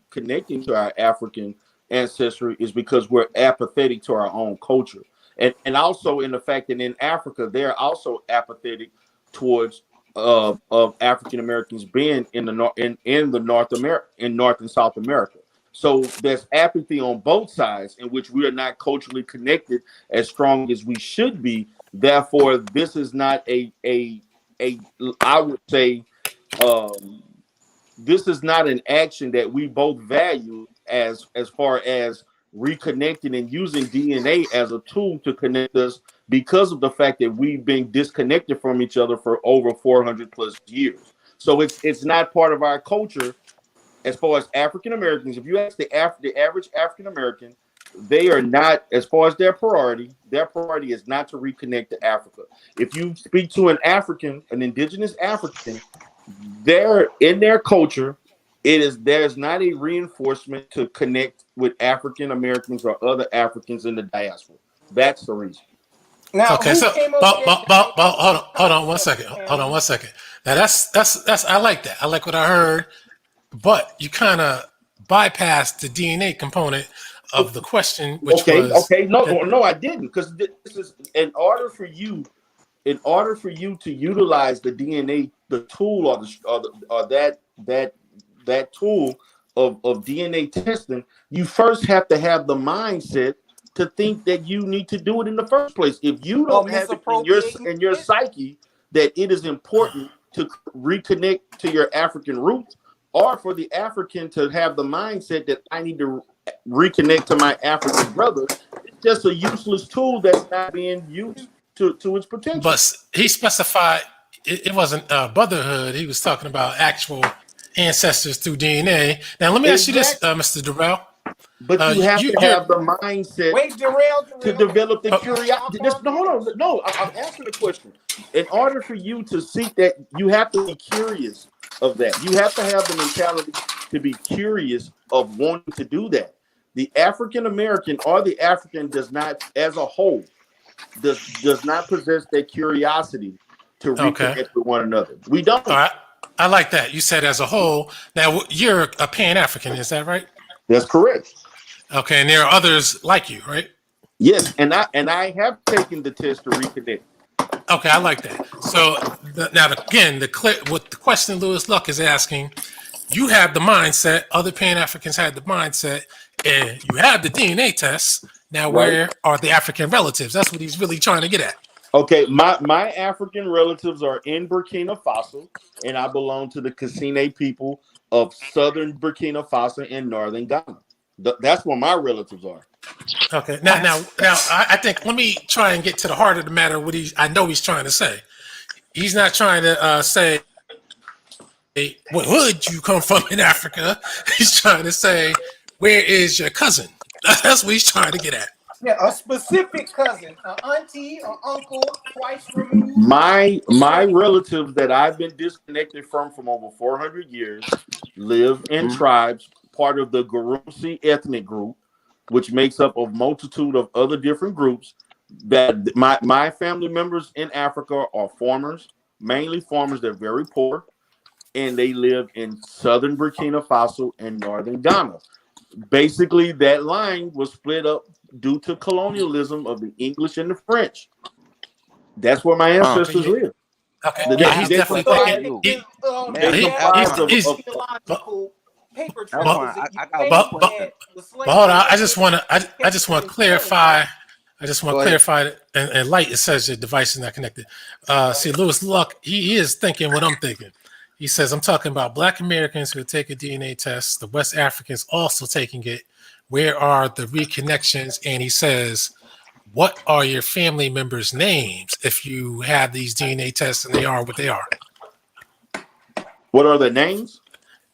connecting to our African ancestry is because we're apathetic to our own culture. And also in the fact that in Africa, they're also apathetic towards of African Americans being in North and South America. So there's apathy on both sides, in which we are not culturally connected as strong as we should be. Therefore, this is not I would say, this is not an action that we both value as far as reconnecting and using DNA as a tool to connect us, because of the fact that we've been disconnected from each other for over 400 plus years. So it's not part of our culture. As far as African Americans, if you ask the average African American, they are not, as far as their priority is not to reconnect to Africa. If you speak to an indigenous African, they're in their culture, there's not a reinforcement to connect with African Americans or other Africans in the diaspora. That's the reason. Now, okay, so hold on 1 second. Hold on 1 second. Now that's I like that. I like what I heard, but you kind of bypassed the DNA component of the question, which was no, I didn't, because this is in order for you to utilize the DNA, the tool or that tool of DNA testing, you first have to have the mindset to think that you need to do it in the first place. If you don't have it in your psyche that it is important to reconnect to your African roots, or for the African to have the mindset that I need to reconnect to my African brother, it's just a useless tool that's not being used to its potential. But he specified it wasn't brotherhood. He was talking about actual ancestors through DNA. Now, let me ask you this, Mr. Durrell. But you have to have the mindset to develop the curiosity. No, I'm answering the question. In order for you to seek that, you have to be curious of that. You have to have the mentality to be curious of wanting to do that. The African American or the African does not, as a whole, does not possess that curiosity to reconnect with one another. We don't. All right. I like that. You said as a whole. Now, you're a Pan-African, is that right? That's correct. Okay, and there are others like you, right? Yes, and I have taken the test to reconnect. Okay, I like that. So now, again, what the question Lewis Luck is asking, you have the mindset, other Pan-Africans had the mindset, and you have the DNA test. Now, where are the African relatives? That's what he's really trying to get at. Okay, my African relatives are in Burkina Faso, and I belong to the Cassine people of southern Burkina Faso and northern Ghana. That's where my relatives are. Okay, now, I think let me try and get to the heart of the matter. I know he's trying to say. He's not trying to say, what hood you come from in Africa. He's trying to say, where is your cousin? That's what he's trying to get at. Yeah, a specific cousin, an auntie, an uncle, twice removed. My relatives that I've been disconnected from over 400 years live in tribes, part of the Gurumsi ethnic group, which makes up a multitude of other different groups. That my family members in Africa are farmers, mainly farmers. They're very poor, and they live in southern Burkina Faso and northern Ghana. Basically, that line was split up due to colonialism of the English and the French. That's where my ancestors live. Okay, Yeah, he's definitely thinking. Paper But hold on, I just want to clarify. I just want to clarify it. And light, it says your device is not connected. See, Lewis Luck, he is thinking what I'm thinking. He says, I'm talking about Black Americans who take a DNA test, the West Africans also taking it. Where are the reconnections? And he says, what are your family members' names if you have these DNA tests and they are what they are? What are their names?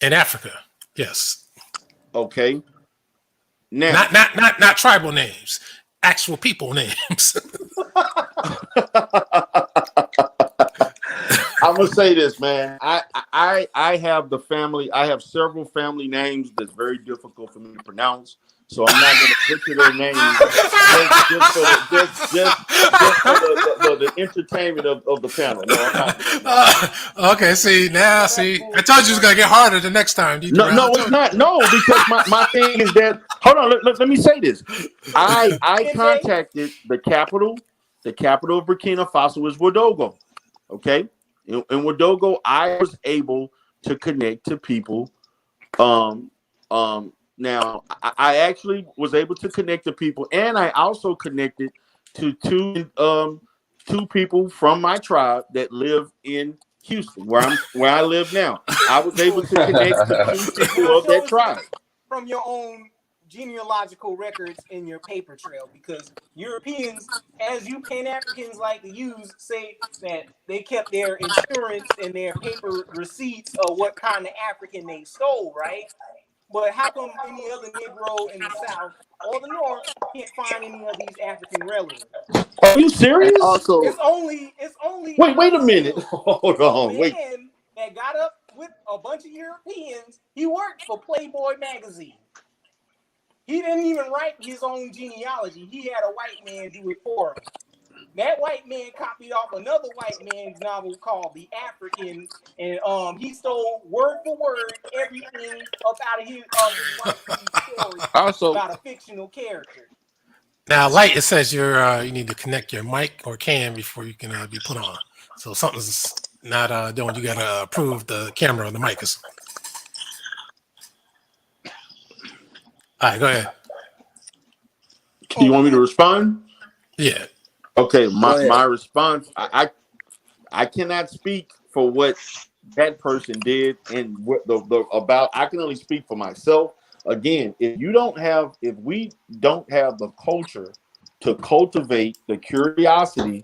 In Africa, yes. Okay. Now, not tribal names, actual people names. I'm gonna say this, man. I have the family. I have several family names that's very difficult for me to pronounce. So I'm not going to butcher their names just for the entertainment of the panel. No, I'm not. Okay, see, I told you it's going to get harder the next time. No, it's not. No, because my thing is that, hold on, let me say this. I contacted the capital of Burkina Faso is Ouagadougou. Okay? In Ouagadougou, I was able to connect to people. Now, I actually was able to connect to people, and I also connected to two people from my tribe that live in Houston, where I live now. I was able to connect to two people of that tribe. From your own genealogical records in your paper trail, because Europeans, as you Pan-Africans like to use, say that they kept their insurance and their paper receipts of what kind of African they stole, right? But how come any other Negro in the South or the North can't find any of these African relatives? Are you serious? And also, it's only. Wait a minute. Hold on. Wait. Man that got up with a bunch of Europeans. He worked for Playboy magazine. He didn't even write his own genealogy. He had a white man do it for him. That white man copied off another white man's novel called The African, and he stole word for word everything up out of his white story also about a fictional character. Now, light, it says you need to connect your mic or cam before you can be put on. So something's not doing. You got to approve the camera or the mic or something. All right, go ahead. You want me to respond? Yeah. Okay, my response, I cannot speak for what that person did and what the about. I can only speak for myself. Again, if we don't have the culture to cultivate the curiosity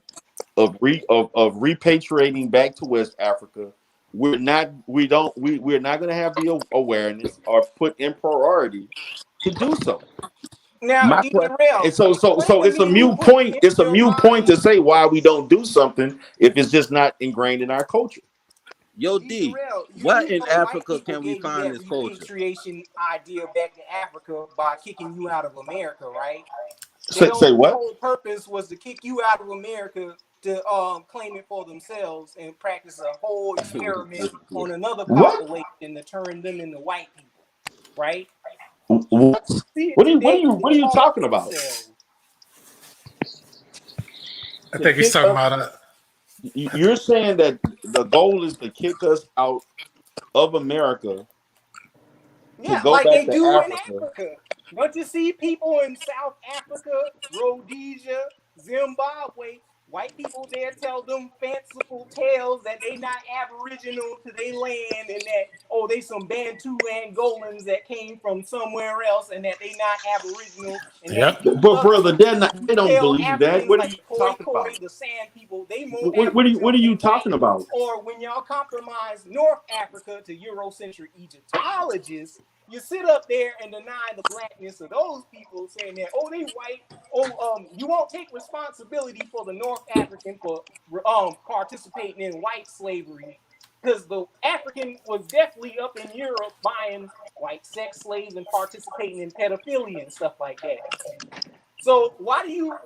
of repatriating back to West Africa, we're not going to have the awareness or put in priority to do so. Now, so it's a mute point. It's a mute point to say why we don't do something if it's just not ingrained in our culture. Yo, D, what in Africa can we find this culture? Repatriation idea back to Africa by kicking you out of America, right? Say what? The whole purpose was to kick you out of America to claim it for themselves and practice a whole experiment on another population to turn them into white people, right? What are you talking about? I think he's talking about You're saying that the goal is to kick us out of America. Yeah, like they do in Africa. Don't you see people in South Africa, Rhodesia, Zimbabwe? White people there tell them fanciful tales that they not aboriginal to their land and that, they some Bantu Angolans that came from somewhere else and that they not aboriginal. And but brother, they don't believe that. What are you talking about? The Sand people, they what are you talking about? Or when y'all compromise North Africa to Eurocentric Egyptologists, you sit up there and deny the blackness of those people, saying that, oh, they white. Oh, you won't take responsibility for the North African for participating in white slavery, because the African was definitely up in Europe buying white sex slaves and participating in pedophilia and stuff like that. So why are you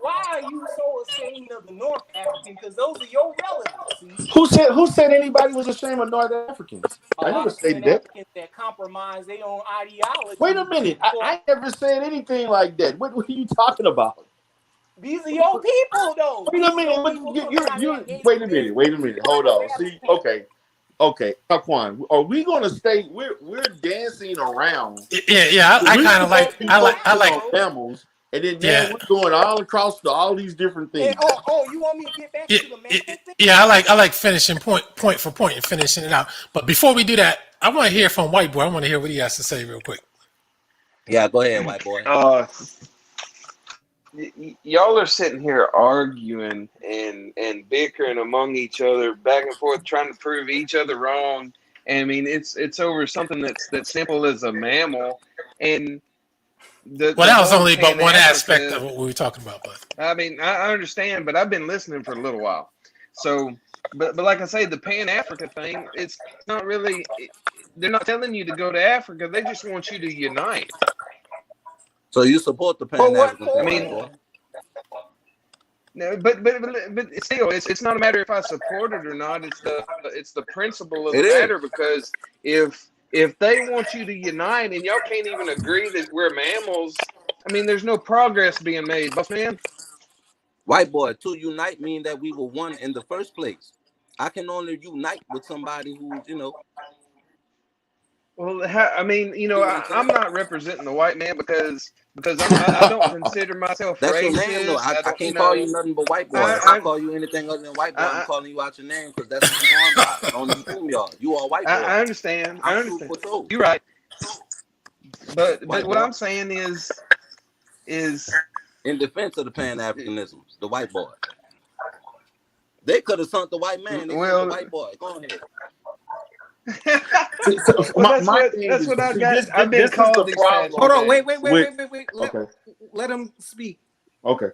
so ashamed of the North African? Because those are your relatives. See? Who said anybody was ashamed of North Africans? I never stated that. Africans that compromise their own ideology. Wait a minute, I never said anything like that. What are you talking about? These are your people, though. Wait a minute, wait a minute. Hold on. See, okay, Alquanr, are we gonna stay? We're dancing around. Yeah. I kind of like mammals. And then now we're going all across all these different things. And, you want me to get back to the mammal thing? Yeah, I like finishing point for point and finishing it out. But before we do that, I want to hear from White Boy. I want to hear what he has to say real quick. Yeah, go ahead, White Boy. Y'all are sitting here arguing and bickering among each other, back and forth, trying to prove each other wrong. And I mean, it's over something that's simple as a mammal. And that was only but one aspect of what we were talking about. But I mean, I understand, but I've been listening for a little while. So, but like I say, the Pan-Africa thing, it's not really. They're not telling you to go to Africa. They just want you to unite. So you support the Pan-African thing? I mean, no, but still, it's not a matter if I support it or not. It's the principle of the matter, because if they want you to unite and y'all can't even agree that we're mammals, I mean, there's no progress being made, boss man. White Boy, to unite mean that we were one in the first place. I can only unite with somebody who, Well, I mean, I'm not representing the white man because I don't consider myself That's racist. Your name, though. I can't call you nothing but White Boy. I call you anything other than White Boy. I'm calling you out your name because that's what I'm going by. Don't assume y'all. You are White Boy. I understand. You're right. But what I'm saying is in defense of the Pan-Africanisms, the White Boy. They could have sunk the white man. They the White Boy. Go ahead. That's what I got. I've been called these past. Hold on, wait. Let him speak. Okay.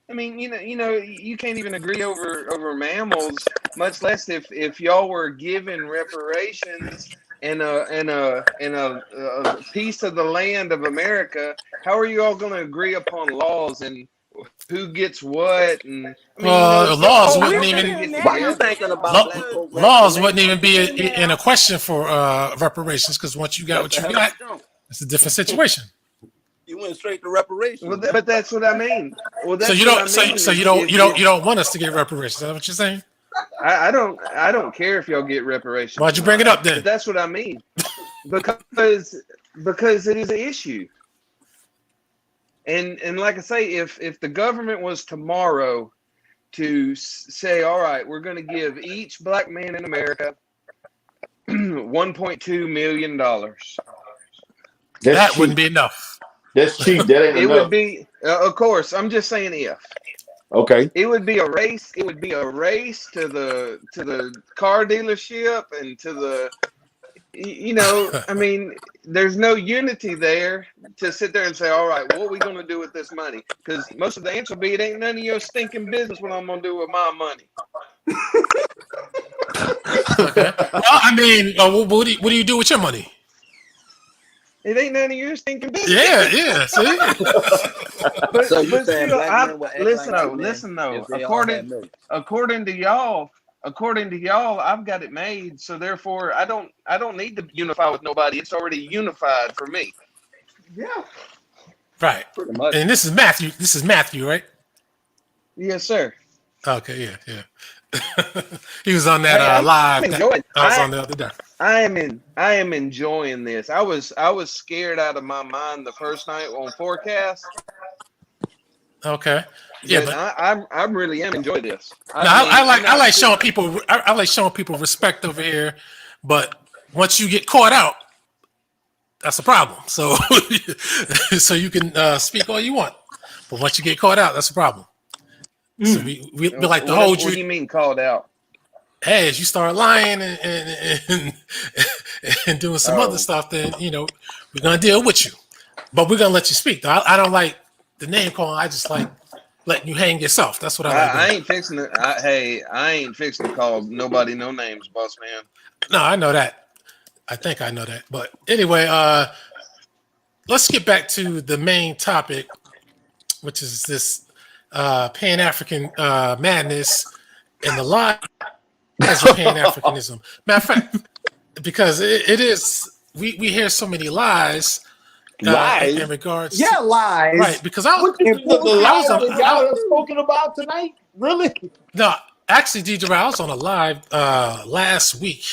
I mean, you can't even agree over mammals, much less if y'all were given reparations and a piece of the land of America. How are you all going to agree upon laws and who gets what? And I mean, laws wouldn't even. Why are you thinking about laws wouldn't even be in a question for reparations, because once you got what you got, it's a different situation. You went straight to reparations. Well, but that's what I mean. Well, that's so you don't. So you don't want us to get reparations. Is that what you're saying? I don't care if y'all get reparations. Why'd you bring it up then? But that's what I mean. Because it is an issue. And like I say, if the government was tomorrow to say, all right, we're going to give each black man in America $1.2 million. That wouldn't be enough. That's cheap. That ain't enough. It would be, of course. I'm just saying if. Okay. It would be a race. It would be a race to the car dealership and to the. I mean, there's no unity there to sit there and say, all right, what are we going to do with this money? Because most of the answer will be, it ain't none of your stinking business what I'm going to do with my money. Okay. Well, I mean, what do you do with your money? It ain't none of your stinking business. Yeah. See? but so you still, listen though. According to y'all, I've got it made, so therefore I don't need to unify with nobody. It's already unified for me. Yeah. Right. Pretty much. And this is Matthew. This is Matthew, right? Yes, sir. Okay, yeah. He was on that live. I was on the other day. I am enjoying this. I was scared out of my mind the first night on Forecast. Okay. Yeah, but I really am enjoying this. I like showing people. I like showing people respect over here, but once you get caught out, that's a problem. So, so you can speak all you want, but once you get caught out, that's a problem. So we like to hold you. What do you mean called out? Hey, as you start lying and and doing some other stuff, then we're gonna deal with you. But we're gonna let you speak. Though. I don't like the name calling. I just like letting you hang yourself. That's what I like. I ain't fixing to. I ain't fixing to call nobody no names, boss man. No, I know that. I think I know that. But anyway, let's get back to the main topic, which is this Pan-African madness and the lie as a Pan-Africanism. Matter of fact, because it is, we hear so many lies. Lies in regards, lies. Right? Because I was the lies that y'all have spoken about tonight. Really? No, actually, DJ, I was on a live last week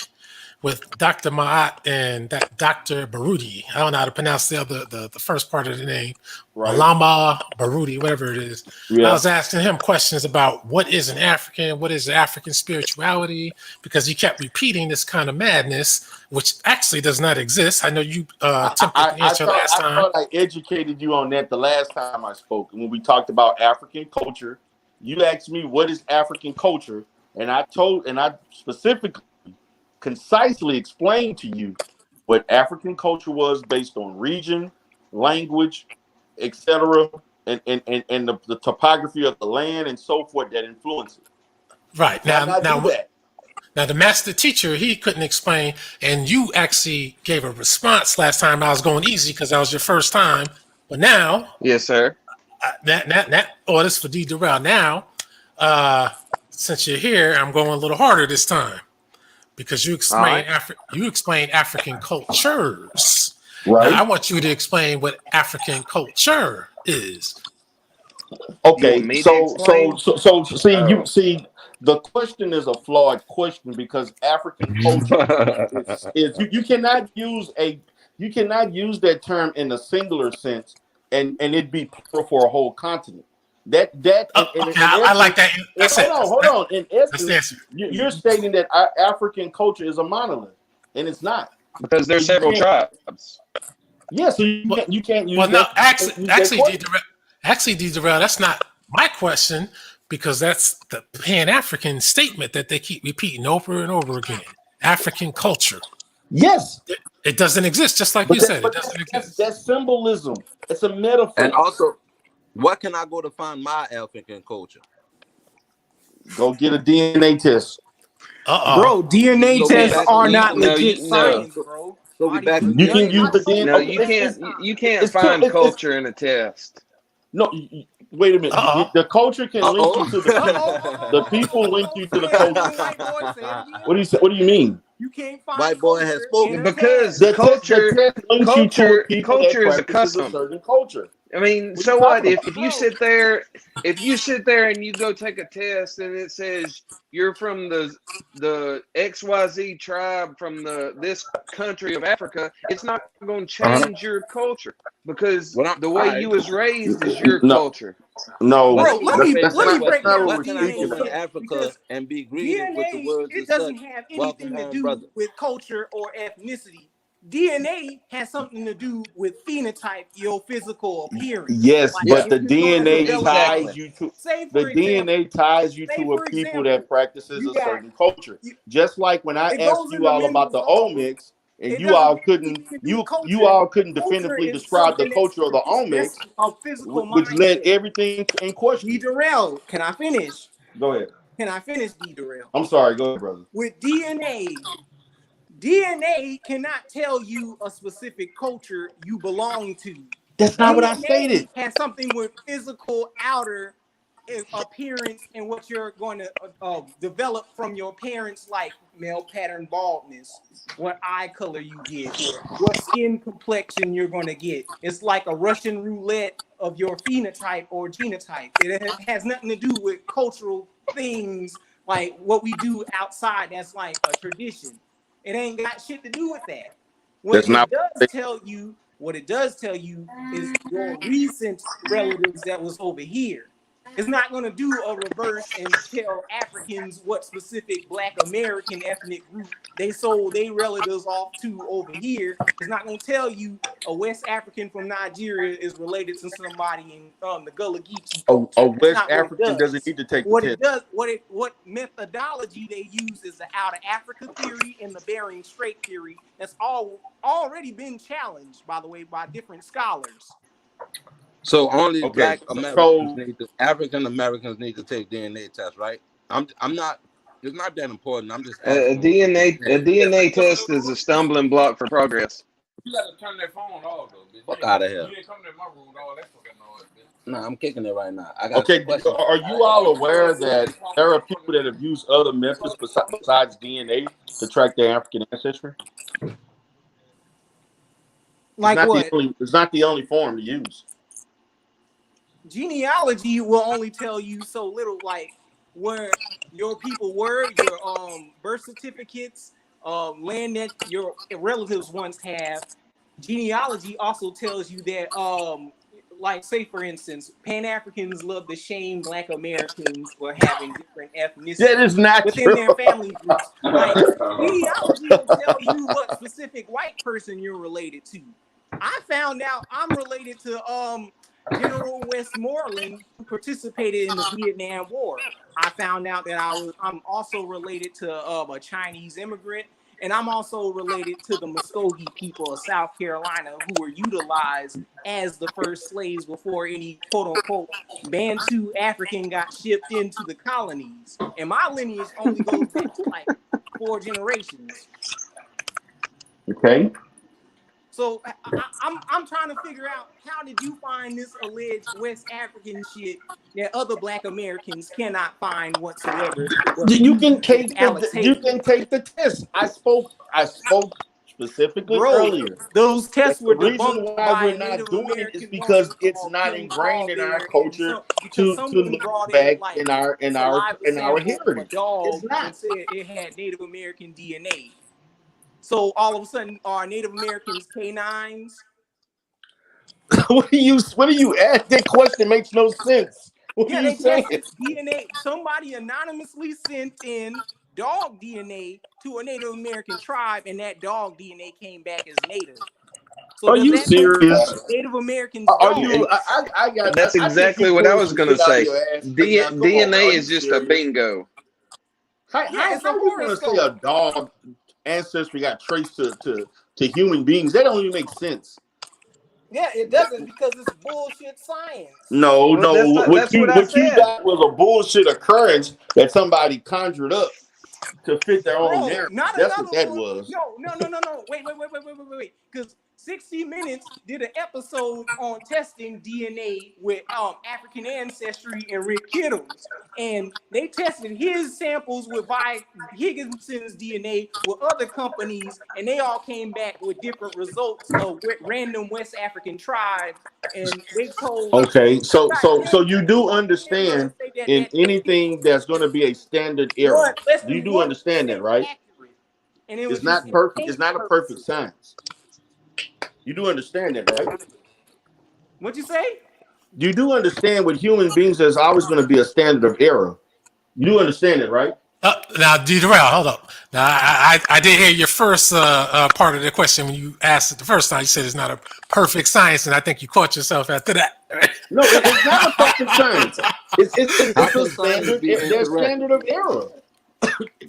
with Dr. Ma'at and that Dr. Barudi. I don't know how to pronounce the first part of the name. Right. Alama Barudi, whatever it is. Yeah. I was asking him questions about what is an African, what is African spirituality, because he kept repeating this kind of madness, which actually does not exist. I know you attempted to answer last time. I thought I educated you on that the last time I spoke. When we talked about African culture, you asked me what is African culture, and I specifically concisely explained to you what African culture was based on region, language, etc., and the topography of the land and so forth that influence it. Right. Now the master teacher, he couldn't explain, and you actually gave a response last time. I was going easy because that was your first time, but now, yes, sir. This for D. Durrell. Now, since you're here, I'm going a little harder this time. Because you explain African cultures. Right. Now, I want you to explain what African culture is. Okay, so see, the question is a flawed question because African culture is you cannot use that term in a singular sense and it be plural for a whole continent. I like that. Hold on. In essence, you're stating that our African culture is a monolith, and it's not because there's several tribes. Yeah, so you can't use. Well, no, actually, D. Durrell, that's not my question because that's the Pan-African statement that they keep repeating over and over again. African culture. Yes, it doesn't exist. Just like you said, it doesn't exist. That's symbolism. It's a metaphor. And also, what can I go to find my African culture? Go get a DNA test. Bro, DNA tests are not legit science, bro. So we back. You can use the DNA. No, you can't find culture in a test. No, wait a minute. The culture can link you to the people link you to the culture. What do you mean? You can't find white boy has spoken because the culture is a custom. Certain culture. I mean, so what if you sit there and you go take a test and it says you're from the XYZ tribe from this country of Africa, it's not going to change your culture because the way you was raised is your culture. No, bro, let me break down what can I go to Africa and be greeted with the words it doesn't have anything to do with culture or ethnicity. DNA has something to do with phenotype, your physical appearance. Yes, but the DNA ties you to DNA ties you to a people that practices a certain culture. Just like when I asked you all about the Olmecs, and you all couldn't definitively describe the culture of the Olmecs, which led everything in question. D. Durrell, can I finish? Go ahead. Can I finish, D. Durrell? I'm sorry. Go ahead, brother. With DNA cannot tell you a specific culture you belong to. That's not what I stated. Has something with physical outer appearance and what you're going to develop from your parents, like male pattern baldness, what eye color you get, what skin complexion you're going to get. It's like a Russian roulette of your phenotype or genotype. It has nothing to do with cultural things like what we do outside. That's like a tradition. It ain't got shit to do with that. What it does tell you is your recent relatives that was over here. It's not going to do a reverse and tell Africans what specific Black American ethnic group they sold their relatives off to over here. It's not going to tell you a West African from Nigeria is related to somebody in the Gullah Geechee. A West African doesn't need to take what the it test. does. What methodology they use is the Out of Africa theory and the Bering Strait theory. That's already been challenged, by the way, by different scholars. So only Okay, Black Americans African Americans need to take DNA tests, right? I'm not. It's not that important. I'm just A DNA test is a stumbling block for progress. You gotta turn that phone off, though, bitch. Fuck out of here. You ain't coming in my room with all that fucking noise, bitch. Nah, I'm kicking it right now. I got Okay, are you all aware that there are people that have used other methods besides DNA to track their African ancestry? Like what? It's not the only form to use. Genealogy will only tell you so little, like where your people were, your birth certificates, land that your relatives once have. Genealogy also tells you that like say for instance, Pan-Africans love to shame Black Americans for having different ethnicities That is not within true. their family groups. Like genealogy will tell you what specific white person you're related to. I found out I'm related to General Westmoreland, who participated in the Vietnam War. I found out that I'm also related to a Chinese immigrant, and I'm also related to the Muskogee people of South Carolina, who were utilized as the first slaves before any quote-unquote Bantu African got shipped into the colonies. And my lineage only goes back to like 4 generations. Okay. So I'm trying to figure out, how did you find this alleged West African shit that other Black Americans cannot find whatsoever? You can take the test. I spoke specifically earlier. Those tests were the reason debunked why by we're not Native doing American it is because woman it's called not Kim ingrained in our Caldwell, culture because to someone look brought back in like in our saliva heritage. sample of a dog It's not. and said it had Native American DNA. So all of a sudden, are Native Americans canines? What do you ask? That question makes no sense. What are you They saying? tested DNA. Somebody anonymously sent in dog DNA to a Native American tribe, and that dog DNA came back as native. So Are you serious? Native Americans Are you? That's exactly what I was going to say. DNA is just a bingo. How are you going to say a dog ancestry got traced to human beings? That don't even make sense. Yeah, it doesn't, because it's bullshit science. No. What you got was a bullshit occurrence that somebody conjured up to fit their own narrative. That's what that was. No. Wait. Because 60 Minutes did an episode on testing DNA with African ancestry and Rick Kittles. And they tested his samples with Vi Higginson's DNA with other companies, and they all came back with different results of random West African tribes. And they told so you do understand in anything that's going to be a standard error. You do understand that, right? And it's not perfect. It's not a perfect science. You do understand that, right? What'd you say? You do understand with human beings there's always going to be a standard of error. You do understand it, right? Now, D-Durrell, hold up. Now, I did hear your first part of the question when you asked it the first time. You said it's not a perfect science, and I think you caught yourself after that. No, it's not a perfect science. It's a standard. There's standard of error.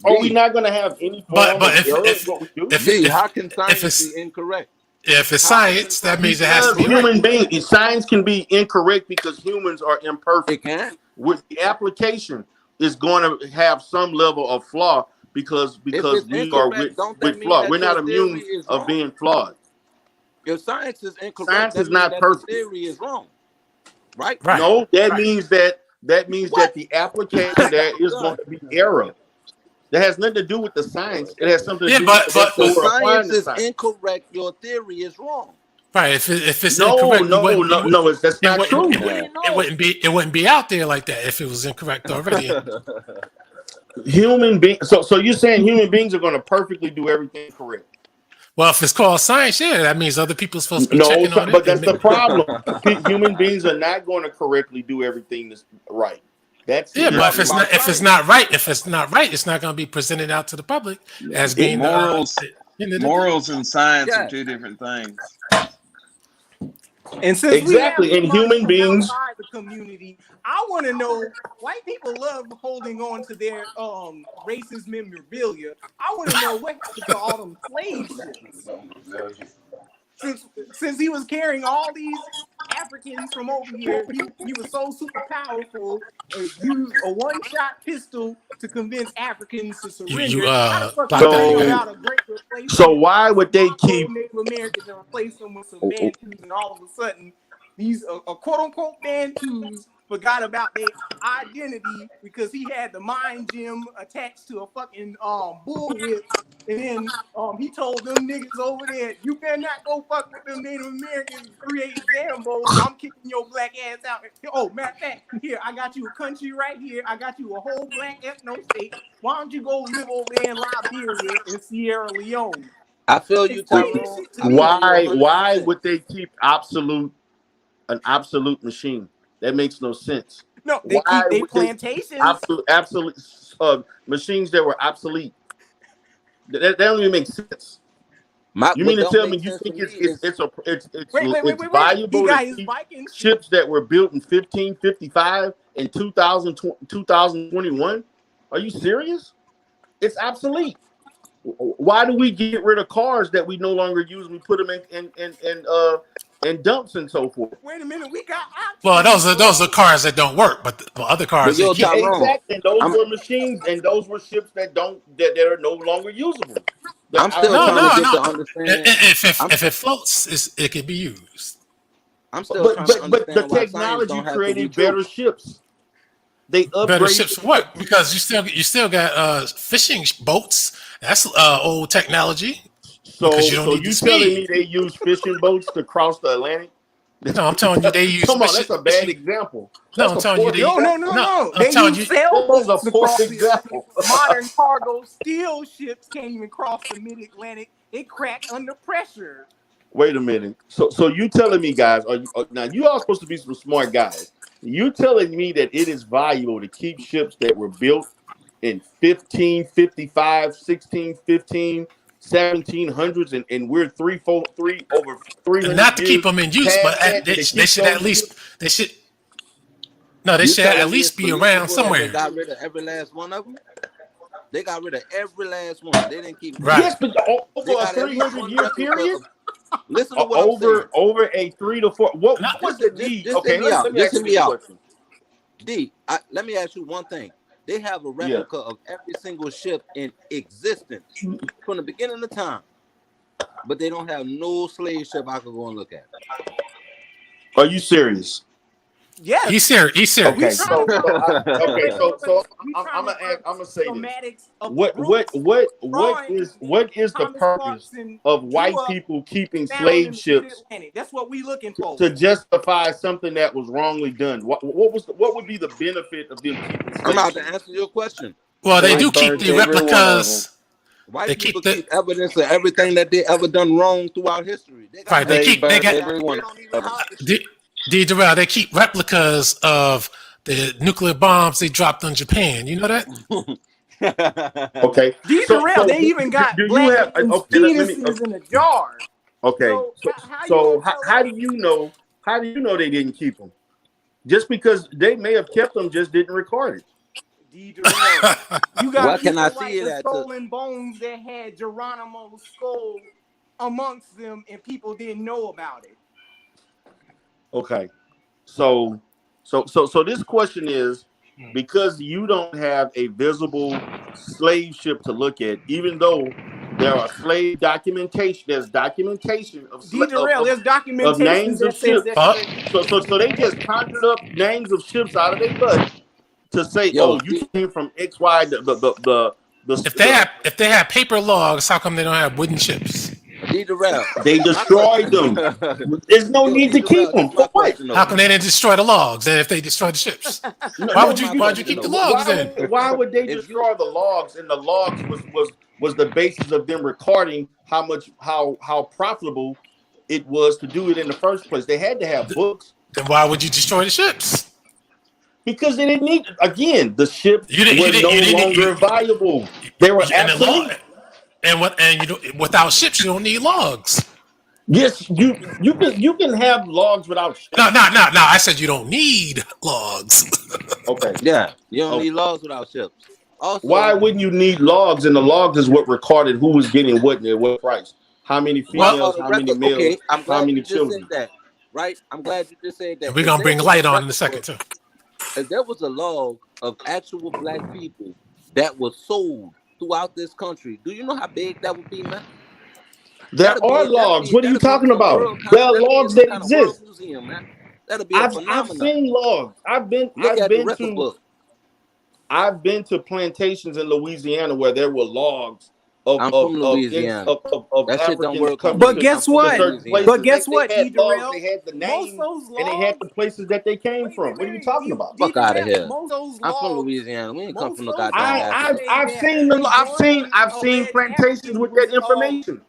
Are we not going to have any form of error? How can science be incorrect? If it's science, that means it has to be human beings. Science can be incorrect because humans are imperfect. It can. With the application, is going to have some level of flaw because we are with flaw. We're not immune of being flawed. If science is incorrect, science is not perfect. The theory is wrong, right? No, that means that the application there is going to be error. That has nothing to do with the science. It has something to do with the science is incorrect. Your theory is wrong. Right. If it's incorrect, that's not true. It wouldn't be out there like that if it was incorrect already. Human beings. So you're saying human beings are going to perfectly do everything correct? Well, if it's called science, yeah, that means other people are supposed to be No, checking on it. but that's the problem. Human beings are not going to correctly do everything that's right. That's yeah, but if it's not right, it's not going to be presented out to the public as being morals. Morals and science are two different things. And since exactly, and human beings outside the community, I want to know. White people love holding on to their racist memorabilia. I want to know what happened to all them slave ships. Since he was carrying all these Africans from over here, he was so super powerful. Used a one-shot pistol to convince Africans to surrender. So why would they keep Native Americans and replace them with some Bantus, and all of a sudden these quote-unquote Bantus forgot about their identity because he had the mind gem attached to a fucking bullwhip, and then he told them niggas over there, you better not go fuck with them Native Americans create Zambos. I'm kicking your black ass out. Oh, matter of fact, here I got you a country right here. I got you a whole black ethno state. Why don't you go live over there in Liberia and Sierra Leone? I feel you, Tyrone. Why would they keep an absolute machine? That makes no sense. No, they keep their plantations. Absolute machines that were obsolete. That don't even make sense. You mean to tell me you think it's valuable to keep ships that were built in 1555 and 2021? Are you serious? It's obsolete. Why do we get rid of cars that we no longer use and we put them in dumps and so forth? Wait a minute, we got options. Well, those are cars that don't work, but the other cars exactly. And those were machines, and those were ships that are no longer usable. I'm still trying to get to understand. If it floats, it can be used. I'm still trying to understand. But the technology created better ships. They upgraded better ships for what? Because you still got fishing boats. That's old technology. So you telling me they use fishing boats to cross the Atlantic? No, I'm telling you they use. Come on, that's a bad example. No, I'm telling you they. No. They use sailboats to cross the modern cargo steel ships can't even cross the mid-Atlantic. They crack under pressure. Wait a minute. So you telling me, guys? Now you all supposed to be some smart guys. You telling me that it is valuable to keep ships that were built in 1555, 1615, 1700s, and we're over 300. Not to keep them in use, but they should at least be around somewhere. They got rid of every last one of them. They got rid of every last one. They didn't keep. Right. Yes, but over a 300-year period. Listen to what I'm saying. Over a 3 to 4. What was the need? Okay, listen me out. D, let me ask you one thing. They have a replica of every single ship in existence from the beginning of time, but they don't have no slave ship I could go and look at. Are you serious? Yes. He's serious. Okay, so I'm gonna say this. What is the purpose of white people keeping slave ships? That's what we looking for. To justify something that was wrongly done. What would be the benefit of them keeping slaves? I'm out to answer your question. Well, they do keep the replicas. White people keep evidence of everything that they ever done wrong throughout history. They keep replicas of the nuclear bombs they dropped on Japan. You know that? Okay. They even got black penises in a jar. Okay. So how do you know? How do you know they didn't keep them? Just because they may have kept them, just didn't record it. You got what can I see the stolen bones that had Geronimo's skull amongst them, and people didn't know about it. Okay, so this question is, because you don't have a visible slave ship to look at, even though there are slave documentation, there's documentation of names of ships. So they just conjured up names of ships out of their butt to say, you came from X, Y, If they have paper logs, how come they don't have wooden ships? They destroyed them. There's no need to keep them. For what? How come they didn't destroy the logs? And if they destroy the ships, why'd you keep the logs then? Why would they destroy the logs? And the logs was the basis of them recording how profitable it was to do it in the first place. They had to have books. Then why would you destroy the ships? Because they didn't need, again, the ships were no longer valuable. They were obsolete. And without ships, you don't need logs. Yes, you can have logs without ships. No. I said you don't need logs. Okay. Yeah, you don't need logs without ships. Also, why wouldn't you need logs? And the logs is what recorded who was getting what and at what price. How many females, how many males, okay, how many children. That, right? I'm glad you just said that. And we're going to bring light on in a second, too. If there was a log of actual black people that was sold throughout this country, do you know how big that would be, man? There are logs. What are you talking about? There are logs that exist. That'll be I've seen logs. I've been to plantations in Louisiana where there were logs of Louisiana. Of Africans coming. But guess what? But guess what? They had the name and they had the places that they came from. What are you talking about? Fuck out of here. I'm from Louisiana. We ain't come from no goddamn. I've seen plantations with that information.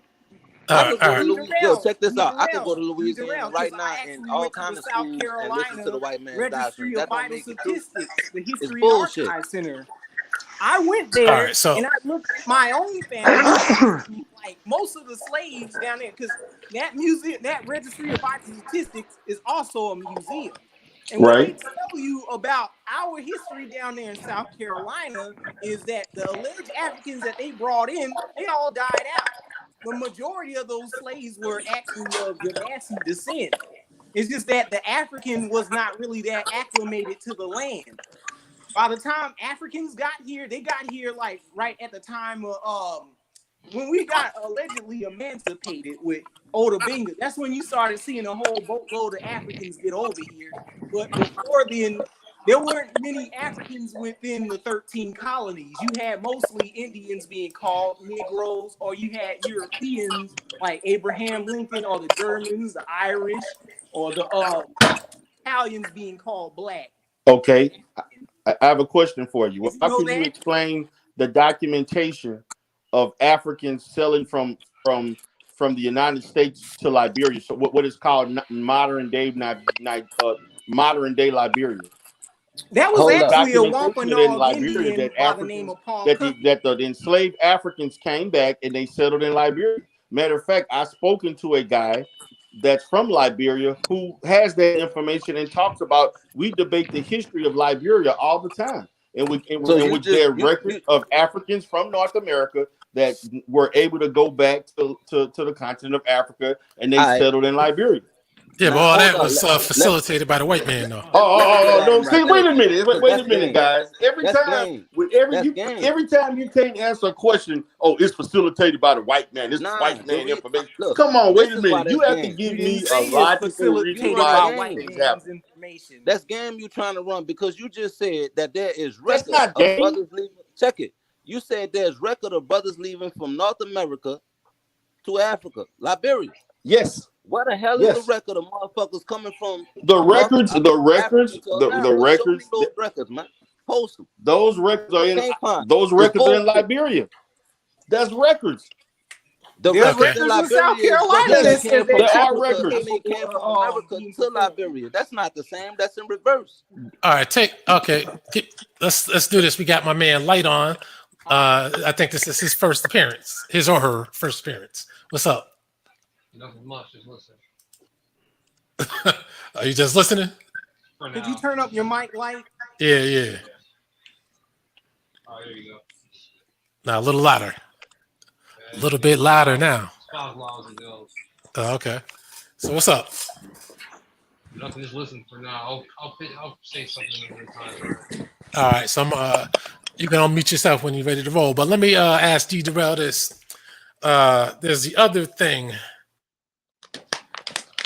Yo, check this out. I can go to Louisiana right now and all kinds of schools and listen to the white man's doctrine. That don't make it true. It's bullshit. Center. I went there and I looked at my own family, like most of the slaves down there, because that museum, that Registry of Vital Statistics, is also a museum. And what they tell you about our history down there in South Carolina is that the alleged Africans that they brought in, they all died out. The majority of those slaves were actually of Ganassi descent. It's just that the African was not really that acclimated to the land. By the time Africans got here, they got here like right at the time of when we got allegedly emancipated with Otabinga. That's when you started seeing a whole boatload of Africans get over here. But before then, there weren't many Africans within the 13 colonies. You had mostly Indians being called Negroes, or you had Europeans like Abraham Lincoln, or the Germans, the Irish, or the Italians being called black. Okay, I have a question for you. How can you explain the documentation of Africans selling from the United States to Liberia? So what is called modern day Liberia? That was actually a Wampanoag Indian by the name of Paul that the enslaved Africans came back and they settled in Liberia. Matter of fact, I've spoken to a guy that's from Liberia who has that information and talks about, we debate the history of Liberia all the time. And there are records of Africans from North America that were able to go back to the continent of Africa and they settled in Liberia. Yeah, but all that was facilitated by the white man, though. No. See, wait a minute, guys. Every time you can't answer a question, it's facilitated by the white man. This white man information. Look, come on, wait a minute. You have to give me a logical reason why information. That's game you trying to run, because you just said that there is record of brothers leaving. Check it. You said there's record of brothers leaving from North America to Africa, Liberia. Yes. What the hell is the record of motherfuckers coming from the records, man? Post them. Those records are in Liberia. That's records. The records in South Carolina. There are records. They came from America to Liberia. That's not the same. That's in reverse. All right, let's do this. We got my man Light on. I think this is his first appearance, his or her first appearance. What's up? Nothing much, just listening. Are you just listening? Could you turn up your mic light? Yeah. Oh, there you go. Now a little louder. A little bit louder now. Okay. So what's up? Nothing, just listen for now. I'll say something when time. All right, so you can unmute yourself when you're ready to roll. But let me ask D. Darrell this. There's the other thing.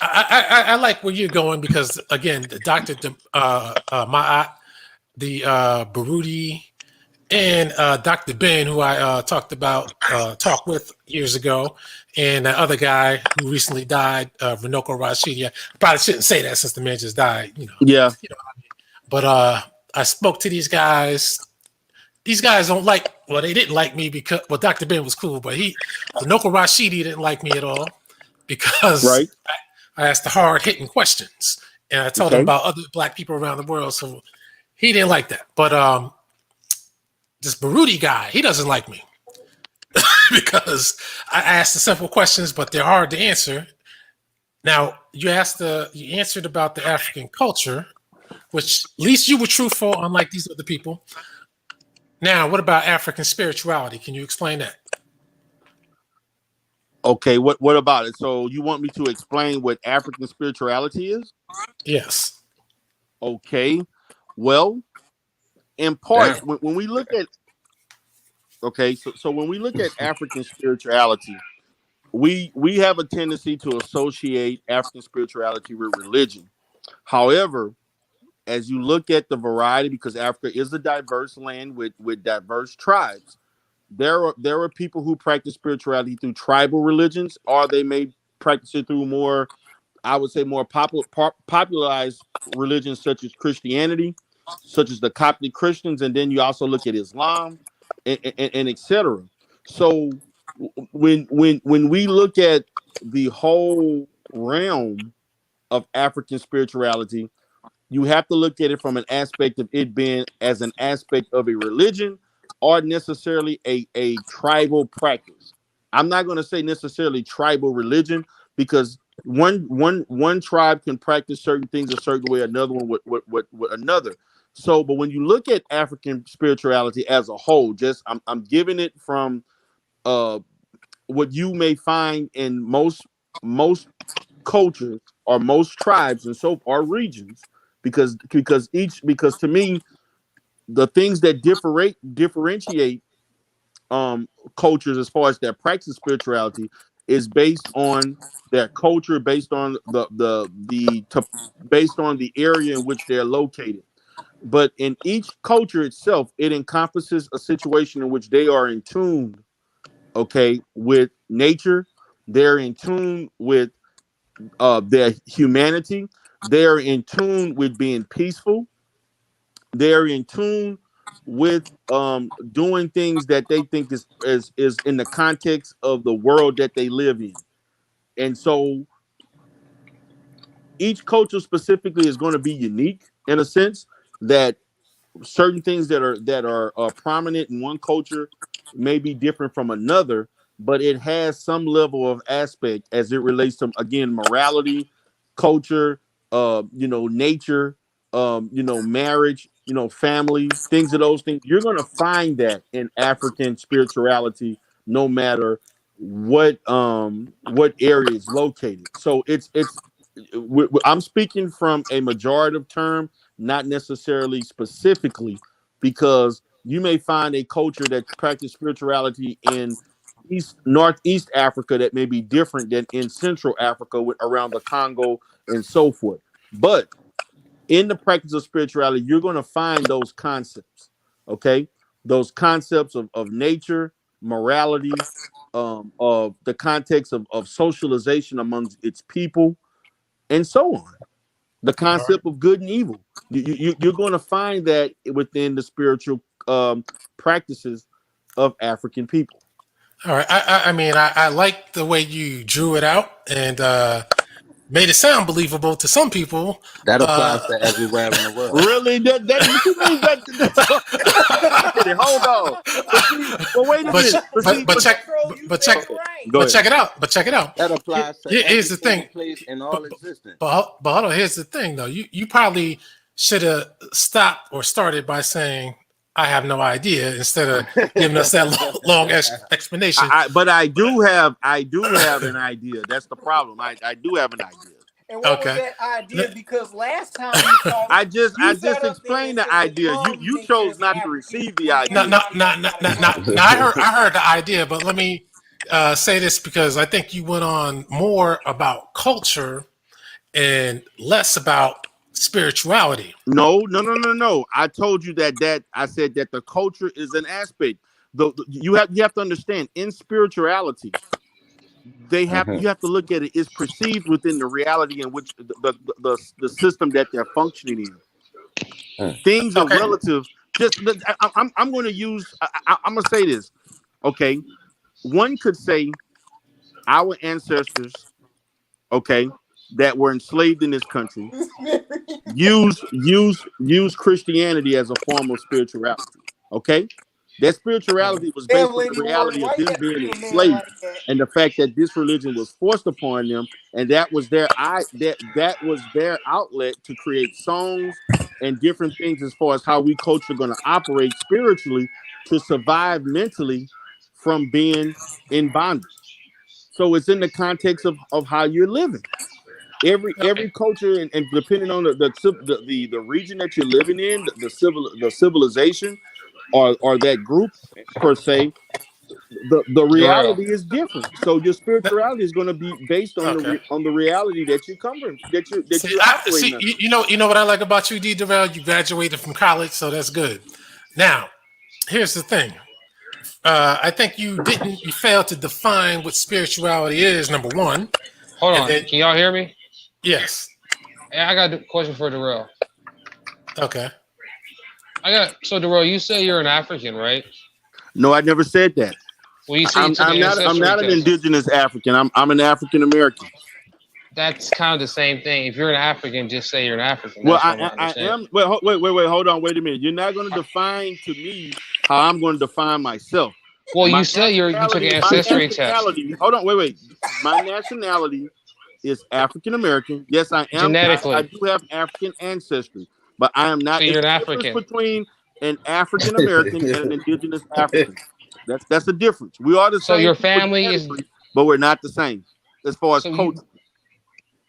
I like where you're going, because again, the Dr. Ma'at, the Barudi, and Dr. Ben, who I talked with years ago, and that other guy who recently died, Runoko Rashidi. I probably shouldn't say that since the man just died, Yeah. But I spoke to these guys. These guys don't like. Well, they didn't like me because Dr. Ben was cool, but Runoko Rashidi didn't like me at all because I asked the hard-hitting questions, and I told him about other black people around the world. So he didn't like that. But this Barudi guy, he doesn't like me because I asked the simple questions, but they're hard to answer. Now, you answered about the African culture, which at least you were truthful, unlike these other people. Now, what about African spirituality? Can you explain that? Okay, what about it? So you want me to explain what African spirituality is? Yes. Okay. Well, in part, when we look at so when we look at African spirituality, we have a tendency to associate African spirituality with religion. However, as you look at the variety, because Africa is a diverse land with diverse tribes, there are people who practice spirituality through tribal religions, or they may practice it through more, I would say, more popularized religions such as Christianity, such as the Coptic Christians, and then you also look at Islam and etc. So when we look at the whole realm of African spirituality, you have to look at it from an aspect of it being as an aspect of a religion or necessarily a tribal practice. I'm not going to say necessarily tribal religion, because one tribe can practice certain things a certain way, another one with another. So, but when you look at African spirituality as a whole, just I'm giving it from what you may find in most cultures or most tribes and or regions, because to me, the things that differentiate cultures as far as their practice of spirituality is based on their culture, based on based on the area in which they're located. But in each culture itself, it encompasses a situation in which they are in tune, with nature. They're in tune with their humanity. They're in tune with being peaceful. They're in tune with doing things that they think is in the context of the world that they live in. And so each culture specifically is going to be unique in a sense that certain things that are prominent in one culture may be different from another, but it has some level of aspect as it relates to, again, morality, culture, nature, marriage, family, things of those things. You're going to find that in African spirituality, no matter what area it's located. So I'm speaking from a majorative term, not necessarily specifically, because you may find a culture that practices spirituality in Northeast Africa that may be different than in Central Africa around the Congo and so forth. But in the practice of spirituality, you're going to find those concepts, those concepts of nature, morality, of the context of socialization amongst its people, and so on. The concept of good and evil. You're going to find that within the spiritual practices of African people. All right. I like the way you drew it out and made it sound believable to some people. That applies to everywhere in the world. Really? That you mean that? Hold on. But wait a minute. Check it out. But check it out. That applies to here's the thing. Place in all existence. But hold on. Here's the thing, though. You probably should have stopped or started by saying, I have no idea, instead of giving us that long explanation. But I do have an idea. That's the problem. I do have an idea. And what was that idea? Because last time you thought I just explained the idea. You chose not to receive the idea. No. I heard the idea, but let me say this, because I think you went on more about culture and less about spirituality. No. I told you that I said that the culture is an aspect. You have to understand, in spirituality, you have to look at it. It's perceived within the reality in which the system that they're functioning in. Things are relative. I'm going to use. I'm going to say this. Okay, one could say our ancestors, okay, that were enslaved in this country, use Christianity as a form of spirituality. Okay, that spirituality was based on the reality of them being enslaved and the fact that this religion was forced upon them, and that was their outlet to create songs and different things as far as how we culture are going to operate spiritually to survive mentally from being in bondage. So it's in the context of how you're living. Every culture and depending on the region that you're living in, the civilization or that group per se, the reality is different. So your spirituality is going to be based on the reality that you come from, that you're operating under. You know what I like about you, D. Durrell? You graduated from college, so that's good. Now, here's the thing. I think you failed to define what spirituality is, number one. Hold on. Can y'all hear me? Yes. I got a question for Durrell. Okay. So Durrell, you say you're an African, right? No, I never said that. Well, you I'm not an indigenous African. I'm an African American. That's kind of the same thing. If you're an African, just say you're an African. Well, I am. Wait, hold on. Wait a minute. You're not going to define to me how I'm going to define myself. Well, you said you took an ancestry test. Hold on. Wait. My nationality is African American. Yes, I am. Genetically. I do have African ancestry, but I am not. So you're an African. Between an African American and an indigenous African. That's the difference. We are the same. So your family is, but we're not the same as far as culture.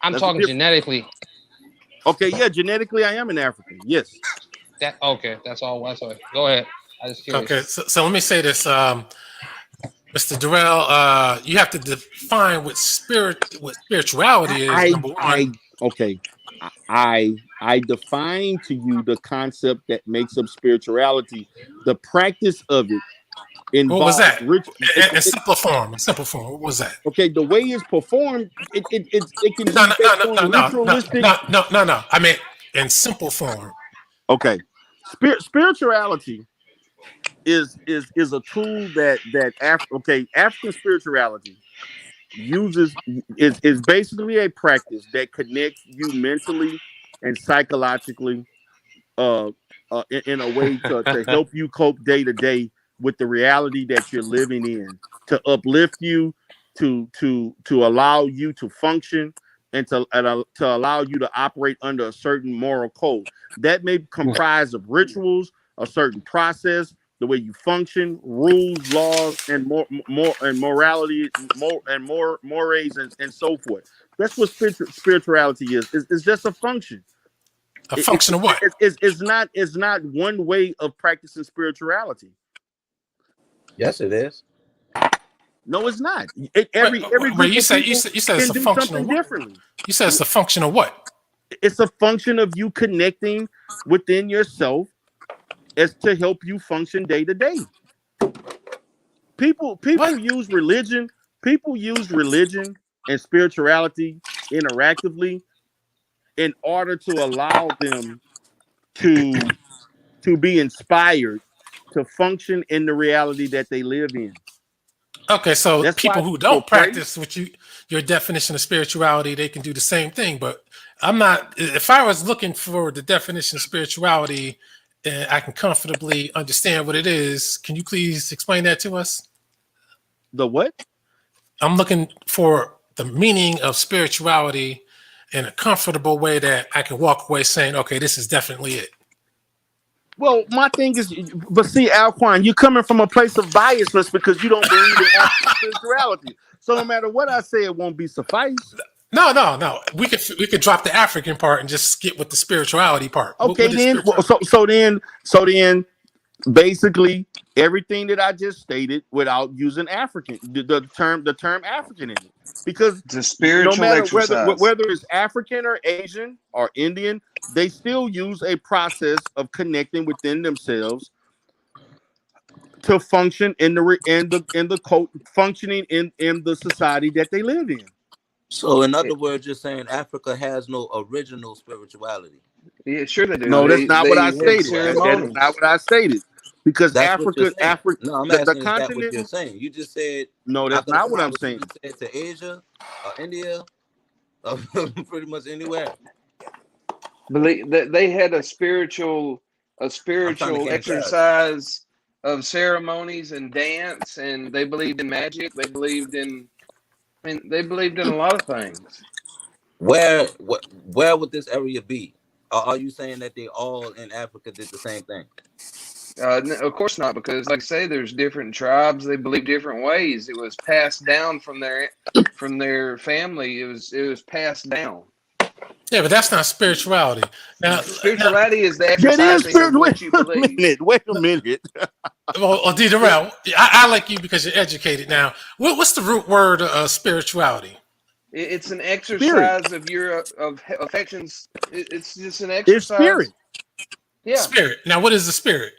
I'm talking genetically. Okay, yeah, genetically I am an African. Yes. That's all. Go ahead. I just curious. Okay, so let me say this, Mr. Durrell. You have to define what spirituality is. Number one. I define to you the concept that makes up spirituality. The practice of it involves. What was that? In simple form. What was that? Okay, the way it's performed, it can be ritualistic. No. I mean, in simple form. Okay, spirituality is a tool that African spirituality is basically a practice that connects you mentally and psychologically in a way to help you cope day to day with the reality that you're living in, to uplift you, to allow you to function, and to allow you to operate under a certain moral code. That may comprise of rituals, a certain process, the way you function, rules, laws, and morality, mores, and so forth. That's what spirituality is. It's just a function. A function of what? It's not one way of practicing spirituality. Yes, it is. No, it's not. You said it's a function of what? Differently. You said it's a function of what? It's a function of you connecting within yourself as to help you function day to day. People use religion. People use religion and spirituality interactively in order to allow them to be inspired to function in the reality that they live in. Okay, so that's people who don't practice your definition of spirituality, they can do the same thing. But I'm not. If I was looking for the definition of spirituality, and I can comfortably understand what it is, can you please explain that to us? The what? I'm looking for the meaning of spirituality in a comfortable way that I can walk away saying, okay, this is definitely it. Well, my thing is, but see, Alquanr, you're coming from a place of biasness because you don't believe in spirituality. So no matter what I say, it won't be suffice. No. We could drop the African part and just get with the spirituality part. Okay, then. basically everything that I just stated without using African, the term African in it, because It's a no spiritual matter exercise. whether it's African or Asian or Indian, they still use a process of connecting within themselves to function functioning in the society that they live in. So, in other words, you're saying Africa has no original spirituality. Yeah, sure they do. No, that's not what I They have stated. That is not ceremonies. what I stated. Because That's what you're saying. Africa, No, I'm the asking, is that what continent. you're saying? You just said No, I that's could not what apply I'm what you saying. just said to Asia or India, or pretty much anywhere. Believe that they had a spiritual I'm trying to gain clarity. exercise of ceremonies and dance, and they believed in magic. They believed in, I mean, they believed in a lot of things. Where would this area be? Or are you saying that they all in Africa did the same thing? Of course not, because like I say, there's different tribes. They believe different ways. It was passed down from their family. It was passed down. Yeah, but that's not spirituality. Now, Spirituality is the That is exercising of spiritual. what you believe. Wait a minute. well, D. Durrell, I like you because you're educated. Now, what's the root word of spirituality? It's an exercise of your affections. It's just an exercise. It's spirit. Yeah. Spirit. Now, what is the spirit?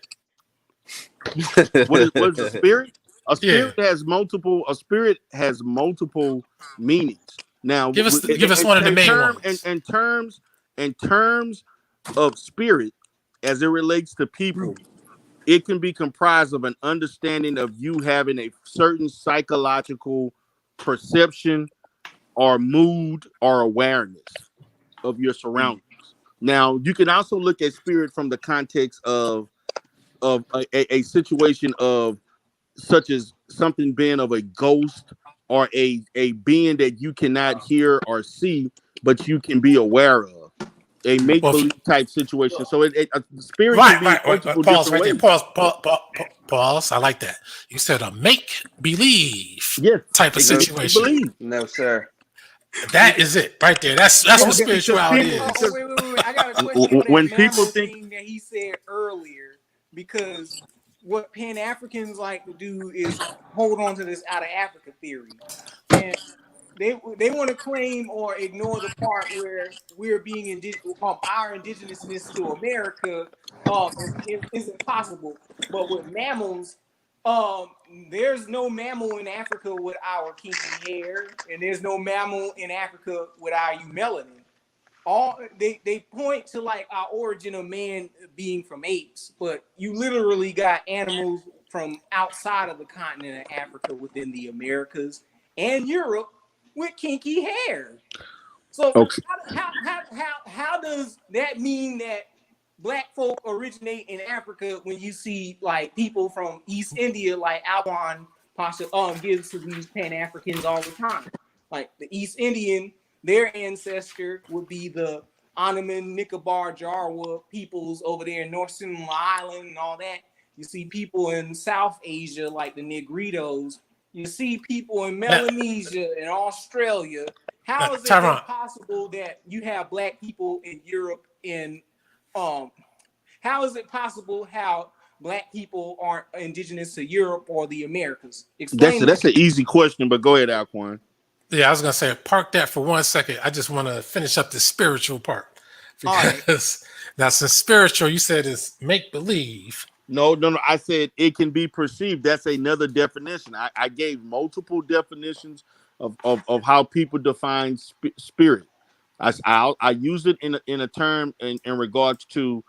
What is the spirit? A spirit has multiple. A spirit has multiple meanings. Now, give us one of the main ones. In terms of spirit, as it relates to people, it can be comprised of an understanding of you having a certain psychological perception or mood or awareness of your surroundings. Now, you can also look at spirit from the context of a situation of such as something being of a ghost or a being that you cannot hear or see, but you can be aware of. A make-believe type situation. So a spirit can be multiple Pause different ways. Pause. I like that. You said a make-believe type of No, situation. No, sir. That is it right there. That's what spirituality is. Wait. I got a question on when that people thing that he said earlier, because what Pan-Africans like to do is hold on to this out of Africa theory. And they want to claim or ignore the part where we're being our indigenousness to America isn't possible. But with mammals, there's no mammal in Africa with our kinky hair, and there's no mammal in Africa with our melanin. All they point to like our origin of man being from apes, but you literally got animals from outside of the continent of Africa within the Americas and Europe with kinky hair. So how does that mean that black folk originate in Africa when you see like people from East India like Alquanr gives to these Pan-Africans all the time? Like the East Indian, their ancestor would be the Andaman, Nicobar, Jawa peoples over there in North Central Island and all that. You see people in South Asia like the Negritos. You see people in Melanesia and Australia. How is it possible that you have black people in Europe and how is it possible how black people aren't indigenous to Europe or the Americas? Explain that's an easy question, but go ahead, Alquanr. Yeah, I was gonna say park that for 1 second. I just want to finish up the spiritual part because now since spiritual, you said is make believe. No. I said it can be perceived. That's another definition. I gave multiple definitions of how people define spirit. I used it in a term in regards to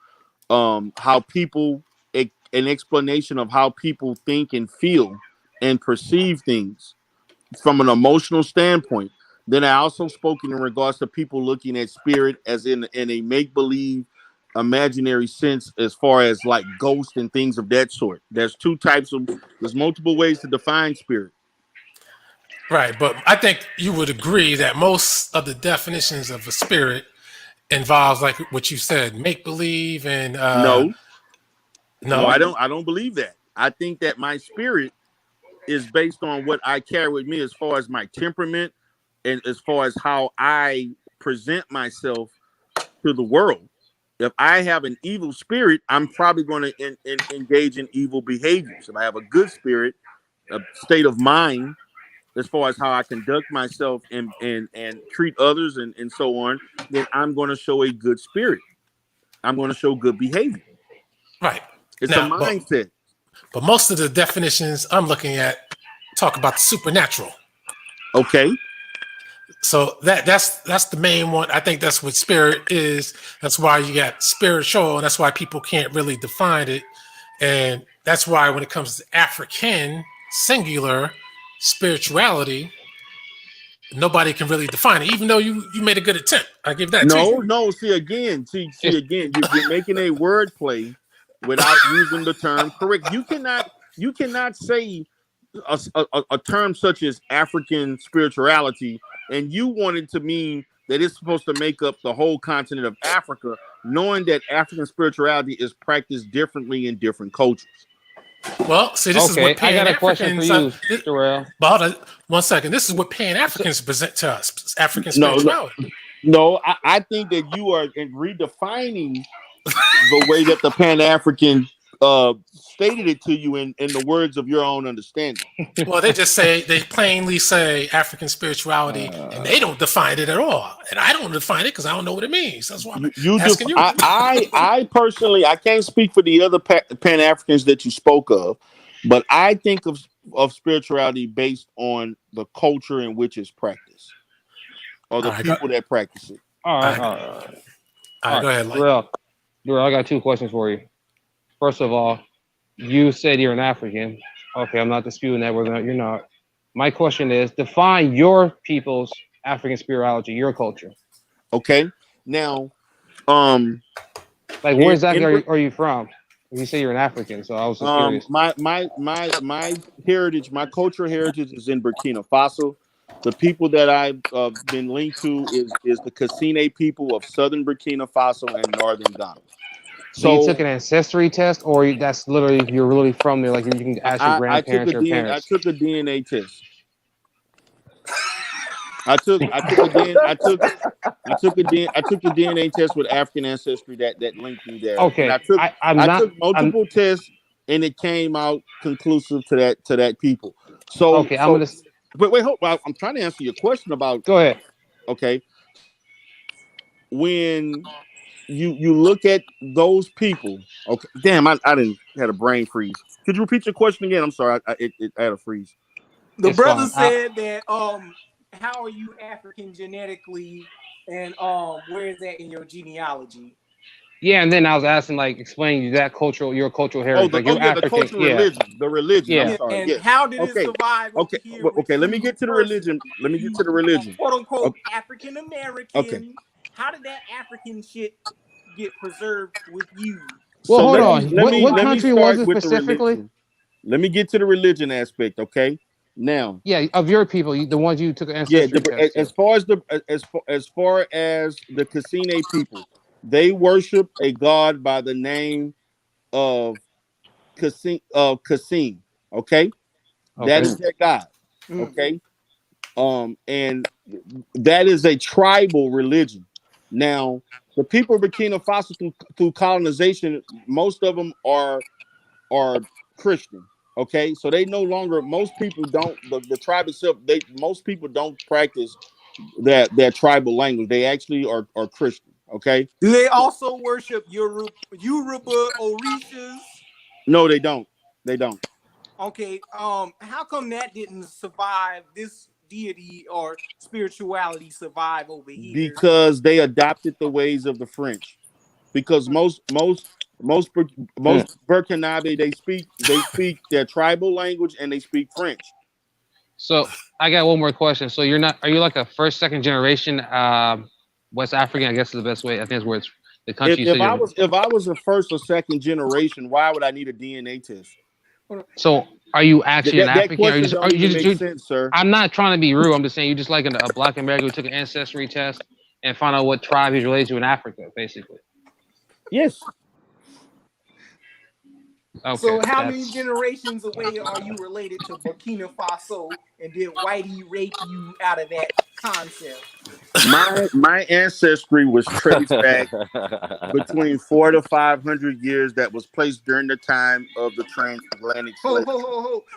how people an explanation of how people think and feel and perceive things from an emotional standpoint. Then I also spoke in regards to people looking at spirit as in a make-believe imaginary sense as far as like ghosts and things of that sort. There's multiple ways to define spirit. Right, but I think you would agree that most of the definitions of a spirit involves like what you said, make believe and No, I don't believe that. I think that my spirit is based on what I carry with me as far as my temperament and as far as how I present myself to the world. If I have an evil spirit, I'm probably going to engage in evil behaviors. If I have a good spirit, a state of mind, as far as how I conduct myself and treat others and so on, then I'm going to show a good spirit. I'm going to show good behavior. Right. It's now, a mindset. But most of the definitions I'm looking at talk about the supernatural. Okay. So that's the main one. I think that's what spirit is. That's why you got spiritual, and that's why people can't really define it. And that's why when it comes to African singular spirituality, nobody can really define it, even though you made a good attempt. I give that to you. No. See again. You're making a word play without using the term correct. You cannot say a term such as African spirituality, and you want it to mean that it's supposed to make up the whole continent of Africa, knowing that African spirituality is practiced differently in different cultures. Well, see, this is what I got a question for you, Terrell. But 1 second. This is what Pan-Africans present to us, African spirituality. No, I think that you are redefining the way that the Pan-African stated it to you in the words of your own understanding. Well, they plainly say African spirituality, and they don't define it at all. And I don't define it because I don't know what it means. That's why I'm asking you. I personally, I can't speak for the other Pan-Africans that you spoke of, but I think of spirituality based on the culture in which it's practiced, or the people that practice it. All right. Go ahead, Terrell, I got 2 questions for you. First of all, you said you're an African. Okay, I'm not disputing that. You're not. My question is, define your people's African spirituality, your culture. Okay. Now, where exactly are you from? You say you're an African, so I was just curious. My heritage, my cultural heritage is in Burkina Faso. The people that I've been linked to is the Kassine people of southern Burkina Faso and northern Ghana. So you took an ancestry test, or that's literally you're really from there? Like you can ask your grandparents or parents. I took a DNA test. I took a DNA test with African ancestry that linked me there. Okay, and I took multiple tests, and it came out conclusive to that people. So okay, wait, hold. I'm trying to answer your question about. Go ahead. Okay, when you look at those people. Okay, damn, I didn't had a brain freeze. Could you repeat your question again? I'm sorry, I had a freeze. The brother said that how are you African genetically, and where is that in your genealogy? Yeah, and then I was asking, explain your cultural heritage. The cultural religion, the religion. Yeah. I'm sorry. And how did it survive? Okay. Let me get to the religion. Quote unquote African American. Okay. How did that African shit get preserved with you? Well, hold on. What country was it specifically? Let me get to the religion aspect. Okay. Now, of your people, the ones you took an ancestry test. As far as the Kassine people, they worship a god by the name of Kassim. Okay, that is their god. Okay, and that is a tribal religion. Now, the people of Burkina Faso through colonization, most of them are Christian. Okay, so they no longer. Most people don't. The tribe itself. Most people don't practice their tribal language. They actually are Christian. Okay. Do they also worship Yoruba Orishas? No, they don't. They don't. Okay. How come that didn't survive? This deity or spirituality survive over here? Because they adopted the ways of the French. Because most Burkinabe they speak their tribal language and they speak French. So I got one more question. So are you like a first, second generation West African? I guess is the best way. I think that's where it's the country. If I was a first or second generation, why would I need a DNA test? So are you actually an African? Are you just sense, sir? I'm not trying to be rude. I'm just saying you just like a Black American who took an ancestry test and found out what tribe he's related to in Africa, basically. Yes. Okay, so how many generations away are you related to Burkina Faso, and did Whitey rape you out of that concept? My ancestry was traced back between 400 to 500 years. That was placed during the time of the transatlantic slave.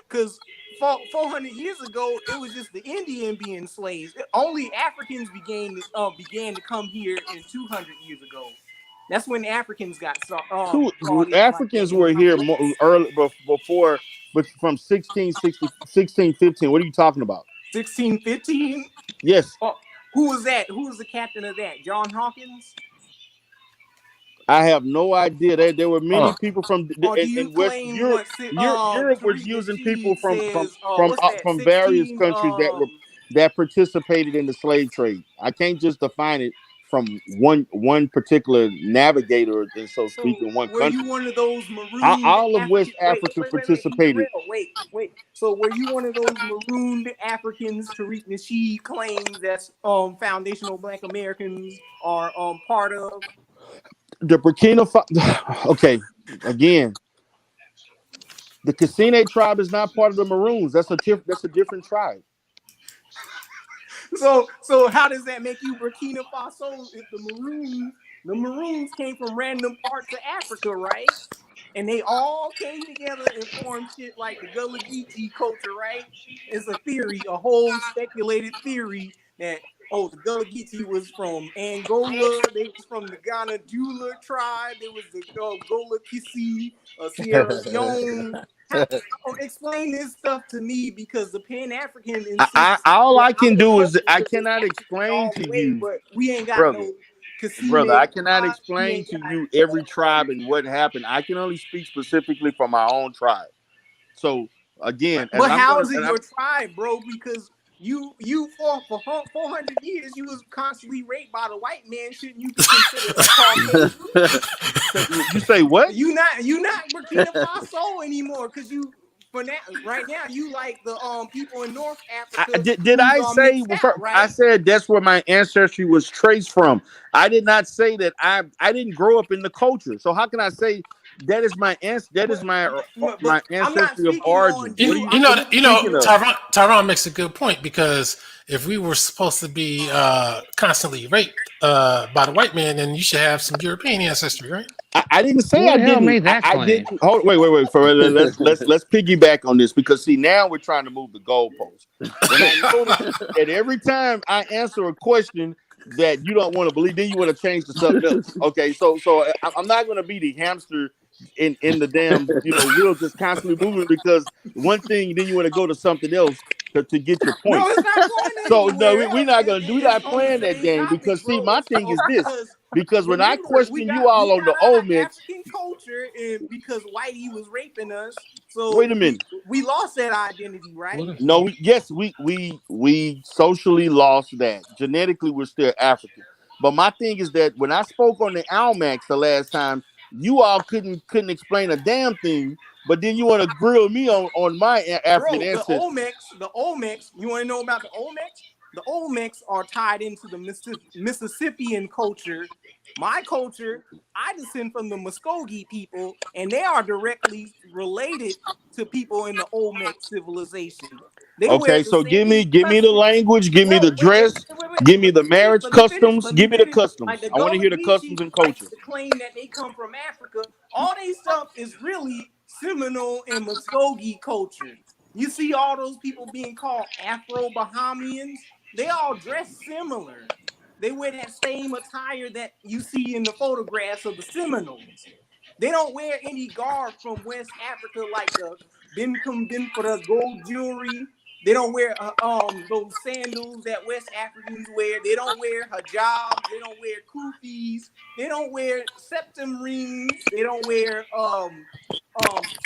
Because 400 years ago, it was just the Indian being slaves. Only Africans began to come here in 200 years ago. That's when Africans got Africans were here early before, but from 1615. What are you talking about? 1615. Yes. Who was that? Who was the captain of that? John Hawkins? I have no idea. There were many people from in West Europe. Europe was using people from various countries that participated in the slave trade. I can't just define it from one particular navigator, and so speak in one country. Were you one of those marooned? All of West Africa participated. Wait. So were you one of those marooned Africans Tariq Nasheed claims that foundational Black Americans are part of? The Burkina Faso. Okay, again, the Cassine tribe is not part of the Maroons. That's a different tribe. So how does that make you Burkina Faso if the Maroons came from random parts of Africa, right? And they all came together and formed shit like the Gullah Geechee culture, right? It's a theory, a whole speculated theory that the Gullah Geechee was from Angola, they was from the Ghana Dula tribe, there was the Gola Kisi, Sierra Leone. Explain this stuff to me, because the Pan-African all I can do is I cannot explain to you, but we ain't got brother, I cannot explain to you every tribe and what happened. I can only speak specifically for my own tribe. So again, but how is it your tribe, bro? Because you for 400 years you was constantly raped by the white man. Shouldn't you be considered a Caucasian? You say what? You not Burkina Faso anymore, because you right now you like the people in North Africa. Did I say right? I said that's where my ancestry was traced from. I did not say that I didn't grow up in the culture. So how can I say that is my ancestry of origin? Tyrone makes a good point, because if we were supposed to be constantly raped by the white man, then you should have some European ancestry, right? I didn't say I didn't. Made that I didn't. Hold, wait. Let's piggyback on this, because see, now we're trying to move the goalposts. And I notice that every time I answer a question that you don't want to believe, then you want to change to something else. Okay, so I'm not going to be the hamster in the damn wheel just constantly moving, because one thing, then you want to go to something else to get your point. No, it's not going we're not going to do that, playing that game, because see, my thing is this. Because when I question you all on the Olmecs, African culture, and because Whitey was raping us, so wait a minute, we lost that identity, right? No, yes, we socially lost that. Genetically, we're still African. But my thing is that when I spoke on the Almacs the last time, you all couldn't explain a damn thing. But then you want to grill me on my African ancestry. The Olmecs. You want to know about the Olmecs? The Olmecs are tied into the Mississippian culture. My culture, I descend from the Muskogee people, and they are directly related to people in the Olmec civilization. Okay, so give me the language, give me the dress, give me the marriage customs, give me the customs. I want to hear the customs and culture. To claim that they come from Africa, all these stuff is really Seminole and Muskogee culture. You see all those people being called Afro-Bahamians, they all dress similar. They wear that same attire that you see in the photographs of the Seminoles. They don't wear any garb from West Africa like the Benkum for the gold jewelry. They don't wear those sandals that West Africans wear. They don't wear hijabs. They don't wear kufis. They don't wear septum rings. They don't wear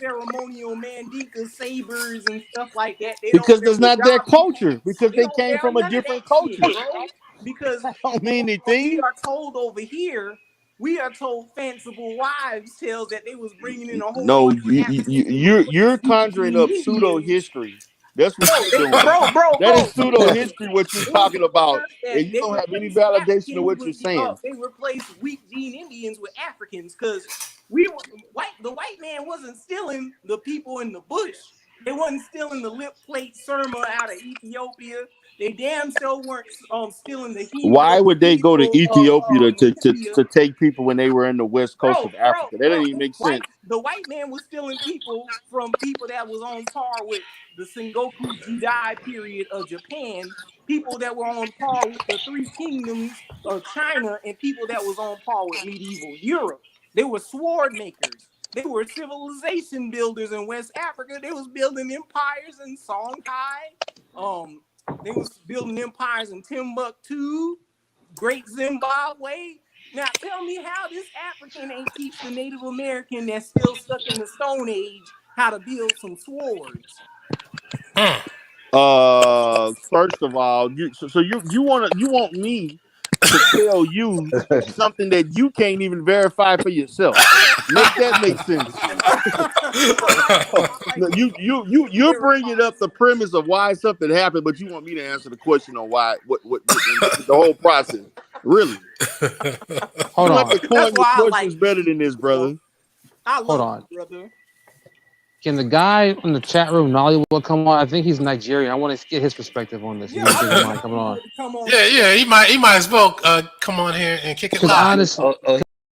ceremonial mandinka sabers and stuff like that. Because that's not their culture. Because they came from a different culture. Bro. Because I don't mean anything. We are told over here. We are told fanciful wives' tales that they was bringing in a whole. No, you're conjuring up pseudo history. That's what you're doing. Bro. That is pseudo history. What you're talking about, and you don't have any validation of what you're saying. They replaced weak gene Indians with Africans, because the white man wasn't stealing the people in the bush. They wasn't stealing the lip plate Surma out of Ethiopia. They damn sure weren't stealing the Why would they go to Ethiopia Namibia. to take people when they were in the west coast of Africa? That Bro, didn't even make sense. the white man was stealing people from people that was on par with the Sengoku Jidai period of Japan, people that were on par with the three kingdoms of China, and people that was on par with medieval Europe. They were sword makers. They were civilization builders in West Africa. They was building empires in Songhai. They was building empires in Timbuktu, Great Zimbabwe. Now tell me how this African ain't teach the Native American that's still stuck in the Stone Age how to build some swords. First of all, you want me to tell you something that you can't even verify for yourself. Make that make sense. No, you're bringing up the premise of why something happened, but you want me to answer the question on why what the whole process. Really? Hold on. The question's better than this, brother. Hold on, brother. Can the guy in the chat room, Nollywood, come on? I think he's Nigerian. I want to get his perspective on this. Yeah, come on. Yeah, he might as well come on here and kick it live.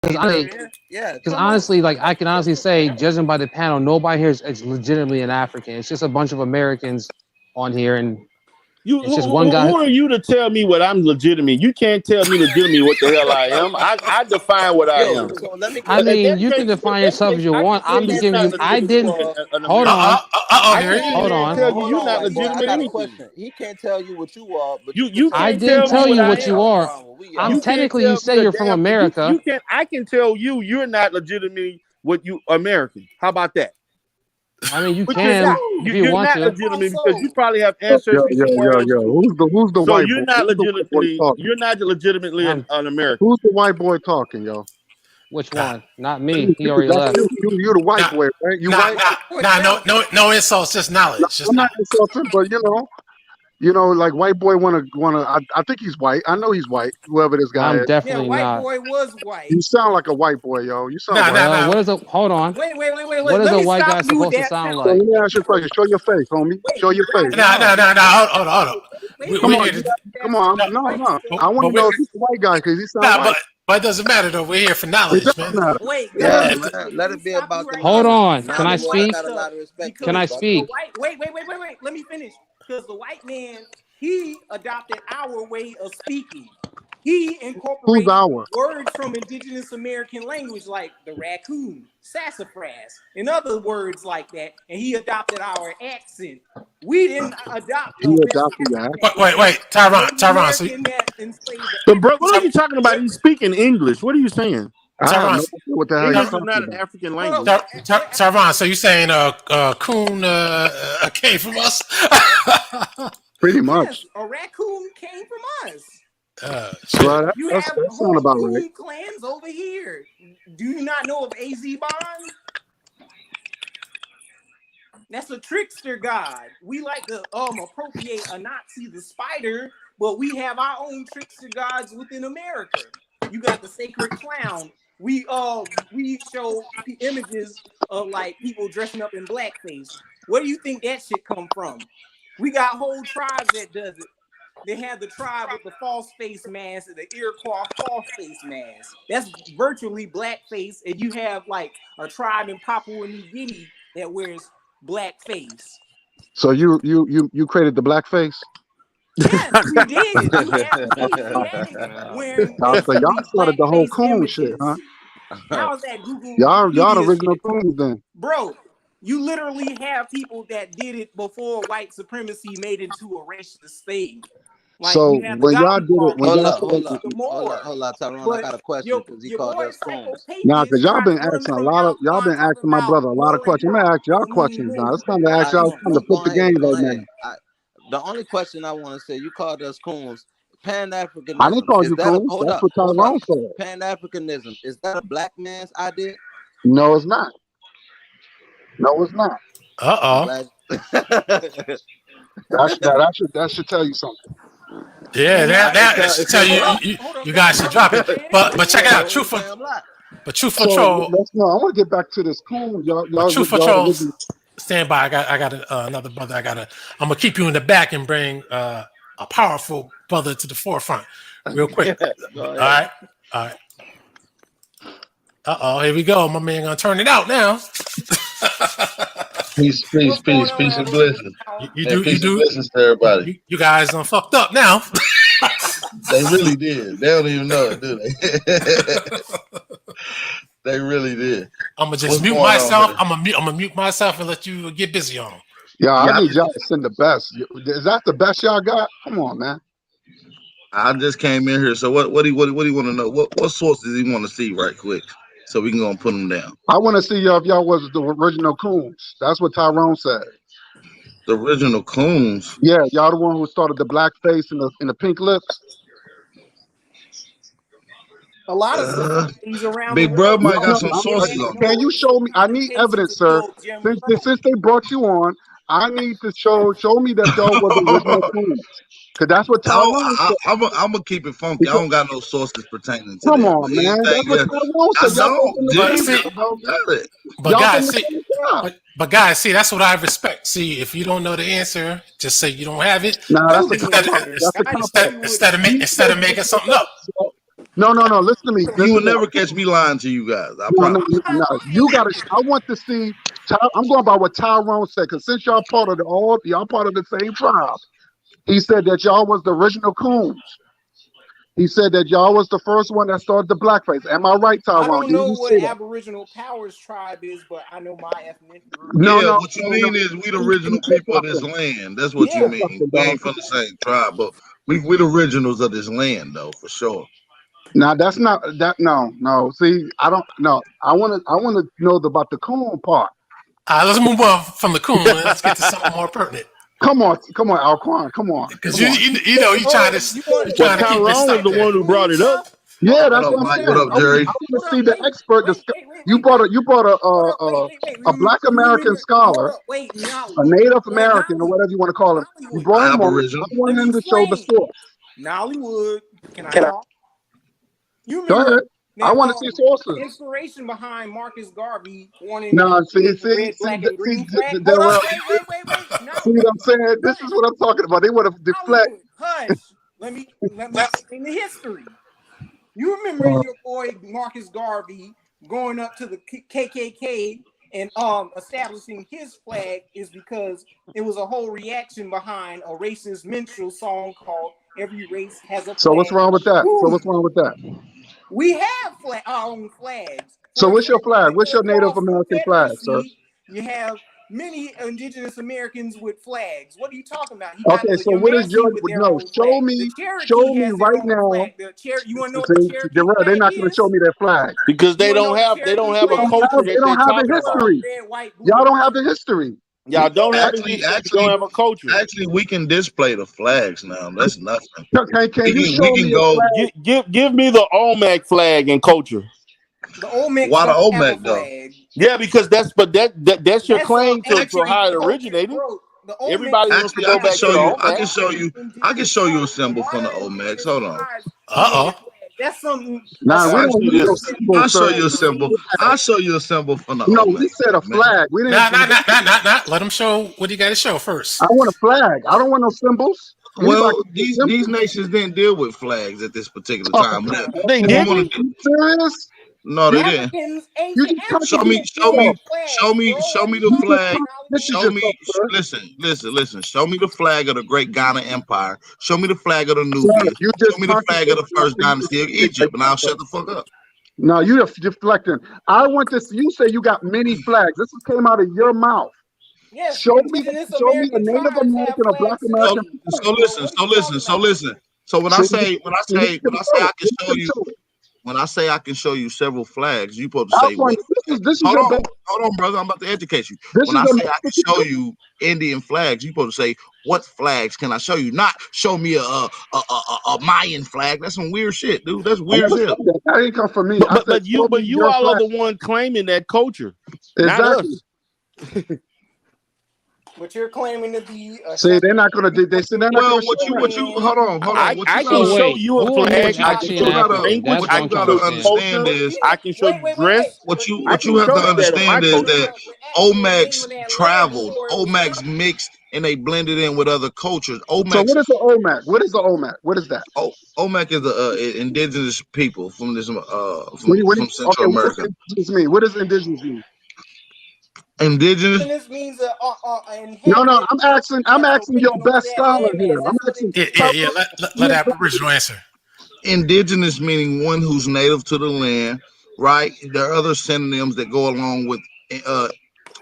Because honestly, like I can honestly say, judging by the panel, nobody here is legitimately an African. It's just a bunch of Americans on here, and it's just one guy. Who are you to tell me what I'm legitimate? You can't tell me legitimately what the hell I am. I define what I am. So let me. I mean, you can define yourself as you want. I'm just giving you. I didn't. Hold on. Hold on. You're not legitimate. I got a question. He can't tell you what you are, but I didn't tell you what you are. I'm technically. You say you're from America. I can tell you you're not legitimately what you American. How about that? I mean, you can if you want not to. legitimate because you probably have ancestors. Yo. Who's the white boy? You're not legitimately an American. Who's the white boy talking, yo? Which one? Not me. He already left. You the white boy, right? You white? No insults, just knowledge. I'm not insulting, but like white boy wanna. I think he's white. I know he's white. Whoever this guy is. Definitely white not. boy was white. You sound like a white boy, yo. You sound. What is a? Hold on. Wait. What is a white guy supposed to sound like? So let me ask you a question. Show your face, homie. Show your face. No. Hold on. Come on. No. I want to know if he's a white guy because he sounds white. But it doesn't matter though. We're here for knowledge, man. Wait. Let it be about the. Hold on. Can I speak? Can I speak? Wait. Let me finish. Because the white man, he adopted our way of speaking. He incorporated words from indigenous American language like the raccoon, sassafras, and other words like that, and he adopted our accent. We didn't adopt. He adopted that. Wait, Tyron. So, bro, what are you talking about? He's speaking English. What are you saying? Tyron, what the hell? English is not an African language. Tyron, so you saying coon came from us? Pretty much. Yes, a raccoon came from us. You have whole about right. clans over here. Do you not know of AZ Bond? That's a trickster god. We like to appropriate a Nazi, the spider, but we have our own trickster gods within America. You got the sacred clown. We show images of like people dressing up in blackface. Where do you think that shit come from? We got whole tribes that does it. They have the tribe with the false face mask and the Iroquois false face mask. That's virtually blackface. And you have like a tribe in Papua New Guinea that wears blackface. So you created the blackface? Yes, we did. So y'all started the whole coon shit, huh? How is that Google? Y'all original coons then. Bro, you literally have people that did it before white supremacy made it into a racist thing. Like, so when y'all did it, hold up, Tyrone. I got a question because he called us coons. Nah, because y'all been asking my brother a lot of questions. I'm gonna ask y'all questions now. It's time to ask y'all. It's time to flip the game right now. The only question I want to say, you called us coons. Pan-Africanism. I didn't call you coons. That's what Tyrone said. Pan-Africanism, is that a black man's idea? No, it's not. No, it's not. That should tell you something. Yeah, that should tell you guys should drop it. But check it out, Truth Patrol. I want to get back to this coon. Y'all Truth Patrol stand by. I got another brother. I'm gonna keep you in the back and bring a powerful brother to the forefront, real quick. All right. Here we go. My man gonna turn it out now. Peace, and blessings. Peace and blessings to everybody. You guys done fucked up now. They really did. They don't even know it, do they? They really did. I'm gonna just mute myself. I'm gonna mute myself and let you get busy on them. Yeah, I need y'all to send the best. Is that the best y'all got? Come on, man. I just came in here. So what do you want to know? What sources do you want to see right quick? So we can go and put them down. I want to see if y'all was the original coons. That's what Tyrone said. The original coons? Yeah, y'all the one who started the black face and the pink lips. A lot of things around. Big bro might got some sources on. Can you show me? I need evidence, sir. Since they brought you on, I need to show me that y'all were the original coons. Because that's what Tyrone said. I'm gonna keep it funky. I don't got no sources pertaining to Come that. on, man. That's what Tyrone said. But guys, see, that's what I respect. See, if you don't know the answer, just say you don't have it. Nah, instead of making something up. No. Listen to me. You will never catch me lying to you guys. I promise. No. You gotta. I want to see. I'm going by what Tyrone said. Because since y'all part of the same tribe. He said that y'all was the original coons. He said that y'all was the first one that started the blackface. Am I right, Tyrone? I don't know what Aboriginal Powers tribe is, but I know my ethnic group. What you mean is we the original people of this land. That's what you mean. We ain't from the same tribe, but we the originals of this land, though, for sure. Now that's not that. No. See, I don't know. I want to know about the coon part. Let's move on from the coon. Let's get to something more pertinent. Come on, Alquanr, come on. Because you know you trying to keep this Tyrone was the one who brought it up. Yeah, that's what I'm saying. What up, Jerry? I want to see the expert. You brought a Black American scholar, a Native American, or whatever you want to call him. You brought him on. I want him to show the source. Nollywood, can I talk? Go ahead. Now, I want to see sources. Inspiration behind Marcus Garvey wanting see, red, see, black, and green flag. See what I'm saying? This is what I'm talking about. They want to deflect. Hush. Let me explain the history. You remember your boy Marcus Garvey going up to the KKK and establishing his flag is because it was a whole reaction behind a racist minstrel song called "Every Race Has a Flag." So what's wrong with that? We have our own flags. So what's your flag? What's your Native American flag, sir? You have many indigenous Americans with flags. What are you talking about? Okay, so what is your show me right now. You want to know what the Cherokee flag they're not going to show me their flag because they don't have a culture. They don't have a history. Y'all don't have the history. Y'all don't have don't have a culture. Actually, we can display the flags now. That's nothing. Can you show me go? Give me the Olmec flag and culture. The Olmec. Why the Olmec though? Yeah, because that's your claim to how it originated. Everybody wants to go back to the Olmec. I can show you a symbol from the Olmecs. Hold on. That's something. I'll show you a symbol. I'll show you a symbol from the Olmec. We said a flag. We didn't. Nah. Let them show what you got to show first. I want a flag. I don't want no symbols. Well, these nations didn't deal with flags at this particular time. They didn't. Serious? No, they didn't. Show me the flag. Listen. Show me the flag of the Great Ghana Empire. Show me the flag of the Nubia. Show me the flag of the first dynasty of Egypt, and I'll shut the fuck up. No, you're deflecting. I want this. You say you got many flags. This came out of your mouth. Yes, show me a Native American or Black American. So listen. So when I say I can show you. When I say I can show you several flags, you supposed to say, hold on, brother. I'm about to educate you. When I say I can show you Indian flags, you supposed to say, what flags can I show you? Not show me a Mayan flag. That's some weird shit, dude. That's weird as hell. That ain't come from me. But you all are the one claiming that culture. Exactly. Not us. But you're claiming to be a See, they're not gonna do. They said they're not Well, gonna show what you hold on. I What you can So gotta show wait, you a who flag. is I what can actually show an you you gotta African? language. That's what what I you I'm can trying show to gotta you understand. understand culture. is I can show you dress. I what can you have to show you that in my understand is culture. that Olmecs traveled. Olmecs mixed and they blended in with other cultures. So Olmecs what is the OMAC? What is the OMAC? What is that? Olmec is the indigenous people from this What do from you, okay, Central what does America. indigenous mean? What does indigenous mean? Indigenous. This means an No, inhabitant. I'm asking your original to best that scholar here. landmass. I'm That's what asking. Yeah. Let Aboriginal answer. Indigenous meaning one who's native to the land, right? There are other synonyms that go along with uh,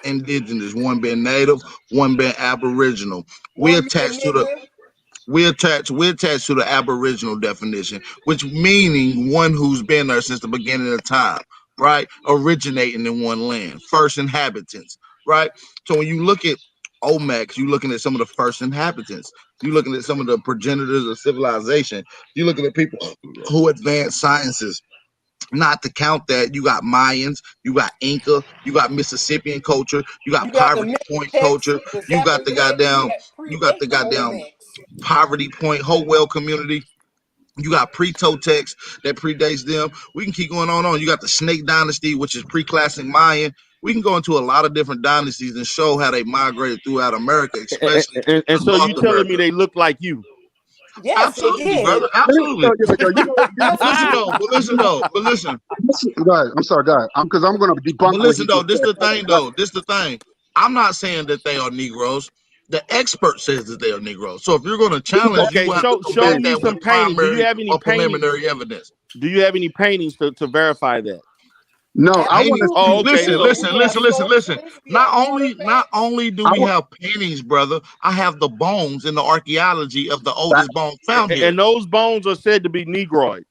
indigenous. One being native, one being aboriginal. We One being attach to the nigga. we attach to the aboriginal definition, which meaning one who's been there since the beginning of time, right? Originating in one land, first inhabitants, right? So when you look at Olmecs, you're looking at some of the first inhabitants. You're looking at some of the progenitors of civilization. You're looking at people who advanced sciences. Not to count that, you got Mayans, you got Inca, you got Mississippian culture, you got You got the Poverty Point Mixtecs, culture, the you got the Zapotecans goddamn, that you got the predate the goddamn Olmecs. Poverty Point Hopewell community. You got pre-Totex that predates them. We can keep going on. You got the Snake Dynasty, which is pre-classic Mayan. We can go into a lot of different dynasties and show how they migrated throughout America, especially And so you North telling me America. they look like you? Yes, they Absolutely, did. brother. Absolutely. Absolutely. But listen though. Guys, I'm sorry, guys. Because I'm going to debunk But what he listen though, just this said. the thing though. This the thing. I'm not saying that they are Negroes. The expert says that they are Negroes. So if you're going to challenge, Okay, you have to show combat me that some with paintings. Do you primary have any or paintings? preliminary evidence. Do you have any paintings to verify that? No, I want to Paintings. Oh, see. okay. Listen. Not only do we have paintings, brother. I have the bones in the archaeology of the oldest bones found here. And those bones are said to be Negroid.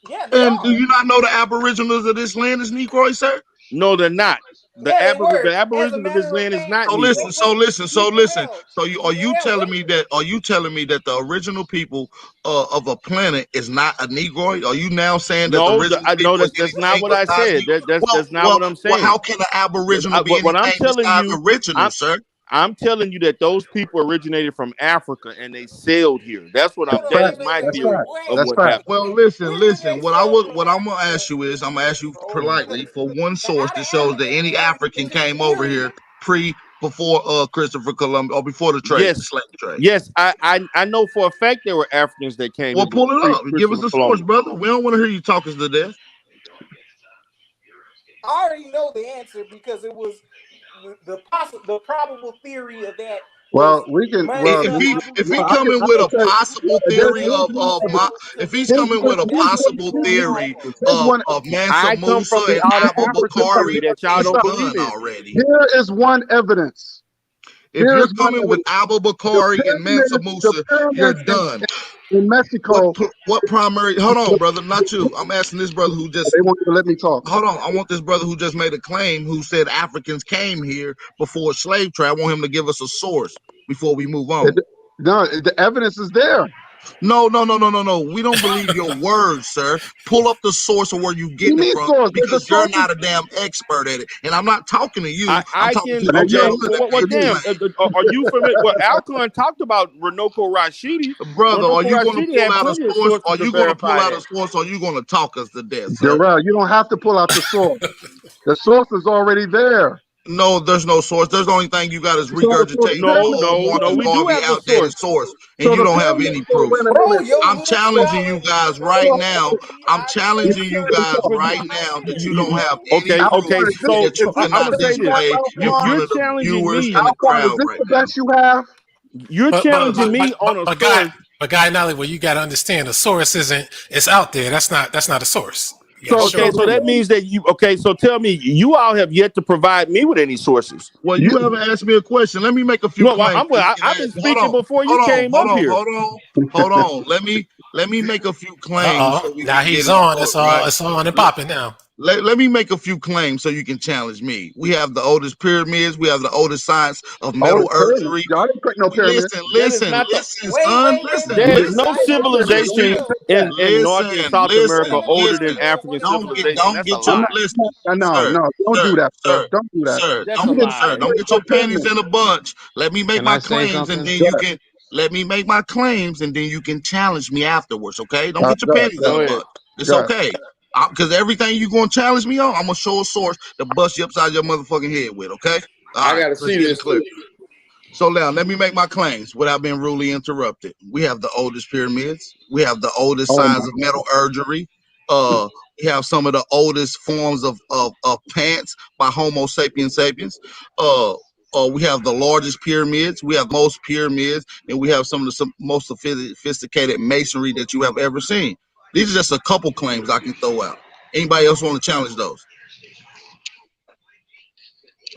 Yeah, they And are. do you not know the aboriginals of this land is Negroid, sir? No, they're not. Yeah, they were. The As a aboriginals of this matter of land is fact, not So Negro. listen. So are you telling wait. me that the original people of a planet is not a Negroid? Are you now saying that the No, original no, people are that's getting not what I anglicized? said. That's not what I'm Well, how saying. can an aboriginal be What I'm anything telling besides you, original, sir? I'm telling you that those people originated from Africa and they sailed here. That's my theory of what happened. Well, listen. What I'm gonna ask you is, I'm gonna ask you politely for one source that shows that any African came over here before Christopher Columbus or before the slave trade. Yes, I know for a fact there were Africans that came. Well, pull it up. Give us the source, Columbus. brother. We don't want to hear you talk us to death. I already know the answer because it was the probable theory of that. Well, we can. Well, If he coming with a possible theory if he's coming with a possible theory of Mansa I come Musa from the and out of Abba Africa Bakari, country that y'all he's don't believe done in. already. Here is one evidence. If you're coming with Abba Bakari and Mansa Musa, you're done. In Mexico, what primary? Hold on, brother. Not you. I'm asking this brother who just. They won't even let me talk. Hold on. I want this brother who just made a claim, who said Africans came here before slave trade. I want him to give us a source before we move on. No, the evidence is there. No. We don't believe your words, sir. Pull up the source of where you getting it from, because you're not a damn expert at it. And I'm not talking to you. I'm talking to the gentleman. Are you familiar? Well, Alquanr talked about Renoko Rashidi. Brother, Renoko are you going to pull out a source? Are you going to pull out a source? Or are you going to talk us to death, sir? Jarrell, you don't have to pull out the source. The source is already there. No, there's no source. There's the only thing you got is regurgitating we do have the outdated source, and you don't have any proof. I'm challenging you guys right now. That you don't have any proof that you cannot display in front of the viewers and the crowd right now. Best you have. You're challenging me on a source. But Guy Nolly, well, you got to understand the source it's out there. That's not a source. So that means that you. Okay, so tell me, you all have yet to provide me with any sources. Well, you haven't asked me a question. Let me make a few claims. I've been speaking before you came up here. Hold on. Let me make a few claims. So now he's on. It's on and popping now. Let me make a few claims so you can challenge me. We have the oldest pyramids. We have the oldest science of metal pyramids. urgery. Y'all didn't create no pyramids. Listen, son. There is no civilization in North and South America older Listen. than African Don't civilization. That's a get your lie. No, don't do that, sir. Don't do that. Sir, That's a lie. don't get your panties in a bunch. Let me make Can my I say claims, and something? then you can let me make my claims, and then you can challenge me afterwards. Okay? Don't get your panties in Go a ahead. bunch. It's okay. Because everything you gonna challenge me on, I'm gonna show a source to bust you upside your motherfucking head with. Okay? All I right. gotta Let's see get it this clear. too. So now let me make my claims without being rudely interrupted. We have the oldest pyramids. We have the oldest signs of metal urgery. We have some of the oldest forms of pants by Homo sapiens sapiens. We have the largest pyramids. We have most pyramids, and we have some of the most sophisticated masonry that you have ever seen. These are just a couple claims I can throw out. Anybody else want to challenge those?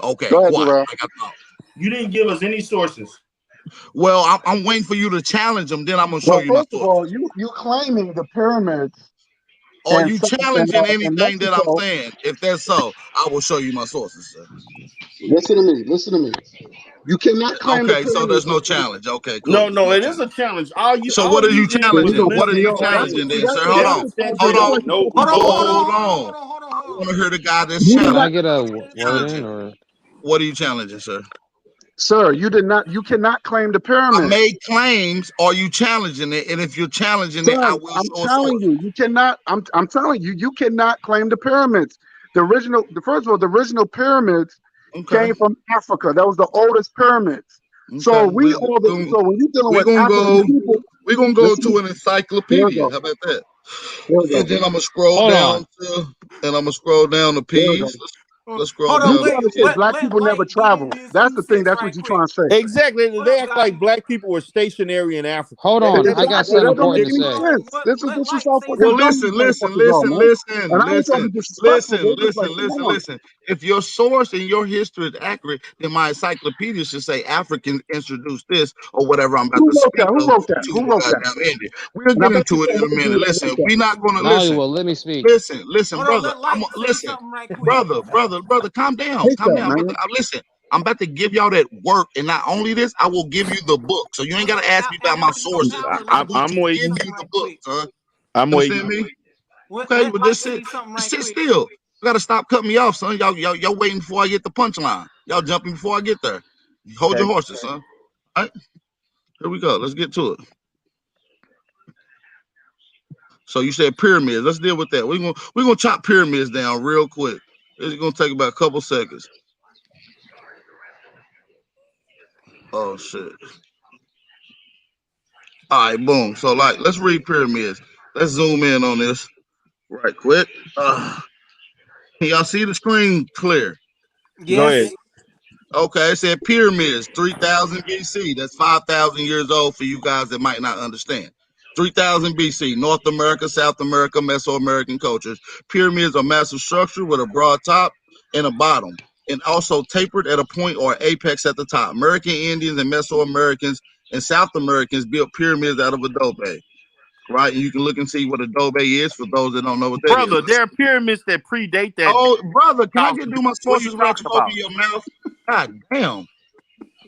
Okay, Go ahead, quiet. Jarrell. Like I thought. You didn't give us any sources. Well, I'm waiting for you to challenge them. Then I'm gonna show you my First of sources. all, you claiming the pyramids. Are and you South challenging and anything that I'm Mexico. saying? If that's so, I will show you my sources, sir. Listen to me. Listen to me. You cannot claim the Okay, so there's pyramids. no challenge. Okay, No, cool. it is a challenge. So All what are you you did was challenging? What are listen you and challenging then, sir? and Hold on. pretend you Hold didn't on. know Hold before. on. I want to hear the guy that's Can I challenging. get a What are you word in challenging? or? What are you challenging, sir? Sir, you cannot claim the I pyramids. made claims. Are you challenging it? And if you're challenging it, I will I'm show a telling source. you, you cannot. I'm telling you, you cannot claim the pyramids. First of all, the original pyramids came from Africa. That was the oldest pyramids. So when you're dealing with African people, we're gonna go to an encyclopedia. How about that? And then I'm gonna scroll down to peas. Let's scroll You down. trying to say black people never traveled. That's the thing. That's what you're trying to say. Exactly. They act like black people were stationary in Africa. Hold on, I got Exactly. something That don't important make to any say. sense. This is how fucking Well, dumb these motherfuckers are, man. And I ain't trying to be disrespectful, but it's just like, come on. listen. If your source and your history is accurate, then my encyclopedia should say Africans introduced this or whatever I'm about Who to wrote speak that? Who of wrote that? to Who the wrote that? goddamn Indian. We'll And I get bet into you it in can't a do minute. that Listen, wrote that. we're not gonna No, you will. Let me speak. listen, brother. Brother, calm down, Hate that, man. Listen. I'm about to give y'all that work, and not only this, I will give you the book. So you ain't gotta ask me about my sources. I'm going to waiting. give you the book, son. I'm Understand waiting. me? Okay, well just sit still. You gotta stop cutting me off, son. Y'all waiting before I get the punchline. Y'all jumping before I get there. Hold your horses, son. All right, here we go. Let's get to it. So you said pyramids. Let's deal with that. We're gonna chop pyramids down real quick. It's gonna take about a couple seconds. Oh shit. All right, boom. So let's read pyramids. Let's zoom in on this right quick. Can y'all see the screen clear? Go ahead. Okay, it said pyramids, 3000 BC. That's 5,000 years old for you guys that might not understand. 3000 BC, North America, South America, Mesoamerican cultures. Pyramids are massive structure with a broad top and a bottom, and also tapered at a point or apex at the top. American Indians and Mesoamericans and South Americans built pyramids out of adobe, right? And you can look and see what adobe is for those that don't know what that is. Brother, there are pyramids that predate that. Oh, brother, can I get do do my what are you sources without talking you open about? your mouth? God damn.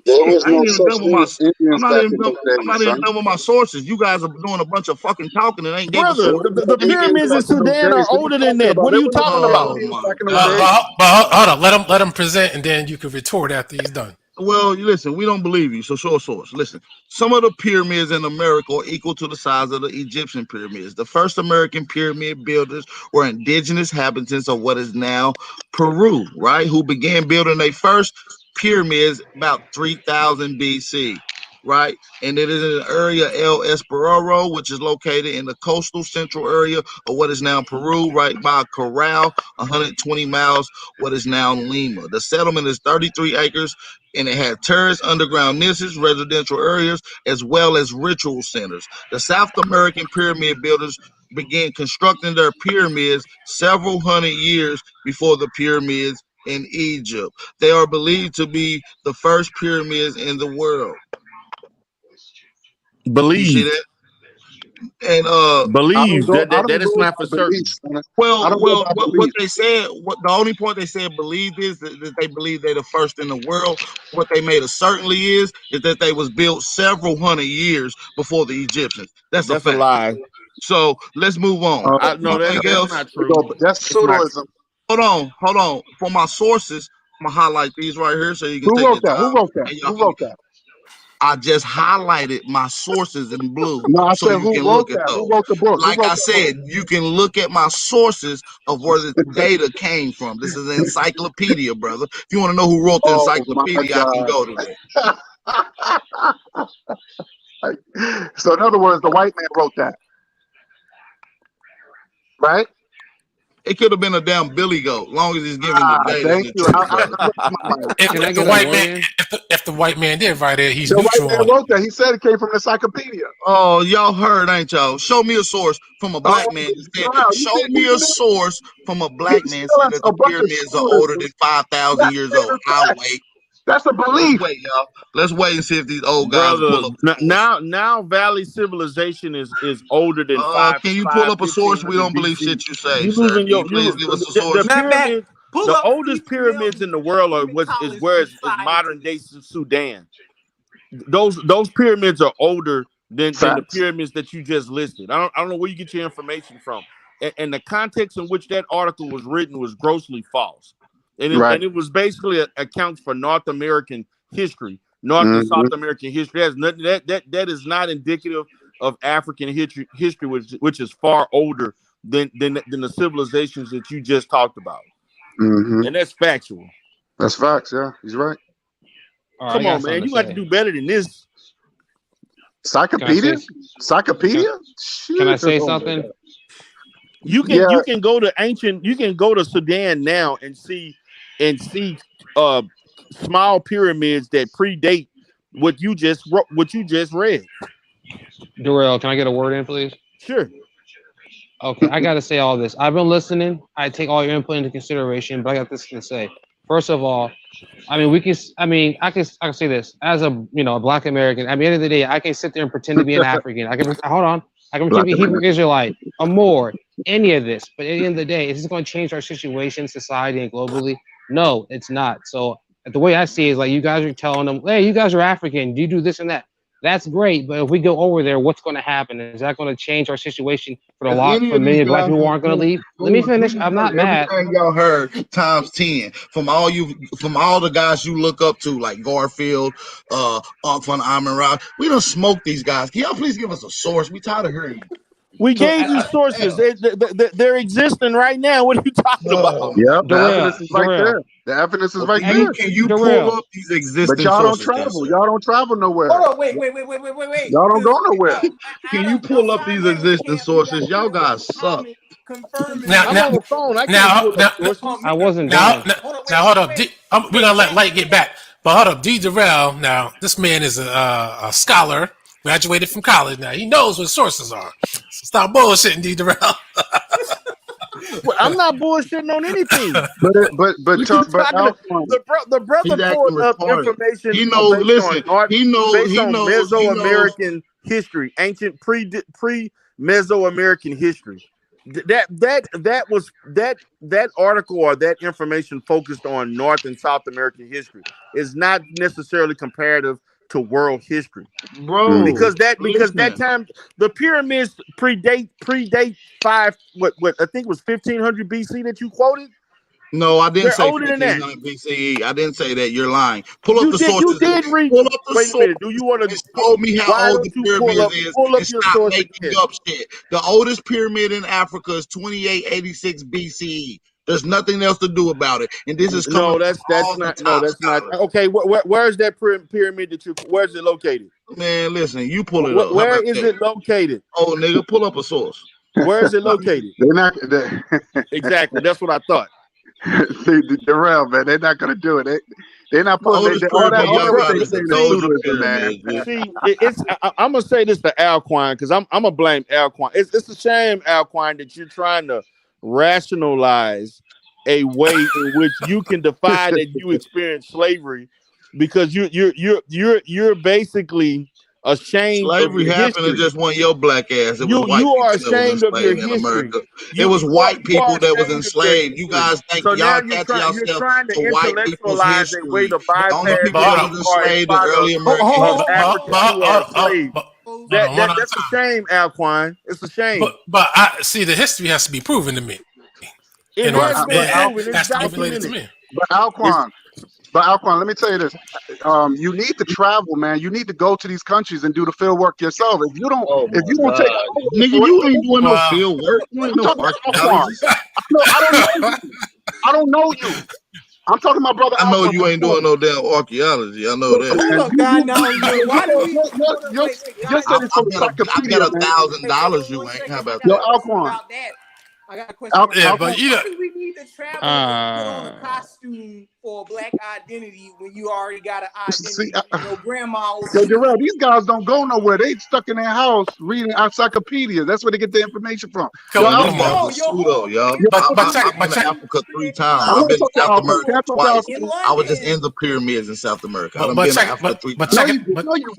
There Shit, was I no ain't even such done with thing my. as Indians back in those I'm not days, even son. done with my sources. You guys are doing a bunch of fucking talking and ain't gave a Brother, source. the pyramids in Back in those Sudan are days, what older you than talking that. about? What are There you was no talking fucking about? Indians My back in those days. God. But hold on, let him present, and then you can retort after he's done. Well, listen, we don't believe you, so show a source. Listen, some of the pyramids in America are equal to the size of the Egyptian pyramids. The first American pyramid builders were indigenous inhabitants of what is now Peru, right? Who began building their first pyramids about 3000 BC, right? And it is in the area El Esperaro, which is located in the coastal central area of what is now Peru, right by Corral, 120 miles, what is now Lima. The settlement is 33 acres and it had terrace, underground niches, residential areas, as well as ritual centers. The South American pyramid builders began constructing their pyramids several hundred years before the pyramids in Egypt. They are believed to be the first pyramids in the world. You see Believed. that? And Believe I that don't is go not by for certain. beliefs. I well, don't go well, by what beliefs. they said, what the only point they said believed is that they believe they're the first in the world. What they made a certainly is that they was built several hundred years before the Egyptians. That's a That's a fact. lie. So let's move on. No, Anything that's else? not true. That's It's not pseudoism. Hold on. For my sources, I'm gonna highlight these right here so you can Who take wrote your that? Who time. wrote that? And Who y'all wrote that? I just highlighted my sources in blue No, I so said you who can wrote look at that? Who those. wrote the book? Who Like wrote I the book? said, you can look at my sources of where the data came from. This is an encyclopedia, brother. If you want to know who wrote the Oh my encyclopedia, I can go to God. So in other words, the white man wrote that. Right? It could have been a damn Billy Goat, long as he's giving the data and Thank the you. truth, brother. If the white man, if the white man did write it, he's The white neutral man on it. wrote that. He said it came from the encyclopedia. Oh, y'all heard, ain't y'all? Show me a source from a black man that said, show me a source from a black man tell said us that a the bunch of pyramids are older than 5,000 years old. I'll wait. That's a Let's belief. wait, y'all. Let's wait and see if these old guys brother. pull up. Now Valley civilization is older than Can you pull up a source? We don't believe shit you say, You sir. losing Can your you please give us a source? the pyramids. Pull The up oldest Stephen pyramids in the world are is where is modern day Sudan. Those pyramids are older than the Facts. pyramids that you just listed. I don't know where you get your information from, and the context in which that article was written was grossly false, and it was basically accounts for North American history, North and South American history. Has nothing that is not indicative of African history, which is far older than the civilizations that you just talked about, and that's factual. That's facts. Yeah, he's right. Come on, man, you got to do better than this. Encyclopedia? Encyclopedia? Can I say something? You can go to Sudan now and see small pyramids that predate what you just read. Darrell, can I get a word in, please? Sure. Okay, I gotta say all this. I've been listening. I take all your input into consideration, but I got this to say. First of all, I can say this as a Black American. At the end of the day, I can sit there and pretend to be an African. I can pretend to be a Hebrew Israelite, a Moor, any of this. But at the end of the day, is this going to change our situation, society, and globally? No, it's not. So the way I see it is like you guys are telling them, hey, you guys are African. Do you do this and that? That's great, but if we go over there, what's going to happen? Is that going to change our situation for a million Black people who aren't going to leave? Let me finish. I'm not mad. Everything y'all heard times 10 from all the guys you look up to, like Garfield, Alquanr, Amon. We don't smoke these guys. Can y'all please give us a source? We tired of hearing you. We gave you sources. They're existing right now. What are you talking about? Yep, the evidence is right there. The evidence is right there. Can you pull up these existing But y'all don't sources? travel. Y'all don't travel nowhere. Hold on, wait. Y'all don't go nowhere. Can you pull up these existing sources? Y'all guys suck. I'm on the phone. I can't pull up sources. I wasn't now, done. now hold up. We're gonna let Light get back, but hold up. D. Darrell. Now this man is a scholar, graduated from college. Now he knows what sources are. So stop bullshitting, D. Darrell. Well, I'm not bullshitting on anything. But the brother pulled up information. He knows. Listen, he knows. Mesoamerican history, ancient pre-Mesoamerican history. That article or that information focused on North and South American history is not necessarily comparative to world history, bro. Because that time the pyramids predate what I think it was 1500 BC that you quoted. No, I didn't say older than that. BCE. I didn't say that. You're lying. Pull up the sources. You did read. Pull up the Wait a minute. Do you want to show me how old the pyramids is? Pull up and your stop source making again. up shit. The oldest pyramid in Africa is 2886 BCE. There's nothing else to do about it. And this is coming. That's not. Okay, where is that pyramid that you? Where's it located? Man, listen, you pull it up. Where is it located? Oh, nigga, pull up a source. Where is it located? Exactly. That's what I thought. Darrell, man, they're not gonna do it. They're not pulling all that. See, I'm gonna say this to Alquanr because I'm gonna blame Alquanr. It's a shame, Alquanr, that you're trying to rationalize a way in which you can defy that you experienced slavery, because you're basically ashamed Slavery of your happened. It history. just wasn't your black ass. It was white You are people that was ashamed of your enslaved in history. America. It was white people that was enslaved. You guys think So now y'all attach you're yourself trying to to white people's intellectualize a way history. to The only bypass people But that hold was on. enslaved in early American of history. Africans who are slaves. Hold on, one at a That's a time. shame, Alquanr. It's a shame. But I see the history has to be proven to me. It has been proven. It's has to be related to documented. me. But Alquanr, let me tell you this. You need to travel, man. You need to go to these countries and do the field work yourself. If you don't, Oh if you my don't take, God, nigga, you ain't doing no field work. You ain't I'm no talking about Alquanr. archaeologist. I don't know you. I'm talking about brother I know Alquanr. you ain't doing no damn archaeology. I know that. Hold up, God. Now, why do we? Your study from I encyclopedia, bet man. $1,000 you ain't. How about Yo, that? Alquanr. About that. I got a question. Yeah, but you know, why do we need to travel and put on a costume for a black identity when you already got an identity? Your grandma. Yo, Jarrell, these guys don't go nowhere. They stuck in their house reading encyclopedias. That's where they get their information from. Come on. Y'all. I've been to Africa 3 times. I I've want to been to talk to South Alquanr. America Can I talk to twice. Alquanr? I was just in the pyramids in South America. I've But been to check Africa 3 but times. check it. No, you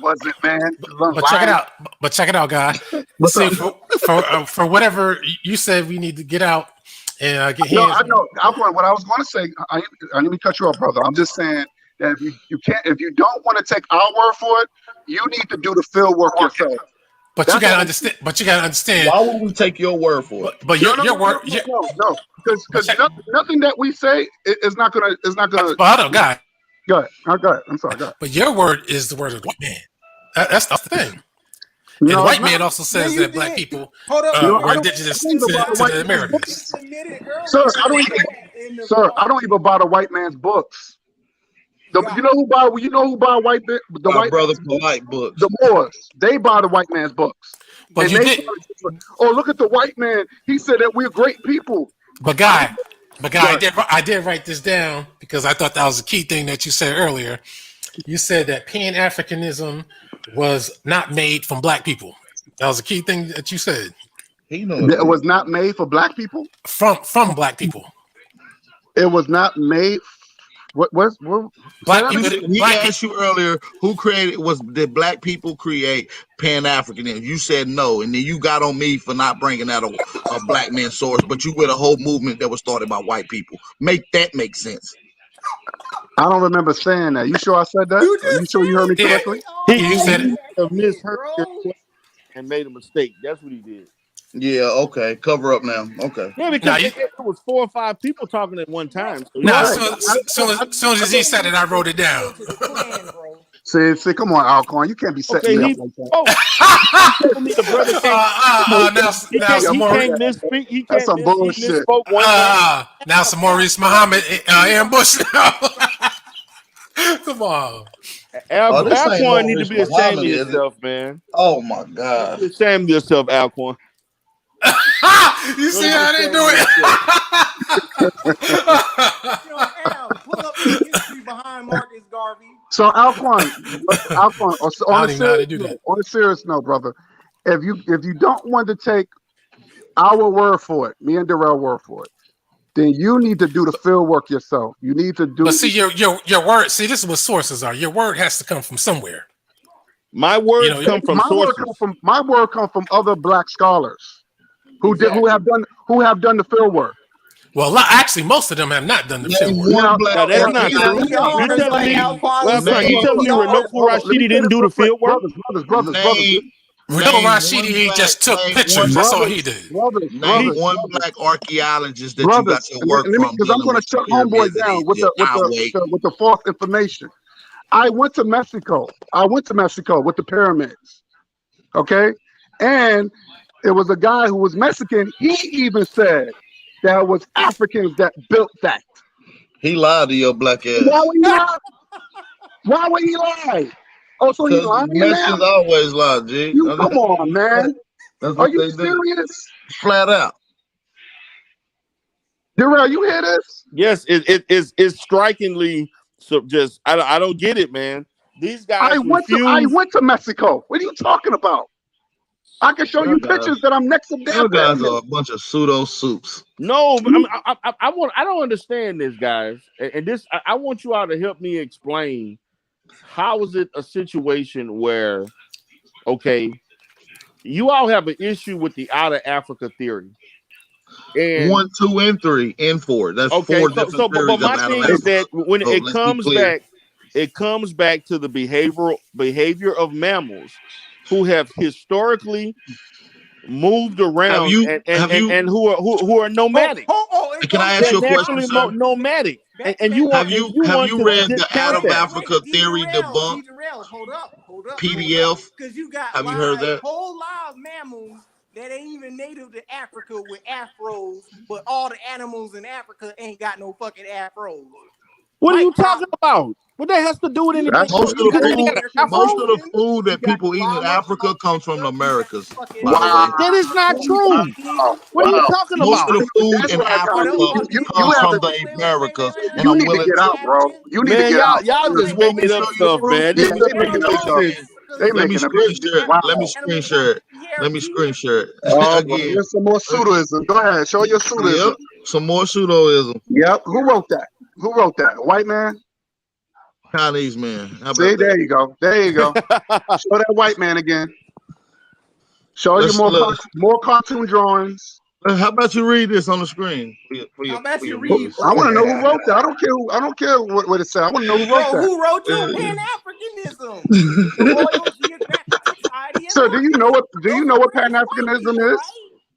wasn't, man. But check it out. But check it out, guy. What's See, up? for whatever you said, we need to get out and get No, hands. I know. Alquanr, what I was going to say, I didn't mean to cut you off, brother. I'm just saying that if you don't want to take our word for it, you need to do the field work yourself. But you gotta understand. But you gotta understand. Why would we take your word for it? But your word. No, because nothing that we say is not gonna. But hold on, guy. Go ahead. Go ahead. I'm sorry. Go ahead. But your word is the word of the white man. That's the thing. And No, the it's white man not. also says that black people No, were indigenous to the Americas. Sir, I don't even buy the white man's books. You know who buy white the white brother polite books. The Moors, they buy the white man's books. But and you they did. Oh, look at the white man. He said that we're great people. But guy, I did write this down because I thought that was a key thing that you said earlier. You said that Pan-Africanism was not made from black people. That was a key thing that you said. It was not made for black people? From black people. It was not made. What black people? He asked you earlier who did black people create Pan-Africanism? You said no, and then you got on me for not bringing out a black man source, but you with a whole movement that was started by white people. Make sense. I don't remember saying that. You sure I said that? Are you sure you heard me correctly? He misheard your question and made a mistake. That's what he did. Yeah, okay. Cover up now. Okay. Yeah, because it was 4 or 5 people talking at one time. So soon as he said it, I wrote it down. See, come on, Alquanr. You can't be setting me up like that. That's some bullshit. Now some Maurice Muhammad ambush. Come on. Alquanr need to be ashamed of yourself, man. Oh my God. Be ashamed of yourself, Alquanr. You see how they do it? Pull up the history behind Marcus Garvey. So Alquanr, on a serious note, brother, if you don't want to take our word for it, me and Darrell word for it, then you need to do the field work yourself. You need to do. But see, your word. See, this is what sources are. Your word has to come from somewhere. My words come from sources. My word come from other black scholars who have done the field work. Well, actually, most of them have not done the field work. No, that's not true. You telling me Renoku Rashidi didn't do the field work? Brothers. Renoku Rashidi just took pictures. That's all he did. Name one black archaeologist that you got your work from. Because I'm going to shut homeboy down with the false information. I went to Mexico with the pyramids. Okay, and it was a guy who was Mexican. He even said that it was Africans that built that. He lied to your black ass. Why would he lie? Oh, so he lying now? Mexicans always lie, G. Come on, man. Are you serious? Flat out. Darrell, you hear this? Yes, it's strikingly just I don't get it, man. These guys I went to Mexico. What are you talking about? I can show you pictures that I'm next to them. You guys are a bunch of pseudo soups. No, I don't understand this, guys. And this I want you all to help me explain how is it a situation where, okay, you all have an issue with the out of Africa theory? And 1, 2, and 3, and 4. That's okay, 4 different but theories of my out of thing is that Africa. when So it let's be comes clear. back, it comes back to the behavior of mammals who have historically moved around and who are nomadic. Can I ask you a They're question, naturally sir? nomadic, and you want Have want you to read the out discount of that. Africa theory debunked? Hold up. PDF. Because you got Have you heard that? whole lot of mammals that ain't even native to Africa with afros, but all the animals in Africa ain't got no fucking afros. What are you talking about? What that has to do with anything? Most of the food that people eat in Africa comes from the Americas, by the way. That is not true. What are you talking Most about? of the food That's in what I got. Africa You comes have from to. the Americas, and You I'm need to willing get out, bro. You need to Man, get out. y'all just You want me to making show up you the stuff, proof? man. Yeah, This they doesn't make making no up stuff. sense. They Let me making up. screen share it. Wow. Let me screen share it. Let me screen share it. Oh, boy, Again. here's some more pseudoism. Go ahead, show your pseudoism. Yep, some more pseudoism. Yep. Who wrote that? Who wrote that? A white man? Chinese man. How about See, that? there you go. There you go. Show that white man again. Show you more cartoon drawings. How about you read this on the screen? How about you read, I bro? want to know who wrote that. I don't care what it said. I want to know who wrote that. Who wrote your Pan-Africanism? The Royal Geographic Society. So do you know what Pan-Africanism is?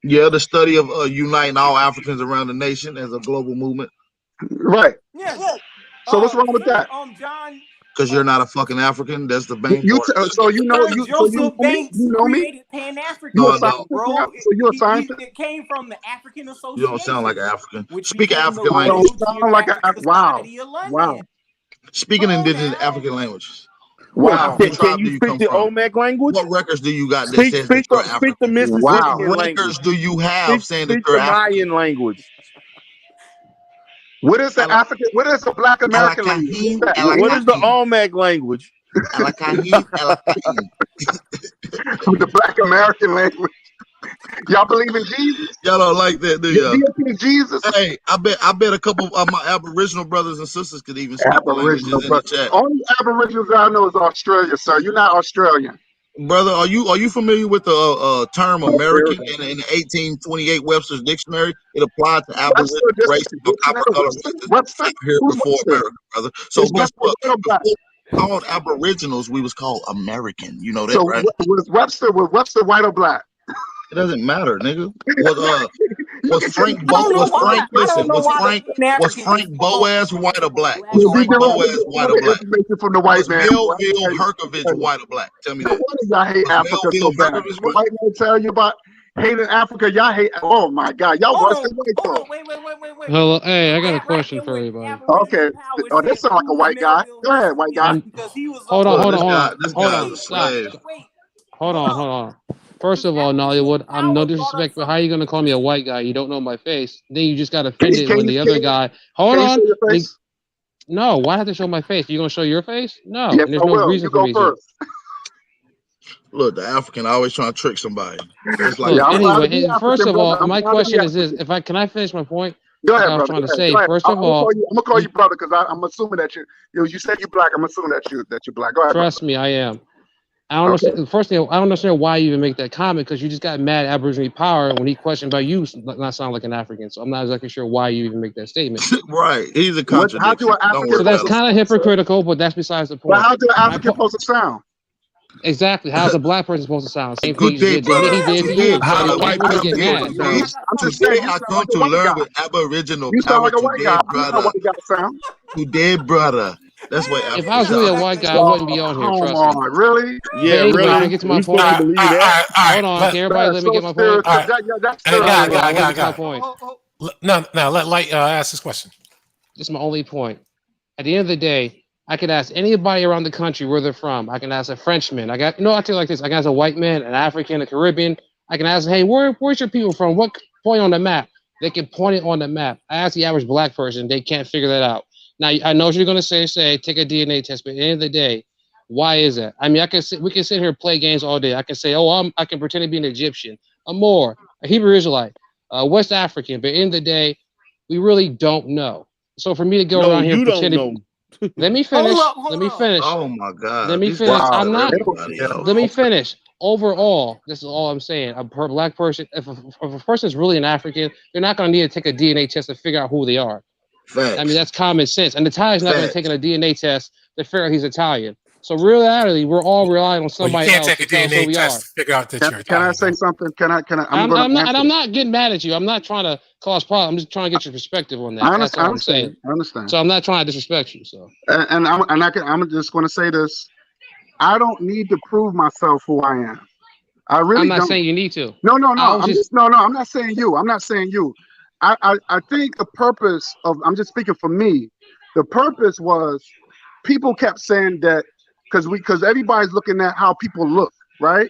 Yeah, the study of uniting all Africans around the nation as a global movement. Right. Yeah. So what's wrong with that? John. Because you're not a fucking African. That's the main part. So you know Sir you. Joseph So Banks you know me. created Pan-Africanism, No, I don't. bro. So you're a scientist. It came from the African You Association. don't sound like an African. Which Speak an became African the language. Don't sound like wow. Wow. Speak an indigenous African language. Wow. What African Can tribe you do you speak come the from? Olmec language? What records do you got that says that you're African? Speak the Mississippian What language. records do you have saying that Speak you're the African? Mayan language. What is the African? What is the Black American language? What is the Olmec language? The Black American language. Y'all believe in Jesus? Y'all don't like that, do You y'all? believe in Jesus? Hey, I bet a couple of my Aboriginal brothers and sisters could even speak the languages in the chat. Only Aboriginals I know is Australia, sir. You're not Australian. Brother, are you familiar with the term American in the 1828 Webster's Dictionary? It applied to Aboriginal races or copper color races here before America, brother. So guess what? Before we called Aboriginals, we was called American. You know that, So right? was Webster white or black? It doesn't matter, nigga. Was Frank Boaz white or black? Was Frank Boaz white or black? From the white was man. Melville Herkovich white or black? Tell me that. Y'all hate Africa so bad. The white man tell you about hating Africa. Y'all hate. Oh my God, y'all worse than white folks. Wait. Hello, hey, I got a question for everybody. Okay. Oh, this sound like a white guy. Go ahead, white guy. Hold on. Stop. Hold on. First of all, Nollywood, I'm no disrespect, but how are you gonna call me a white guy? You don't know my face. Then you just got offended when the other guy. Hold on. No, why have to show my face? You gonna show your face? No, yes, and there's no reason for me to. Look, the African always trying to trick somebody. Look, anyway, first of all, my question is this: can I finish my point? Go ahead, I was trying to say. First of all, I'm gonna call you brother because I'm assuming that you said you're black. I'm assuming that you're black. Go ahead. Trust me, I am. I don't understand. First thing, I don't understand why you even make that comment because you just got mad at Aboriginal power when he questioned about you not sound like an African. So I'm not exactly sure why you even make that statement. Right, he's a contradiction. So that's kind of hypocritical, but that's besides the point. Well, how do an African supposed to sound? Exactly. How's a black person supposed to sound? Same thing he did to me. He did to you. So you can't really get mad. Today I come to learn with Aboriginal power today, brother. Today, brother. That's why. If I was really a white guy, I wouldn't be on here. Trust me. Really? Yeah, anyway, really. Can I get to my point? Hold on. Can everybody let me get my point? Got my point. No, let Light ask this question. This is my only point. At the end of the day, I could ask anybody around the country where they're from. I can ask a Frenchman. I'll tell you like this. I can ask a white man, an African, a Caribbean. I can ask, hey, where's your people from? What point on the map? They can point it on the map. I ask the average black person. They can't figure that out. Now, I know what you're going to say, take a DNA test, but at the end of the day, why is that? I mean, we can sit here and play games all day. I can say, I can pretend to be an Egyptian, a Moor, a Hebrew Israelite, West African, but at the end of the day, we really don't know. So for me to go around here and pretend Let me finish. Hold Let me up. finish. Oh my God. Let me This finish. guy I'm cut not. everybody out. Let me finish. Overall, this is all I'm saying. A black person, if a person is really an African, they're not going to need to take a DNA test to figure out who they are. Facts. I mean, that's common sense. And Italian's not going to Facts. take a DNA test to figure out he's Italian. So reality, we're all relying on Well, you somebody can't else take to a tell us who DNA we are. test to figure out that you're Can I Italian. say something? Can I? I'm not getting mad at you. I'm not trying to cause problems. I'm just trying to get your perspective on that. That's all I'm saying. I understand. So I'm not trying to disrespect you. So I'm just going to say this. I don't need to prove myself who I am. I really don't. I'm not saying you need to. No. I'm not saying you. I'm not saying you. I think the purpose of, I'm just speaking for me. The purpose was, people kept saying that because everybody's looking at how people look, right?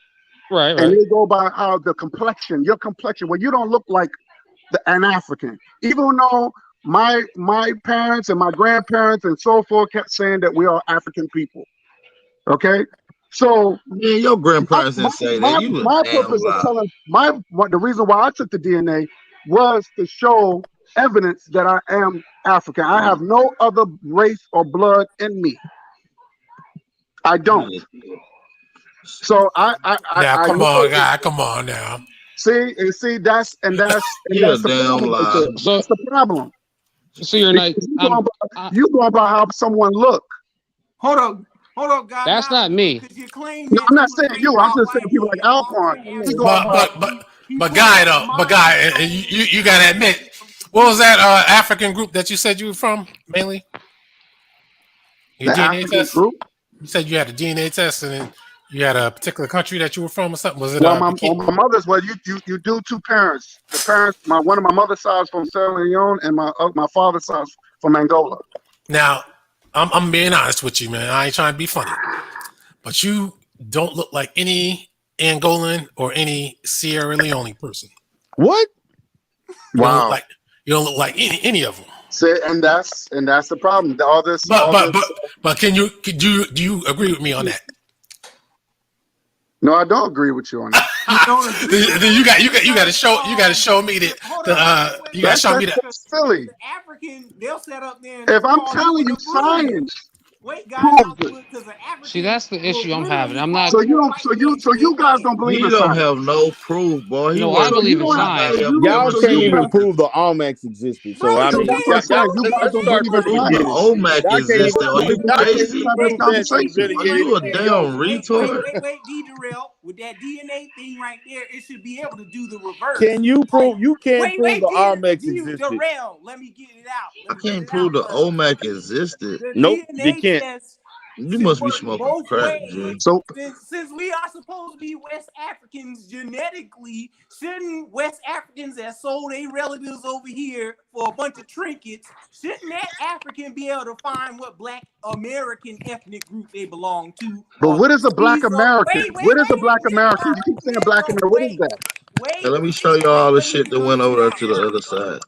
Right. And they go by how your complexion. Well, you don't look like an African, even though my parents and my grandparents and so forth kept saying that we are African people. Okay, so yeah, your grandparents didn't say that. You my a damn purpose lie. of telling the reason why I took the DNA was to show evidence that I am African. I have no other race or blood in me. I don't. So Now, come on, guy. Come on now. See, that's You're the a damn problem. lie. That's the problem. So you're not. You go about how someone look. Hold up, guys. That's not me. You claim No, I'm not saying you. I'm just saying people like Alquanr. But guy, you gotta admit, what was that African group that you said you were from mainly? Your The DNA African test? group? You said you had a DNA test and then you had a particular country that you were from or something. Was it? Well, my mother's. Well, you do two parents. The parents, one of my mother's side is from Sierra Leone, and my father's side is from Angola. Now, I'm being honest with you, man. I ain't trying to be funny, but you don't look like any Angolan or any Sierra Leone person. What? Wow. You don't look like any of them. See, and that's the problem. But do you agree with me on that? No, I don't agree with you on that. Then you got to show me that. You got to show me that. That's silly. The African, they'll set up there. If I'm telling you science. Wait, guys, because the African. See, that's the issue I'm having. I'm not. So you guys don't believe in science. You don't have no proof, boy. No, I believe in science. Y'all can't even prove the Almax existed. So I mean, let's start from the beginning. Olmec existed. Are you crazy? You a damn retard. Wait, D-Darrell, with that DNA thing right there, it should be able to do the reverse. Can you prove? You can't prove the Almax existed. Darrell, let me get it out. I can't prove the Olmec existed. Nope, you can't. You must be smoking crack, G. So since we are supposed to be West Africans genetically, shouldn't West Africans that sold their relatives over here for a bunch of trinkets, shouldn't that African be able to find what Black American ethnic group they belong to? But what is a Black American? What is a Black American? You keep saying Black American. What is that? Hey, let me show you all the shit that went over there to the other side.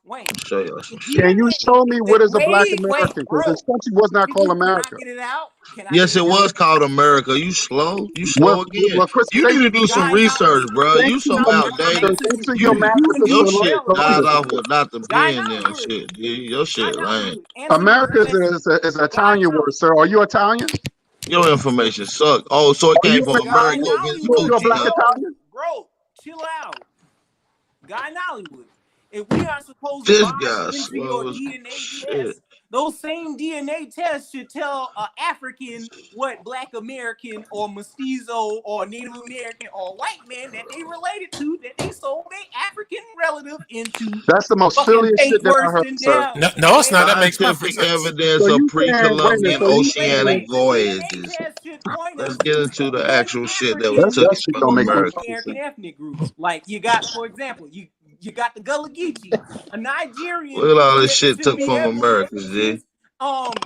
Wait. Show y'all some shit. Can you show me what is a Black American? Because this country was not called America. Get it out? Yes, it was called America. You slow? You slow again. You need to do some research, bro. You so outdated. Your shit died off with not the being there and shit. Your shit lame. America is an Italian word, sir. Are you Italian? Your information suck. Oh, so it came from America. You're a Black Italian? Bro, chill out. Guy in Hollywood. If we are supposed This to guy into slow your as DNA shit. test, those same DNA tests should tell an African what Black American or mestizo or Native American or white man that they related to, that they sold their African relative into. That's the most silliest shit that I heard, sir. No, it's not. That makes perfect Scientific sense. evidence of pre-Columbian oceanic voyages. Let's get into the actual shit that was took from America. American ethnic groups. Like you got, for example, you got the Gullah Geechee, a Nigerian. Look at all this shit took from America, G. Look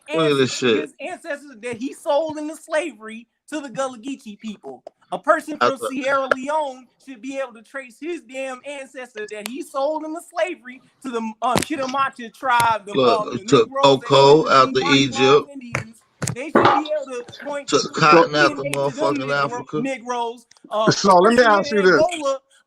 at this shit. His ancestors that he sold into slavery to the Gullah Geechee people. A person from Sierra Leone should be able to trace his damn ancestor that he sold into slavery to the Chitamacha tribe. Look, took cocoa out the Egypt. Indians. They should be able to point to cotton out the motherfucking Africa. Negroes. So let me ask you this.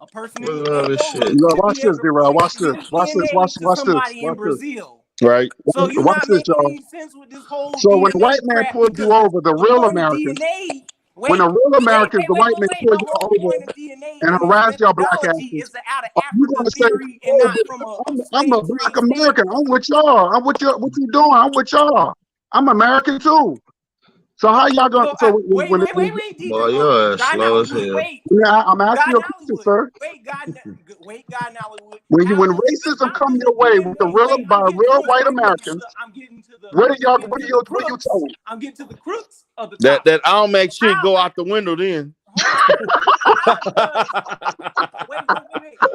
A person Look at all this shit. Watch this, D-Roll. Watch this. Watch this. Watch this. somebody in Brazil. Right. So you're Watch not this, making y'all. any sense with this whole So when the white DNA man crap pulled you because over, the the real point of Americans, DNA. when the real Americans, the white men The pull you whole over point of DNA and and its harass your black methodology asses, is the out of are you Africa gonna say, theory and oh, not from a I'm a slave black trade American, standpoint. I'm with y'all. I'm with you. What you doing? I'm with y'all. I'm American too. So how y'all gonna? So wait, Boy, your ass God slow as Nollywood, hell. wait. Yeah, I'm asking God you a question, Nollywood, sir. wait, God Nollywood. When racism come your way with the real by real white Americans, I'm getting to the what are you crux. telling? I'm getting to the crux of the That topic. all make shit go out the window then.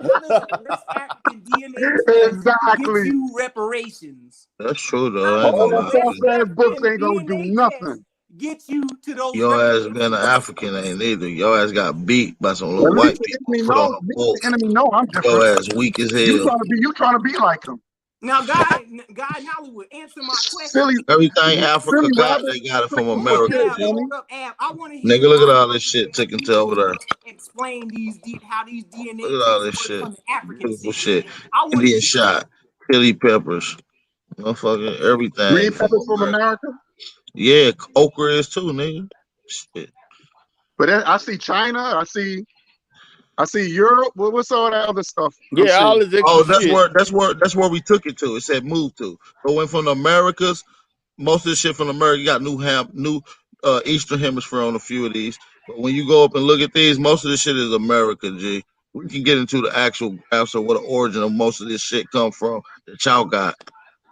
How does West African DNA test get Exactly. you reparations? That's true though. How I ain't does gonna All a lie them to West you. soft ass books African ain't gonna do DNA test nothing. get you to those Your ass being an reparations? African ain't either. Your ass got beat by some At little least white the people, enemy put on know. a At least boat. the enemy know I'm Your different. ass weak as hell. You trying to be like him. Now, God Nollywood, answer my Silly, question. Everything Africa silly got, rabbit. they got it from Hold up, America, Ab. G. Dummy. Hold up, Ab. I want to hear Nigga, look at all Nollywood this shit and taken to over there. explain how these Look DNA at all tests this work shit. from the African Beautiful sense. shit. I want to Indian hear that. shot, chili peppers, motherfucking everything Green from peppers from America. America. Yeah, okra is too, nigga. Shit. But I see China. I see Europe. What's all that other stuff I'm Yeah, all seeing? this extra Oh, shit. that's where we took it to. It said move to. So went from the Americas. Most of the shit from America, you got new Eastern Hemisphere on a few of these. But when you go up and look at these, most of this shit is America, G. We can get into the actual graphs of where the origin of most of this shit come from that y'all got.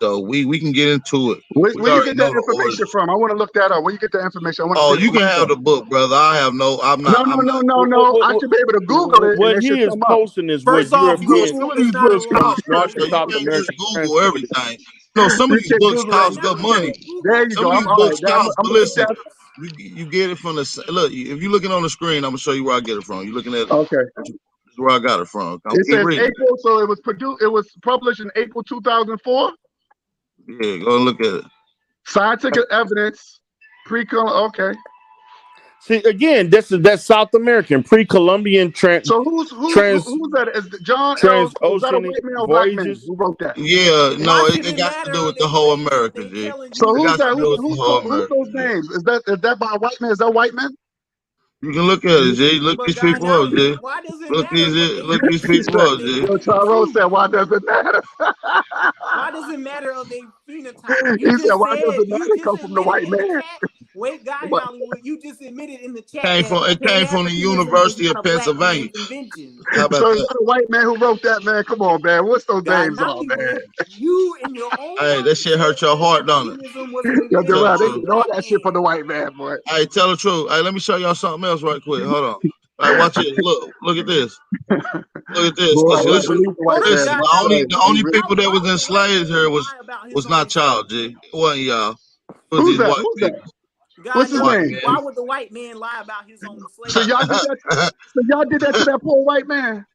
So we can get into it. We Where you already get know that the origin. information from? I want to look that up. Where you get that information? I want to Oh, see it you for can have myself. the book, brother. I'm No, not. I should be able to Google it and What it he should is come up. posting is what First off, European Some Google of is these not a books and law cost North money, firm. so and you South can't just America Google translated. everything. No, some of You these can books Google it. cost God good Nollywood, money. There you Some go. of I'm these all right. books I'm cost, but gonna look listen, that. you get it from the look. If you're looking on the screen, I'm gonna show you where I get it from. You looking at Okay. where I got it from. I'm It keep says reading. April, so it was produced. It was published in April 2004. Yeah, go and look at it. Scientific evidence, okay. See, again, that's South American pre-Columbian So who's that? Is John L. Is that a transoceanic white man or black man voyages. who wrote that? Yeah, no, Why should it it got to matter? do Are with the they whole claiming America, they G. telling So you It who's got that? to do with the whole Who's America, those G. names? Is that by a white man? Is that white man? You can look at it, G. Look but these God people up, G. Nollywood? Why does it matter what they Look these He claim people said, up, if they G. Yo, telling you the Tyrone truth? said, why does it matter? Why does it matter of their phenotype? He said, why does it matter? You It just come from the admitted white in the man. chat. Wait, God But Nollywood, you just admitted in the chat that It Pan came from the Africanism is University not of a black Pennsylvania. man's invention. How about so is that? that a white man who wrote that, man? Come on, man. What's those God names on, man? Nollywood, you in your own Hey, that words shit said hurt your Pan heart, don't it? Africanism was an Yo, invention Tell the Gerard, they by a truth. did all black that shit for the man. white man, boy. Hey, tell the truth. Hey, let me show y'all something else right quick. Hold on. All right, watch it. Look at this. Look at this. Boy, I Hold don't up, Listen, believe the white man. listen. God Boy, Nollywood. The only really. people that Why was would the white enslaved here man lie about his was own not y'all, slaves? G. It wasn't y'all. It was Who's these that? white Who's that? people. What's God his White name? Nollywood, why man. would the white man lie about his own So slaves? y'all did that. So y'all did that to that poor white man.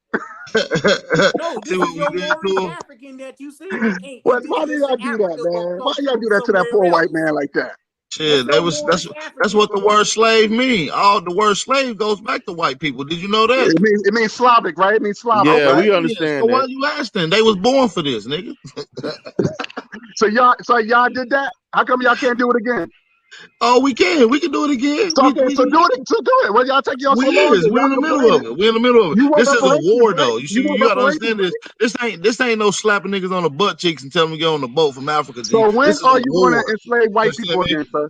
No, See this what is we your did Moorish to him? African that you saying ain't Why do indigenous y'all to do that, Africa but man? Why come y'all from do that to that somewhere poor white else. man like that? That's Shit, your Moorish that's African what the brother. word slave mean. All the word slave goes back to white people. Did you know that? It means Slavic, right? It means Slavic, Yeah, right? we Yeah. So understand why that. you asking? They was born for this, nigga. So y'all did that. How come y'all can't do it again? Oh, we can do it again. So okay, so do it. So do it. Well, y'all take y'all so We long. is. We're Y'all in the middle of complaining. it. We're in the middle of it. You want This is a reparations, war, right? though. You want You gotta reparations, understand this. right? This ain't no slapping niggas on the butt cheeks and telling them to get on the boat from Africa, G. So when This is are a you going to war. enslave You white understand people me? again, sir?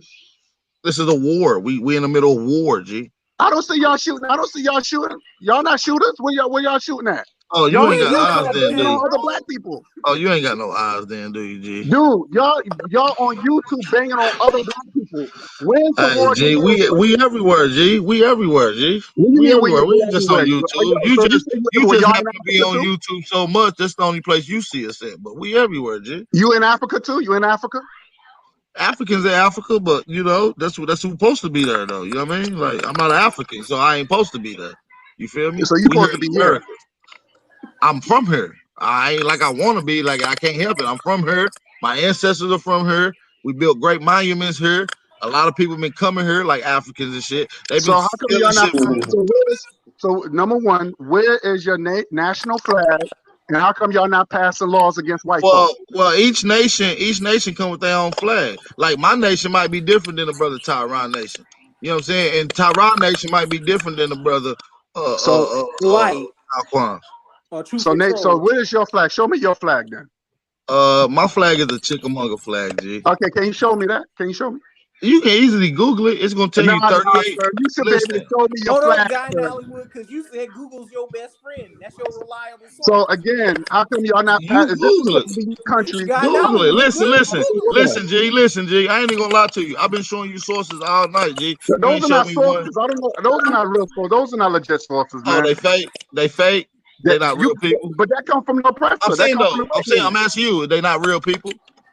This is a war. We in the middle of war, G. I don't see y'all shooting. I don't see y'all shooting. Y'all not shooters. Where y'all shooting at? Oh, you Y'all ain't Where got you eyes come start then, banging do from, you? on other bro? black people. Oh, you ain't got no eyes then, do you, G? Dude, y'all on YouTube banging on other black people. When's the Hey, war G, gonna get over with? we everywhere, G. We everywhere, G. What do you We mean everywhere. We we ain't just on everywhere? YouTube. So you say you You everywhere? just Y'all in happen to be Africa on too? YouTube so much. That's the only place you see us at. But we everywhere, G. You in Africa too? You in Africa? Africans in Africa, but you know that's who's supposed to be there, though. You know what I mean? Like I'm not an African, so I ain't supposed to be there. You feel me? So you We here supposed to in be here. America. I'm from here. I ain't like I want to be. Like I can't help it. I'm from here. My ancestors are from here. We built great monuments here. A lot of people been coming here, like Africans and shit. They've So been how come stealing y'all not? shit from. So number one, where is your national flag And how come y'all not passing laws against white folks? Well, each nation come with their own flag. Like my nation might be different than the brother Tyron nation. You know what I'm saying? And Tyron nation might be different than the brother Alquanr. So Nate, so where is your flag? Show me your flag then. My flag is a Chickamauga flag, G. Okay, can you show me that? Can you show me? You can easily Google it. It's gonna tell you 38. Sir, you should be able to show me your Hold flag. up, Guy in Hollywood, because you said Google's your best friend. That's your reliable source. So again, how come y'all not passing? Google it. Country. Google it. Listen, G. I ain't even gonna lie to you. I've been showing you sources all night, G. Those are not sources. I don't know. Those are not real sources. Those are not legit sources, man. Oh, they fake. They fake. They're not real people. But that comes from the oppressor. I'm asking you. They're not real people.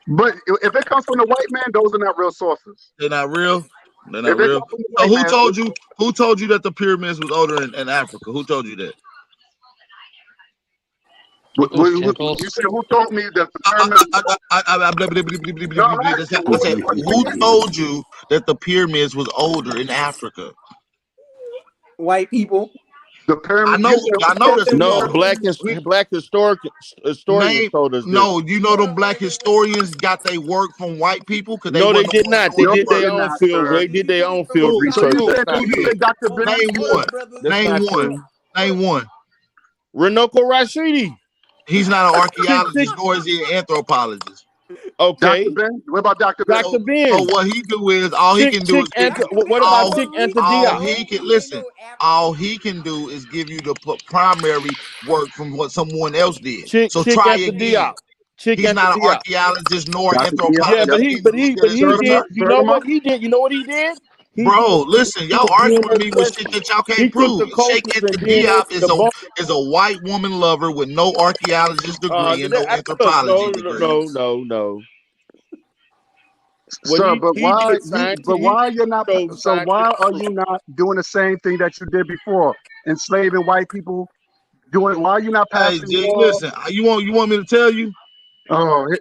But if it comes from the white man, those are not real sources. They're not real. They're not real. So who told you? Who told you that the pyramids was older in Africa? Who told you that? You said who told me that the pyramids? I said who told you that the pyramids was older in Africa? White people. The pyramids. I know this. No, black historians told us. No, you know them black historians got their work from white people. No, they did not. They did their own field. They did their own field research. Name one. Renoko Rashidi. He's not an archaeologist, nor is he an anthropologist. Okay. Dr. Ben? What about Dr. Ben? Dr. Ben. So what he do is what about Chick Antediop? All he can do is give you the primary work from what someone else did. Chick try again. He's not an archaeologist nor anthropologist. Yeah, but he did. You know what he did? You know what he did? Bro, listen, y'all arguing with me with shit that y'all can't prove. Sheikh Antediop is a white woman lover with no archaeologist degree and no anthropology degree. No. Sir, but why you're not? So why are you not doing the same thing that you did before, enslaving white people? Why are you not passing? Hey, G, listen, you want me to tell you? Oh, I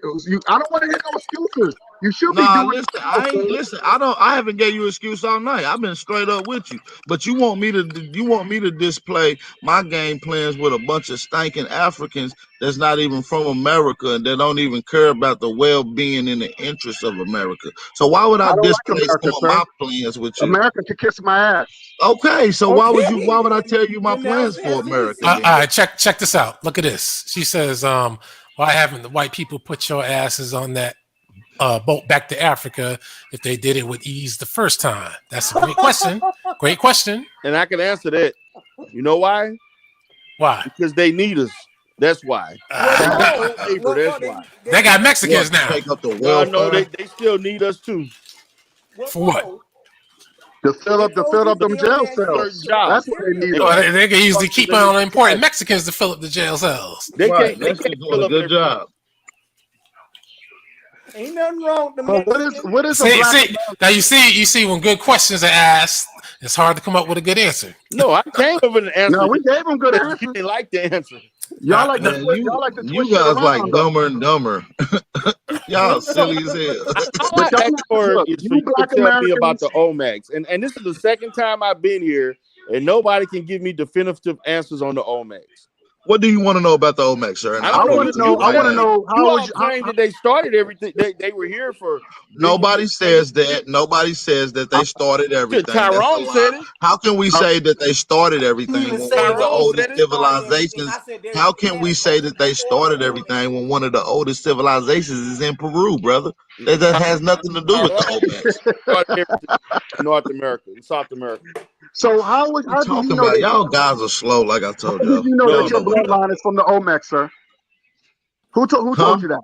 don't want to hear no excuses. You should be doing. I haven't gave you an excuse all night. I've been straight up with you. But you want me to display my game plans with a bunch of stinking Africans that's not even from America and that don't even care about the well-being and the interests of America. So why would I display some of my plans with you? America can kiss my ass. Okay, so why would I tell you my plans for America? All right, check this out. Look at this. She says, why haven't the white people put your asses on that boat back to Africa if they did it with ease the first time? That's a great question. Great question. And I can answer that. You know why? Why? Because they need us. That's why. That's why. They got Mexicans now. No, they still need us too. For what? To fill up them jail cells. That's what they need. They can easily keep on importing Mexicans to fill up the jail cells. They can't fill up. Good job. Ain't nothing wrong with the what is now you see when good questions are asked, it's hard to come up with a good answer. No, I came up with an answer. No, we gave them good answers. You didn't like the answer. Y'all like you guys like Dumber and Dumber. Y'all silly as hell. My next word is for you to tell me about the Olmecs. And this is the second time I've been here, and nobody can give me definitive answers on the Olmecs. What do you want to know about the Olmecs, sir? I want to know how that they started everything. They were here for. Nobody says that. Nobody says that they started everything. Tyrone said it. How can we say that they started everything when one of the oldest civilizations? How can we say that they started everything when one of the oldest civilizations is in Peru, brother? That has nothing to do with the Olmecs. North America, South America. So how do you know that y'all guys are slow? Like I told y'all. You know that your bloodline is from the Olmecs, sir. Who told you that?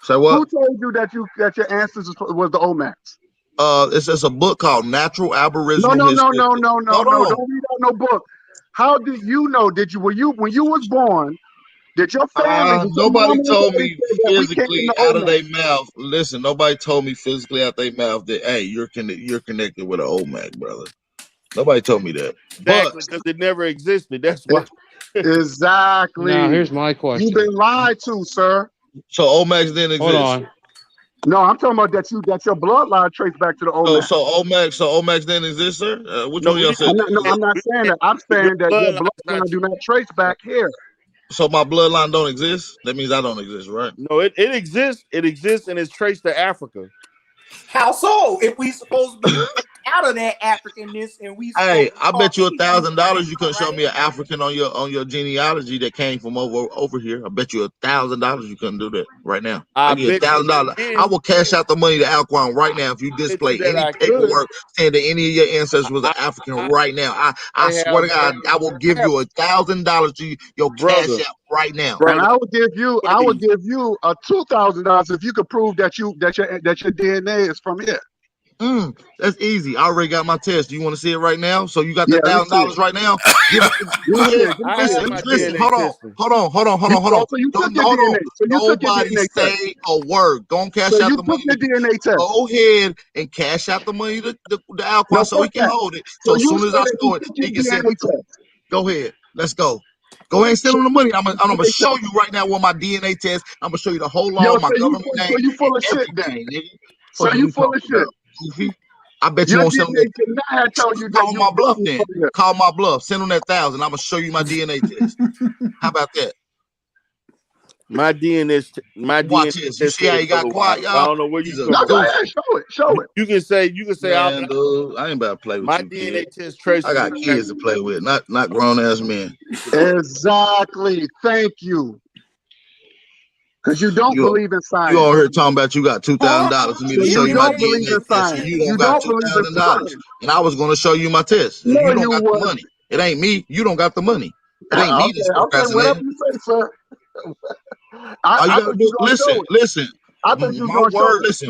Say what? Who told you that your ancestors was the Olmecs? It's just a book called Natural Aboriginal No. History. Don't read out no book. How did you know? When you was born? Did your family? Nobody told me physically out of their mouth. Listen, nobody told me physically out their mouth that hey, you're connected with an Olmec, brother. Nobody told me that. Exactly, because it never existed. That's why. Exactly. Now here's my question. You've been lied to, sir. So Olmecs didn't exist. Hold on. No, I'm talking about that your bloodline traced back to the Olmecs. So Olmecs didn't exist, sir? Which one y'all said? I'm not saying that. I'm saying that your bloodline do not trace back here. So my bloodline don't exist. That means I don't exist, right? No, it exists. It exists and it's traced to Africa. How so? If we supposed to be out of that Africanness and we Hey, I supposed bet you to $1,000 you couldn't show me an African on your genealogy that came from over here. I bet you $1,000 you couldn't do that right now. I give you $1,000. I will cash out the money to Alquanr right now if you display any paperwork saying that any of your ancestors was an African right now. I swear to God, I will give you $1,000 to your cash out right now. And I would give you a $2,000 if you could prove that your DNA is from here. That's easy. I already got my test. Do you want to see it right now? So you got the $1,000 right now? Give it. Listen, hold on. So you took your DNA. Nobody say a word. Go and cash out the money. DNA test. Go ahead and cash out the money to Alquanr so he can hold it. So as soon as I show it, he can send it. Go ahead. Let's go. Go ahead and send him the money. I'm gonna show you right now with my DNA test. I'm gonna show you the whole law, my government name. So you full of shit, then. So you full of shit. I bet you won't send them. Call my bluff then. Call my bluff. Send them that 1,000. I'm gonna show you my DNA test. How about that? My DNA. Watch this. You see how you got quiet, y'all? I don't know where you go ahead, show it. You can say. Man, dude, I ain't about to play with my you, DNA kid. test traces. I got kids to play with, not grown ass men. Exactly. Thank you. Because you don't believe in science. You all here talking about you got $2,000 for me to show you my DNA test. So you don't got $2,000. And I was going to show you my test. You don't got the money. It ain't me. You don't got the money. It ain't me that's procrastinating. Whatever you say, sir. Listen.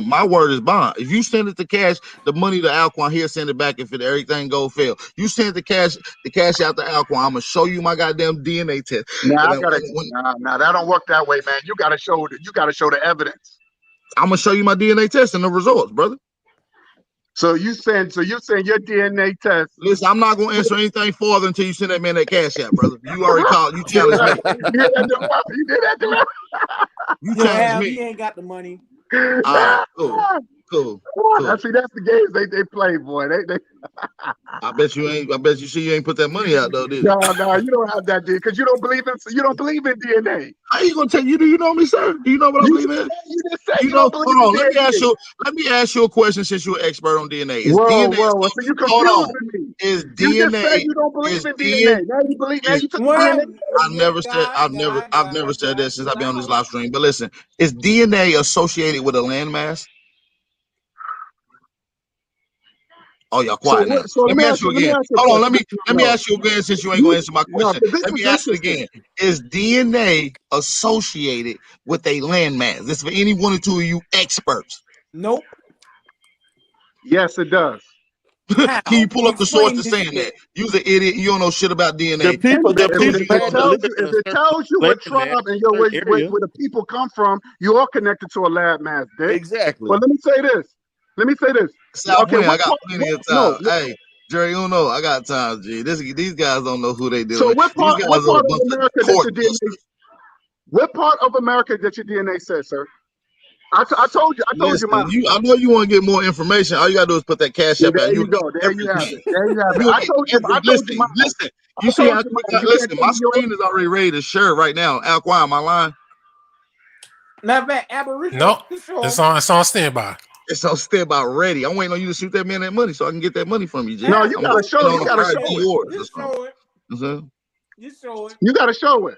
My word is bond. If you send it to cash, the money to Alquanr, he'll send it back if everything go fail. You send the cash out to Alquanr, I'm gonna show you my goddamn DNA test. Nah, that don't work that way, man. You gotta show the evidence. I'm gonna show you my DNA test and the results, brother. So you saying your DNA test? Listen, I'm not gonna answer anything further until you send that man that cash out, brother. You already called. You challenged me. You did that to me. You challenged me. He ain't got the money. Cool. See, that's the games they play, boy. They I bet you ain't put that money out though, did you? No, you don't have that, dude, because you don't believe in DNA. How you gonna tell you? Do you know me, sir? Do you know what I believe in? You just said you don't believe in DNA. Let me ask you a question since you're an expert on DNA. Whoa, so you confusing me. Is You DNA? just said you don't believe in DNA. Now you believe. Now you took DNA. I've never said that since I've been on this live stream. But listen, is DNA associated with a landmass? Oh, y'all quiet now. Let me ask you again. Hold on. Let me ask you again since you ain't gonna answer my question. Let me ask it again. Is DNA associated with a landmass? This is for any one or two of you experts. Nope. Yes, it does. Can you pull up the source to saying that? You's an idiot. You don't know shit about DNA. If it tells you what tribe and where the people come from, you are connected to a landmass, Dick. Exactly. But let me say this. Okay, I got plenty of time. Hey, Jerry, you don't know. I got time, G. These guys don't know who they dealing So with. what part of America that your DNA says, sir? I told you mine. I know you want to get more information. All you gotta do is put that cash up. There you go. There you have it. I told you mine. Listen. You see how quick? Listen, my screen is already ready to share right now. Alquanr, am I lying? No, it's on standby. It's on standby ready. I'm waiting on you to shoot that man that money so I can get that money from you, G. No, you gotta show it. You gotta show it. You gotta show it.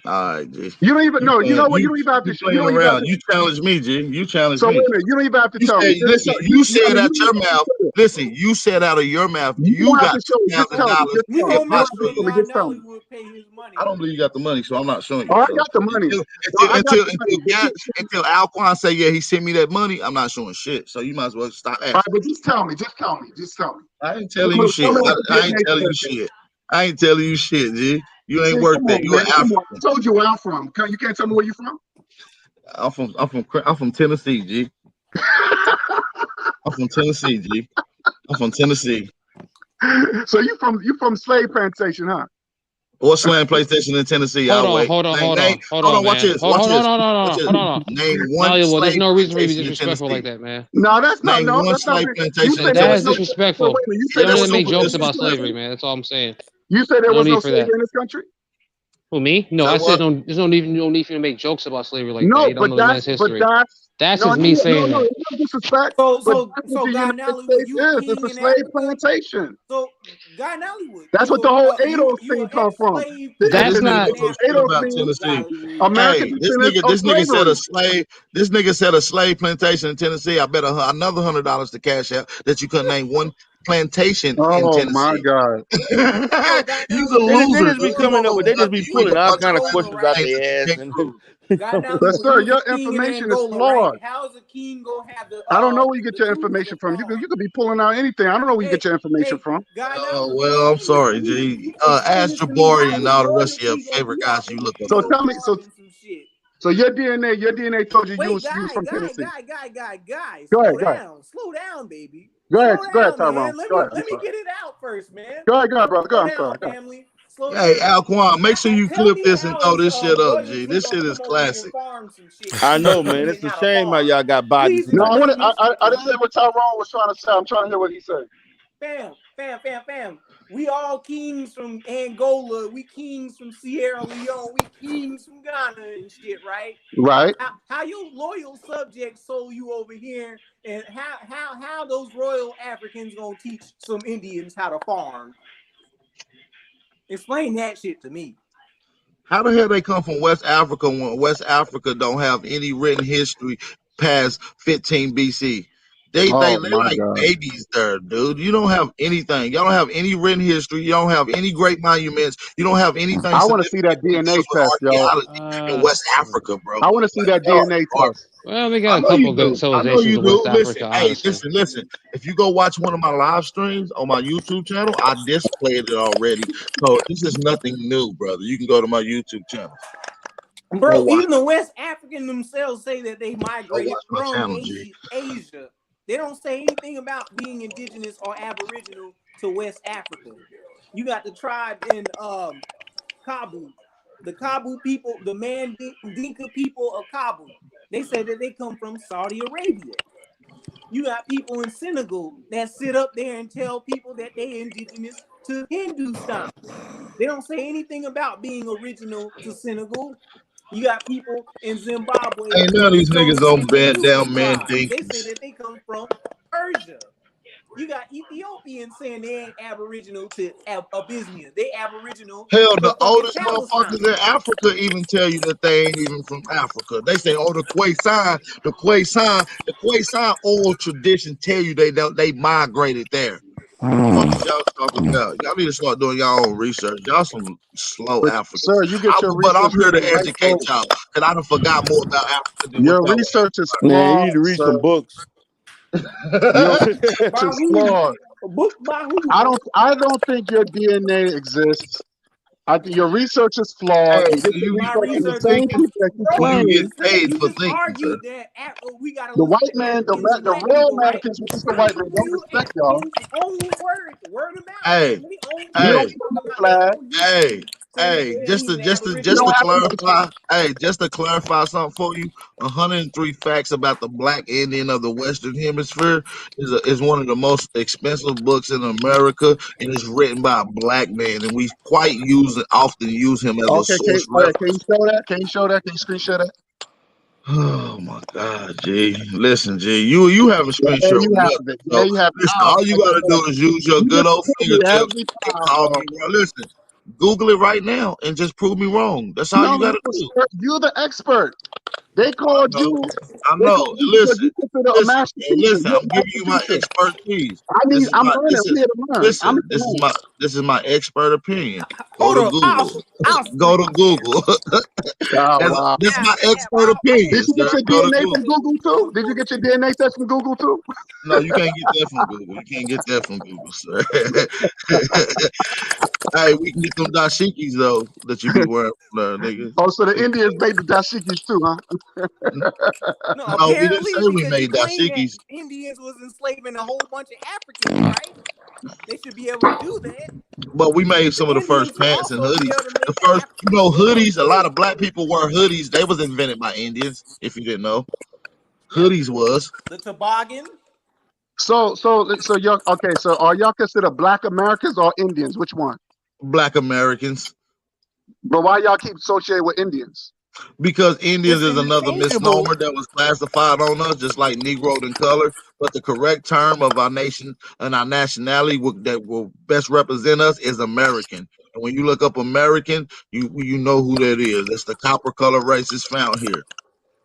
All right, G. You don't even know. You know what? You don't even have to show. You challenge me, G. You challenge me. So wait a minute. You don't even have to tell me. Listen, you said out your mouth. Listen, you said out of your mouth. You got $2,000. I don't believe you got the money, so I'm not showing you. Oh, I got the money. Until Alquanr say, yeah, he sent me that money, I'm not showing shit. So you might as well stop asking. All right, but just tell me. I ain't telling you shit. I ain't telling you shit, G. You ain't worth that. You an African. I told you where I'm from. You can't tell me where you from? I'm from Tennessee, G. I'm from Tennessee, G. I'm from Tennessee. So you from slave plantation, huh? What slave plantation in Tennessee? Hold on. Watch this. Name one. There's no reason for you to be disrespectful like that, man. No, that's not. Name one slave plantation. That is disrespectful. You don't make jokes about slavery, man. That's all I'm saying. You said there was no slavery in this country? Who, me? No, Is I that said what? there's no need for you to make jokes about slavery like that. No, You don't but know the man's history. That's no, just me saying no, that. it's no disrespect. So But so that's what so the God United Nollywood, States you a is. It's a king in slave Africa? plantation. So God Nollywood, That's what the whole ADOS you thing an come from. ex-slave Hey, That's this king nigga not. in don't know shit ADOS Africa, about means Tennessee. Gollywood. American Hey, descendants of this nigga said a slavery. slave. This nigga said a slave plantation in Tennessee. I bet another $100 to cash out that you couldn't name one plantation in Oh my Tennessee. God. So God You's a They Nollywood, loser, just be dude. You coming don't up know with. They just nothing. be You ain't pulling a all bunch of kind of clams questions Angola, and out right? names that their you ass, can't and prove. God But Nollywood, sir, you your was king in information is Angola, right? flawed. How's a king gonna have I don't know where you get the your tools information to from. farm? You could be pulling out anything. I don't know where you Hey, get your information hey, from. God Oh Nollywood, well, I'm sorry, G. explain Ask this to me. Jabari How and is all the rest of your royalty gonna favorite be guys out you in the look up So to. field tell me, farming some shit? so your DNA told you Wait, you was from Tennessee. guy, Go ahead, slow down, baby, go ahead, slow go ahead, down, Tyrone. man. Go ahead. I'm Let me sorry. get it out first, man. Go ahead, brother. Go Slow ahead. I'm down, sorry. Go ahead. family. Slow Hey, down. Alquanr, make sure you Tell clip me this and how throw is this shit up, G. royalty This gonna shit is come over here and classic. farm some shit I and know, teach man. me It's a how to shame how farm? y'all got bodies Please and No, I nothing. want explain to. this to I me. didn't hear what Tyrone was trying to say. I'm trying to hear what he said. Fam. We all kings from Angola. We kings from Sierra Leone. We kings from Ghana and shit, right? Right. How your loyal subjects sold you over here, and how those royal Africans gonna teach some Indians how to farm? Explain that shit to me. How the hell they come from West Africa when West Africa don't have any written history past 15 BC? They're Oh my like God. babies there, dude. You don't have anything. Y'all don't have any written history. You don't have any great monuments. You don't have anything I want to see significant that that DNA deals with test, yo. archaeology in West Africa, bro. I want to see Like that y'all DNA are test. Well, we I got a know you couple good do. I know civilizations you in West do. Listen, Africa, hey, honestly. listen. If you go watch one of my live streams on my YouTube channel, I displayed it already. So this is nothing new, brother. You can go to my YouTube channel. Go Bro, watch. even the West African themselves say that they Go migrated watch my from channel, G. Asia. They don't say anything about being indigenous or aboriginal to West Africa. You got the tribe in Kabul, the Kabul people, the Mandinka people of Kabul. They say that they come from Saudi Arabia. You got people in Senegal that sit up there and tell people that they indigenous to Hindustan. They don't say anything about being original to Senegal. You got people in Zimbabwe, Ain't none of the these niggas chosen on people band Nuba down man tribe. They say dinkies. that they come from Persia. You got Ethiopians saying they ain't aboriginal to Abyssinia. They aboriginal Hell, to the fucking oldest Palestine. motherfuckers in Africa even tell you that they ain't even from Africa. They say, oh, the Khoisan oral tradition tell you they migrated there. Fuck is y'all talking about? Y'all need to start doing y'all own research. Y'all some slow But Africans. sir, you get your But I'm research here from to the right educate folks. y'all, because I done forgot more about Africa than what Your y'all research is Man, you flawed, need to read sir. some books. Your research By is who? flawed. A book by who, I bro? don't think your DNA exists. I think your research is flawed. Hey, You get do your you My get research paid from the for research is same thinking? people that you Or do bro. you claim. get paid You for just thinking, sir? argued that we gotta The listen white to man, Africans and the black real people, right? Americans, which is the Black white man, people don't use respect y'all. Africans only word of mouth, Hey, and they only You hear don't hey, you have talking no about they flag. whole history, saying that just he's to an You just don't to aboriginal. have a nation. clarify, just to clarify something for you, 103 facts about the Black Indian of the Western Hemisphere is one of the most expensive books in America, and it's written by a black man, and we often use him as a Okay, source all right, can you reference. show that? Can you show that? Can you screen share that? Oh my God, G. Listen, G, you haven't screen Yeah, share you with have nothing. it. Yeah, So you have it. listen, Oh all you my gotta God. do is use your You good old disappoint me fingertips every and time, call bro. me wrong. Listen, Google it right now and just prove me wrong. That's all you No, gotta do. you're the expert. They I called know. you. I They know. called you because Listen, you consider a listen, master hey, teacher. listen. You're I'm a giving master you my teacher. expertise. I'm learning. I'm here to learn. I'm Listen. here to learn. This is my expert opinion. Go Hold to up, Google. I'll Go screen to Google. Oh wow. This is my expert Did opinion, you get sir. your Go to DNA from Google. Google too? Did you get your DNA test from Google too? No, you can't get that from Google. You can't get that from Google, sir. Hey, we can get them dashikis though that you be wearing from there, nigga. Oh, so the Indians made the dashikis too, huh? No, No, we didn't apparently say we because you made claim that dashikis, Indians was enslaving a whole bunch of Africans, right? They should be able to do that. but we made The some of the first Indians should pants and also be hoodies. able to The make the first, Africans their own hoodies. A lot too. of black people wear hoodies. They was invented by Indians. If you didn't know, Yeah, hoodies was the toboggan. So y'all okay? So are y'all considered Black Americans or Indians? Which one? Black Americans. But why y'all keep associated with Indians? Because Indians It's is another interchangeable. misnomer that was classified on us, just like Negro in color. But the correct term of our nation and our nationality that will best represent us is American. And when you look up American, you know who that is. That's the copper color race is found here.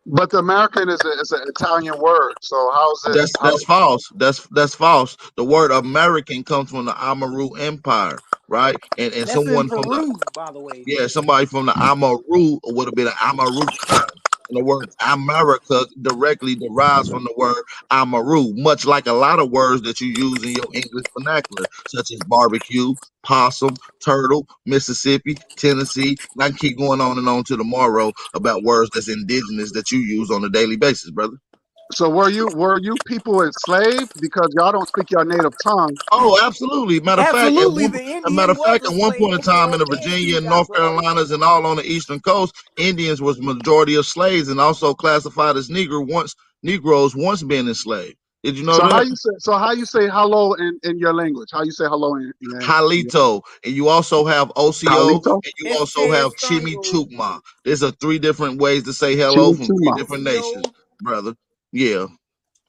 But the American is an Italian word. So how's it? That's false. That's false. The word American comes from the Amaru Empire, right? And That's in someone from the Peru, by the way. somebody from the Amaru would have been an Amaru tribe. And the word America directly derives from the word Amaru, much like a lot of words that you use in your English vernacular, such as barbecue, possum, turtle, Mississippi, Tennessee. And I can keep going on and on to tomorrow about words that's indigenous that you use on a daily basis, brother. So were you people enslaved because y'all don't speak your native tongue? Oh, absolutely. Matter of fact, at one point in time in the Virginia and North Carolinas and all on the eastern coast, Indians was majority of slaves and also classified as Negroes once being enslaved. Did you know So that? how you say hello in your language? How you say hello in Halito, and you also have OCO, Halito? and you also have Chimichukma. There's 3 different ways to say hello from 3 different nations, brother. Yeah.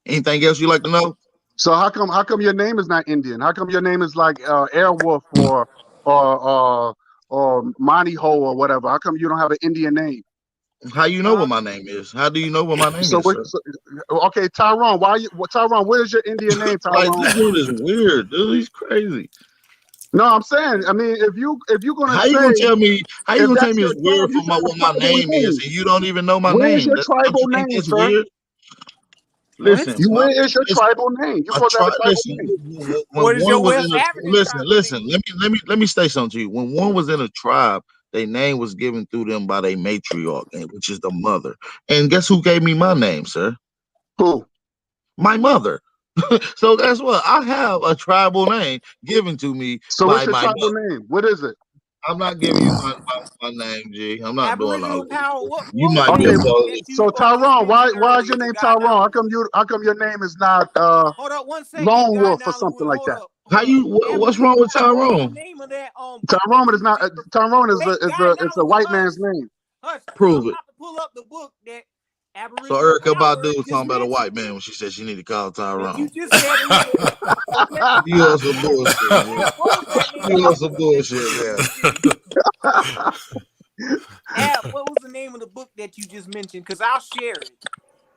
Anything else you like to know? So how come your name is not Indian? How come your name is like Airwolf or Monty Ho or whatever? How come you don't have an Indian name? How you know what my name is? How do you know what my name is, sir? Okay, Tyrone. Tyrone, what is your Indian name, Tyrone? Like, this dude is weird, dude. He's crazy. No, I'm saying. I mean, if you're gonna how you gonna tell me it's weird for what my name is, and you don't even know my Where name? is your tribal name, sir? Weird? Listen, where is your tribal name? You supposed to have a tribal name. What is your West African listen. Let me say something to you. When one was in a tribe, their name was given through them by their matriarch, which is the mother. And guess who gave me my name, sir? Who? My mother. So guess what? I have a tribal name given to me. So what's your tribal name? What is it? I'm not giving you my name, G. I'm not doing all that. You What might be a So Tyrone, why is your name Tyrone? How come your name is not hold up 1 second, Lone Wolf or something like that? What's wrong with Tyrone? Tyrone is not Tyrone is a white man's name. Prove it. Pull up the book that So Erica Badu was talking about a white man when she said she needed to call Tyrone. You just said You on some bullshit, man. You on some bullshit, man. What was the name of the book that you just mentioned? Because I'll share it.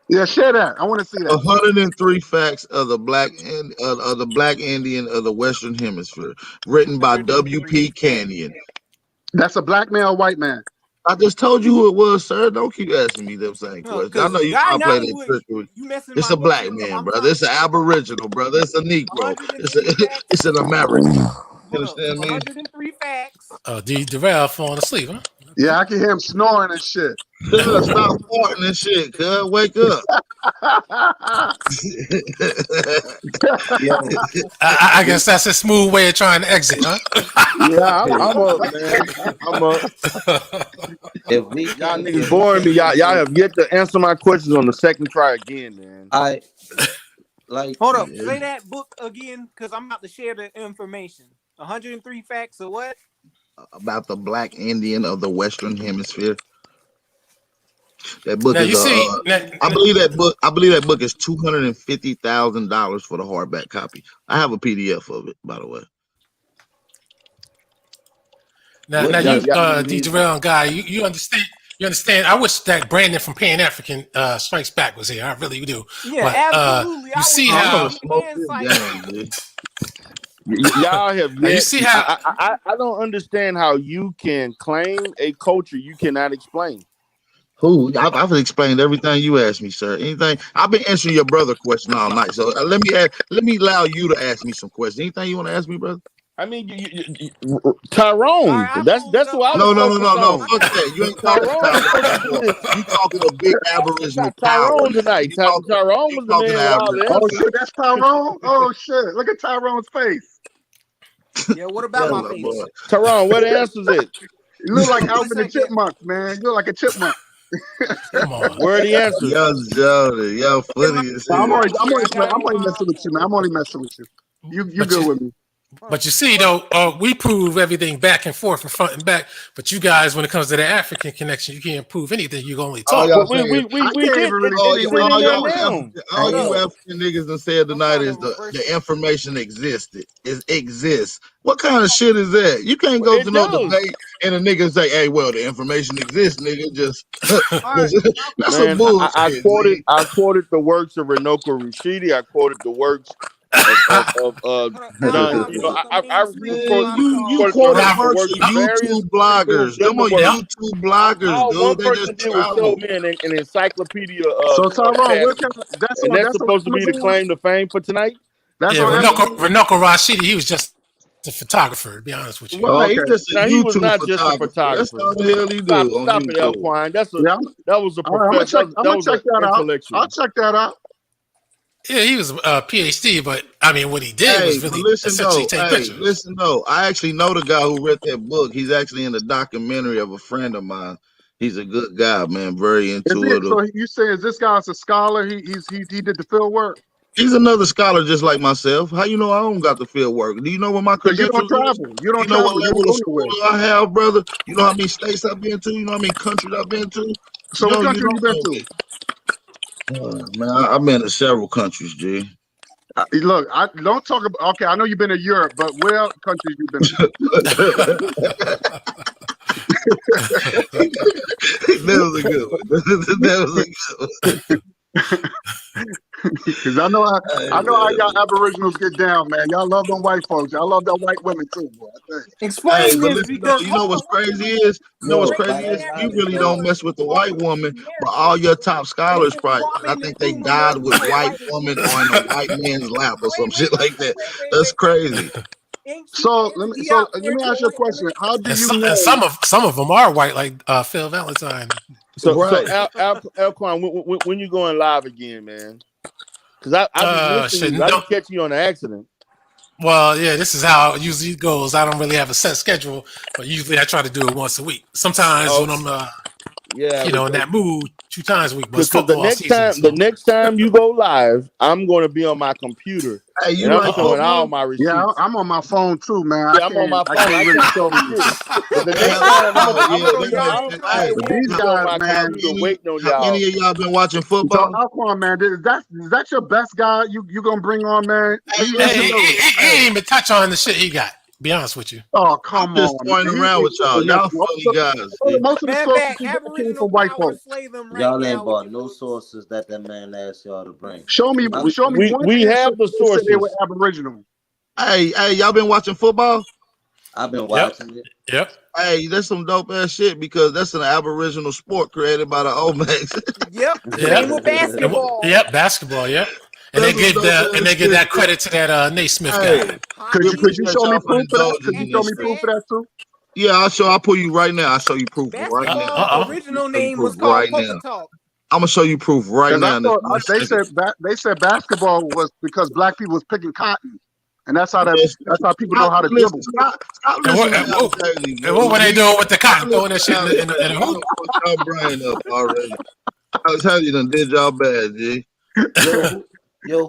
Yeah, share that. I want to see that. 103 Facts of the Black Indian of the Western Hemisphere, written by W.P. Canyon. That's a black man or white man? I just told you who it was, sir. Don't keep asking me them same questions. I know you trying to play that trick with me. It's a black man, brother. It's an Aboriginal, brother. It's a Negro. It's an American. You understand me? 103 facts. Darrell falling asleep, huh? Yeah, I can hear him snoring and shit. Stop farting and shit, cuz. Wake up. I guess that's a smooth way of trying to exit, huh? Yeah, I'm up, man. I'm up. Y'all niggas boring me. Y'all have yet to answer my questions on the second try again, man. Hold up. Say that book again, because I'm about to share the information. 103 facts of what? About the Black Indian of the Western Hemisphere. That book now, is I believe that book is $250,000 for the hardback copy. I have a PDF of it, by the way. Now you, Darrell guy, you understand. You understand? I wish that Brandon from Pan African Strikes Back was here. I really do. Yeah, but, absolutely. You see how y'all have yet, you see how I don't understand how you can claim a culture you cannot explain. Who? I've explained everything you asked me, sir. Anything? I've been answering your brother question all night. So let me allow you to ask me some questions. Anything you want to ask me, brother? I mean, Tyrone. Right, that's who I was. No. Fuck that. You ain't talking Tyrone. You talking a big Aboriginal Tyrone tonight. Tyrone was the man with all the answers. Oh shit, that's Tyrone. Oh shit, look at Tyrone's face. Yeah, what about my face? Boy. Tyrone, what answers it? You look like Alvin the Chipmunk, man. You look like a chipmunk. Come on. Where are the answers? Yo, funny. I'm only messing with you, man. I'm only messing with you. You good with me? But you see, though, we prove everything back and forth and front and back. But you guys, when it comes to the African connection, you can't prove anything. You can only talk. We did. All you African niggas done said tonight is the information existed. It exists. What kind of shit is that? You can't go to no debate and a nigga say, "Hey, well, the information exists, nigga." Just that's some bullshit. I quoted the works of Renoka Rashidi. I quoted the works of John. You know, you quoted works of YouTube bloggers. Come on, YouTube bloggers, dude. One person did was show me an encyclopedia. So Tyrone, that's supposed to be the claim to fame for tonight. Renoka Rashidi, he was just a photographer, to be honest with you. Well, he was not just a photographer. That's what the hell he do. Stop it, Alquanr. That was a professor. I'm gonna check that out. I'll check that out. Yeah, he was a PhD, but I mean, what he did was really essentially take pictures. Listen, though, I actually know the guy who read that book. He's actually in the documentary of a friend of mine. He's a good guy, man. Very intuitive. So you say is this guy's a scholar? He did the field work. He's another scholar just like myself. How you know I don't got the field work? Do you know what my credentials? You don't travel. You don't know travel. what level of school I have, brother? You know how many states I've been to? You know how many countries I've been to? So what country you been to? Man, I've been to several countries, G. Look, I don't talk about. Okay, I know you've been to Europe, but where countries you been to? That was a good one. That was a good one. Because I know how y'all Aboriginals get down, man. Y'all love them white folks. Y'all love them white women too, boy. Explain this because you know what's crazy is? You really don't mess with the white woman, but all your top scholars probably, I think they died with white woman on a white man's lap or some shit like that. That's crazy. So let me ask you a question. How do you know? Some of them are white, like Phil Valentine. So Alquanr, when you going live again, man? Because I didn't catch you on an accident. Well, yeah, this is how it usually goes. I don't really have a set schedule, but usually I try to do it once a week. Sometimes when I'm in that mood, 2 times a week. But the next time you go live, I'm going to be on my computer. Hey, I'm showing all my receipts. Yeah, I'm on my phone too, man. Yeah, I'm on my phone. I can't show you. But the next time, these guys, man, waiting on y'all. How many of y'all been watching football? So, Alquanr, man, is that your best guy you gonna bring on, man? He ain't even touch on the shit he got. Be honest with you. Oh, come on. Just pointing around with y'all. Y'all funny guys. Most of the sources came from white folks. Y'all ain't bought no sources that man asked y'all to bring. Show me. We have the sources. They were Aboriginal. Hey, y'all been watching football? I've been watching it. Yep. Hey, that's some dope ass shit because that's an Aboriginal sport created by the Olmecs. Yep. Game of basketball. Yep, basketball. Yep. And they give that credit to that Naismith guy. Could you show me proof for that? Could you show me proof for that too? Yeah, I'll pull you right now. I'll show you proof right now. Original name was called Poker Talk. I'm gonna show you proof right now. They said basketball was because black people was picking cotton, and that's how people know how to dribble. And what were they doing with the cotton? Throwing that shit in the hoop? Y'all brain up already. I was telling you, done did y'all bad, G. Yo,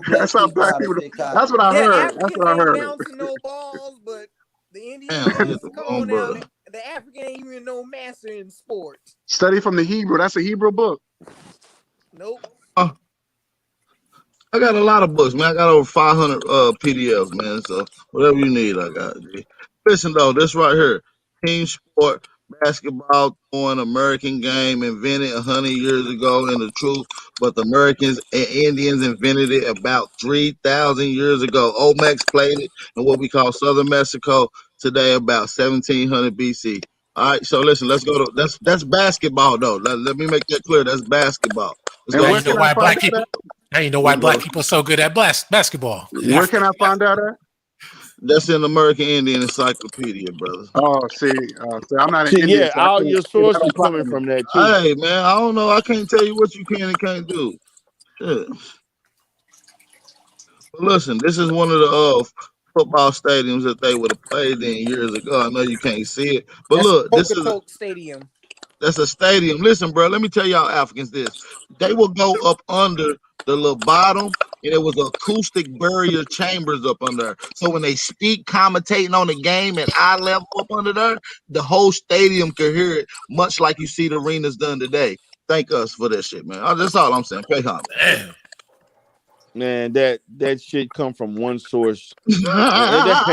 that's how black people. That's what I heard. That's what I heard. Bouncing no balls, but the Indians come on now. The African ain't even no master in sports. Study from the Hebrew. That's a Hebrew book. Nope. I got a lot of books, man. I got over 500 PDFs, man. So whatever you need, I got. G. Listen though, this right here, team sport. Basketball, throwing American game, invented 100 years ago in the truth, but the Americans and Indians invented it about 3,000 years ago. Olmecs played it in what we call Southern Mexico today, about 1700 BC. All right, so listen, let's go to that's basketball though. Let me make that clear. That's basketball. Now you know why black people are so good at basketball. Where can I find out at? That's in American Indian Encyclopedia, brother. Oh, see, I'm not an Indian. Yeah, so all your sources coming from that too. Hey, man, I don't know. I can't tell you what you can and can't do. Yeah. But listen, this is one of the football stadiums that they would have played in years ago. I know you can't see it, but look, this is a stadium. That's a stadium. Listen, bro, let me tell y'all Africans this. They will go up under the little bottom and it was acoustic barrier chambers up under there. So when they speak, commentating on the game at eye level up under there, the whole stadium could hear it, much like you see the arenas done today. Thank us for that shit, man. That's all I'm saying. Pay homage. Damn. Man, that shit come from one source. That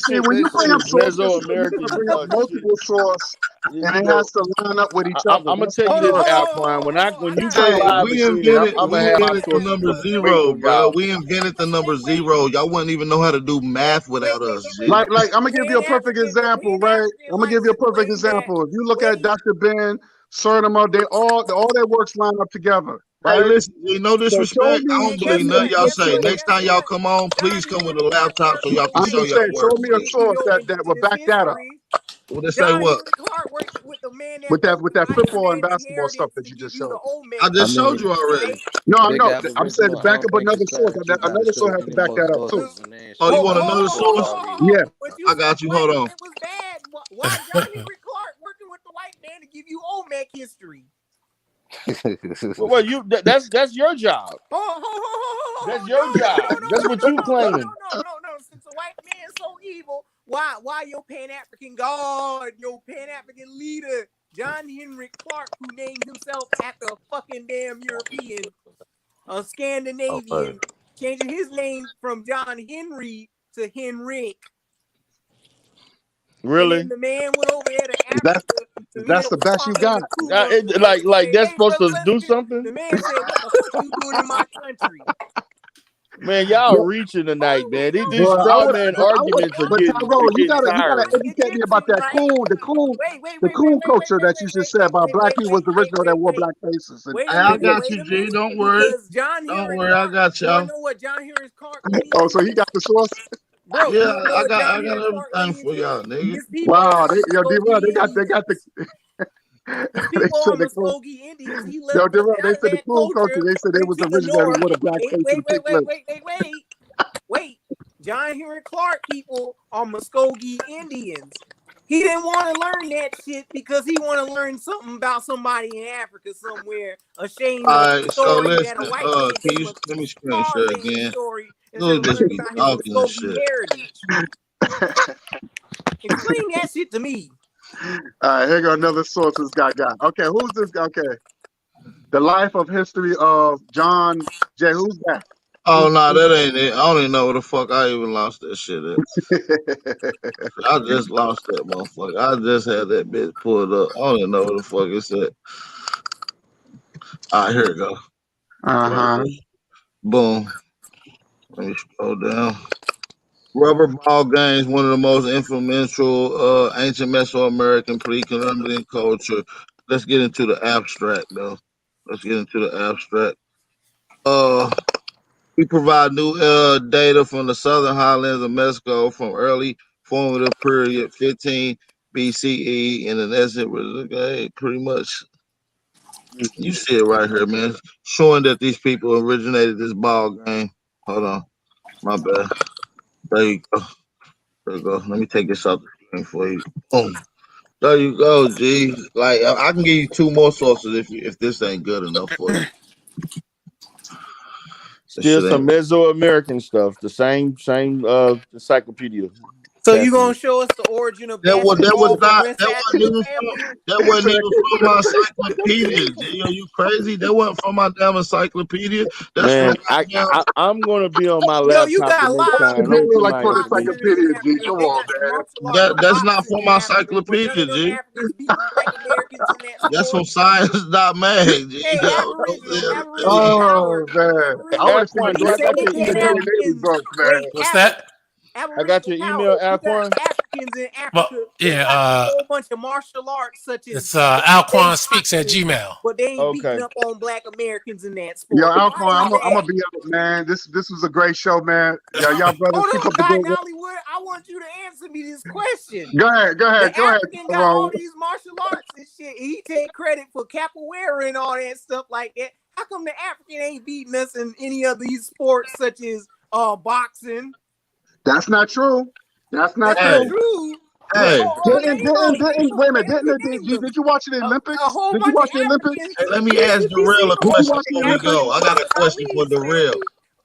shit when you bring up is sources, you Mesoamerican. gotta bring up multiple source, and it has to line up with each other. I'm gonna tell you this, Alquanr. When you go Hey, live we and see it, invented I'm we gonna have my invented the sources number waiting zero, on bro. y'all. We invented the number zero. Y'all wouldn't even know how to do math without us, G. Like I'm gonna give you a perfect example, right? I'm gonna give you a perfect example. If you look at Dr. Ben, Certimer, all their works line up together, Hey, right? listen, no So show disrespect. I me, don't believe nothing y'all say. Next time y'all come on, please come with a laptop so y'all can I'm show just y'all saying, work. show me a source that will back that up. Well, they say what? Clark worked with the man With that that football and Iceman basketball stuff inheritance that to you give just you the showed. Olmec. I just showed you already. No, Big Apple I'm saying to original. I back don't up think another it's source. fact. You gotta Another show source has to any back more that up too. sources and then Oh, shit you want like another that. source? Yeah. I got you. Hold on. It was bad. Why John Henry Clark working with the white man to give you Olmec history? Well, that's your job. That's your job. That's what you claiming. No. Since the white man's so evil, why your Pan-African God, your Pan-African leader, John Henry Clark, who named himself after a fucking damn European, a Scandinavian, changing his name from John Henry to Henrik. Really? And then the man went over there to Africa. That's the best you got. Like that's supposed to do something? The man said, "What the fuck you doing in my country?" Man, y'all reaching tonight, man. These Well, straw man arguments are but getting Tyrone, you gotta tiring. educate me about that the coon culture that you just said about black people was the original that wore black faces. And, Wait a Hey, I minute. got Wait you, a G. minute. Don't worry. Because John Don't Henry worry. I Clark. got You wanna y'all. know what John Henry Clark oh, means? so he got the source. Bro, Yeah, you wanna know I what got John Henry Clark everything means? for y'all, nigga. His people Wow, are Muskogee they got Indians. the. His They people are said the coon. Muskogee Indians. He Yo, left us they out of said the that coon culture. culture They said they was into the the original that north. wore the black face and the pink lips. Wait. John Henry Clark people are Muskogee Indians. He didn't want to learn that shit because he want to learn something about somebody in Africa somewhere, ashamed of All the right, so story that listen. a white man Can gave you him, let me a screen share Tarzan again? story instead You'll of just learning be about his talking and Muskogee shit. heritage. Explain that shit to me. All right, here go another source this guy got. Okay, who's this guy? Okay. The Life of History of John J. Who's that? Oh no, that ain't it. I don't even know where the fuck I even lost that shit at. I just lost that motherfucker. I just had that bitch pulled up. I don't even know where the fuck it's at. All right, here it go. Uh-huh. Boom. Let me scroll down. Rubber ball games, one of the most influential ancient Mesoamerican pre-Columbian culture. Let's get into the abstract though. Let's get into the abstract. We provide new data from the southern highlands of Mexico from early formative period 15 BCE, and in essence, pretty much you see it right here, man, showing that these people originated this ball game. Hold on, my bad. There you go. There you go. Let me take this off the screen for you. Boom. There you go, G. Like I can give you two more sources if this ain't good enough for you. Still some Mesoamerican stuff. The same encyclopedia. So you gonna show us the origin of basketball from West Africa family? That wasn't even from my encyclopedia, G. Are you crazy? That wasn't from my damn encyclopedia. That's from Man, I'm gonna be on my Yo, you laptop the got next live time. Don't put like my for the information. encyclopedia, G. Come They on, got some man. martial arts and that's not boxing from in my Africa, but none encyclopedia, of them G. Africans beating black Americans in that That's from sport. science.mag, G. Hey, Aboriginal Oh power. man, I would have seen Alquanr, the do I I got would your have seen the email? Daily Navy Africans. books, man. Wait, What's that? I got your Aboriginal email, power. You got Alquanr. Africans in Well, Africa. They yeah. got a whole bunch of martial arts, such as It's based alquanspeaks at boxing, Gmail. but they ain't beating Okay. up on black Americans in that Yo, sport. Why Alquanr, is I'm gonna that? be out, man. This was a great show, man. Y'all brothers, Hold keep on, up the Guy good work. Gollywood. I want you to answer me this question. Go ahead, The Tyrone. African got all these martial arts and shit. He take credit for capoeira and all that stuff like that. How come the African ain't beating us in any of these sports such as boxing? That's not true. That's not That's not true. true. Hey, Wait a minute. Did you watch the Olympics? A whole Did you bunch watch of the Olympics? Africans. hey, let me ask Darrell a Did you question watch the before we Olympics? go. I got a question for Darrell.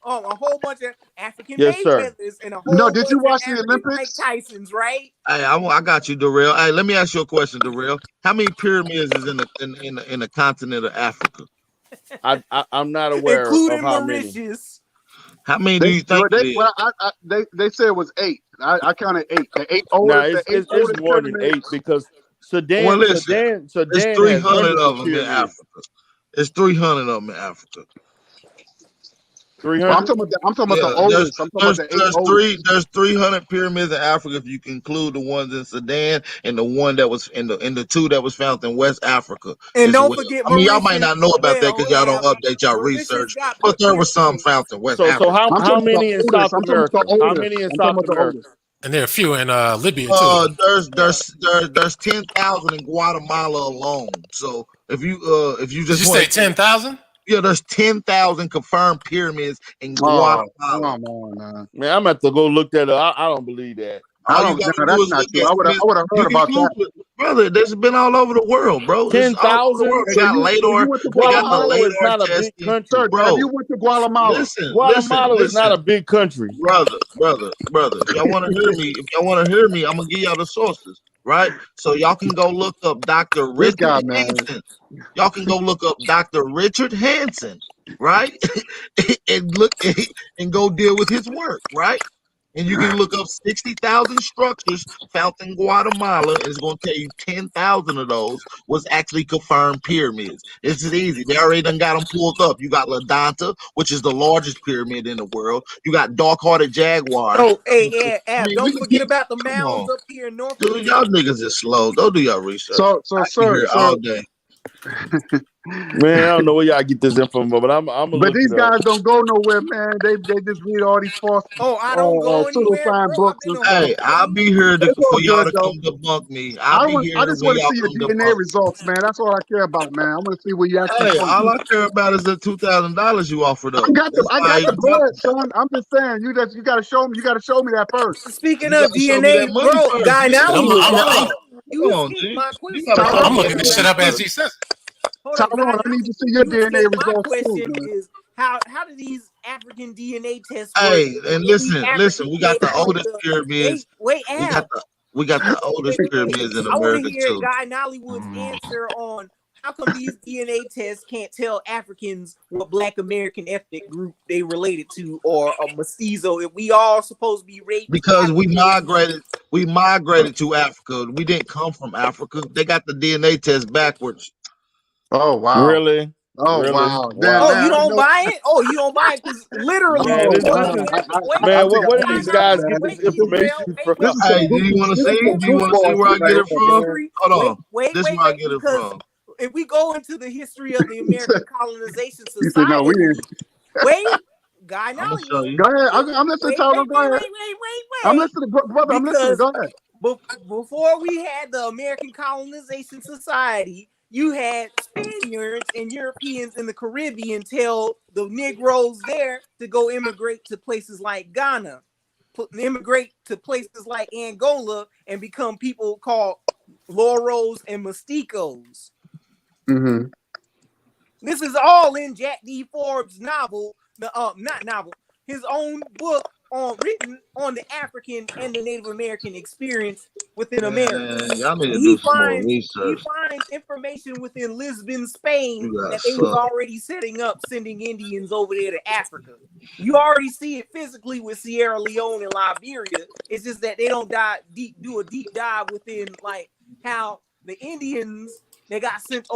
A whole bunch of African Yes, sir. Mayweathers and a No, whole did bunch you of watch the African Mike Olympics? Tysons, right? Hey, I got you, Darrell. Hey, let me ask you a question, Darrell. How many pyramids is in the continent of Africa? I'm not aware of Including how many. Mauritius. How many do you think it is? They said it was 8. I counted 8. The 8 Nah, oldest, it's more than 8 because Sudan Well, listen, has there's 300 hundreds of them in pyramids. Africa. There's 300 of them in Africa. 300. I'm talking about the oldest. I'm talking about the 8 oldest. There's 300 pyramids in Africa if you can include the ones in Sudan and the one that was in the 2 that was found in West Africa And as don't well. forget I mean, y'all might Mauritius not know as about that well. because y'all don't update y'all Mauritius research, got but there were some pyramids. found in West So Africa. I'm how talking about many the in South oldest. I'm talking about America? the How oldest. many in I'm talking South about the America? oldest. And there are a few in Libya too. There's 10,000 in Guatemala alone. So if you Did you just say want to, 10,000? yeah, there's 10,000 confirmed pyramids in Oh, Guatemala. come on, man. Man, I'm about to go look that up. I don't believe that. All you gotta do That's is not look true. at I would have you heard can about that. Google it. Brother, this has been all over the world, bro. This is all over the 10,000. world. They So got you went to they got the Guatemala? Guatemala is LADAR not a big testing. country. Sir, have you Bro, went to Guatemala? Guatemala is not listen. a big country. Brother. If y'all want to hear me, I'm gonna give y'all the sources, right? So y'all can go look up Dr. This Richard guy, man. Hansen. Y'all can go look up Dr. Richard Hansen, right? and look and go deal with his work, right? And you can look up 60,000 structures found in Guatemala, and it's going to tell you 10,000 of those was actually confirmed pyramids. This is easy. They already done got them pulled up. You got La Donta, which is the largest pyramid in the world. You got Dark-Hearted Jaguar. Oh, hey, I Ab, mean, we don't can forget keep, about the come mounds on. up here in North Dude, y'all America. niggas is slow. Don't do your research. So, I be here all day. Man, I don't know where y'all get this info from, but I'm gonna But look these it up. guys don't go nowhere, man. They just read all these false I don't go anywhere, pseudoscience bro. I've books been and to stuff. Hey, I'll be here It's all for y'all good to though. come debunk me. I'll be here I just when want to y'all see your come DNA debunk. results, man. That's all I care about, man. I want to see where you actually Hey, from. all I care about is the $2,000 you offered up. I got the bread, son. I'm just saying, you got to show me. You got to show me that first. Speaking You of gotta show me DNA, that money bro, first. Guy Nally was I'm you Come on, escaped G. my You question. gotta show I'm me looking that this shit money up as first. he says. Hold up, Guy Tyrone, I need Nally. to see your You DNA escaped my results too, question man. is how do these African DNA tests work? Hey, and Any listen, African we got made the one of oldest the pyramids. wait, We got Ab. the oldest Wait. pyramids in I want to America hear too. Guy Nollywood's answer on how come these DNA tests can't tell Africans what Black American ethnic group they related to or a mestizo if we all supposed to be raped Because Africans. we migrated to Africa. We didn't come from Africa. They got the DNA test backwards. Oh wow. Really? Oh Really? wow. Wow. Oh, you don't buy it? Oh, you don't buy it because literally, Man, No, this man. is I man. think Where do I these got it, guys man. get this This information from? is some Hey, do you want to this is see? some Do you want to see goofball where I shit get right it there, from? man. Hold on. Wait, This is where I get it because from. if we go into the history of the American colonization He said, "No, we society, ain't." wait, Guy I'm gonna Nollywood. show you. Go ahead. I'm listening, Tyler. Go ahead. I'm Wait. listening, brother. I'm listening. Because Go ahead. before we had the American colonization society, you had Spaniards and Europeans in the Caribbean tell the Negroes there to go immigrate to places like Ghana, immigrate to places like Angola, and become people called Loros and Mesticos. Mm-hmm. This is all in Jack D. Forbes' novel, his own book written on the African and the Native American experience within America. Man, y'all need to He do some more finds research. information within Lisbon, Spain, You that guys they was suck. already setting up sending Indians over there to Africa. You already see it physically with Sierra Leone and Liberia. It's just that they don't do a deep dive within like how the Indians they got sent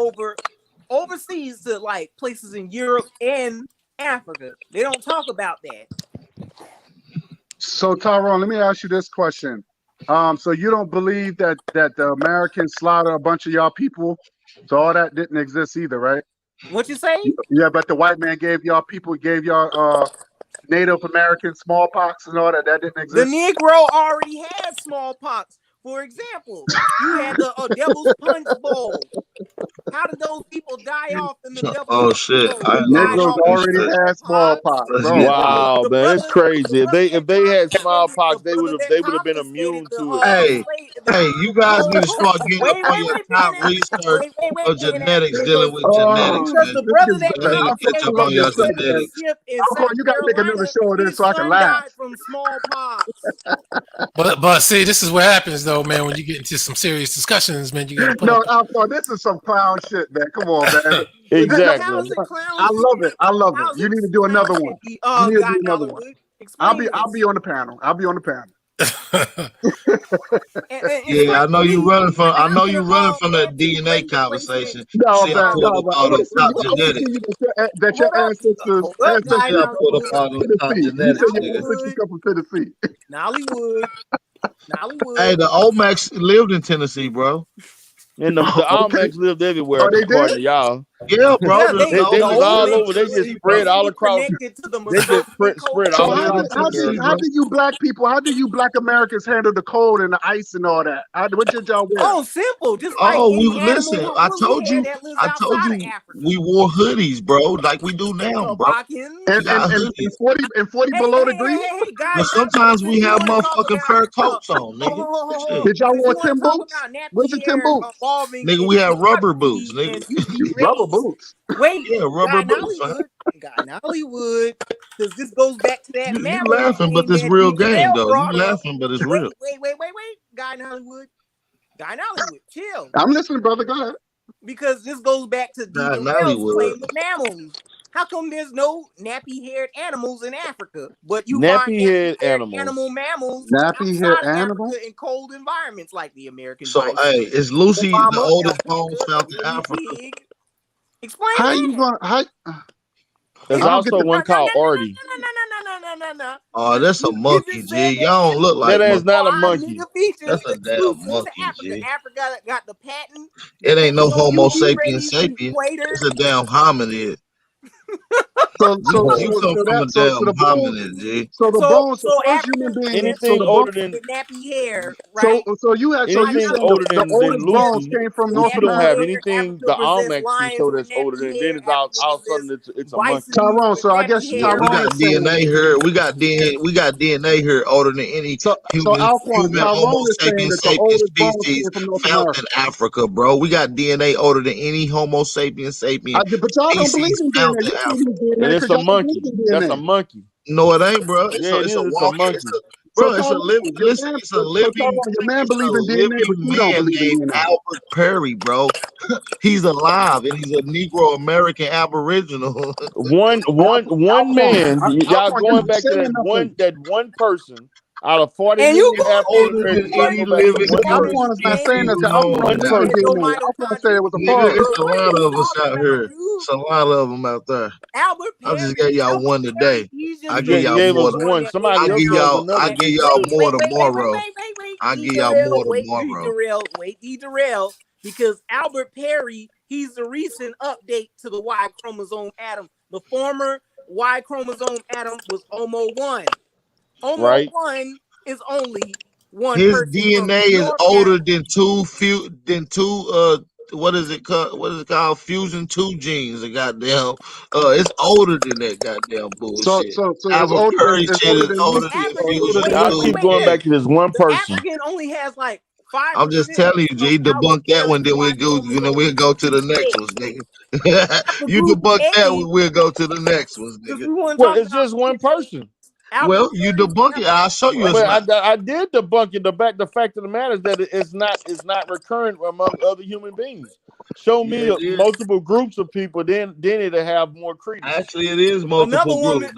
overseas to like places in Europe and Africa. They don't talk about that. So Tyrone, let me ask you this question. So you don't believe that the Americans slaughtered a bunch of y'all people? So all that didn't exist either, right? What you say? Yeah, but the white man gave y'all Native American smallpox and all that. That didn't The exist. Negro already had smallpox. For example, you had the Devil's Punch Bowl. How did those people die off in the devil's Oh shit! I Negroes already had smallpox, bro. Wow, man, it's crazy. If they had smallpox, they would have been confiscated immune to it. Hey, you guys need to start getting up Wait, on your top research of genetics, dealing with genetics, because man. the brother that You need to catch I up love on this your subject. genetics. ship in Alquanr, South you gotta make another Carolina, show of this his so I can son laugh. died from smallpox. But see, this is what happens though, man. When you get into some serious discussions, man, you got to put No, up. Alquanr, this is some clown shit, man. Come on, man. Exactly. How is it clown I love it. I love How's it. You it need to do clown another shit? one. You need to God, do another one. Hollywood. I'll Explain be on the panel. I'll be on the panel. Yeah, I know you running from. I know you running from that two DNA great conversation. No, See, I man, pulled no, up man. I all want to those see top you. I want to see genetics. you that your ancestors See, I pulled up all those top Tennessee. You genetics, said your nigga. ancestors come from Tennessee. Nollywood. Hey, the Olmecs lived in Tennessee, bro. And the Olmecs lived everywhere, Oh, they according to did? y'all. Yeah, bro. Yeah, They was all over. They just spread all across. connected to the They just spread So all across America. how do you black people? How do you black Americans handle the cold and the ice and all that? What did y'all wear? Oh, simple. Just like Oh, any we animal listen. with I woolly told hair you. that lives I told outside of you Africa. we wore hoodies, bro, like we do now, bro. And got 40 below degrees. Hey, guys, But sometimes we have wanna talk motherfucking fur coats on, nigga. Shit. Did y'all Since wear you wanna Tim talk boots? about nappy Where's the Tim hair boots? evolving Nigga, we into have rubber nappy boots, nigga. and you Rubber erase. boots. Wait, Yeah, rubber guy boots. Huh? Nollywood, because this goes back to that You mammal laughing, but thing this that real D. game, Jarrell though. brought You up. laughing, but it's real. Wait, guy Nollywood, chill. I'm listening, brother. Go ahead. Because this goes back to D. Guy Jarrell's Nollywood. claim of mammals. How come there's no nappy-haired animals in Africa, but you find Nappy-haired animal mammals Nappy-haired outside of animals? Africa in cold environments like the American So, bison, hey, is Lucy the llama, oldest alpaca, bones found in guinea Africa? pig? Explain How that. you going? There's I don't also get the one called Artie. No. Oh, that's a You monkey, just G. said Y'all don't look like That is not a five monkey. nigga features That's a damn exclusive to monkey, Africa. G. Africa got the patent. It ain't no on Homo UV sapien rays, sapien. equator. It's a damn hominid. So You come from a damn the bones. hominid, G. So the bones. The first Africa, human being. Anything older than with nappy hair, right? So you anything saying older the than oldest bones Lucy, came from North which you don't have America. anything Africa the possess Olmecs can lions show with that's older nappy than. hair. Then it's all of a possess sudden it's a monkey. Tyrone. with So I nappy guess hair. Yeah, we Tyrone got is saying. DNA here. We got DNA here older than any So Alquanr, human Homo Tyrone is saying sapien that the sapien oldest bones species came from North found America. in Africa, bro. We got DNA older than any Homo sapien sapien But y'all don't believe species in found DNA. in You Africa. believe in And DNA it's because a y'all don't believe monkey. in That's a DNA. monkey. No, it ain't, bro. Yeah, it is. It's a walking. monkey. So It's a living. your Listen, man, it's a living. your man It's believe a in DNA, but living you don't man believe in named DNA. Albert Perry, bro. He's alive, and he's a Negro American Aboriginal. One man. Y'all going back to that one person out of 40 And you million going African Older Americans. than Y'all any go back to living one human person. Alquanr is not saying that. species Alquanr don't One known. believe in person. DNA. Alquanr said it was a Nigga, fraud. it's a lot of us out here. It's a lot of them out there. Albert I Perry. just gave y'all one today. I You give just y'all gave more. us one. Somebody else knows another I one give too. y'all more tomorrow. I give y'all more tomorrow. Wait, Darrell, because Albert Perry, he's the recent update to the Y chromosome atom. The former Y chromosome atom was Homo 1. Homo 1 is only one His person DNA from is North older Africa. than two what is it called? Fusion 2 genes. The goddamn it's older than that goddamn So bullshit. it's Albert older than Perry shit is older than Fusion Y'all 2. keep going back to this one The person. African only has like 5%. I'm just telling you, G, debunk that one, then we'll go to the next ones, nigga. You debunk that one, we'll go to the next ones, nigga. Well, it's just one person. Well, you debunk it. I'll show you it's not. But I did debunk it. The fact of the matter is that it's not recurrent among other human beings. Show me multiple groups of people, then it'll have more credence. Actually, it is multiple groups.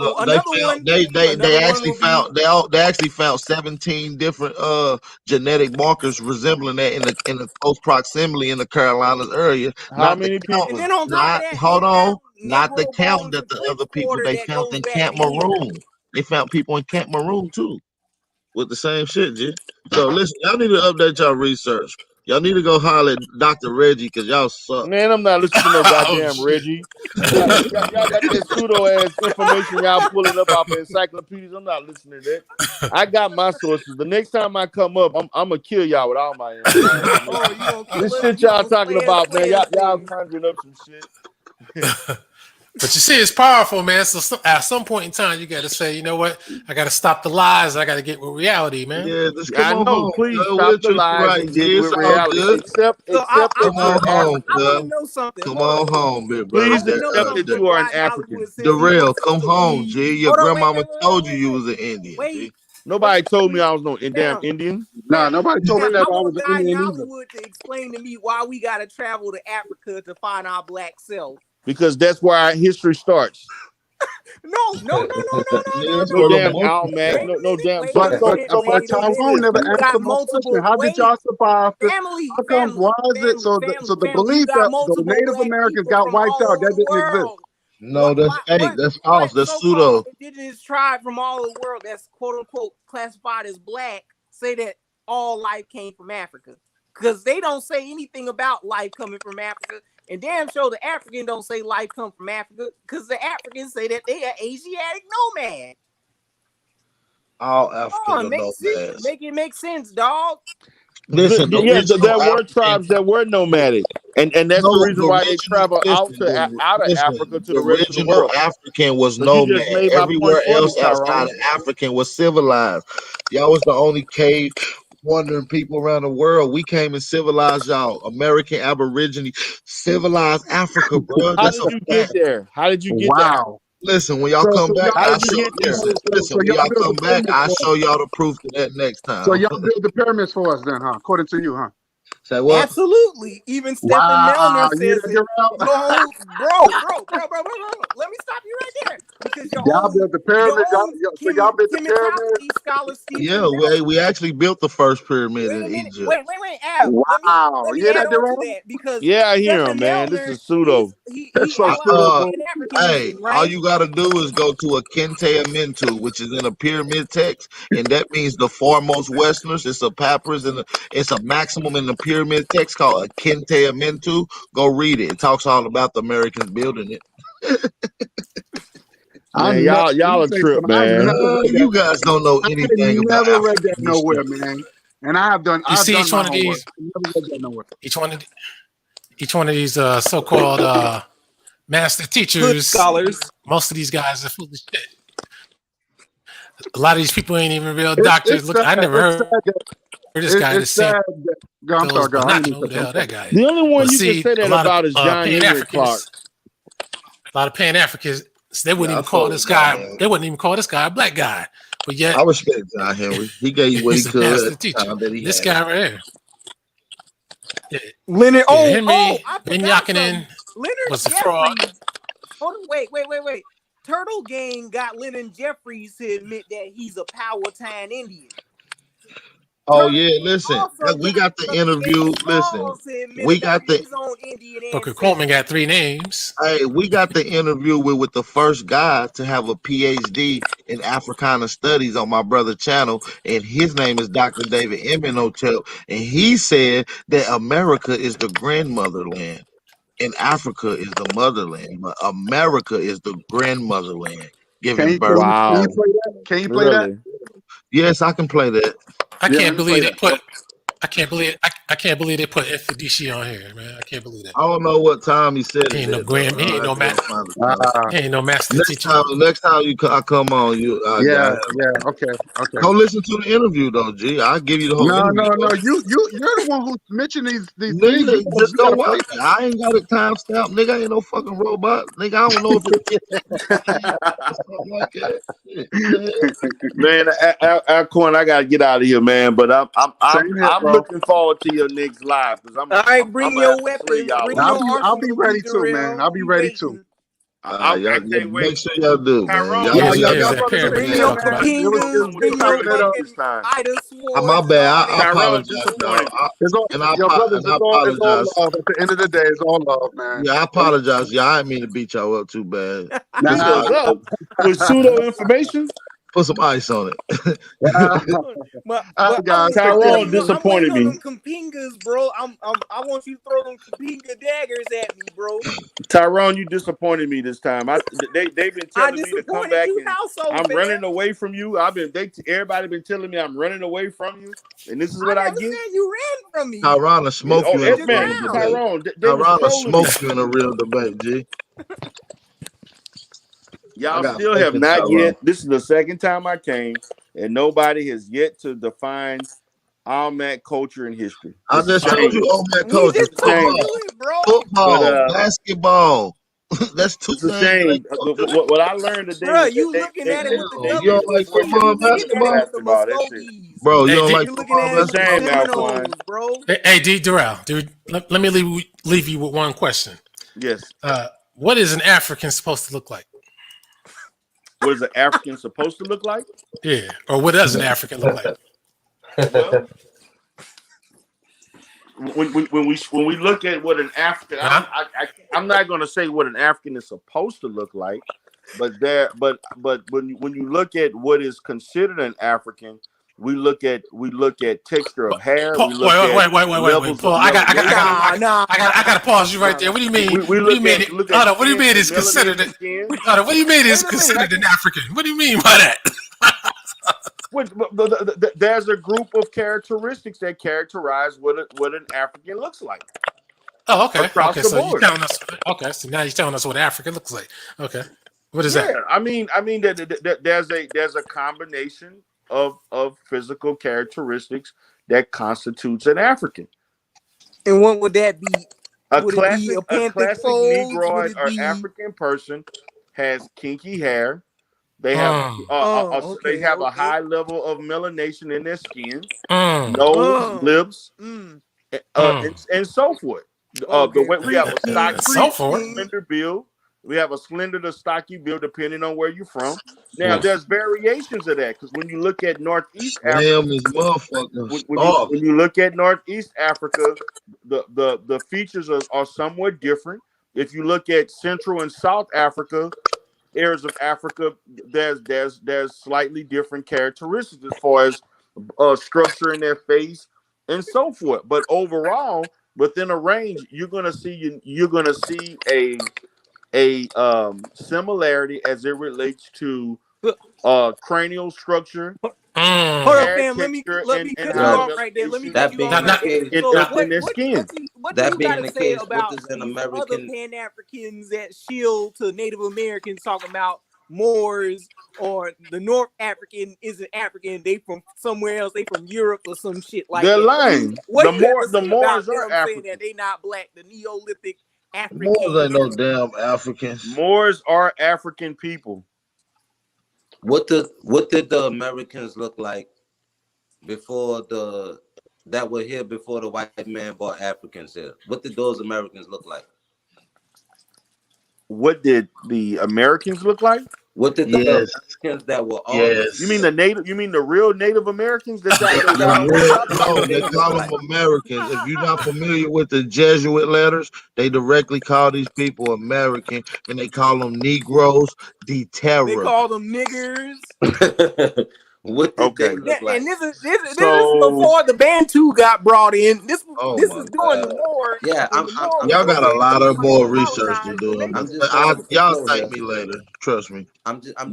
They actually found 17 different genetic markers resembling that in the close proximity in the Carolinas area. How many people? And then on top of that, Hold on, not the Negro count bones that and the French other people Quarter they that found goes in back Camp to here. Maroon. They found people in Camp Maroon too, with the same shit, G. So listen, y'all need to update y'all research. Y'all need to go holler at Dr. Reggie because y'all suck. Man, I'm not listening to no goddamn shit. Reggie. Y'all got that pseudo ass information y'all pulling up off of encyclopedias. I'm not listening to that. I got my sources. The next time I come up, I'm gonna kill y'all with all my information. This shit y'all talking about, man. Y'all conjuring up some shit. But you see, it's powerful, man. So at some point in time, you got to say, you know what? I got to stop the lies. I got to get with reality, man. Yeah, just I come on know. home. Please We'll stop the treat you lies right, and get G. with It's all reality. good. Except Come that on you're an home, African. cuz. know something. Come on home, big brother. Please That accept other that day. you are an African. Darrell, come home, G. Your grandmama told you was an Indian, G. Nobody told me I was no damn Indian. Nah, nobody told me I that I want was a an guy in Indian either. Hollywood to explain to me why we gotta travel to Africa to find our black self. Because that's where our history starts. No No damn almanac, no damn. But Tyrone never answered my question. How did y'all survive? How come? Why is it so? So the belief that the Native Americans got wiped out that didn't exist. No, that's fake. That's false. That's pseudo. Indigenous tribe from all over the world that's quote unquote classified as black say that all life came from Africa because they don't say anything about life coming from Africa, and damn sure the African don't say life come from Africa because the Africans say that they are Asiatic nomad. All African nomads. Make it make sense, dog. Listen, there were tribes that were nomadic, and that's the reason why they travel out of Africa to the rest of the original world. African was But you just nomad. made my Everywhere point for me, else outside Tyrone. of African was civilized. Y'all was the only cave wandering people around the world. We came and civilized y'all. American Aborigine civilized Africa, bro. How That's did a you get there? How did you get there? Listen, when y'all come back, How I did you show. get there? Listen. When y'all come back, I show y'all the proof to that next time. So y'all build the pyramids for us then, huh? According to you, huh? Say what? Absolutely. Even Stephen Milner says it. No, bro. Let me stop you right there. Because y'all built the pyramid. So y'all built the pyramid. Scholar Stephen Yeah, Milner. we actually built the first pyramid Wait a in minute. Egypt. Wait, Al. Wow. Let me Yeah, add that on to that because Yeah, I hear Stephen him, man. This Milner, is pseudo. he so outlines pseudo. Hey, Pan-Africanism, all right? you gotta do is go to a Kente Amentu, which is in a pyramid text, and that means the foremost Westerners. It's a papyrus and it's a maximum in the pyramid text called a Kente Amentu. Go read it. It talks all about the Americans building it. Man, y'all a trip, man. You guys don't know anything I about never read African that nowhere, history. man. And I've done You see my each one of homework. these, I never read that nowhere. each one of these so-called master teachers, scholars. most of these guys are full of shit. A lot of these people ain't even real doctors. Look, I never heard this guy It's sad that, I'm sorry, God. I didn't who the hell that guy is. The only one But you can see, say that a lot about of is John Henry Clark. A lot of Pan-Africans, they wouldn't Yeah, even call this guy. They wouldn't even call this guy a black guy. But yet, I respect John Henry. He gave you what he he's a could master at the teacher. time that he This had guy it. right here. Leonard. Henry I forgot Benyakinan Leonard was a fraud. Jeffries. Hold on, wait. Turtle Gang got Leonard Jeffries to admit that he's a Powhatan Indian. Oh yeah, listen. We got the interview. Listen, we got the. Booker Coleman got 3 names. Hey, we got the interview with the first guy to have a PhD in Africana Studies on my brother channel, and his name is Dr. David Hotep, and he said that America is the grandmotherland, and Africa is the motherland, but America is the grandmotherland, giving birth. Can you play that? Can you play that? Yes, I can play that. I can't believe they put. I can't believe they put Ifadishi on here, man. I can't believe that. I don't know what time he said He it. ain't no grand. He ain't no master. He ain't no master teacher. Next time I come on, you. Okay. Go listen to the interview though, G. I'll give you the whole interview. No. You're the one who mentioned these things. Nigga, just go watch it. I ain't got a timestamp, nigga. I ain't no fucking robot, nigga. I don't know if it's something like that. Man, Alquanr, I gotta get out of here, man. But I'm looking forward to your next live because I'm. All right, bring your weapons. I'll be ready too, man. I'll be ready too. I can't wait. Make sure y'all do, man. My bad. I apologize, y'all. And I apologize. At the end of the day, it's all love, man. Yeah, I apologize. Yeah, I didn't mean to beat y'all up too bad. With pseudo information. Put some ice on it. But guys, Tyrone disappointed I'm waiting me. on them Kapingas, bro. I want you to throw them Kapinga daggers at me, bro. Tyrone, you disappointed me this time. They've been telling me to come disappointed back, you and how so, I'm fam? running away from you. Everybody been telling me I'm running away from you, and this is what I never get. said you ran from me. Tyrone will smoke you in a man, real debate. Tyrone, they was Tyrone will trolling me. smoke you in a real debate, G. Y'all still have not yet. This is the second time I came, and nobody has yet to define Alquanr culture and history. I just told you Alquanr culture. Football, basketball. That's two It's a things. shame. What I learned today, Bro, is you that looking at it with the you don't like football, basketball, That's it. bro. You don't Hey, like you looking football, at it with the basketball. Seminoles, bro. Hey, D. Durrell, dude, let me leave you with one question. Yes. What is an African supposed to look like? What is an African supposed to look like? Yeah, or what does an African look like? Well, when we look at what an African, I'm not going to say what an African is supposed to look like, but when you look at what is considered an African, we look at texture of hair. Wait, Paul. I gotta pause you right there. What do you mean? What do you mean? What do you mean is considered? What do you mean is considered an African? What do you mean by that? There's a group of characteristics that characterize what an African looks like. Oh, okay. Across the so board. you're telling us. Okay, so now you're telling us what Africa looks like. Okay, what is that? I mean that there's a combination of physical characteristics that constitutes an African. And what would that be? A classic Negroid or African person has kinky hair. They have they have a high level of melanation in their skin, nose, lips, and so forth. The way we have a stocky, slender build. We have a slender to stocky build depending on where you're from. Now, there's variations of that because when you look at Northeast Africa, when you look at Northeast Africa, the features are somewhat different. If you look at Central and South Africa, areas of Africa, there's slightly different characteristics as far as structure in their face and so forth. But overall, within a range, you're gonna see a similarity as it relates to cranial structure. Hold up, fam. Let me cut you off right there. Let me cut you off right there. So what do you gotta say about these other Pan-Africans that shield to Native Americans talking about Moors or the North African isn't African? They from somewhere else. They from Europe or some shit like They're that. lying. The Moors are African. Saying that they not black. The Neolithic African. Moors ain't no damn Africans. Moors are African people. What did the Americans look like before that were here before the white man brought Africans here? What did those Americans look like? What did the Americans look like? What did the Americans that were You mean the native? You mean the real Native Americans? No, they call them Americans. If you're not familiar with the Jesuit letters, they directly call these people American, and they call them Negroes, the terror. They call them niggers. What did they look like? And this is before the Bantu got brought in. This is during the war. Yeah, y'all got a lot of more research to do. Y'all thank me later. Trust me.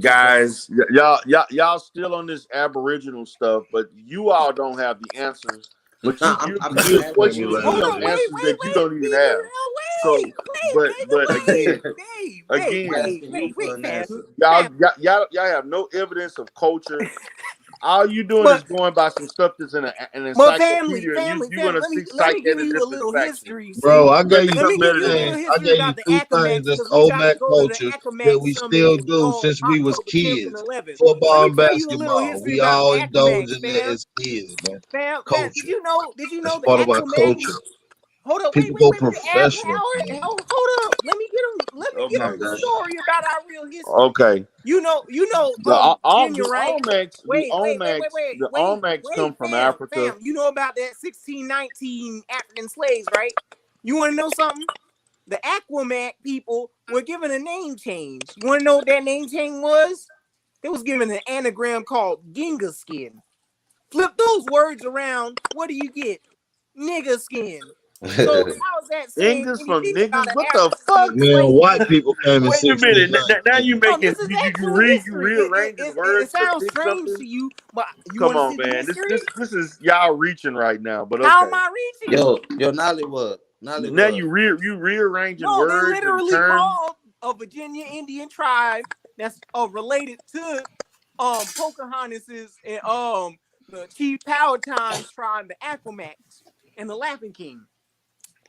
Guys, y'all still on this Aboriginal stuff, but you all don't have the answers. But you answers that you don't even have. So, but again, y'all have no evidence of culture. All you doing is going by some stuff that's in an encyclopedia. You're gonna cite that as little history. Bro, I gave you two things. I gave you two things that's Olmec culture that we still do since we was kids. Football and basketball. We all indulge in that as kids, man. Culture. Did you know that's part of our culture. Hold up, people go professional. Hold up. Let me get him the story about our real history. Okay. You know. The Wait, Olmecs come from Africa. Fam, you know about that 1619 African slaves, right? You want to know something? The Alquanr people were given a name change. You want to know what that name change was? It was given an anagram called Ginga skin. Flip those words around. What do you get? Nigga skin. So how is that saying Niggas from anything about niggas? an What the African fuck? Man, slave? white people came in Wait a minute. 1600. Now you No, making this is you actual history. rearranging It words to sounds fix strange something? to you, but you Come want to on, see the man. history? This is y'all reaching right now, but How am okay. I reaching? Yo, Nollywood. Now you rearranging No, they words and literally terms. called a Virginia Indian tribe that's related to Pocahontas's and the Chief Powhatan's tribe, the Aquamats, and the Laughing King.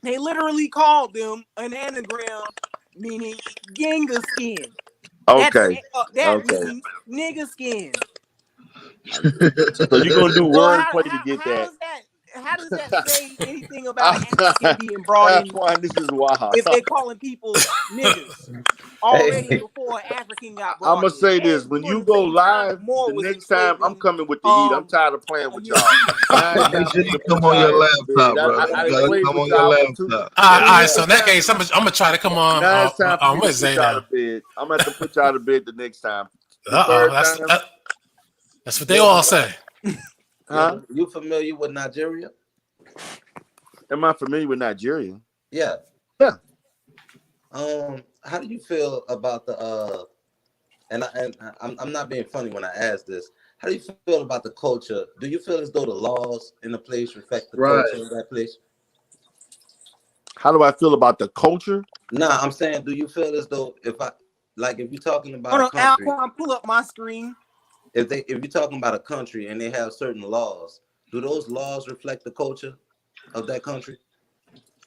They literally called them an anagram meaning Ginga skin. Okay. That Okay. means nigga skin. So you're gonna do wordplay to get that. How does that say anything about an African being brought in? Alquanr, this is wild. If they're calling people niggas already before African got brought I'm gonna in. say this: when you go live, the next time I'm coming with the heat. I'm tired of playing with y'all. Make sure you come on your laptop, bro. You gotta come on your laptop. All right, so in that case, I'm gonna try to come on Now it's time for me to Wednesday put y'all now. to bed. I'm gonna have to put y'all to bed the next time. That's what they all say. Huh? You familiar with Nigeria? Am I familiar with Nigeria? Yeah. Yeah. How do you feel about the and I'm not being funny when I ask this. How do you feel about the culture? Do you feel as though the laws in the place reflect the culture of that place? How do I feel about the culture? Nah, I'm saying, do you feel as though if you're talking about Hold a on, country, Alquanr, pull up my screen. if you're talking about a country and they have certain laws, do those laws reflect the culture of that country?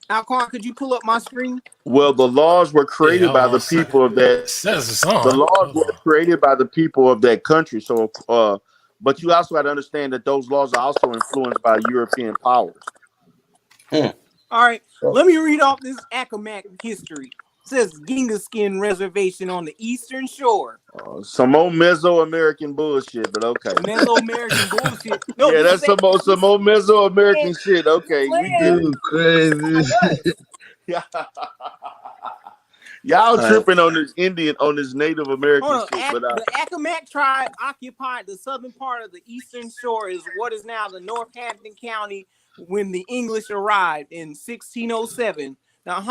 Alquanr, could you pull up my screen? Well, the laws were created by the people of that. The laws were created by the people of that country. So, but you also got to understand that those laws are also influenced by European powers. All right, let me read off this Accomack history. It says Ginga Skin Reservation on the Eastern Shore. Some more Mesoamerican bullshit, but okay. Mesoamerican bullshit. No, yeah, that's some more Mesoamerican shit. Okay, we get it. Crazy. Y'all tripping on this Native American shit. But the Accomack tribe occupied the southern part of the Eastern Shore, is what is now the Northampton County, when the English arrived in 1607. Now,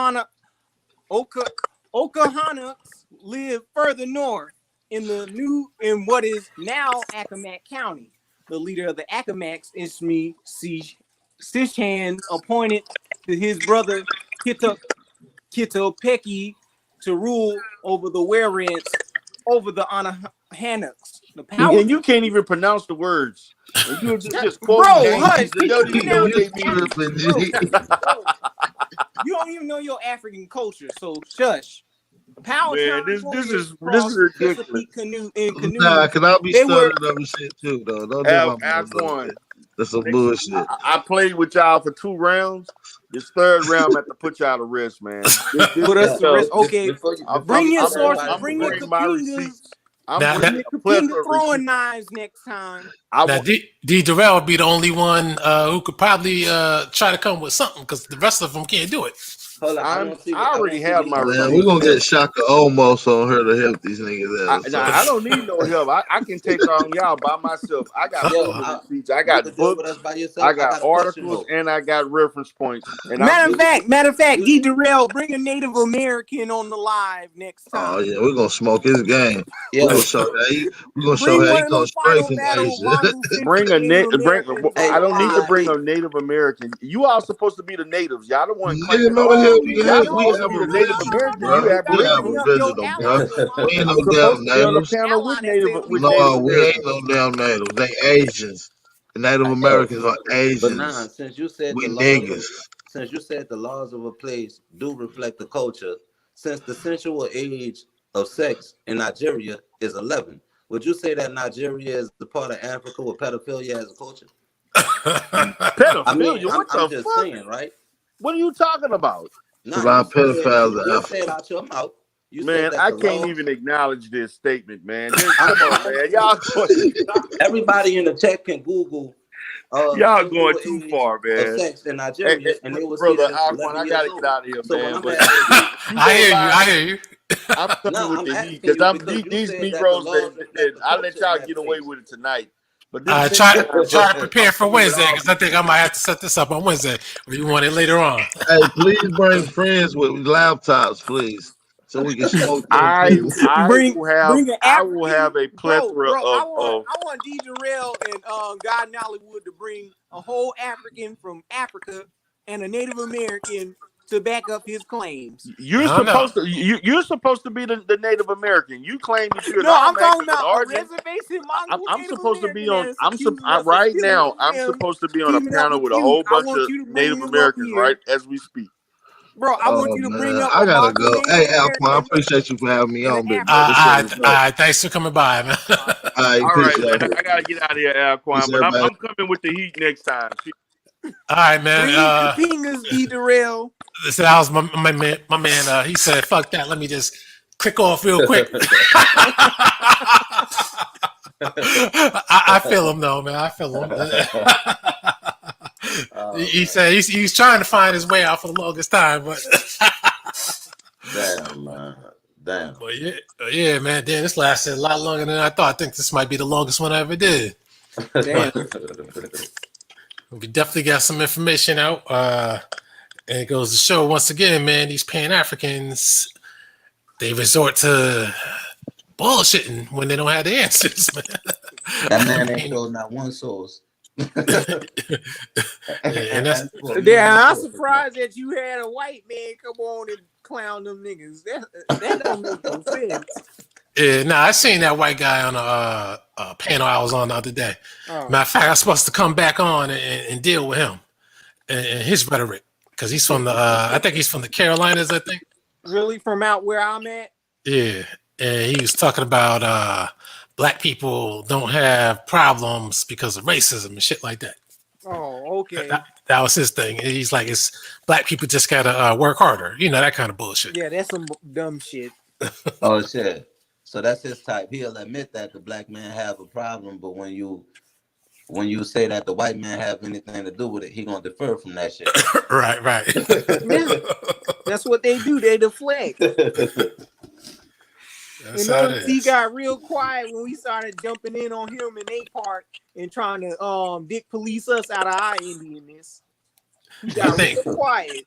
Oklahonaks lived further north in what is now Accomack County. The leader of the Accomacks, Ishmi Sishan, appointed to his brother Kitopeki to rule over the Werents, over the Anahannocks. And you can't even pronounce the words. And you just quote hush. They don't even know what they mean. You don't even know your African culture, so shush. Man, this is ridiculous. Nah, cause I'll be stuttering over shit too, though. Don't do my Alquanr. That's some bullshit. I played with y'all for 2 rounds. This third round, I have to put y'all to rest, man. Put us to rest. Okay, bring your sources. Bring your my receipts. I'm throwing knives next time. Now, D. Durrell would be the only one who could probably try to come with something, because the rest of them can't do it. I already have my receipts. We're gonna get Shaka almost on her to help these niggas out. I don't need no help. I can take on y'all by myself. I got receipts. I got books. I got articles, and I got reference points. And matter of fact, D. Durrell, bring a Native American on the live next time. Oh yeah, we're gonna smoke his game. We're gonna show how he goes straight from Asia. Bring a native. I don't need to bring a Native American. You all supposed to be the natives. Y'all the one claiming. We have a Native American. We have original, bro. We ain't no damn natives. No, we ain't no damn natives. They Asians. The Native Americans are Asians. But nah, since you said the laws of a place do reflect the culture, since the sensual age of sex in Nigeria is 11, would you say that Nigeria is the part of Africa with pedophilia as a culture? Pedophilia? I'm just saying, right? What are you talking about? A lot of pedophiles you said out your mouth. Man, I can't even acknowledge this statement, man. Come on, man. Y'all everybody in the chat can Google. Y'all going too far, man. Sex in Nigeria, and they will brother see Alquanr, I gotta get out of here, man. I hear you. I'm coming No, with I'm the asking heat because you I'm because you these said that the Negroes laws that reflect the I let culture in y'all that get away place. with it tonight. But them Try Gentiles, to prepare I'm for coming with Wednesday all because I think I might have to set this up on Wednesday, or you want it later on. Hey, please bring friends with laptops, please, so we can smoke them too. bring I bring an will have African a plethora bro. I want of I want D Jarrell and God in Hollywood to bring a whole African from Africa and a Native American to back up his claims. you're I don't know. supposed to you're supposed to be the Native American. You claim that you're an No, I'm Almec talking of an about a origin. reservation Mongol I'm Native supposed to be American on. that's accusing us of right stealing now. from I'm them, supposed to be on a teaming up panel with with a you. whole I bunch want of you to bring Native them up Americans right here. as we speak. Bro, I want Oh you to bring man, up I a gotta Mongol go. Native Hey, Alquanr, I American appreciate you for having me and an on, big bro. This African. shit was dope. Thanks for coming by, man. I All right, appreciate man. it. I gotta get out of here, Peace, Alquan, but everybody. I'm coming with the heat next time. All right, man. Bring Kapingas, D Darrell. Listen, that was my man. He said, "Fuck that. Let me just click off real quick." I feel him though, man. I feel him. He said he's trying to find his way out for the longest time, but Damn, man. Damn. but yeah, man. Damn, this lasted a lot longer than I thought. I think this might be the longest one I ever did. Damn. We definitely got some information out. And it goes to show once again, man, these Pan-Africans, they resort to bullshitting when they don't have the answers, man. That man ain't showed not one source. And that's I'm surprised that you had a white man come on and clown them niggas. That don't make no sense. yeah. Nah, I seen that white guy on a panel I was on the other day. Oh. Matter of fact, I was supposed to come back on and deal with him and his rhetoric because he's from the I think he's from the Carolinas. I think. Really, from out where I'm at? Yeah, and he was talking about black people don't have problems because of racism and shit like that. Oh, okay. That was his thing. And he's like, it's black people just gotta work harder. You know, that kind of bullshit. Yeah, that's some dumb shit. Oh shit. So that's his type. He'll admit that the black man have a problem, but when you say that the white man have anything to do with it, he gonna defer from that shit. Right. Yeah. That's what they do. They deflect. That's and how it notice is. he got real quiet when we started jumping in on him in their part and trying to dick police us out of our Indianness. He got real quiet.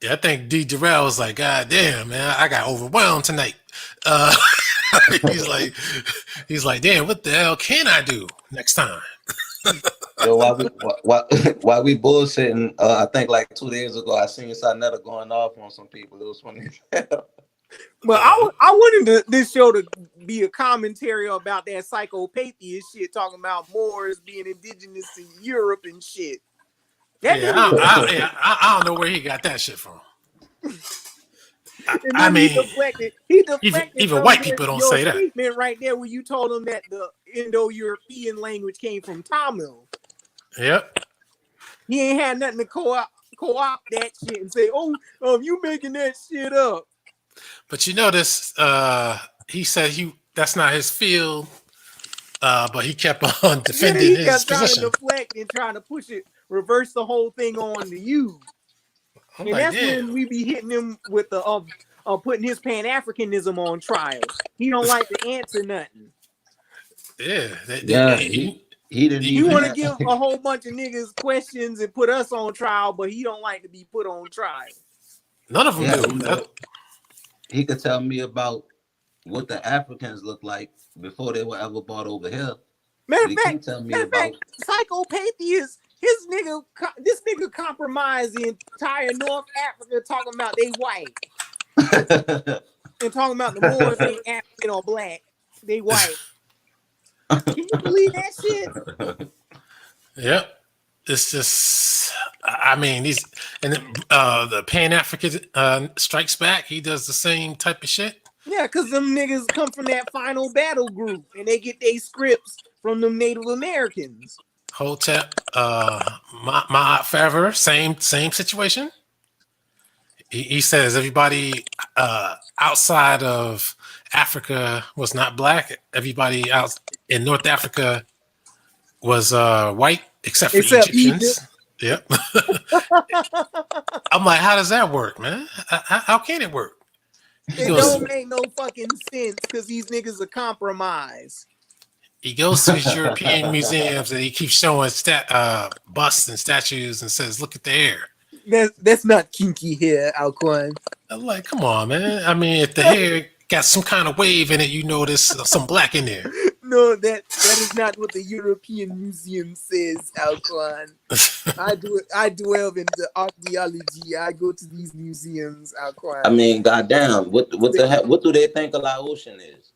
Yeah, I think D. Jarrell was like, God damn, man, I got overwhelmed tonight. He's like, damn, what the hell can I do next time? So while we bullshitting, I think like 2 days ago, I seen Sarnetta going off on some people. It was funny. But I wanted this show to be a commentary about that psychopathia shit, talking about Moors being indigenous to Europe and shit. I don't know where he got that shit from. I mean, he deflected even white people don't say that. Statement right there where you told him that the Indo-European language came from Tamil. Yep. He ain't had nothing to co-opt that shit and say, "Oh, you making that shit up." But you notice, he said that's not his field, but he kept on defending his position. Trying to deflect and trying to push it, reverse the whole thing on to you. And that's when we be hitting him with the putting his Pan-Africanism on trial. He don't like to answer nothing. Yeah, he didn't. He want to give a whole bunch of niggas questions and put us on trial, but he don't like to be put on trial. None of them do. You know, he could tell me about what the Africans look like before they were ever brought over here. Matter of fact, psychopathia is this nigga compromised the entire North Africa talking about they white. And talking about the Moors ain't African or black. They white. Can you believe that shit? Yep. It's just, I mean, the Pan-African Strikes Back, he does the same type of shit. Yeah, because them niggas come from that final battle group and they get their scripts from them Native Americans. Hotep, my favor, same situation. He says everybody outside of Africa was not black. Everybody out in North Africa was white, except for Egyptians. Egypt. Yep. I'm like, how does that work, man? How can it work? He It goes. don't make no fucking sense because these niggas are compromised. He goes to these European museums and he keeps showing busts and statues and says, "Look at the hair." That's not kinky hair, Alquanr. I'm like, come on, man. I mean, if the hair got some kind of wave in it, you notice some black in there. No, that is not what the European Museum says, Alquanr. I dwell in the archaeology. I go to these museums, Alquanr. I mean, goddamn, what the heck? What do they think a Laotian is?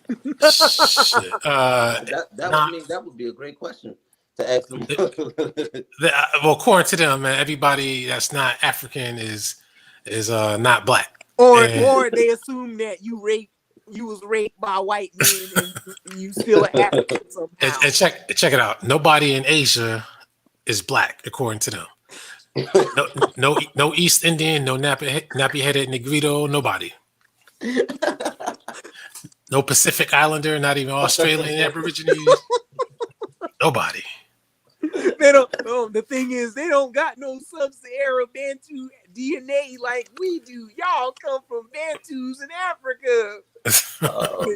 Shit. That would be a great question to ask them. Well, according to them, man, everybody that's not African is not black. Or they assume that you was raped by white men and you still an African somehow. And check it out. Nobody in Asia is black, according to them. No East Indian, no nappy-headed Negrito, nobody. No Pacific Islander, not even Australian Aborigines. Nobody. They don't. Oh, the thing is, they don't got no sub-Saharan Bantu DNA like we do. Y'all come from Bantus in Africa.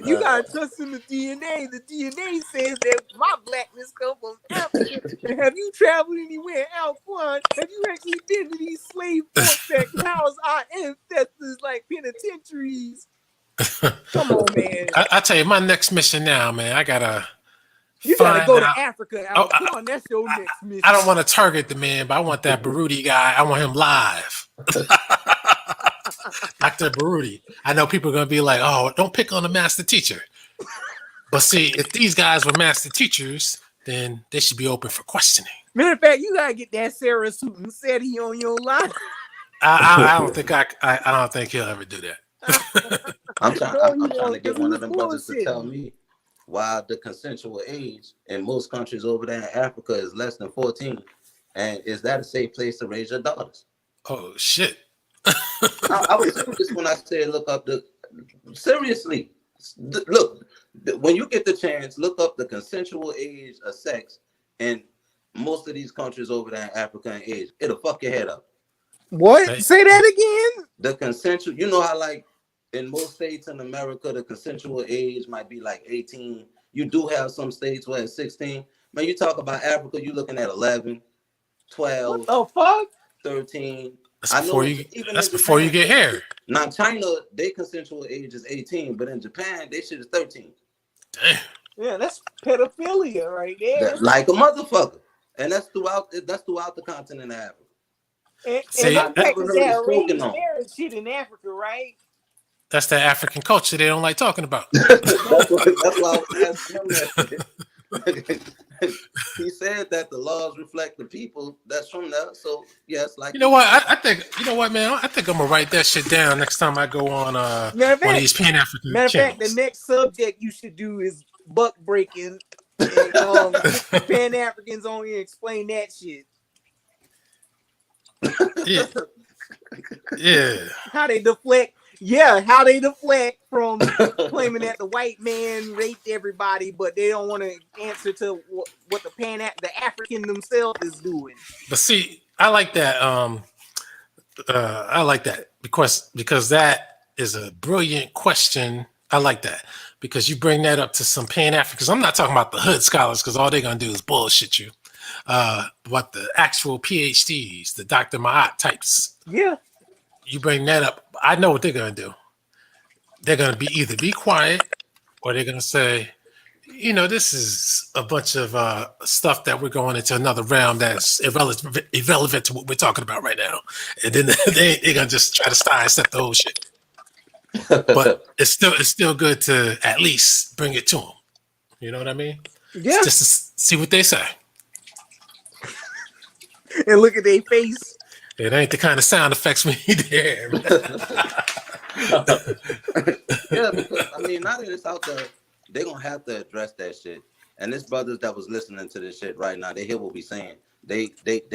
You gotta trust in the DNA. The DNA says that my blackness come from Africa. And have you traveled anywhere, Alquanr? Have you actually been to these slave ports that house our ancestors like penitentiaries? Come on, man. I tell you, my next mission now, man, I gotta. You gotta go to Africa, Alquanr. That's your next mission. I don't want to target the man, but I want that Barudi guy. I want him live. Dr. Barudi. I know people are going to be like, oh, don't pick on the master teacher. But see, if these guys were master teachers, then they should be open for questioning. Matter of fact, you got to get that Sarah suit and said he on your line. I don't think he'll ever do that. I'm trying to get one of them brothers to tell me why the consensual age in most countries over there in Africa is less than 14. And is that a safe place to raise your daughters? Oh, shit. I was serious when I said seriously, look, when you get the chance, look up the consensual age of sex in most of these countries over there in Africa and age. It'll fuck your head up. What? Right. Say that again? The consensual, you know how like in most states in America, the consensual age might be like 18. You do have some states where it's 16. Man, you talk about Africa, you're looking at 11, 12, what the fuck? 13. That's before you get hair. Now, China, their consensual age is 18, but in Japan, they shit is 13. Damn. Yeah, that's pedophilia right there. Like a motherfucker. And that's throughout the continent of Africa. And that arranged marriage shit in Africa, right? That's the African culture they don't like talking about. That's why I was asking him that. He said that the laws reflect the people that's from there. So yes, like you know what? I think man. I think I'm gonna write that shit down next time I go on one of these Pan-African channels. Matter of fact, the next subject you should do is buck breaking. And, Pan-Africans on here explain that shit. Yeah. How they deflect. Yeah, how they deflect from claiming that the white man raped everybody, but they don't want to answer to what the African themselves is doing. But see, I like that. I like that because that is a brilliant question. I like that because you bring that up to some Pan-Africans. I'm not talking about the hood scholars because all they're gonna do is bullshit you. But the actual PhDs, the Dr. Maat types. Yeah. You bring that up, I know what they're gonna do. They're gonna either be quiet or they're gonna say, you know, this is a bunch of stuff that we're going into another realm that's irrelevant to what we're talking about right now. And then they're gonna just try to sidestep the whole shit. But it's still good to at least bring it to them. You know what I mean? Yeah. Just to see what they say. And look at their face. It ain't the kind of sound effects we need there. Yeah, because I mean, now that it's out there, they're gonna have to address that shit. And this brothers that was listening to this shit right now, they hear what we saying. They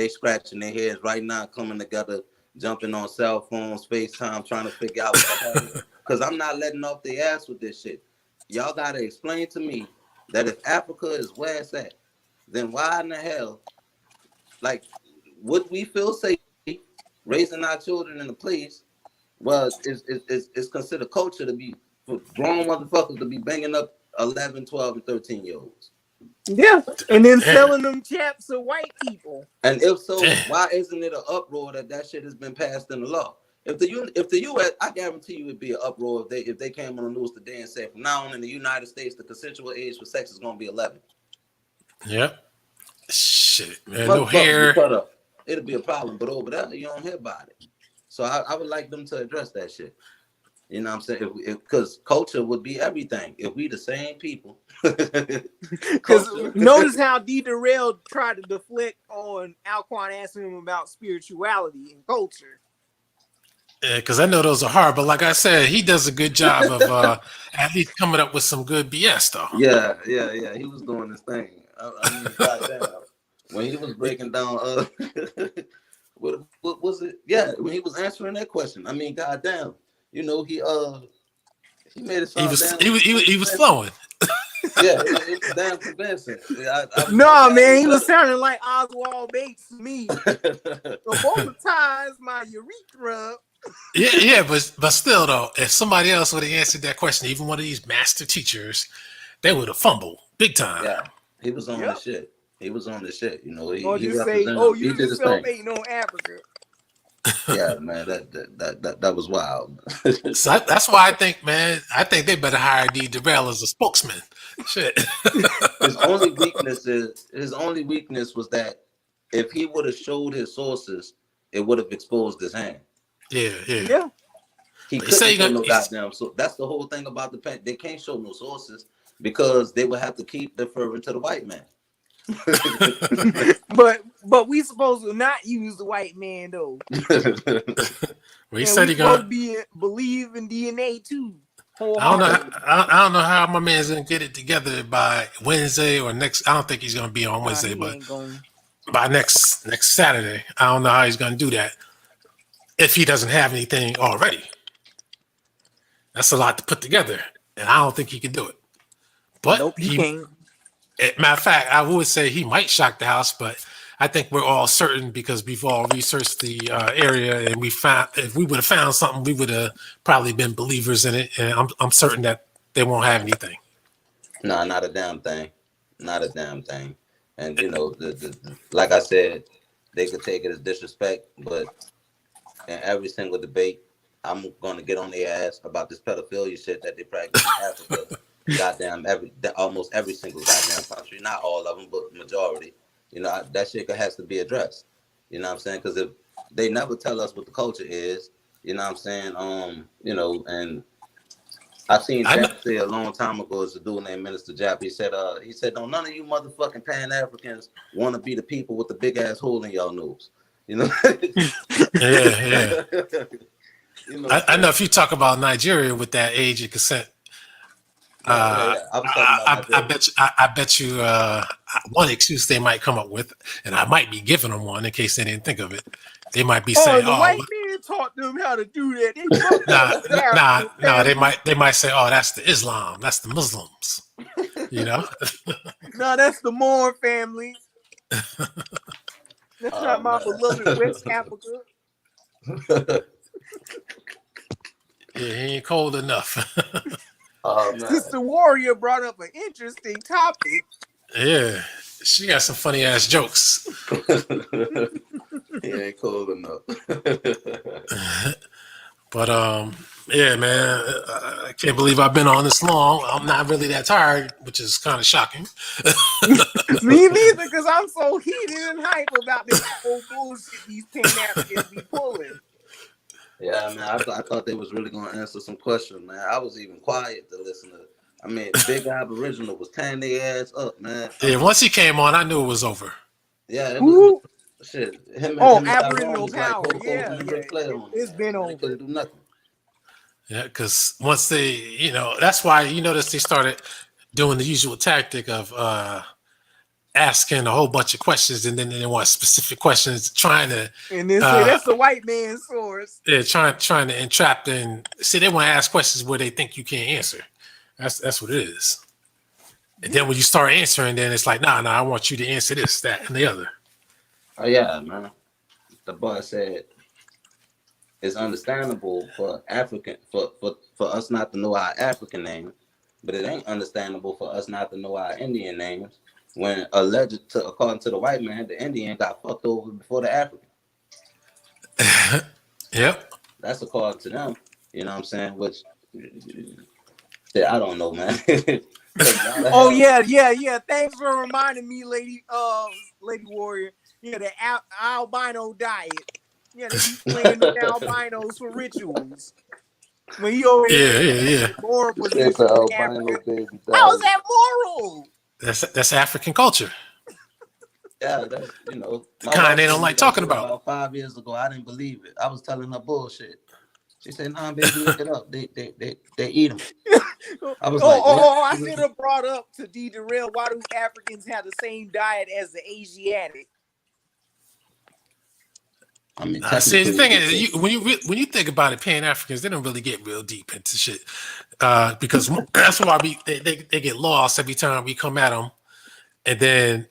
scratching their heads right now, coming together, jumping on cell phones, FaceTime, trying to figure out what's happening. Because I'm not letting off the ass with this shit. Y'all gotta explain to me that if Africa is where it's at, then why in the hell, like, would we feel safe raising our children in a place Well, it's considered culture to be for grown motherfuckers to be banging up 11, 12, and 13-year-olds. Yeah, and then selling them chaps to white people. And if so, why isn't it an uproar that shit has been passed in the law? If the U.S., I guarantee you it'd be an uproar if they came on the news today and said from now on in the United States the consensual age for sex is going to be 11. Yep. Shit, man. No hair. It'll be a problem, but over there you don't hear about it. So I would like them to address that shit. You know what I'm saying? Because culture would be everything. If we the same people. Because notice how D. Darrell tried to deflect on Alquanr asking him about spirituality and culture. Yeah, because I know those are hard, but like I said, he does a good job of at least coming up with some good BS, though. Yeah. He was doing this thing. I mean, goddamn. When he was breaking down, what was it? Yeah, when he was answering that question. I mean, goddamn. You know, he made it sound he was flowing. Yeah, it was damn convincing. Man, he was sounding like Oswald Bates to me. Lobotomize my urethra. Yeah, but still though, if somebody else would have answered that question, even one of these master teachers, they would have fumbled big time. Yeah, he was on the shit. He was on the shit. You know, or just say, "Oh, you just self-hating on Africa." Yeah, man, that was wild. So that's why I think they better hire D. Darrell as a spokesman. Shit. His only weakness was that if he would have showed his sources, it would have exposed his hand. Yeah. He couldn't show no goddamn. So that's the whole thing about the pen. They can't show no sources because they would have to keep deferring to the white man. but we supposed to not use the white man though. Well, he said he gonna believe in DNA too. I don't know how my man's gonna get it together by Wednesday or next. I don't think he's gonna be on Wednesday, but by next Saturday, I don't know how he's gonna do that if he doesn't have anything already. That's a lot to put together, and I don't think he can do it. But he can't. Matter of fact, I would say he might shock the house, but I think we're all certain because we've all researched the area, and we found if we would have found something, we would have probably been believers in it. And I'm certain that they won't have anything. No, not a damn thing, not a damn thing. And you know, like I said, they could take it as disrespect, but in every single debate, I'm going to get on their ass about this pedophilia shit that they practice in Africa. Goddamn, almost every single goddamn country, not all of them, but majority. You know, that shit has to be addressed. You know what I'm saying? Because if they never tell us what the culture is, you know what I'm saying? You know, and I seen Jap say a long time ago, it's a dude named Minister Jap. He said, don't none of you motherfucking Pan-Africans want to be the people with the big ass hole in y'all nose. You know? Yeah. You know, I know if you talk about Nigeria with that age of consent, I bet you one excuse they might come up with, and I might be giving them one in case they didn't think of it. They might be saying, the white man taught them how to do that." They might say, "Oh, that's the Islam, that's the Muslims," you know. No, that's the Moore family. That's not my beloved West Africa. Yeah, he ain't cold enough. Sister Warrior brought up an interesting topic. Yeah, she got some funny ass jokes. He ain't cold enough. But yeah, man, I can't believe I've been on this long. I'm not really that tired, which is kind of shocking. Me neither, because I'm so heated and hype about this whole bullshit these Pan-Africans be pulling. Yeah, man, I thought they was really going to answer some questions, man. I was even quiet to listen to. I mean, Big Aboriginal was tearing their ass up, man. Yeah, once he came on, I knew it was over. Yeah, it was shit. Aboriginal power. Yeah. It's been over. They couldn't do nothing. Yeah, because once they, you know, that's why you notice they started doing the usual tactic of asking a whole bunch of questions, and then they want specific questions, trying to. And then say that's the white man's source. Yeah, trying to entrap and see they want to ask questions where they think you can't answer. That's what it is. And then when you start answering, then it's like, nah, I want you to answer this, that, and the other. Oh yeah, man. The boy said, it's understandable for African for us not to know our African name, but it ain't understandable for us not to know our Indian names. When according to the white man, the Indian got fucked over before the African. Yep. That's according to them. You know what I'm saying? Which I don't know, man. Oh yeah. Thanks for reminding me, Lady Warrior. Yeah, the albino diet. Yeah, they be slaying the albinos for rituals. When he over here Yeah. moral position It's an in albino Africa. baby How is daddy. that moral? That's African culture. Yeah, that's the kind they don't like talking about. About 5 years ago, I didn't believe it. I was telling her bullshit. She said, "Nah, baby, look it up. They eat them." I was like, "What?" I should have brought up to D. Darrell, why do Africans have the same diet as the Asiatic? I mean, see, the thing is, when you think about it, Pan Africans, they don't really get real deep into shit because that's why they get lost every time we come at them, and then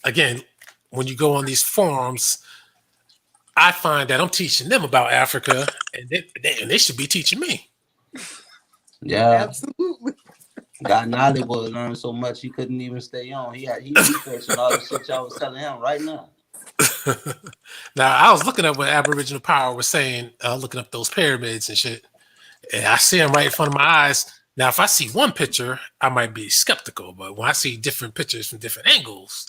again, when you go on these forums, I find that I'm teaching them about Africa, and they should be teaching me. Yeah, absolutely. God Nolly was learning so much he couldn't even stay on. He researching all the shit y'all was telling him right now. Now I was looking up what Aboriginal Power was saying, looking up those pyramids and shit, and I see them right in front of my eyes. Now, if I see one picture, I might be skeptical, but when I see different pictures from different angles,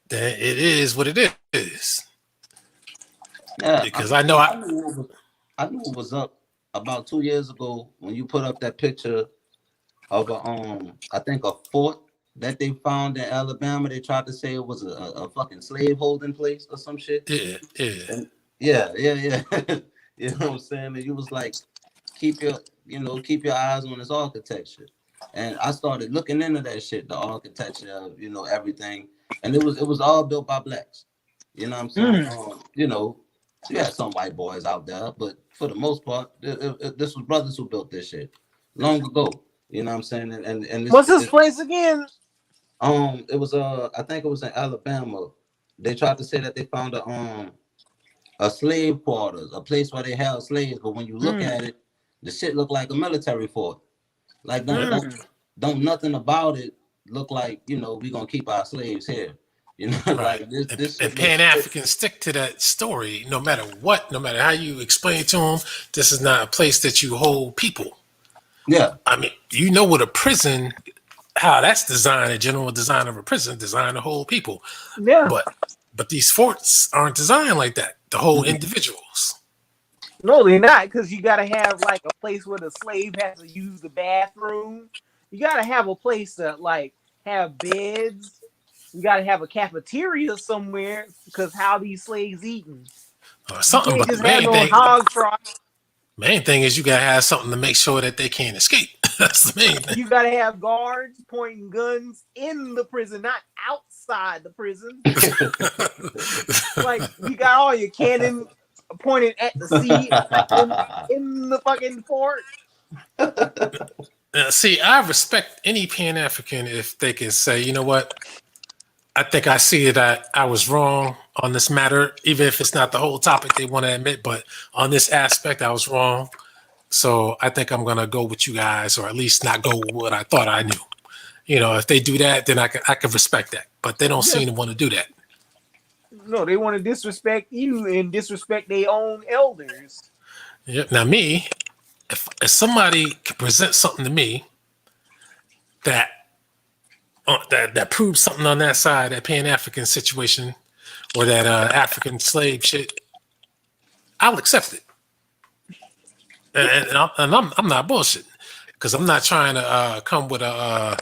then it is what it is. Yeah, because I knew it was up about 2 years ago when you put up that picture of I think a fort that they found in Alabama. They tried to say it was a fucking slave holding place or some shit. Yeah. And yeah. You know what I'm saying? And you was like, keep your eyes on this architecture. And I started looking into that shit, the architecture of, everything. And it was all built by blacks. You know what I'm saying? You had some white boys out there, but for the most part, this was brothers who built this shit long ago. You know what I'm saying? And what's this place again? It was I think it was in Alabama. They tried to say that they found a slave quarters, a place where they held slaves, but when you look at it, the shit looked like a military fort. Like don't nothing about it look like, we gonna keep our slaves here. Right. Like this and Pan Africans stick to that story no matter what, no matter how you explain to them. This is not a place that you hold people. Yeah. I mean, what a prison, how that's designed, a general design of a prison, designed to hold people. Yeah. But these forts aren't designed like that, to hold individuals. No, they're not, because you got to have like a place where the slave has to use the bathroom. You got to have a place to like have beds. You got to have a cafeteria somewhere, because how these slaves eating? Or something, but the main thing is you got to have something to make sure that they can't escape. That's the main thing. You got to have guards pointing guns in the prison, not outside the prison. Like, you got all your cannon pointed at the sea in the fucking fort. See, I respect any Pan-African if they can say, you know what, I think I see that I was wrong on this matter, even if it's not the whole topic they want to admit, but on this aspect, I was wrong. So I think I'm going to go with you guys, or at least not go with what I thought I knew. If they do that, then I can respect that. But they don't seem to want to do that. No, they want to disrespect you and disrespect their own elders. Yeah. Now, me, if somebody can present something to me that proves something on that side, that Pan-African situation, or that African slave shit, I'll accept it. And I'm not bullshitting, because I'm not trying to come with a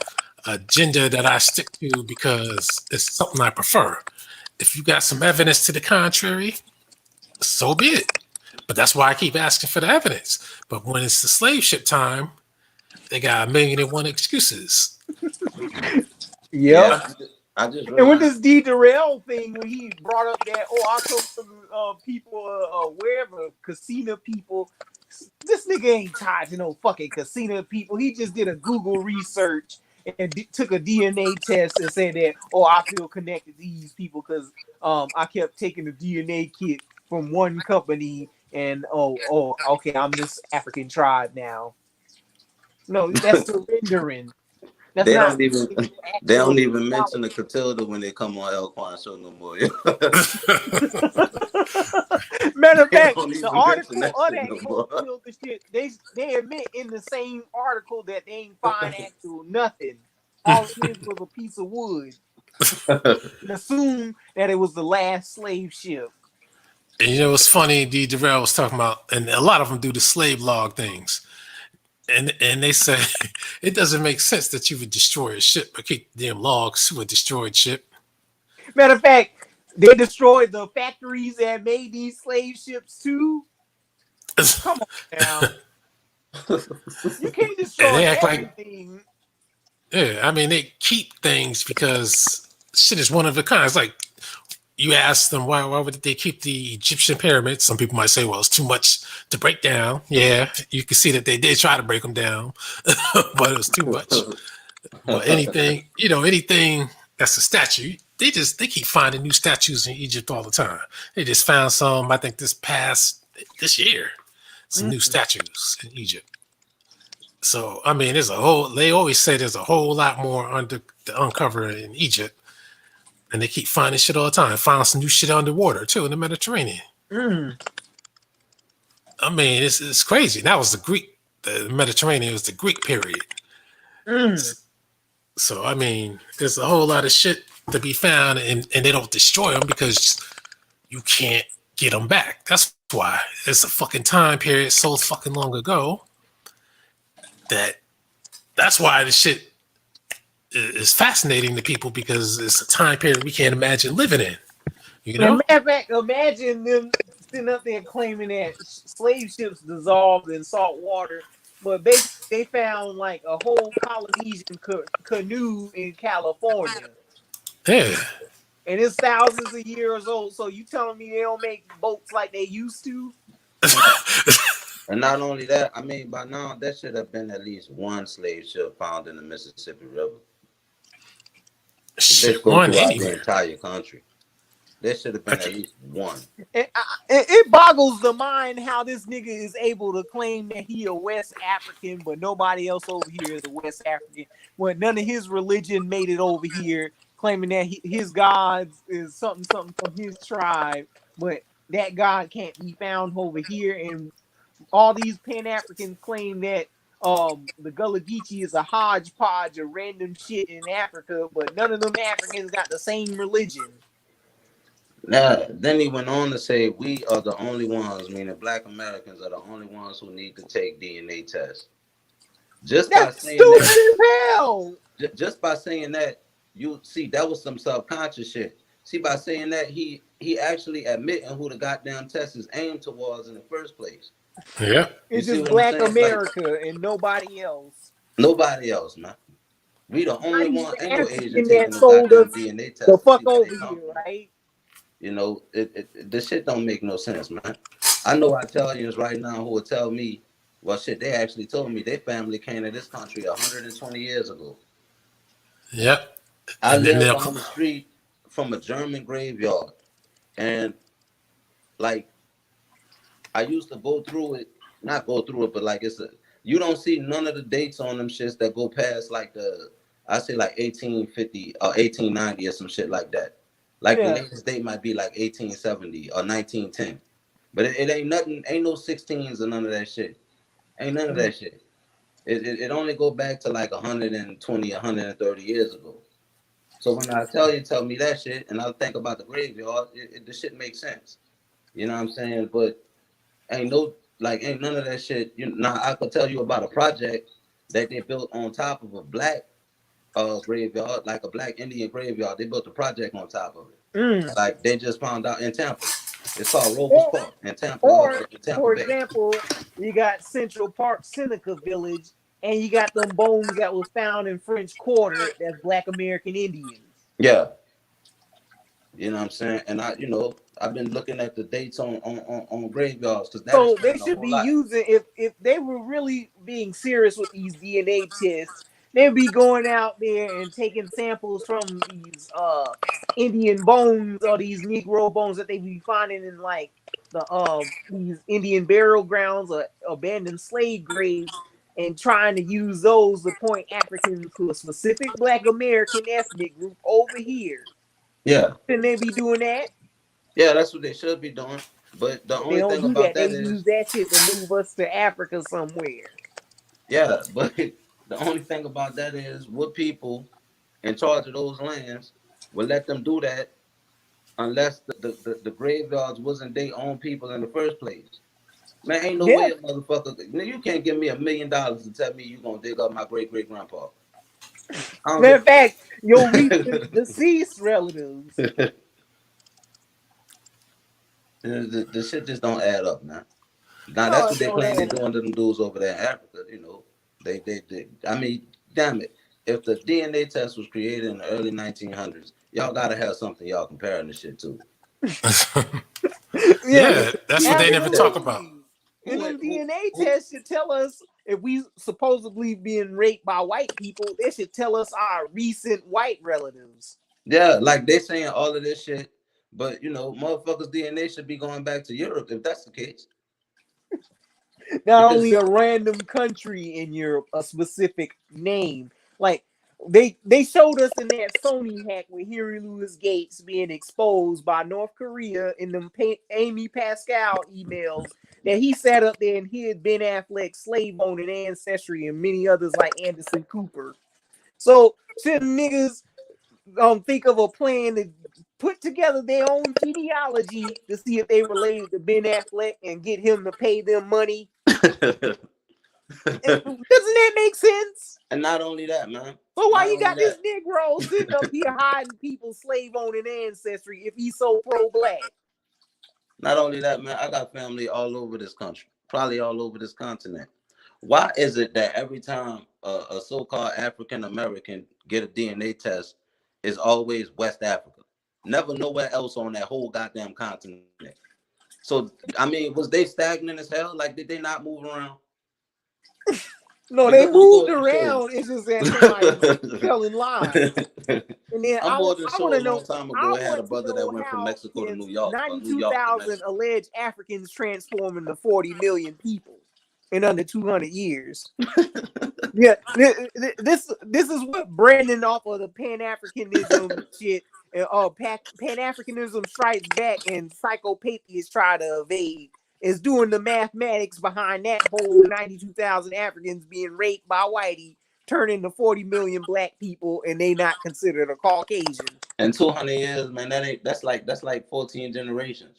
agenda that I stick to because it's something I prefer. If you got some evidence to the contrary, so be it. But that's why I keep asking for the evidence. But when it's the slave ship time, they got 1,000,001 excuses. Yeah. And with this D. Darrell thing, when he brought up that, I come from people, wherever, casino people. This nigga ain't tied to no fucking casino people. He just did a Google research and took a DNA test and said that, oh, I feel connected to these people because I kept taking the DNA kit from one company and okay, I'm this African tribe now. No, that's surrendering. That's They not don't even they actual don't even mention knowledge. the Catilda when they come on Alquanr show no more. Matter of They fact, don't the even mention article that of shit that no quote more. killed the shit. They admit in the same article that they ain't find actual nothing. All it is was a piece of wood. And assume that it was the last slave ship. And you know, it's funny. D. Durrell was talking about, and a lot of them do the slave log things, and they say it doesn't make sense that you would destroy a ship but keep the damn logs to a destroyed ship. Matter of fact, they destroyed the factories that made these slave ships too. Come on now. You can't And destroy they act like, everything. yeah, I mean, they keep things because shit is one of a kind. It's like you ask them why would they keep the Egyptian pyramids? Some people might say, well, it's too much to break down. Yeah, you can see that they did try to break them down, but it was too much. But anything, anything that's a statue, they keep finding new statues in Egypt all the time. They just found some, I think this year, some new statues in Egypt. So I mean, they always say there's a whole lot more under the uncover in Egypt. And they keep finding shit all the time. Found some new shit underwater too in the Mediterranean. I mean, it's crazy. That was the Mediterranean was the Greek period. So I mean, there's a whole lot of shit to be found, and they don't destroy them because you can't get them back. That's why it's a fucking time period so fucking long ago that's why the shit is fascinating to people because it's a time period we can't imagine living in. You know? And matter of fact, imagine them sitting up there claiming that slave ships dissolved in salt water, but they found like a whole Polynesian canoe in California. Yeah. And it's thousands of years old. So you telling me they don't make boats like they used to? And not only that, I mean, by now there should have been at least one slave ship found in the Mississippi River. Shit, go one throughout anywhere. the entire country. There should have been at least one. It boggles the mind how this nigga is able to claim that he a West African, but nobody else over here is a West African. When none of his religion made it over here, claiming that his gods is something from his tribe, but that God can't be found over here. And all these Pan-Africans claim that the Gullah Geechee is a hodgepodge of random shit in Africa, but none of them Africans got the same religion. Now, then he went on to say, we are the only ones, meaning Black Americans are the only ones who need to take DNA tests. Just by saying that, just by saying that, you see, that was some subconscious shit. See, by saying that, he actually admitting who the goddamn test is aimed towards in the first place. Yeah. It's just Black America and nobody else. Nobody else, man. We the only one. Ain't no Asian that sold us DNA test. The fuck over here, right? You know, this shit don't make no sense, man. I know Italians right now who will tell me, well, shit, they actually told me their family came to this country 120 years ago. Yep. I live down the street from a German graveyard, and like I used to go through it, not go through it, but like you don't see none of the dates on them shits that go past like I say like 1850 or 1890 or some shit like that. Like the latest date might be like 1870 or 1910. But it ain't nothing, ain't no 16s or none of that shit. Ain't none of that shit. It only go back to like 120, 130 years ago. So when I tell me that shit, and I think about the graveyard, the shit makes sense. You know what I'm saying? But ain't none of that shit. Now I could tell you about a project that they built on top of a Black graveyard, like a Black Indian graveyard. They built a project on top of it. Like they just found out in Tampa. It's called Rover's Park in Tampa. Or, for Bay. example, you got Central Park Seneca Village, and you got them bones that was found in French Quarter that's Black American Indians. Yeah. You know what I'm saying? And I've been looking at the dates on graveyards because so they should be using if they were really being serious with these DNA tests, They'll be going out there and taking samples from these Indian bones or these Negro bones that they be finding in like the these Indian burial grounds or abandoned slave graves, and trying to use those to point Africans to a specific Black American ethnic group over here. Yeah. Shouldn't they be doing that? Yeah, that's what they should be doing. But the But they only don't thing do about that. They that is, use that shit to move us to Africa somewhere. yeah, but the only thing about that is what people in charge of those lands will let them do that unless the graveyards wasn't their own people in the first place. Man, ain't no Yeah. way a motherfucker. You can't give me $1 million and tell me you gonna dig up my great great grandpa. Matter of fact, your recent deceased relatives. The shit just don't add up, man. Now that's No, what it they don't claim they're add up. doing to them dudes over there in Africa. You know, they. I mean, damn it. If the DNA test was created in the early 1900s, y'all gotta have something y'all comparing the shit to. Yeah, that's what they never talk about. And them DNA tests should tell us if we supposedly being raped by white people. They should tell us our recent white relatives. Yeah, like they saying all of this shit, but you know, motherfuckers' DNA should be going back to Europe if that's the case. Not only a random country in Europe, a specific name. Like they showed us in that Sony hack with Henry Louis Gates being exposed by North Korea in them Amy Pascal emails that he sat up there and hid Ben Affleck's slave owning ancestry and many others like Anderson Cooper. So should niggas think of a plan to put together their own genealogy to see if they related to Ben Affleck and get him to pay them money? Doesn't that make sense? And not only that, man. So why Not you only got this that, Negro sitting up here hiding people's slave owning ancestry if he's so pro-black? Not only that, man, I got family all over this country, probably all over this continent. Why is it that every time a so-called African American get a DNA test, is always West Africa, never nowhere else on that whole goddamn continent? So I mean, was they stagnant as hell? Like, did they not move around? No, they moved around. It's just that somebody was telling lies. And then I'm I more than want sure to a know. long time I ago, I had a want to brother that know went from how Mexico to can New York, or New York to 92,000 Mexico. alleged Africans transform into 40 million people in under 200 years. Yeah, this is what Brandon off of the Pan-Africanism shit and Pan-Africanism strikes back and psychopaths try to evade is doing the mathematics behind that whole 92,000 Africans being raped by whitey turn into 40 million black people and they not considered a Caucasian. In 200 years, man, that's like 14 generations.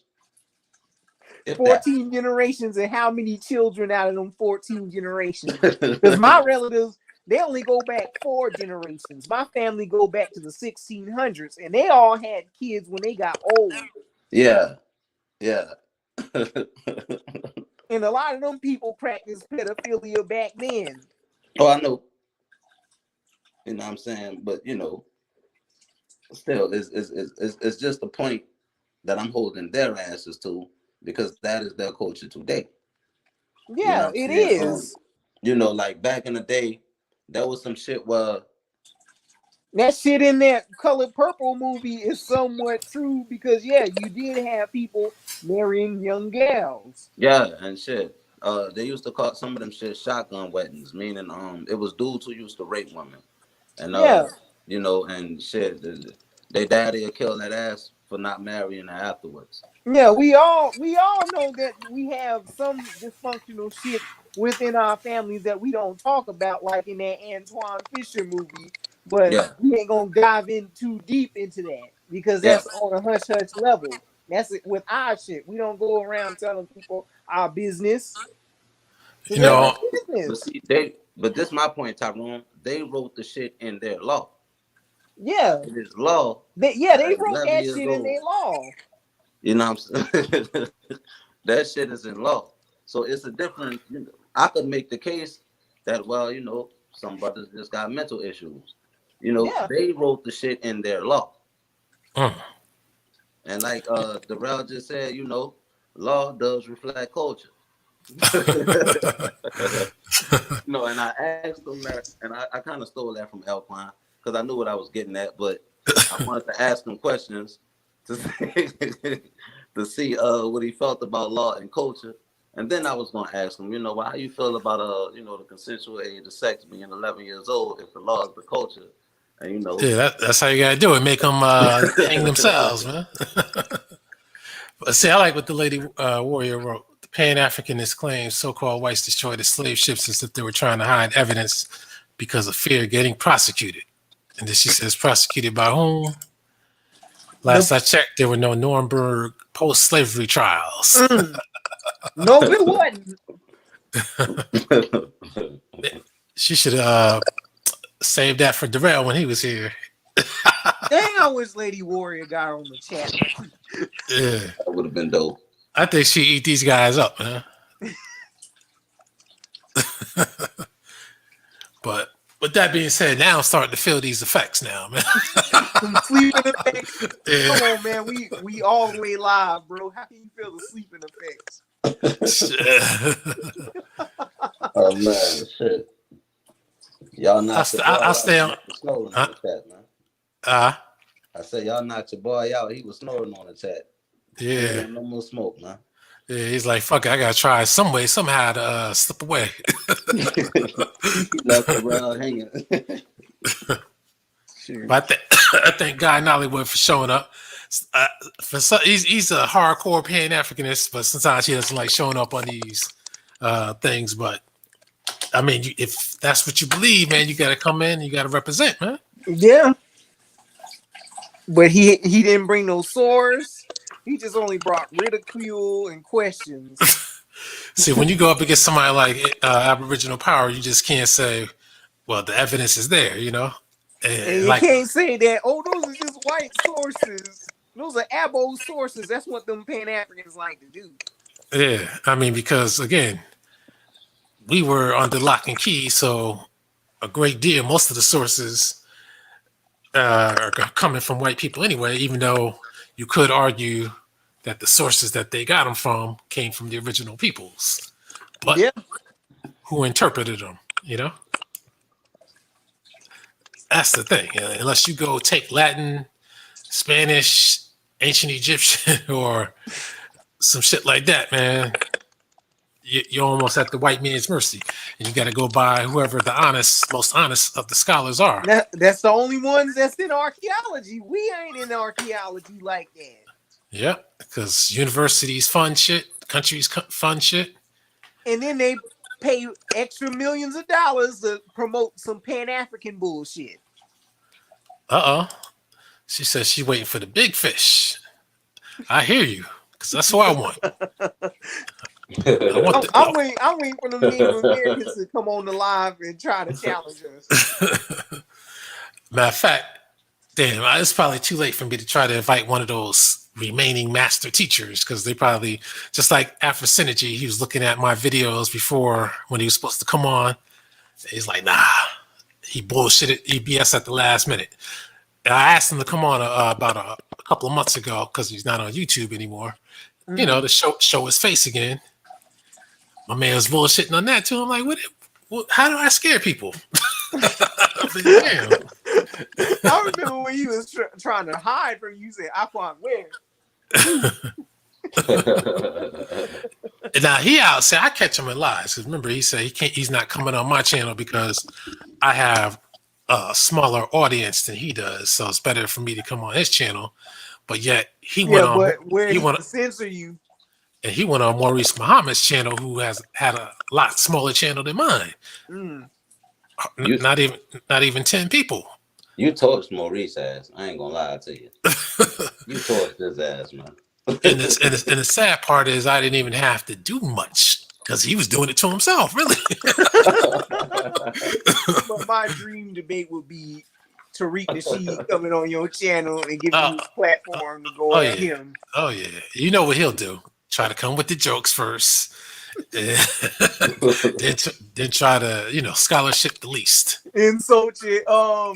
14 generations, and how many children out of them 14 generations? Because my relatives, they only go back 4 generations. My family go back to the 1600s, and they all had kids when they got old. Yeah, yeah. And a lot of them people practiced pedophilia back then. Oh, I know. You know what I'm saying? But, you know, still, it's just the point that I'm holding their asses to, because that is their culture today. Yeah, you know it is. You know, like back in the day, there was some shit where that shit in that Colored Purple movie is somewhat true, because yeah, you did have people marrying young gals. Yeah, and shit. They used to call some of them shit shotgun weddings, meaning it was dudes who used to rape women. And yeah, you know, and shit, they daddy would kill that ass for not marrying her afterwards. Yeah, we all know that we have some dysfunctional shit within our families that we don't talk about, like in that Antoine Fisher movie. But Yeah. we ain't gonna dive in too deep into that, because that's on a hush hush level. That's it with our shit. We don't go around telling people our business. You know, but see, but this is my point, Tyrone. They wrote the shit in their law. Yeah, it is law. They wrote that shit in their law. You know what I'm saying? That shit is in law. So it's a different, you know, I could make the case that, well, you know, some brothers just got mental issues. You know, they wrote the shit in their law. And like Darrell just said, you know, law does reflect culture. No, and I asked him that, and I kind of stole that from Alquanr because I knew what I was getting at, but I wanted to ask him questions to see what he felt about law and culture. And then I was gonna ask him, well, how you feel about the consensual age of sex being 11 years old if the law is the culture, and Yeah, that's how you gotta do it. Make them hang themselves, man. But see, I like what the lady warrior wrote. The Pan-Africanist claims so-called whites destroyed the slave ships as if they were trying to hide evidence because of fear of getting prosecuted. And then she says, prosecuted by whom? Last I checked, there were no Nuremberg post-slavery trials. No, it wasn't. She should have saved that for Darrell when he was here. Dang, I wish Lady Warrior got on the chat. Yeah, that would have been dope. I think she eat these guys up, man. But with that being said, now I'm starting to feel these effects now, man. Some sleeping effects. Yeah. Come on, man. We all the way live, bro. How can you feel the sleeping effects? Oh man, shit. Y'all knocked I'll stay on. The chat, man. I said y'all knocked your boy out. He was snoring on the chat. Yeah. No more smoke, man. Yeah, he's like, fuck it, I gotta try some way, somehow to slip away. Left around hanging. But I thank Guy Nollywood for showing up. He's a hardcore Pan-Africanist, but sometimes he doesn't like showing up on these things. But I mean, if that's what you believe, man, you got to come in. You got to represent, man. Yeah. But he didn't bring no swords. He just only brought ridicule and questions. See, when you go up against somebody like Aboriginal power, you just can't say, "Well, the evidence is there," And you can't say that. Oh, those are just white sources. Those are Abo sources. That's what them Pan-Africans like to do. Yeah, I mean, because again, we were under lock and key, so a great deal, most of the sources are coming from white people anyway, even though you could argue that the sources that they got them from came from the original peoples, but who interpreted them, That's the thing. Unless you go take Latin, Spanish, ancient Egyptian, or some shit like that, man, you're almost at the white man's mercy, and you got to go by whoever the most honest of the scholars are. That's the only ones that's in archaeology. We ain't in archaeology like that. Yeah, because universities fund shit, countries fund shit, and then they pay extra millions of dollars to promote some Pan-African bullshit. She says she's waiting for the big fish. I hear you, because that's what I want. I'm waiting for the Native Americans to come on the live and try to challenge us. Matter of fact, damn, it's probably too late for me to try to invite one of those remaining master teachers, because they probably, just like Afro Synergy, he was looking at my videos before when he was supposed to come on. He's like, nah, he bullshitted, he BS at the last minute. And I asked him to come on about a couple of months ago, because he's not on YouTube anymore, to show his face again. My man was bullshitting on that too. I'm like, how do I scare people? Damn. I remember when he was trying to hide from you, said, Alquanr, where? Now he out say I catch him in lies, because remember he said he's not coming on my channel because I have a smaller audience than he does, so it's better for me to come on his channel. But yet he went on where he want to censor you, and he went on Maurice Muhammad's channel, who has had a lot smaller channel than mine. Not even 10 people. You torched Maurice ass. I ain't gonna lie to you. You torched his ass, man. And the sad part is I didn't even have to do much, because he was doing it to himself, really. But my dream debate would be Tariq Nasheed coming on your channel and giving you a platform to go at him. Oh yeah, you know what he'll do? Try to come with the jokes first, then try to scholarship the least. Insult your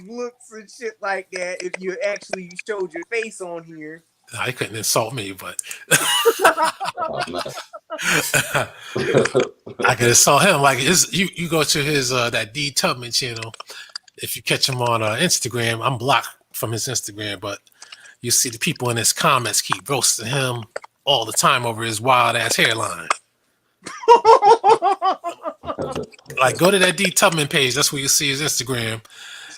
looks and shit like that if you actually showed your face on here. I couldn't insult me, but I could have saw him like you go to his that D Tubman channel. If you catch him on Instagram, I'm blocked from his Instagram, but you see the people in his comments keep roasting him all the time over his wild ass hairline. Like, go to that D Tubman page. That's where you see his Instagram.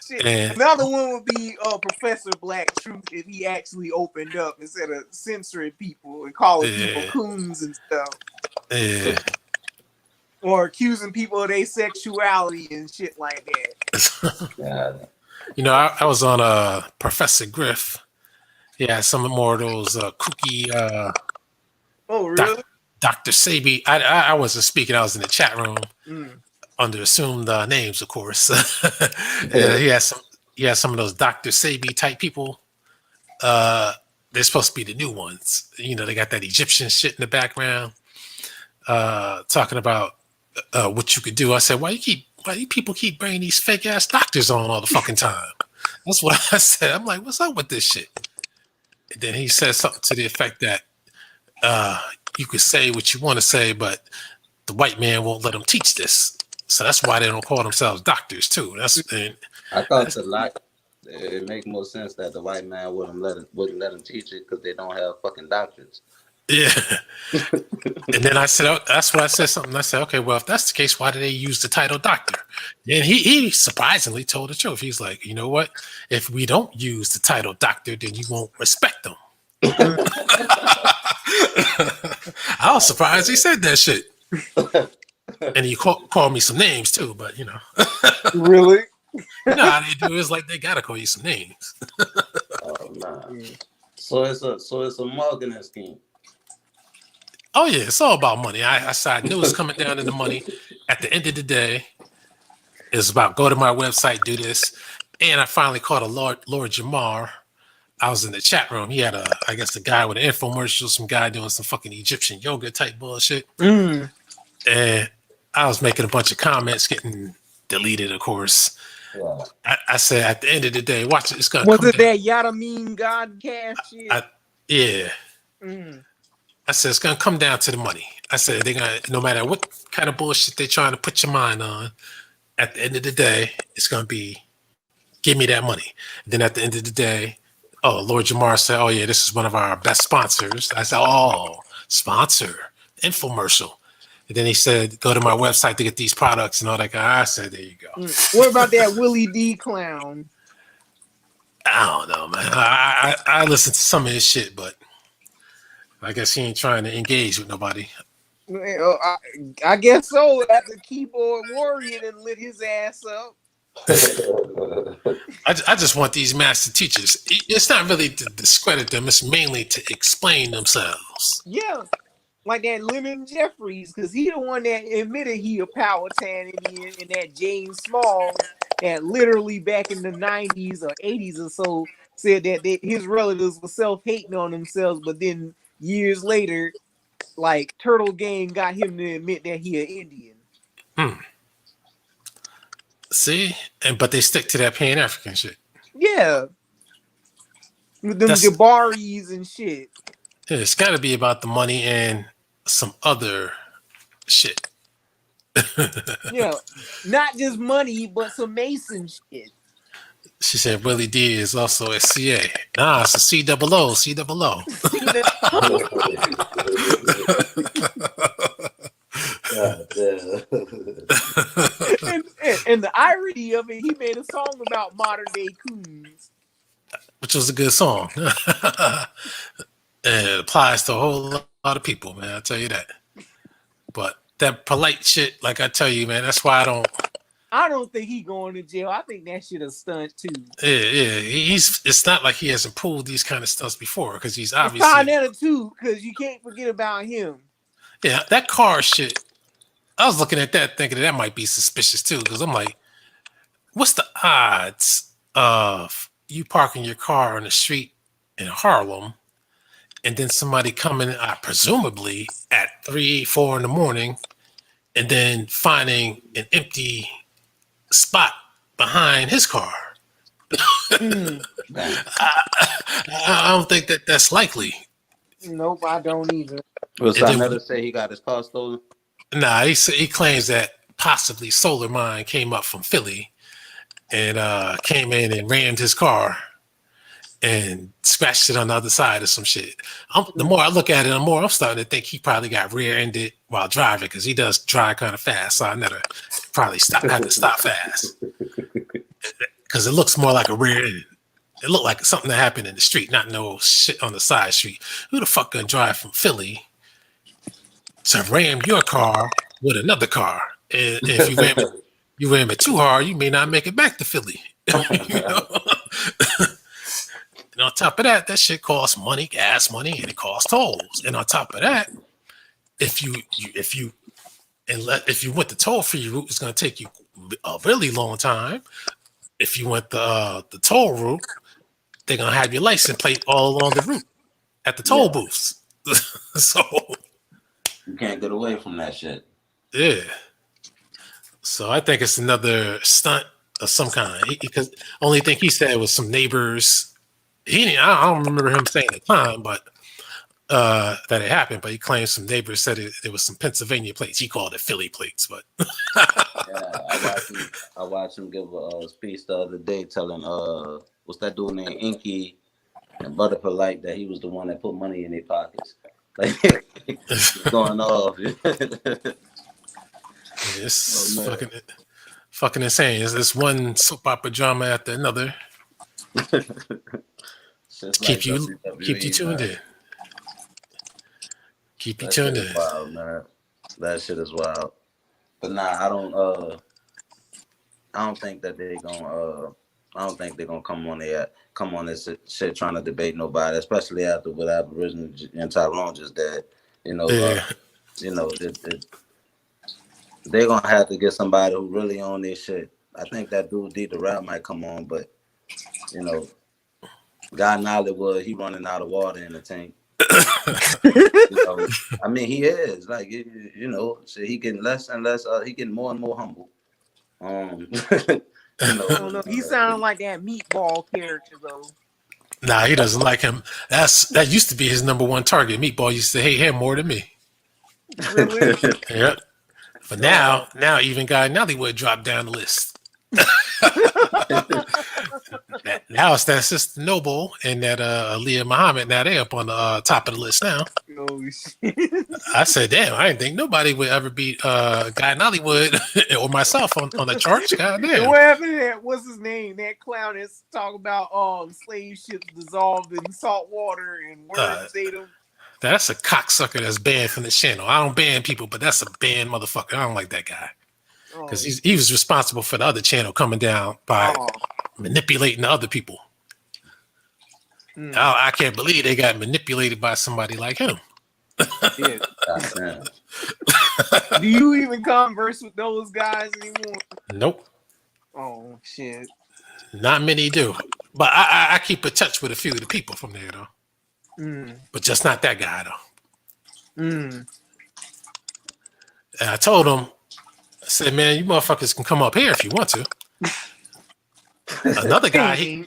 Shit. And Another one would be Professor Black Truth if he actually opened up instead of censoring people and calling people coons and stuff. Yeah. Or accusing people of their sexuality and shit like that. You know, I was on Professor Griff. Yeah, some more of those kooky. Oh, really? Dr. Sabi. I wasn't speaking. I was in the chat room under assumed names, of course. Yeah, he has some of those Dr. Sabi type people. They're supposed to be the new ones. You know, they got that Egyptian shit in the background. Talking about what you could do. I said, why you people keep bringing these fake ass doctors on all the fucking time? That's what I said. I'm like, what's up with this shit? And then he said something to the effect that you could say what you want to say, but the white man won't let them teach this. So that's why they don't call themselves doctors too. I thought it make more sense that the white man wouldn't let them teach it because they don't have fucking doctors. Yeah. And then I said, that's why I said something. I said, okay, well, if that's the case, why do they use the title doctor? And he surprisingly told the truth. He's like, you know what? If we don't use the title doctor, then you won't respect them. I was surprised he said that shit. And he called me some names too, but you know. Really? You know how they do is like they gotta call you some names. Oh nah. So it's a marketing scheme. Oh yeah, it's all about money. I knew it was coming down to the money. At the end of the day, it's about go to my website, do this. And I finally caught a Lord Jamar. I was in the chat room. He had I guess a guy with an infomercial, some guy doing some fucking Egyptian yoga type bullshit. And I was making a bunch of comments, getting deleted, of course. Yeah. I said, at the end of the day, watch it. It's gonna. Was it that Yada mean God cash shit? Yeah. I said it's gonna come down to the money. I said they're gonna, no matter what kind of bullshit they're trying to put your mind on, at the end of the day, it's gonna be, give me that money. And then at the end of the day, Lord Jamar said, oh yeah, this is one of our best sponsors. I said, sponsor, infomercial. And then he said, go to my website to get these products and all that. I said, there you go. What about that Willie D clown? I don't know, man. I listen to some of his shit, but I guess he ain't trying to engage with nobody. I guess so. After keyboard warrior and lit his ass up. I just want these master teachers. It's not really to discredit them. It's mainly to explain themselves. Yeah. Like that Lemon Jeffries, because he the one that admitted he a Powhatan Indian, and that James Small that literally back in the 90s or 80s or so said that his relatives were self-hating on themselves, but then years later, like Turtle Gang got him to admit that he an Indian. See? But they stick to that Pan-African shit. Yeah. With them Jabaris and shit. Yeah, it's got to be about the money and some other shit. Yeah, not just money, but some Mason shit. She said Willie D is also a CA. Nah, it's a C-double-O. And the irony of it, he made a song about modern day coons, which was a good song. And it applies to a whole lot of people, man. I'll tell you that. But that polite shit, like I tell you, man, that's why I don't think he going to jail. I think that shit a stunt too. Yeah. It's not like he hasn't pulled these kind of stunts before, because he's obviously too, because you can't forget about him. Yeah, that car shit. I was looking at that thinking that might be suspicious too, because I'm like, what's the odds of you parking your car on the street in Harlem and then somebody coming, presumably at 3-4 in the morning, and then finding an empty spot behind his car? I don't think that's likely. Nope, I don't either. Well, so another say he got his car stolen. Nah, he claims that possibly Solar Mind came up from Philly and came in and rammed his car and scratched it on the other side or some shit. The more I look at it, the more I'm starting to think he probably got rear-ended while driving because he does drive kind of fast. So I never probably had to stop fast because it looks more like a rear end. It looked like something that happened in the street, not no shit on the side street. Who the fuck gonna drive from Philly to ram your car with another car? And if you ram it too hard, you may not make it back to Philly. You know? And on top of that, that shit costs money, gas money, and it costs tolls. And on top of that, if you went the toll-free route, it's gonna take you a really long time. If you went the toll route, they're gonna have your license plate all along the route at the toll booths. So you can't get away from that shit. Yeah. So I think it's another stunt of some kind. Because only thing he said was some neighbors. I don't remember him saying the time, but that it happened. But he claims some neighbors said it was some Pennsylvania plates. He called it Philly plates, but I watched him give a speech the other day telling what's that dude named Inky and Butterpolite that he was the one that put money in their pockets. Like going off. It's fucking insane. It's one soap opera drama after another. Keep you tuned in. Keep you tuned in. Wild, man. That shit is wild. But nah, I don't think that they're gonna come on this shit trying to debate nobody, especially after what Aboriginal and Tyrone just did. They're gonna have to get somebody who really own this shit. I think that dude D the Rap might come on, but God Nollywood, he running out of water in the tank. I mean, he is like so he getting less and less. He getting more and more humble. I don't know. He sounded like that Meatball character though. Nah, he doesn't like him. That used to be his number one target. Meatball used to hate him more than me. Really? Yep. But now even Guy Nollywood dropped down the list. Now it's that Sister Noble and that Aaliyah Muhammad. Now they up on the top of the list now. Oh shit! I said, damn, I didn't think nobody would ever beat Guy Nollywood or myself on the charts. God damn. What happened to that? What's his name? That clown that's talking about slave ships dissolved in salt water and worms ate them. That's a cocksucker that's banned from the channel. I don't ban people, but that's a banned motherfucker. I don't like that guy. Because he was responsible for the other channel coming down by manipulating the other people. I can't believe they got manipulated by somebody like him. Yeah. Do you even converse with those guys anymore? Nope. Oh shit. Not many do. But I keep in touch with a few of the people from there though. But just not that guy though. And I told him, I said, man, you motherfuckers can come up here if you want to. Another guy,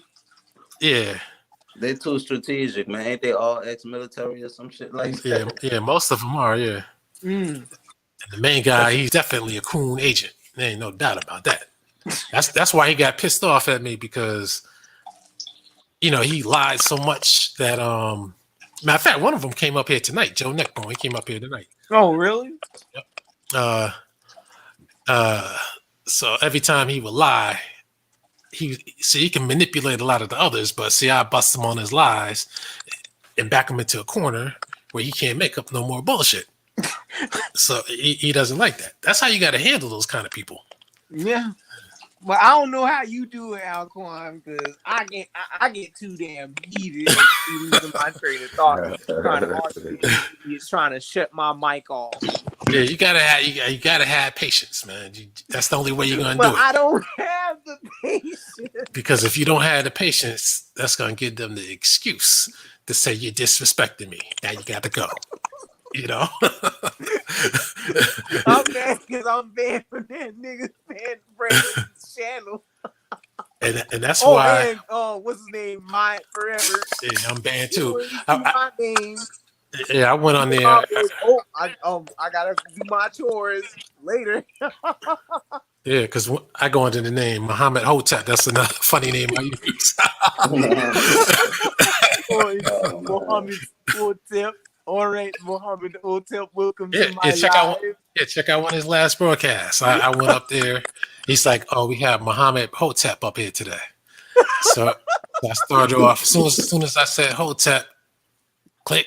they too strategic, man. Ain't they all ex-military or some shit like that? Yeah, most of them are, yeah. And the main guy, he's definitely a coon agent. There ain't no doubt about that. That's why he got pissed off at me because, he lied so much that matter of fact, one of them came up here tonight. Joe Neckbone, he came up here tonight. Oh, really? Yep. So every time he would lie, he can manipulate a lot of the others, but see, I bust him on his lies and back him into a corner where he can't make up no more bullshit. So he doesn't like that. That's how you got to handle those kind of people. Yeah. But I don't know how you do it, Alquanr, because I get too damn heated losing my train of thought. He's trying to shut my mic off. Yeah, you gotta have patience, man. That's the only way you're gonna do it. I don't have the patience. Because if you don't have the patience, that's gonna give them the excuse to say you're disrespecting me. Now you got to go. I'm mad because I'm banned from that nigga's Brainwashing channel. And that's why. And, what's his name? My Forever. Yeah, I'm banned too. My name. Yeah, I went on there. I gotta do my chores later. Yeah, because I go under the name Muhammad Hotep. That's another funny name I use. Muhammad Hotep. All right, Muhammad Hotep, welcome to my check life. out one of his last broadcasts. I went up there. He's like, "Oh, we have Muhammad Hotep up here today." So I started off as soon as I said Hotep, click.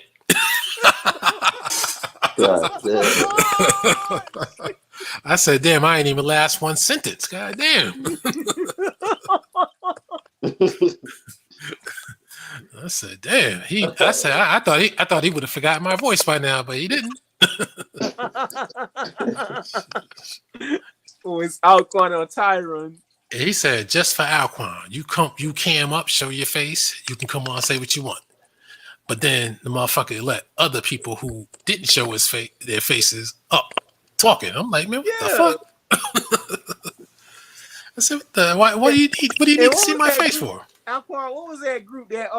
I said, "Damn, I ain't even last one sentence. God damn." I said, "Damn." I thought he would have forgotten my voice by now, but he didn't. Oh, it's Alquanr or Tyron. He said, "Just for Alquanr, you cam up, show your face. You can come on and say what you want." But then the motherfucker let other people who didn't show their faces up talking. I'm like, man, what the fuck? I said, what do you need to see my face for? Alquanr, what was that group that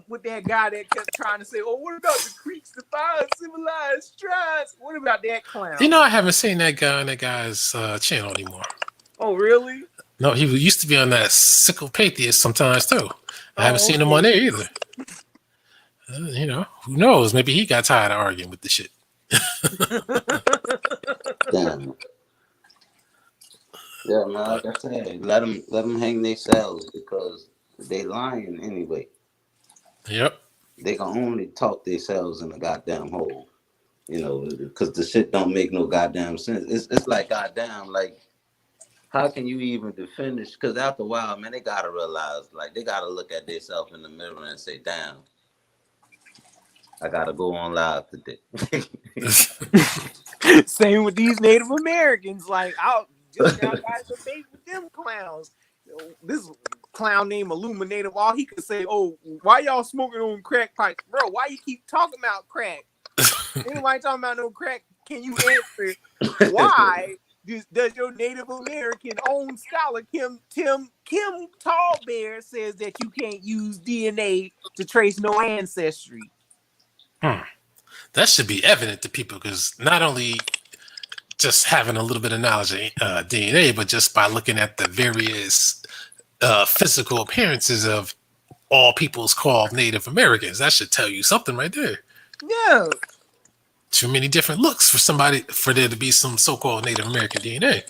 with that guy that kept trying to say, "Oh, what about the Creeks, the five civilized tribes? What about that clown?" You know, I haven't seen that guy on that guy's channel anymore. Oh, really? No, he used to be on that Sickle Patheist sometimes too. I haven't seen him on there either. You know, who knows? Maybe he got tired of arguing with the shit. Damn. Yeah, man, like I said, let them hang themselves because they lying anyway. Yep. They can only talk themselves in a goddamn hole, you know, because the shit don't make no goddamn sense. It's like goddamn, like, how can you even defend this? Because after a while, man, they gotta realize, like, they gotta look at themselves in the mirror and say, "Damn, I gotta go on live today." Same with these Native Americans. Like, I just got guys debate with them clowns. This clown named Illuminative, all he could say, "Oh, why y'all smoking on crack pipes, bro? Why you keep talking about crack? Anybody talking about no crack? Can you answer why does your Native American own scholar Kim Tallbear says that you can't use DNA to trace no ancestry?" That should be evident to people because not only just having a little bit of knowledge of DNA, but just by looking at the various physical appearances of all peoples called Native Americans, that should tell you something right there. Yeah. Too many different looks for there to be some so-called Native American DNA.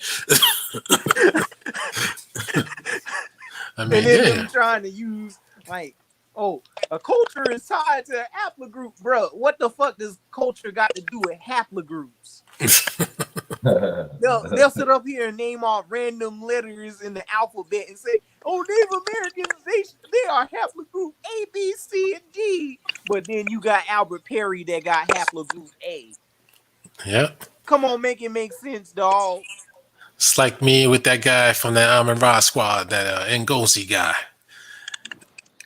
I mean, and then them trying to use like, "Oh, a culture is tied to an haplogroup," bro. What the fuck does culture got to do with haplogroups? They'll sit up here and name off random letters in the alphabet and say, "Oh, Native Americans, they are haplogroup A, B, C, and D." But then you got Albert Perry that got haplogroup A. Yeah. Come on, make it make sense, dog. It's like me with that guy from the Amon Ra squad, that Ngozi guy.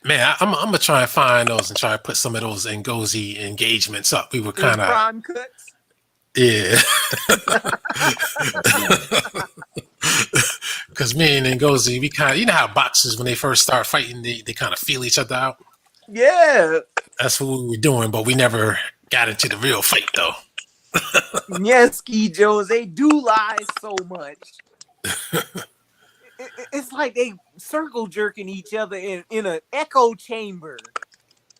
Man, I'm gonna try and find those and try to put some of those Ngozi engagements up. We were kind of prime cuts. Yeah. Because me and Ngozi, we kind of, you know how boxers, when they first start fighting, they kind of feel each other out. Yeah. That's what we were doing, but we never got into the real fight, though. Yes, Ski Joes, they do lie so much. It's like they circle jerking each other in an echo chamber.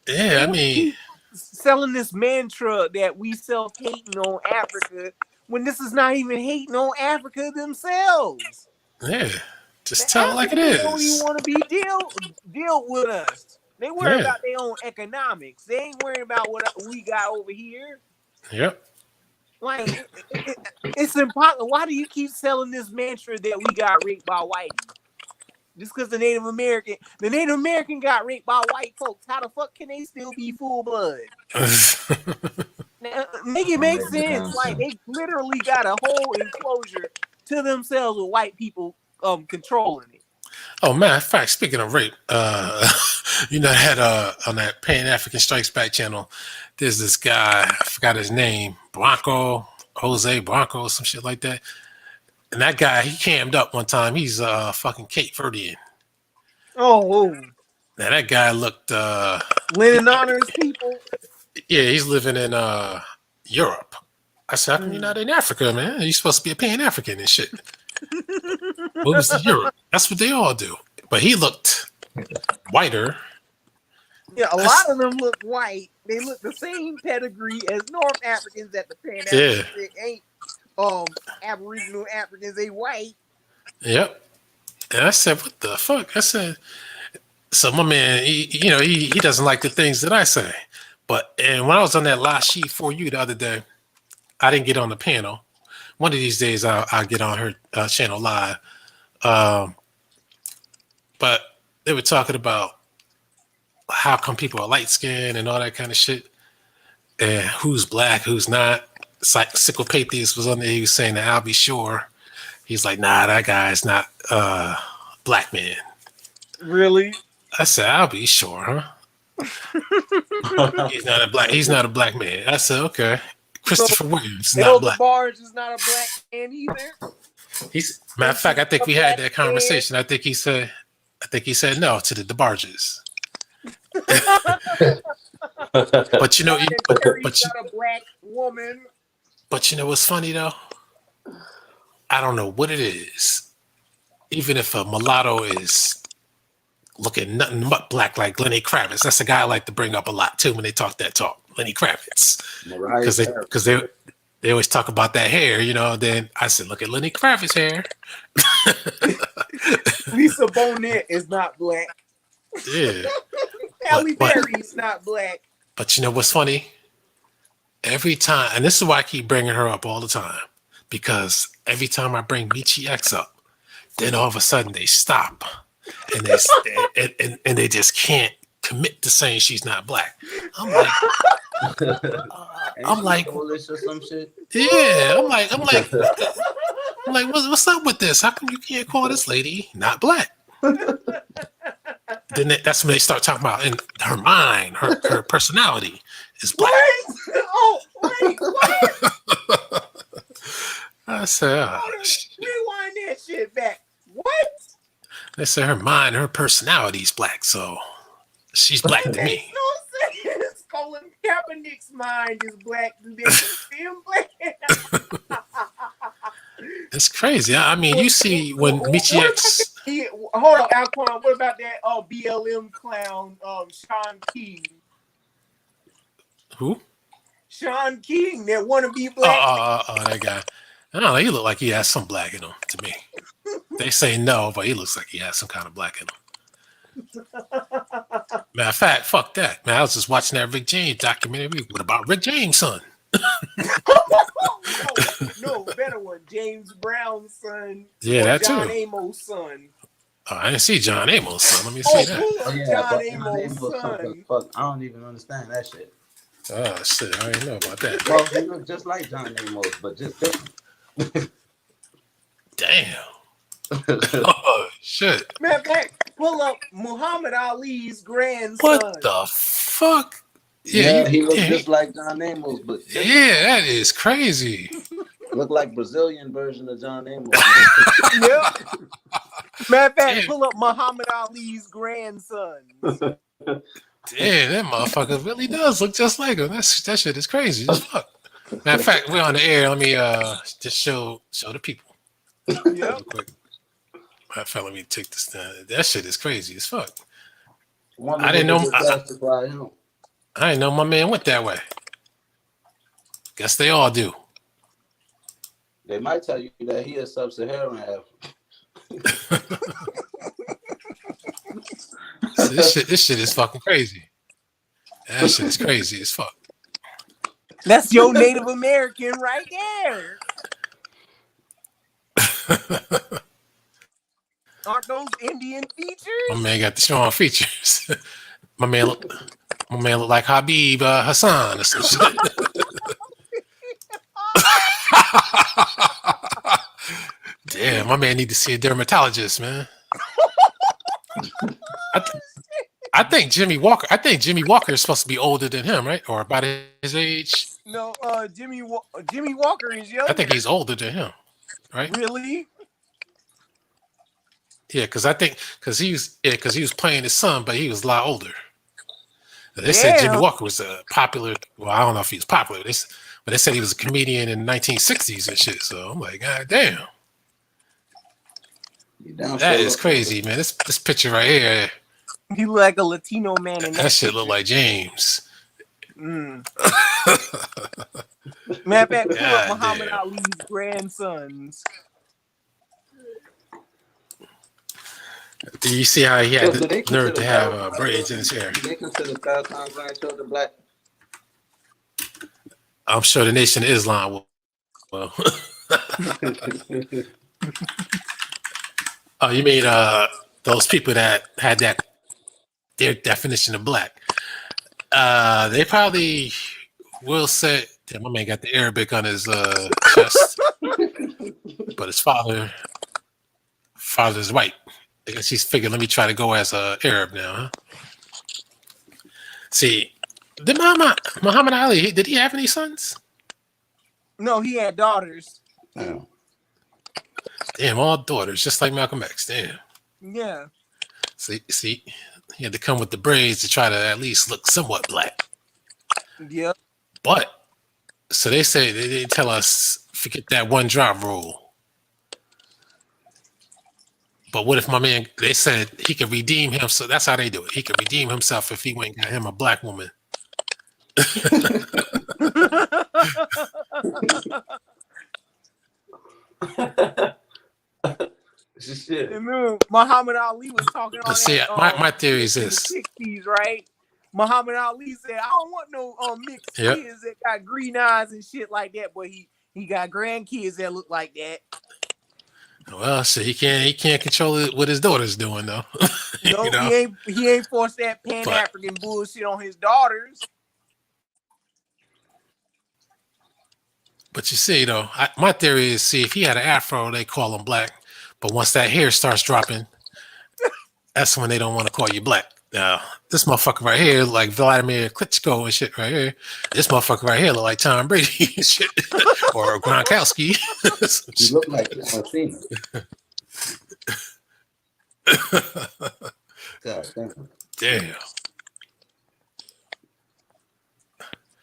Yeah, I mean, selling this mantra that we self-hating on Africa when this is not even hating on Africa themselves. Yeah, just tell it like it is. They don't even want to be deal with us. They worry about their own economics. They ain't worrying about what we got over here. Yep. Like, it's impossible. Why do you keep selling this mantra that we got raped by white? Just because the Native American got raped by white folks, how the fuck can they still be full blood? Make it make sense. Like, they literally got a whole enclosure to themselves with white people controlling it. Oh, matter of fact, speaking of rape, you know, I had on that Pan African Strikes Back channel, there's this guy, I forgot his name, Jose Blanco, some shit like that. And that guy, he cammed up one time. He's fucking Cape Verdean. Oh. Now that guy looked Lennon honors people. Yeah, he's living in Europe. I said, how come you're not in Africa, man? You're supposed to be a Pan-African and shit. Moves to Europe. That's what they all do. But he looked whiter. Yeah, a lot of them look white. They look the same pedigree as North Africans at the Pan-Africans. Yeah. They ain't Aboriginal Africans. They white. Yep. And I said, what the fuck? I said, so my man, he doesn't like the things that I say. And when I was on that last sheet for you the other day, I didn't get on the panel. One of these days I'll get on her channel live. But they were talking about how come people are light skinned and all that kind of shit. And who's black, who's not. Psychopathies was on there. He was saying that I'll be sure. He's like, nah, that guy's not black man. Really? I said, I'll be sure, huh? He's not a black man. I said, okay. Christopher Williams, not black. Barnes is not a black man either. Matter of fact, I think we had that conversation. I think he said no to the DeBarges. But not a black woman. But you know what's funny though? I don't know what it is. Even if a mulatto is looking nothing but black like Lenny Kravitz, that's a guy I like to bring up a lot too when they talk that talk. Lenny Kravitz, because they always talk about that hair, Then I said, look at Lenny Kravitz hair. Lisa Bonet is not black. Yeah. Halle Berry's not black. But you know what's funny? Every time, and this is why I keep bringing her up all the time, because every time I bring Michi X up, then all of a sudden they stop, and they just can't commit to saying she's not black. I'm like, or some shit. Yeah, I'm like, what's up with this? How come you can't call this lady not black? Then that's when they start talking about in her mind, her personality is black. Wait, what? I said, rewind that shit back. What? They say her mind, her personality is black, so she's black to me. No sense. Colin Kaepernick's mind is black. Do they see him black? It's crazy. I mean, you see when Michi X. Hold on, Alquanr. What about that BLM clown, Sean King? Who? Sean King, that wanna be black. Oh, that guy. I don't know. He look like he has some black in him to me. They say no, but he looks like he has some kind of black in him. Matter of fact, fuck that, man. I was just watching that Rick James documentary. What about Rick James' son? No, better one. James Brown's son. Yeah, that too. John Amos' son. Oh, I didn't see John Amos' son. Let me see that. Oh, yeah, John Amos' son. Fuck, I don't even understand that shit. Oh shit, I didn't know about that. Well, he look just like John Amos, but just different. Damn. Oh shit. Man, pull up Muhammad Ali's grandson. What the fuck? Yeah, he looks just like John Amos, but yeah, that is crazy. Look like Brazilian version of John Amos. Yep. Matter of fact, pull up Muhammad Ali's grandson. Damn, that motherfucker really does look just like him. That shit is crazy as fuck. Matter of fact, we're on the air. Let me just show the people. Yep. Real quick. Matter of fact, let me take this down. That shit is crazy as fuck. I didn't know. I didn't know my man went that way. Guess they all do. They might tell you that he is sub-Saharan African. So this shit is fucking crazy. That shit is crazy as fuck. That's your Native American right there. Aren't those Indian features? My man got the strong features. My man look like Habib Hassan or some shit. Damn, my man need to see a dermatologist, man. I think Jimmy Walker is supposed to be older than him, right? Or about his age. No, Jimmy Walker is young. I think he's older than him, right? Really? Yeah, because he was playing his son, but he was a lot older. They said Jimmy Walker was a popular. Well, I don't know if he was popular. But they said he was a comedian in the 1960s and shit. So I'm like, God damn. That is crazy, man. This picture right here. He look like a Latino man in that shit look like James. Matter of fact, pull up Muhammad Ali's grandsons. Do you see how he had the nerve to have braids in his hair? They consider Farrakhan grandchildren black? I'm sure the Nation of Islam will. Well. Oh, you mean those people that had their definition of black? They probably will say, damn, my man got the Arabic on his chest, but his father's white. I guess he's figured, let me try to go as a Arab now, huh? See, did Muhammad Ali, did he have any sons? No, he had daughters. Oh. Damn, all daughters, just like Malcolm X. Damn. Yeah. See, he had to come with the braids to try to at least look somewhat black. Yep. But so they say they tell us forget that one drop rule. But what if my man? They said he could redeem him. So that's how they do it. He could redeem himself if he went and got him a black woman. Shit. Remember, Muhammad Ali was talking on See, my theory is this: 60s, right? Muhammad Ali said, "I don't want no mixed kids that got green eyes and shit like that." But he got grandkids that look like that. Well, so he can't control it, what his daughter's doing though. No, you know? he ain't forced that Pan-African bullshit on his daughters. But you see, though, my theory is, see, if he had an afro, they call him black. But once that hair starts dropping, that's when they don't want to call you black. Now, this motherfucker right here, like Vladimir Klitschko and shit right here, this motherfucker right here look like Tom Brady and shit. Or Gronkowski. You look like Cena. God damn.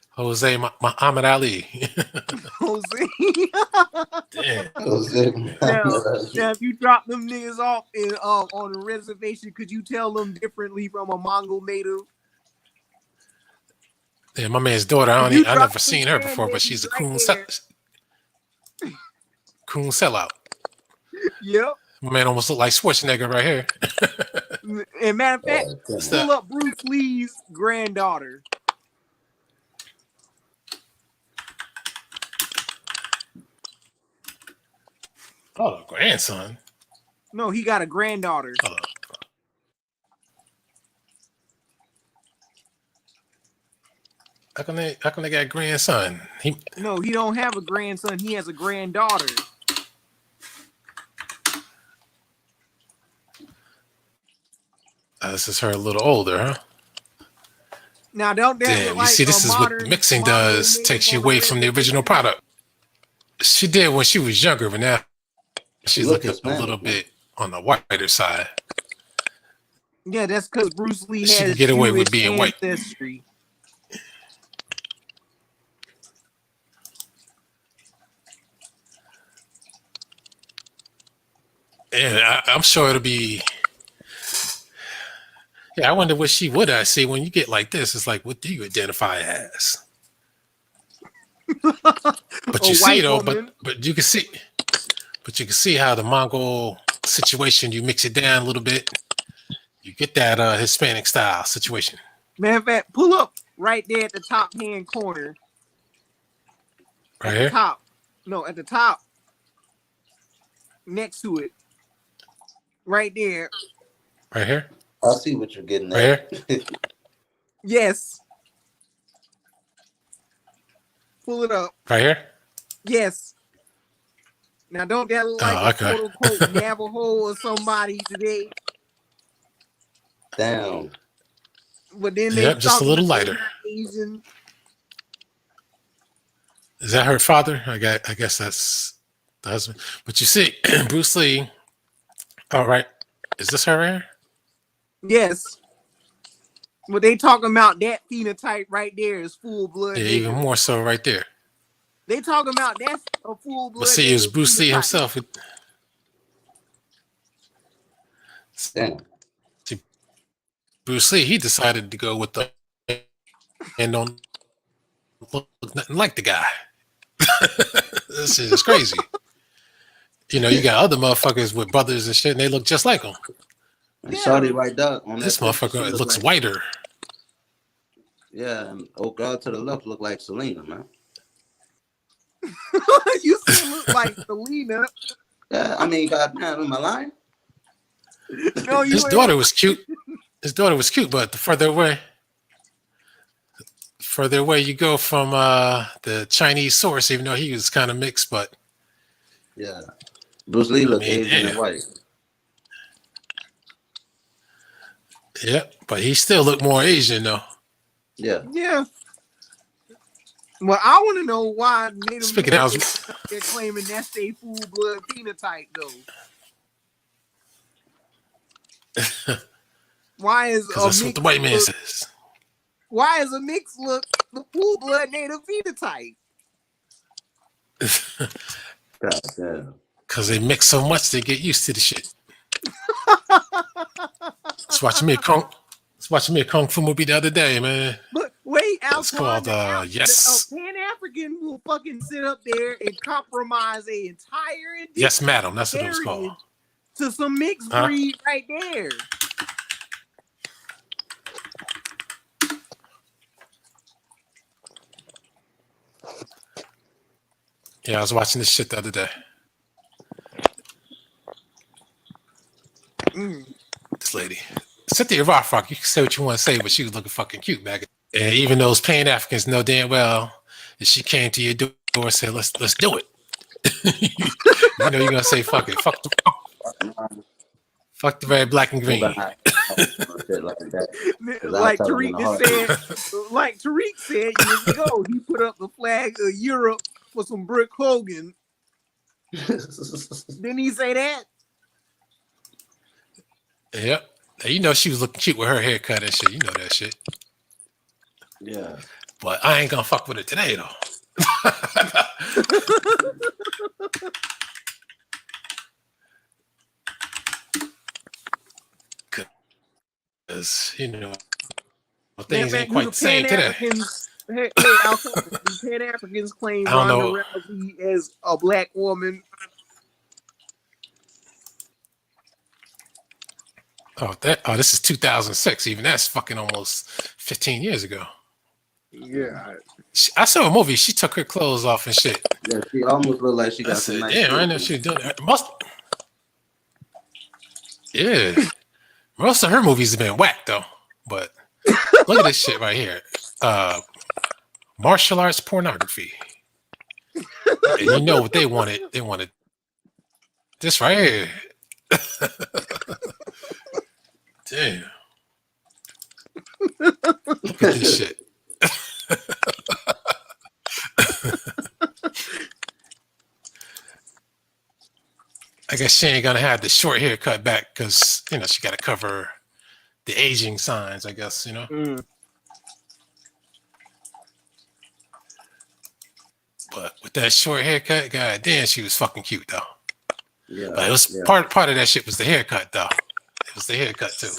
Jose Muhammad Ali. Jose. Damn. Jose. Now, if you drop them niggas off on the reservation, could you tell them differently from a Mongol native? Yeah, my man's daughter, I never seen her before, but she's a coon sellout. Yep. My man almost look like Schwarzenegger right here. And matter of fact, pull up Bruce Lee's granddaughter. Oh, grandson. No, he got a granddaughter. How come they got a grandson? No, he don't have a grandson. He has a granddaughter. This is her a little older, huh? Now, don't that damn, you see, this is what mixing does. Takes you away from the original product. She did when she was younger, but now she's looking a little bit on the whiter side. Yeah, that's because Bruce Lee she has can get away with Jewish being white. ancestry. And I'm sure it'll be. Yeah, I wonder what she would. I see when you get like this, it's like, what do you identify as? But you see, though, but you can see how the Mongol situation, you mix it down a little bit, you get that Hispanic style situation. Matter of fact, pull up right there at the top hand corner. Right here? Top. No, at the top. Next to it. Right there. Right here? I see what you're getting at. Right here? Yes. Pull it up. Right here? Yes. Now, don't that look like a quote-unquote Navajo or somebody today? Damn. But then just a little lighter. Asian. Is that her father? I guess that's the husband. But you see, Bruce Lee. All right. Is this her right here? Yes. But they talking about that phenotype right there is full blood. Yeah, even more so right there. They talking about that's a full blood. But see, it was Bruce Lee himself. Damn. See, Bruce Lee, he decided to go with the and don't look nothing like the guy. This is crazy. You know, you got other motherfuckers with brothers and shit, and they look just like him. And Shorty right there on This that picture, motherfucker she looks like, whiter. Yeah, and old girl to the left look like Selena, man. You still look like Selena. Yeah, I mean, goddamn, am I lying? No, you His daughter was cute. His daughter was cute, but the further away you go from the Chinese source, even though he was kind of mixed, but yeah, Bruce Lee looked Asian damn. and white. Yeah, but he still looked more Asian though. Yeah. Yeah. Well, I want to know why Native Speaking of, they're claiming that's their full blood phenotype though. Why is because that's what the white man says. Why is a mixed look the full blood Native phenotype? God damn. Because they mix so much, they get used to the shit. It's watching me a kung fu movie the other day, man. But wait, it's called Yes. Pan African will fucking sit up there and compromise a entire Yes, madam. That's what it was called. To some mixed breed right there. Yeah, I was watching this shit the other day. This lady, Cynthia Rothrock, you can say what you want to say, but she was looking fucking cute back. And even those Pan Africans know damn well that she came to your door and said, "Let's do it." You know you're gonna say, "Fuck it, fuck the red, black, and green." Like Tariq said years ago, he put up the flag of Europe for some Brick Hogan. Didn't he say that? Yep. Now, you know she was looking cute with her haircut and shit. You know that shit. Yeah. But I ain't gonna fuck with her today though. Because you know things ain't quite the same today. Hey, the Pan Africans claim Ronda Rousey as a black woman. This is 2006. Even that's fucking almost 15 years ago. Yeah. I saw a movie. She took her clothes off and shit. Yeah, she almost looked like she got some nice. Damn, I know she was doing that. Yeah. Most of her movies have been whack though. But look at this shit right here. Martial arts pornography. And you know what they wanted? They wanted this right here. Damn. Look at this shit. I guess she ain't gonna have the short haircut back because you know she gotta cover the aging signs, I guess, you know. But with that short haircut, god damn, she was fucking cute though. Yeah. But it was part of that shit was the haircut though. It was the haircut too.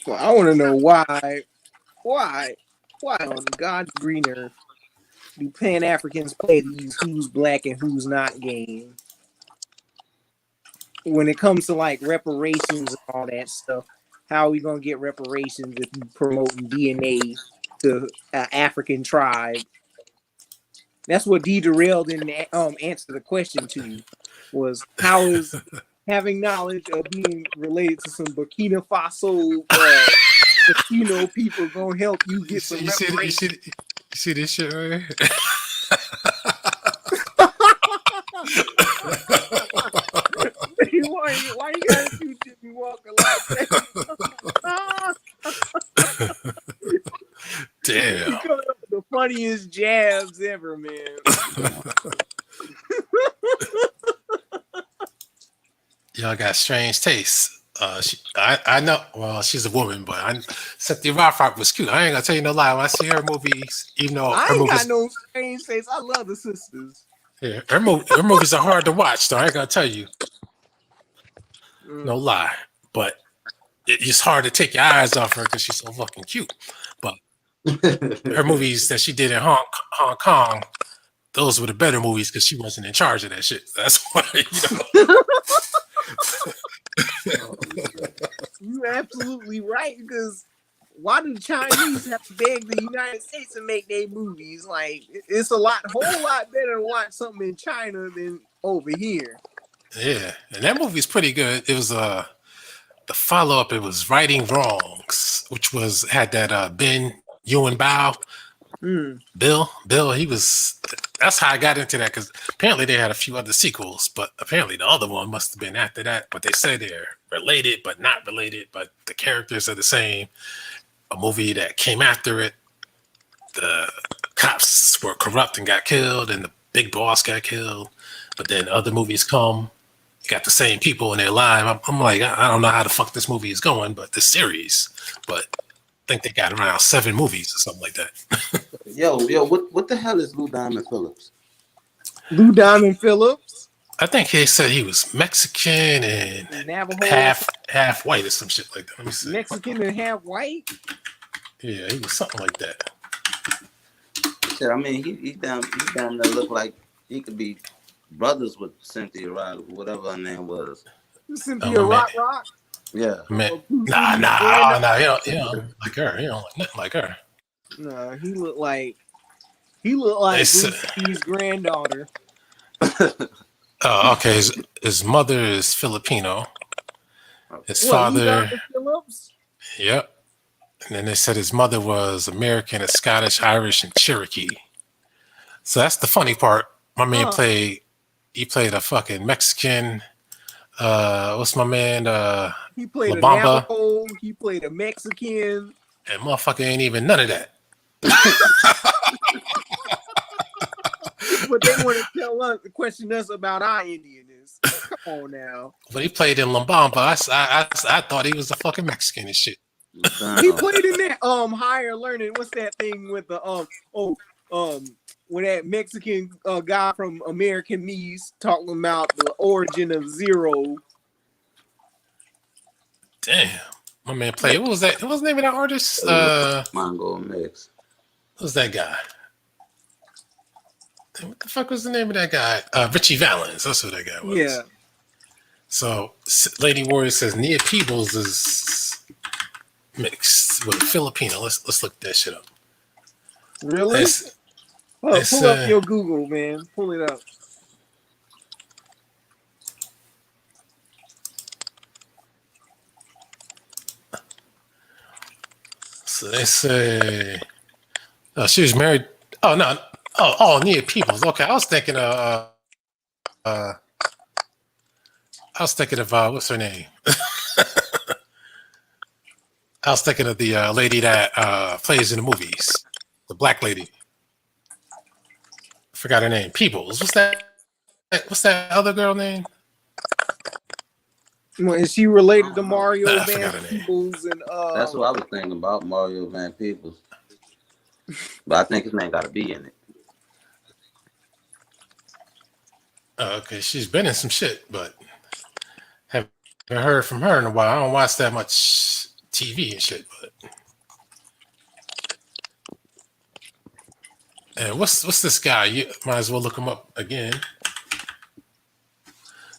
Well, I want to know why on God's green earth do Pan Africans play these who's black and who's not game? When it comes to like reparations and all that stuff, how are we gonna get reparations if you promoting DNA to an African tribe? That's what D. Durrell didn't answer the question to, was how is having knowledge of being related to some Burkina Faso Latino people gonna help you get some reparations? You see this shit right here? Why you gotta shoot Jimmy Walker like that? Damn. You coming up with the funniest jabs ever, man. Y'all got strange tastes. I know. Well, she's a woman, but Cynthia Rothrock was cute. I ain't gonna tell you no lie. When I see her movies, even though I her ain't movies, got no strange face. I love the sisters. yeah, her movies are hard to watch. Though I ain't gonna tell you no lie, but it's hard to take your eyes off her because she's so fucking cute. But her movies that she did in Hong Kong, those were the better movies because she wasn't in charge of that shit. That's why, You're absolutely right, because why do the Chinese have to beg the United States to make their movies? Like, it's a whole lot better to watch something in China than over here. Yeah, and that movie's pretty good. It was the follow-up. It was Righting Wrongs, which had that Ben Ewan Bao. Bill, that's how I got into that, because apparently they had a few other sequels, but apparently the other one must have been after that. But they say they're related, but not related, but the characters are the same. A movie that came after it, the cops were corrupt and got killed, and the big boss got killed. But then other movies come, you got the same people and they're alive. I'm like, I don't know how the fuck this movie is going, but this series, but I think they got around 7 movies or something like that. Yo, what the hell is Lou Diamond Phillips? Lou Diamond Phillips? I think they said he was Mexican and Navajo, half white or some shit like that. Let me see. Mexican and half white? Yeah, he was something like that. Shit, I mean, he damn that look like he could be brothers with Cynthia Rock, whatever her name was. Cynthia Rock? Yeah. Man. Nah, you don't like her. You don't like nothing like her. No, he looked like Bruce's granddaughter. Oh, okay. His mother is Filipino. His father. Phillips? Yep. And then they said his mother was American and Scottish, Irish, and Cherokee. So that's the funny part. My man played a fucking Mexican. What's my man? He played La a Bamba. Navajo. He played a Mexican. And motherfucker ain't even none of that. But they want to question us about our Indianness. Come on now. But he played in La Bamba. I thought he was a fucking Mexican and shit. He played in that Higher Learning. What's that thing with the when that Mexican guy from American Knees talking about the origin of Zero. Damn. My man played. What was that? What was the name of that artist? Mongo Mix. Who's that guy? What the fuck was the name of that guy? Richie Valens. That's who that guy was. Yeah. So Lady Warrior says Nia Peebles is mixed with Filipino. Let's look that shit up. Really? Pull up your Google, man. Pull it up. So they say she was married. Oh no. Oh, Nia Peebles. Okay, I was thinking of what's her name? I was thinking of the lady that plays in the movies, the black lady. I forgot her name. Peebles. What's that other girl name? Is she related to Mario Van Peebles? And that's what I was thinking about, Mario Van Peebles. But I think his name got to be in it. Okay, she's been in some shit, but haven't heard from her in a while. I don't watch that much TV and shit, but. And what's this guy? You might as well look him up again.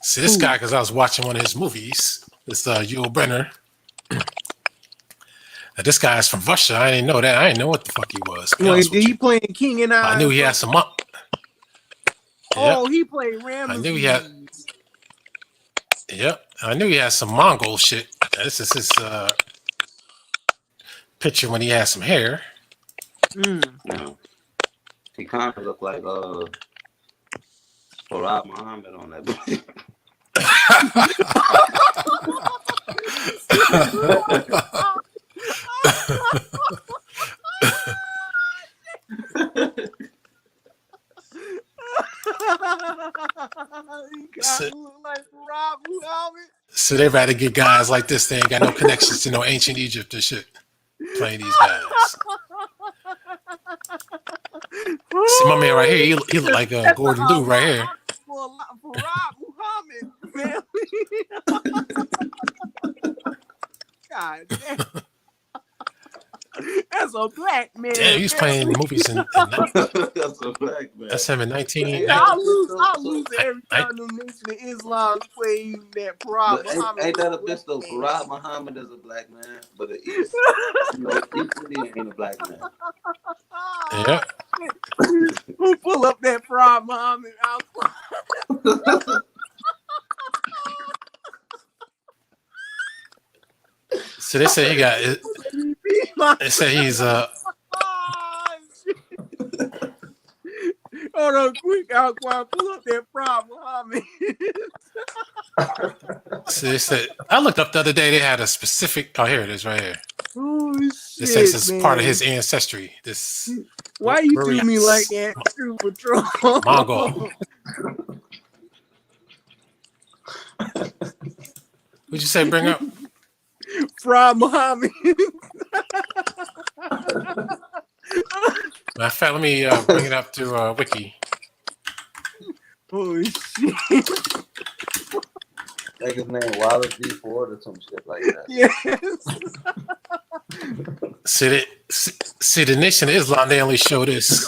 See this guy, because I was watching one of his movies. This Yul Brenner. Now, this guy is from Russia. I didn't know that. I didn't know what the fuck he was. Wait, did he play King and I? I knew he had some up. Oh, yep. He played Ramesses. I knew he had. Yep, I knew he had some Mongol shit. This is his picture when he had some hair. Yeah. He kind of looked like Farad Muhammad on that. So they rather get guys like this. They ain't got no connections to no ancient Egypt and shit. Playing these guys. See my man right here. He look like Gordon Dew right here. For Rob Muhammad, God damn. That's a black man. Damn, he's playing movies in That's a black man. that's him in 19. I'll lose every time the Nation of Islam play that Farad Muhammad. Ain't that a bitch though? Farad Muhammad is a black man, but the East, East Indian ain't a black man. Yeah. Who pull up that Farad Muhammad out? So they say he got. They say he's Hold on, quick, Alquanr, pull up that Farad Muhammad. So they said I looked up the other day. They had a specific. Oh, here it is, right here. Oh They shit, say this is man. part of his ancestry. This. Why you do me like that, True Patrol? Mongol. What'd you say? Bring up. Farad Muhammad. Matter of fact, let me bring it up to Wiki. Oh shit. Like his name Wallace D. Ford or some shit like that. Yes. See, the Nation of Islam, they only show this,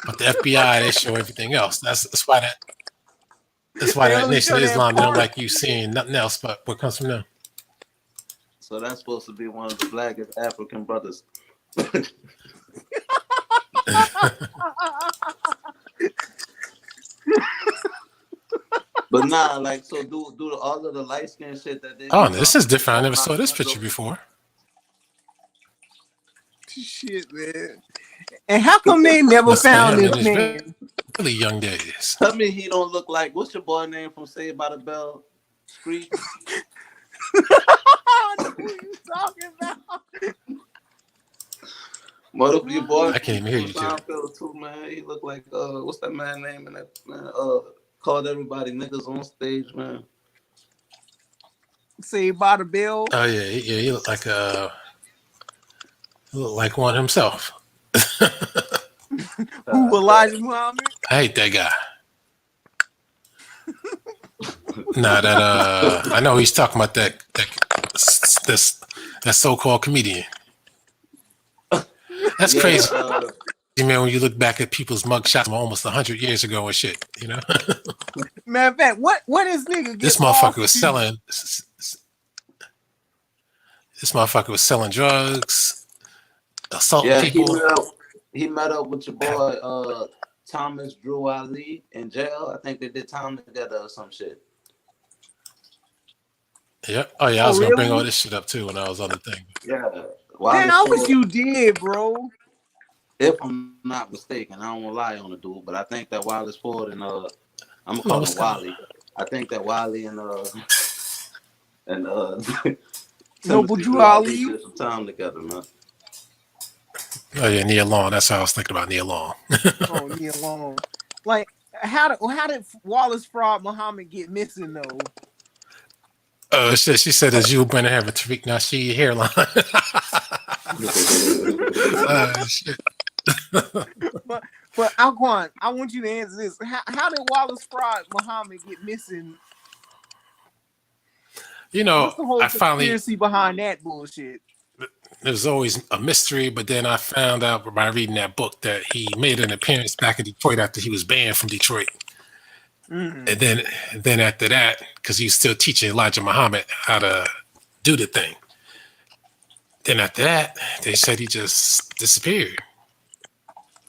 but the FBI, they show everything else. That's why that Nation of Islam, they don't like you seeing nothing else but what comes from them. So that's supposed to be one of the blackest African brothers. But nah, like, so do all of the light skin shit that they. Oh, this is different. I never saw this picture before. Shit, man. And how come they never found him this in his man? really young days. Tell me he don't look like, what's your boy name from Saved by the Bell? Street? What are you talking about? What up, your boy? I can't even hear you, too, man. He look like what's that man name in that man? Called everybody niggas on stage, man. Saved by the Bell. Oh yeah, he looked like one himself. Who, Elijah Muhammad? I hate that guy. Nah, that I know he's talking about that so-called comedian. That's crazy, man. When you look back at people's mugshots from almost 100 years ago and shit, you know. Matter of fact, what is nigga? This motherfucker was selling. This motherfucker was selling drugs, assaulting people. He met up with your boy Thomas Drew Ali in jail. I think they did time together or some shit. Yeah. Oh yeah, I was gonna bring all this shit up too when I was on the thing. Yeah. Man, I wish you did, bro. If I'm not mistaken, I don't want to lie on the dude, but I think that Wallace Ford and I'm gonna call him Wally. I think that Wally and Noble Drew Ali did some time together, man. Oh yeah, Neil Long. That's how I was thinking about Neil Long. Oh, Neil Long. Like, how did Wallace Farad Muhammad get missing though? She said, "As you been have a Tariq Nasheed hairline." Shit. But Alquanr, I want you to answer this. How did Wallace Farad Muhammad get missing? You know, what's the whole conspiracy behind that bullshit? There's always a mystery, but then I found out by reading that book that he made an appearance back in Detroit after he was banned from Detroit. Mm-hmm. And then after that, because he was still teaching Elijah Muhammad how to do the thing. Then after that, they said he just disappeared.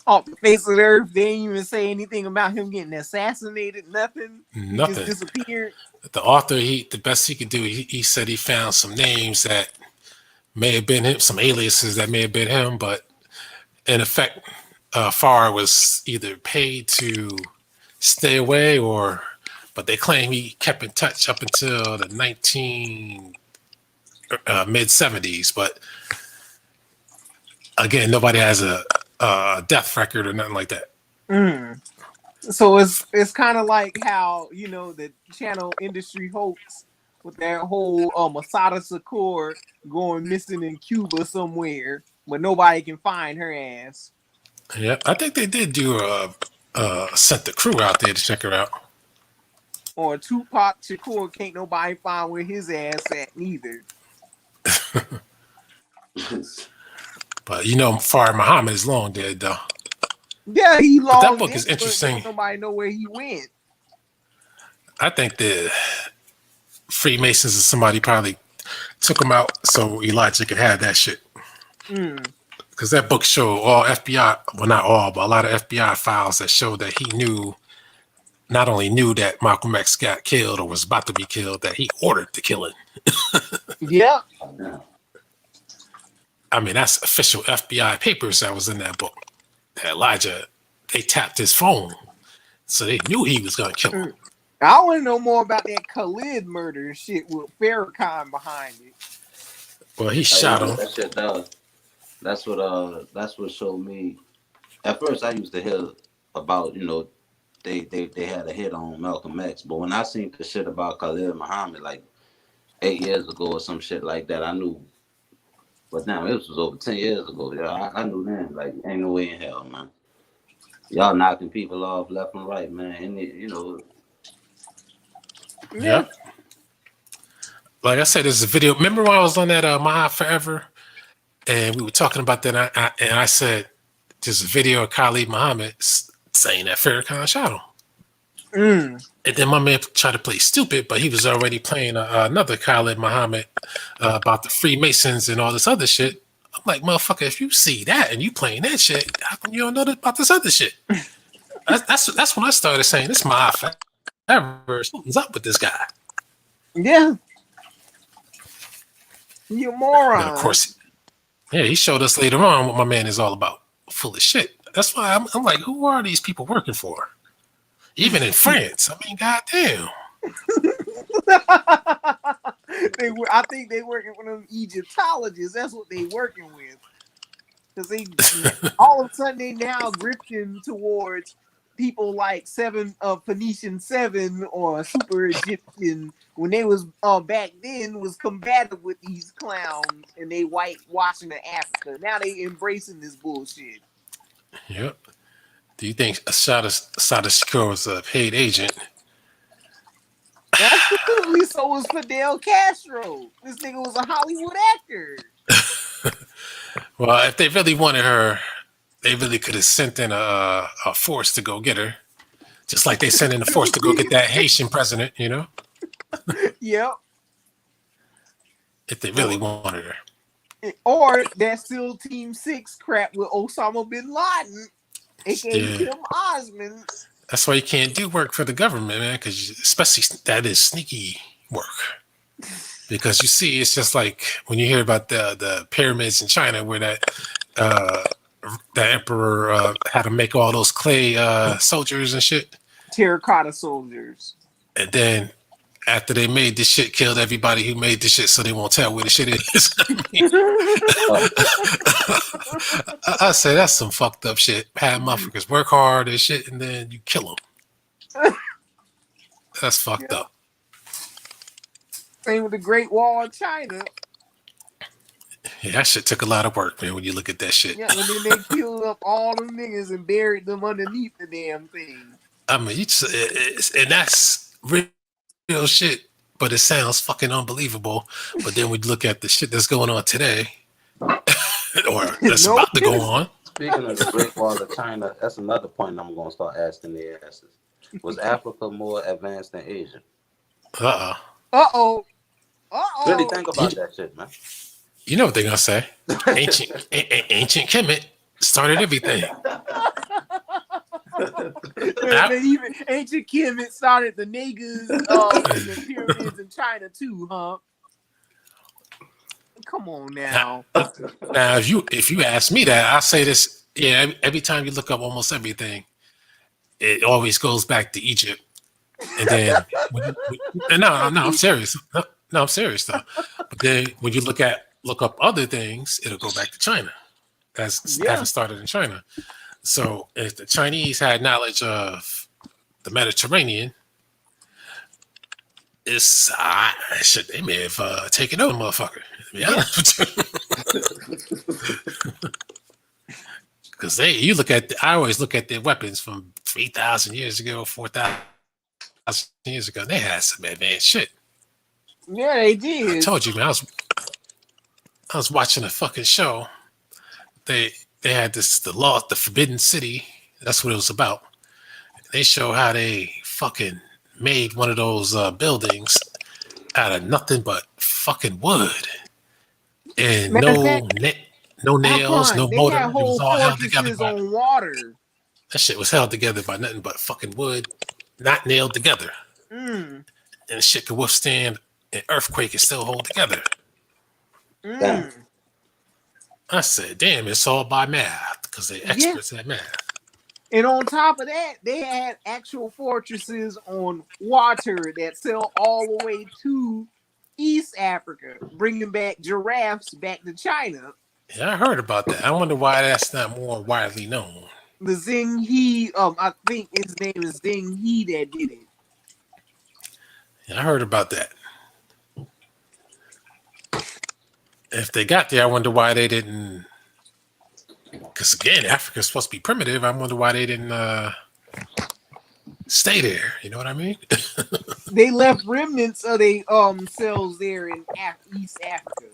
Off the face of the earth, they didn't even say anything about him getting assassinated. Nothing. Nothing. He just disappeared. The author, the best he could do, he said he found some names that may have been him, some aliases that may have been him, but in effect, Farr was either paid to stay away but they claim he kept in touch up until the mid-70s. But again, nobody has a death record or nothing like that. Mm. So it's kind of like how the channel industry hoax with that whole Masada Shakur going missing in Cuba somewhere, but nobody can find her ass. Yeah, I think they did do sent the crew out there to check her out. Or Tupac Shakur, can't nobody find where his ass at neither. But Fard Muhammad is long dead though. Yeah, he long. But that book is interesting. Don't nobody know where he went. I think the Freemasons or somebody probably took him out so Elijah could have that shit. Because that book showed all FBI, well, not all, but a lot of FBI files that showed that he not only knew that Malcolm X got killed or was about to be killed, that he ordered the killing. Yeah. I mean, that's official FBI papers that was in that book. That Elijah, they tapped his phone, so they knew he was going to kill him. I want to know more about that Khalid murder shit with Farrakhan behind it. Well, he shot him. That shit does. That's what showed me. At first, I used to hear about they had a hit on Malcolm X, but when I seen the shit about Khalid Muhammad like 8 years ago or some shit like that, I knew. But now this was over 10 years ago. Yeah, I knew then. Like, ain't no way in hell, man. Y'all knocking people off left and right, man. And Yeah. Like I said, there's a video. Remember when I was on that Maha Forever, and we were talking about that, and I said there's a video of Khalid Muhammad saying that Farrakhan shot him. And then my man tried to play stupid, but he was already playing another Khalid Muhammad about the Freemasons and all this other shit. I'm like, motherfucker, if you see that and you playing that shit, how come you don't know about this other shit? That's when I started saying, this my forever. Something's up with this guy. Yeah. You moron. And of course, yeah, he showed us later on what my man is all about. Full of shit. That's why I'm like, who are these people working for? Even in France. I mean, goddamn. I think they working for them Egyptologists. That's what they working with. Because they all of a sudden they now drifting towards people like Phoenician 7 or Super Egyptian when they was back then was combative with these clowns and they whitewashing the Africa. Now they embracing this bullshit. Yep. Do you think Assata Shakur was a paid agent? Absolutely. So was Fidel Castro. This nigga was a Hollywood actor. Well, if they really wanted her, they really could have sent in a force to go get her. Just like they sent in a force to go get that Haitian president, Yep. If they really wanted her. Or that SEAL Team 6 crap with Osama bin Laden, aka Tim Osmond. That's why you can't do work for the government, man, because especially that is sneaky work. Because you see, it's just like when you hear about the pyramids in China where that emperor had to make all those clay soldiers and shit. Terracotta soldiers. And then after they made this shit, killed everybody who made this shit so they won't tell where the shit is. I say that's some fucked up shit. Have motherfuckers work hard and shit, and then you kill them. That's fucked up. Same with the Great Wall of China. Yeah, that shit took a lot of work, man, when you look at that shit. Yeah, and then they killed up all them niggas and buried them underneath the damn thing. I mean, and that's real shit, but it sounds fucking unbelievable. But then we look at the shit that's going on today, or that's about to go on. Speaking of the Great Wall of China, that's another point I'm going to start asking the asses. Was Africa more advanced than Asia? Uh-oh. Really think about that shit, man. You know what they're going to say. Ancient Kemet started everything. Even ancient Kemet started the niggas and the pyramids in China too, huh? Come on now. Now, if you ask me that, I say this. Yeah, every time you look up almost everything, it always goes back to Egypt. And then, no, I'm serious. No, I'm serious though. But then when you look up other things, it'll go back to China. Haven't started in China. So if the Chinese had knowledge of the Mediterranean, it's shit. They may have taken over, motherfucker. To be honest with you. Because I always look at their weapons from 3,000 years ago, 4,000 years ago. They had some advanced shit. Yeah, they did. I told you, man. I was watching a fucking show. They had the Forbidden City. That's what it was about. They show how they fucking made one of those buildings out of nothing but fucking wood, and no nails, no They motor. had It was whole all held together fortresses by on water. that shit was held together by nothing but fucking wood, not nailed together. Mm. And the shit could withstand an earthquake and still hold together. Mm. I said, damn, it's all by math because they're experts at math. And on top of that, they had actual fortresses on water that sail all the way to East Africa, bringing back giraffes back to China. Yeah, I heard about that. I wonder why that's not more widely known. The Zheng He, I think his name is Zheng He that did it. Yeah, I heard about that. If they got there, I wonder why they didn't. Because again, Africa's supposed to be primitive. I wonder why they didn't stay there. You know what I mean? They left remnants of their cells there in East Africa.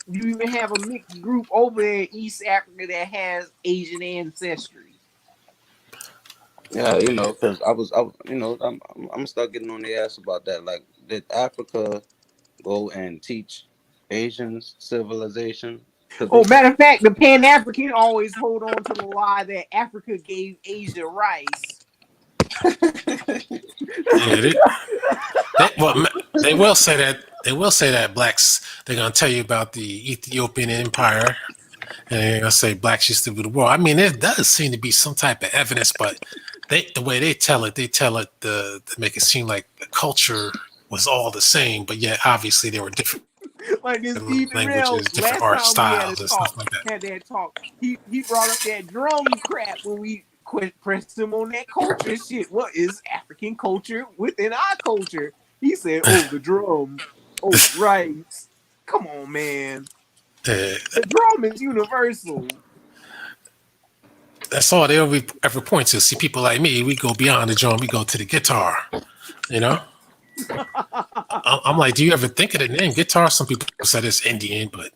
You even have a mixed group over there in East Africa that has Asian ancestry. Yeah, because I'm gonna start getting on the ass about that. Like, did Africa go and teach Asians civilization? Matter of fact, the Pan-African always hold on to the lie that Africa gave Asia rice. They will say that. They will say that blacks. They're gonna tell you about the Ethiopian Empire, and they're gonna say blacks used to rule the world. I mean, there does seem to be some type of evidence, but the way they tell it to make it seem like the culture was all the same, but yet obviously there were different like this languages, different art styles, and stuff like that. Had that talk. He brought up that drum crap when we pressed him on that culture shit. What is African culture within our culture? He said, "Oh, the drum. Oh, right. Come on, man. The drum is universal." That's all they ever point to. See, people like me, we go beyond the drum. We go to the guitar. You know. I'm like, do you ever think of the name guitar? Some people said it's Indian, but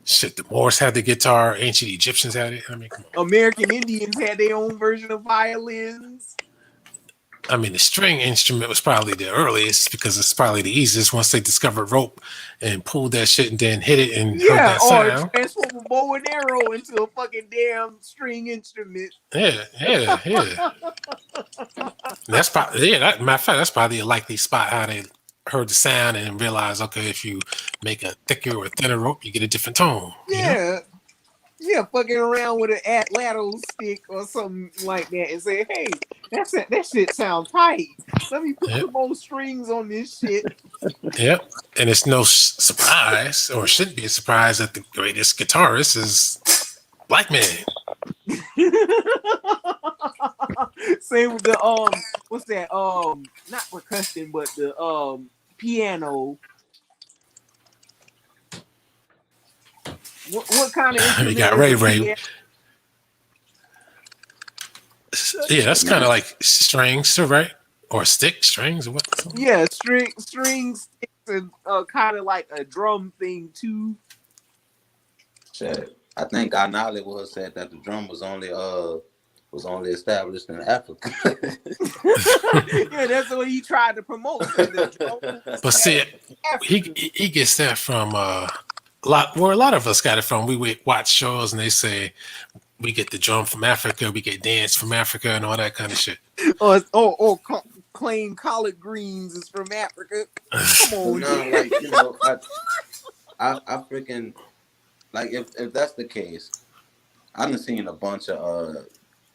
shit, the Moors had the guitar. Ancient Egyptians had it. I mean, come on. American Indians had their own version of violins. I mean, the string instrument was probably the earliest because it's probably the easiest once they discovered rope and pulled that shit and then hit it and heard that sound. Or transform a bow and arrow into a fucking damn string instrument. Yeah. That's probably matter of fact, that's probably a likely spot how they heard the sound and realized, okay, if you make a thicker or thinner rope, you get a different tone. Yeah. Yeah, fucking around with an atlatl stick or something like that and say, hey, that shit sounds tight. Let me put some more strings on this shit. Yep. And it's no surprise, or shouldn't be a surprise, that the greatest guitarist is black man. Same with the what's that? Not percussion, but the piano. What kind of instrument? You got Ray. Yeah, that's kind of like strings, right? Or strings, or what? Yeah, strings, sticks, and kind of like a drum thing too. Shit, I think Anali was said that the drum was only established in Africa. Yeah, that's what he tried to promote. But see, he gets that from a lot of us got it from. We watch shows and they say we get the drum from Africa, we get dance from Africa, and all that kind of shit. Or claim collard greens is from Africa. Come on, no, like I freaking like if that's the case, I done seen a bunch of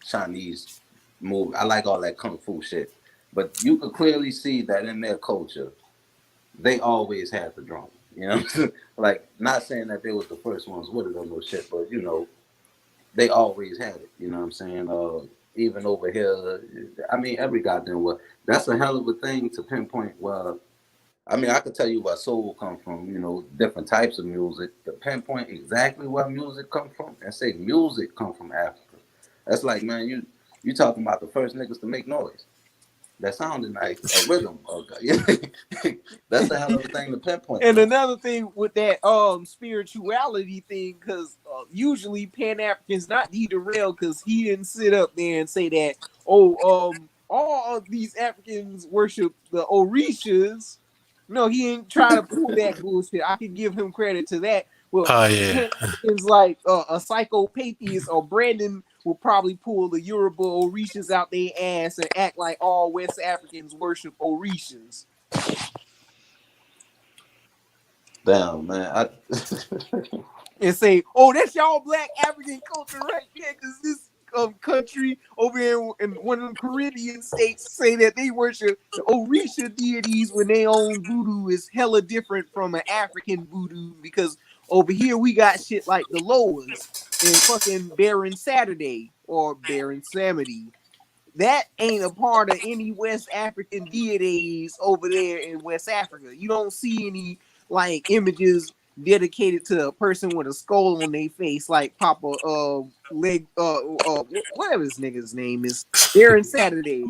Chinese movies. I like all that kung fu shit, but you could clearly see that in their culture, they always had the drum. You know, like, not saying that they was the first ones with it or no shit, but they always had it. You know what I'm saying? even over here. I mean, every goddamn word. That's a hell of a thing to pinpoint. Well, I mean, I could tell you where soul come from, you know, different types of music. To pinpoint exactly where music come from and say music come from Africa. That's like, man, you talking about the first niggas to make noise. That sounded like a rhythm. That's a hell of a thing to pinpoint. And another thing with that spirituality thing, because usually Pan African's not D Darrell, because he didn't sit up there and say that, all of these Africans worship the Orishas. No, he didn't try to pull that bullshit. I can give him credit to that. Well, Pan Africans like a psychopathist or Brandon will probably pull the Yoruba Orishas out their ass and act like all West Africans worship Orishas. Damn, man. And say, oh, that's y'all black African culture right there, because this country over here in one of the Caribbean states say that they worship the Orisha deities when their own voodoo is hella different from an African voodoo, because over here we got shit like the Loas and fucking Baron Saturday or Baron Samedi. That ain't a part of any West African deities over there in West Africa. You don't see any like images dedicated to a person with a skull on their face, like Papa whatever this nigga's name is, Baron Saturday.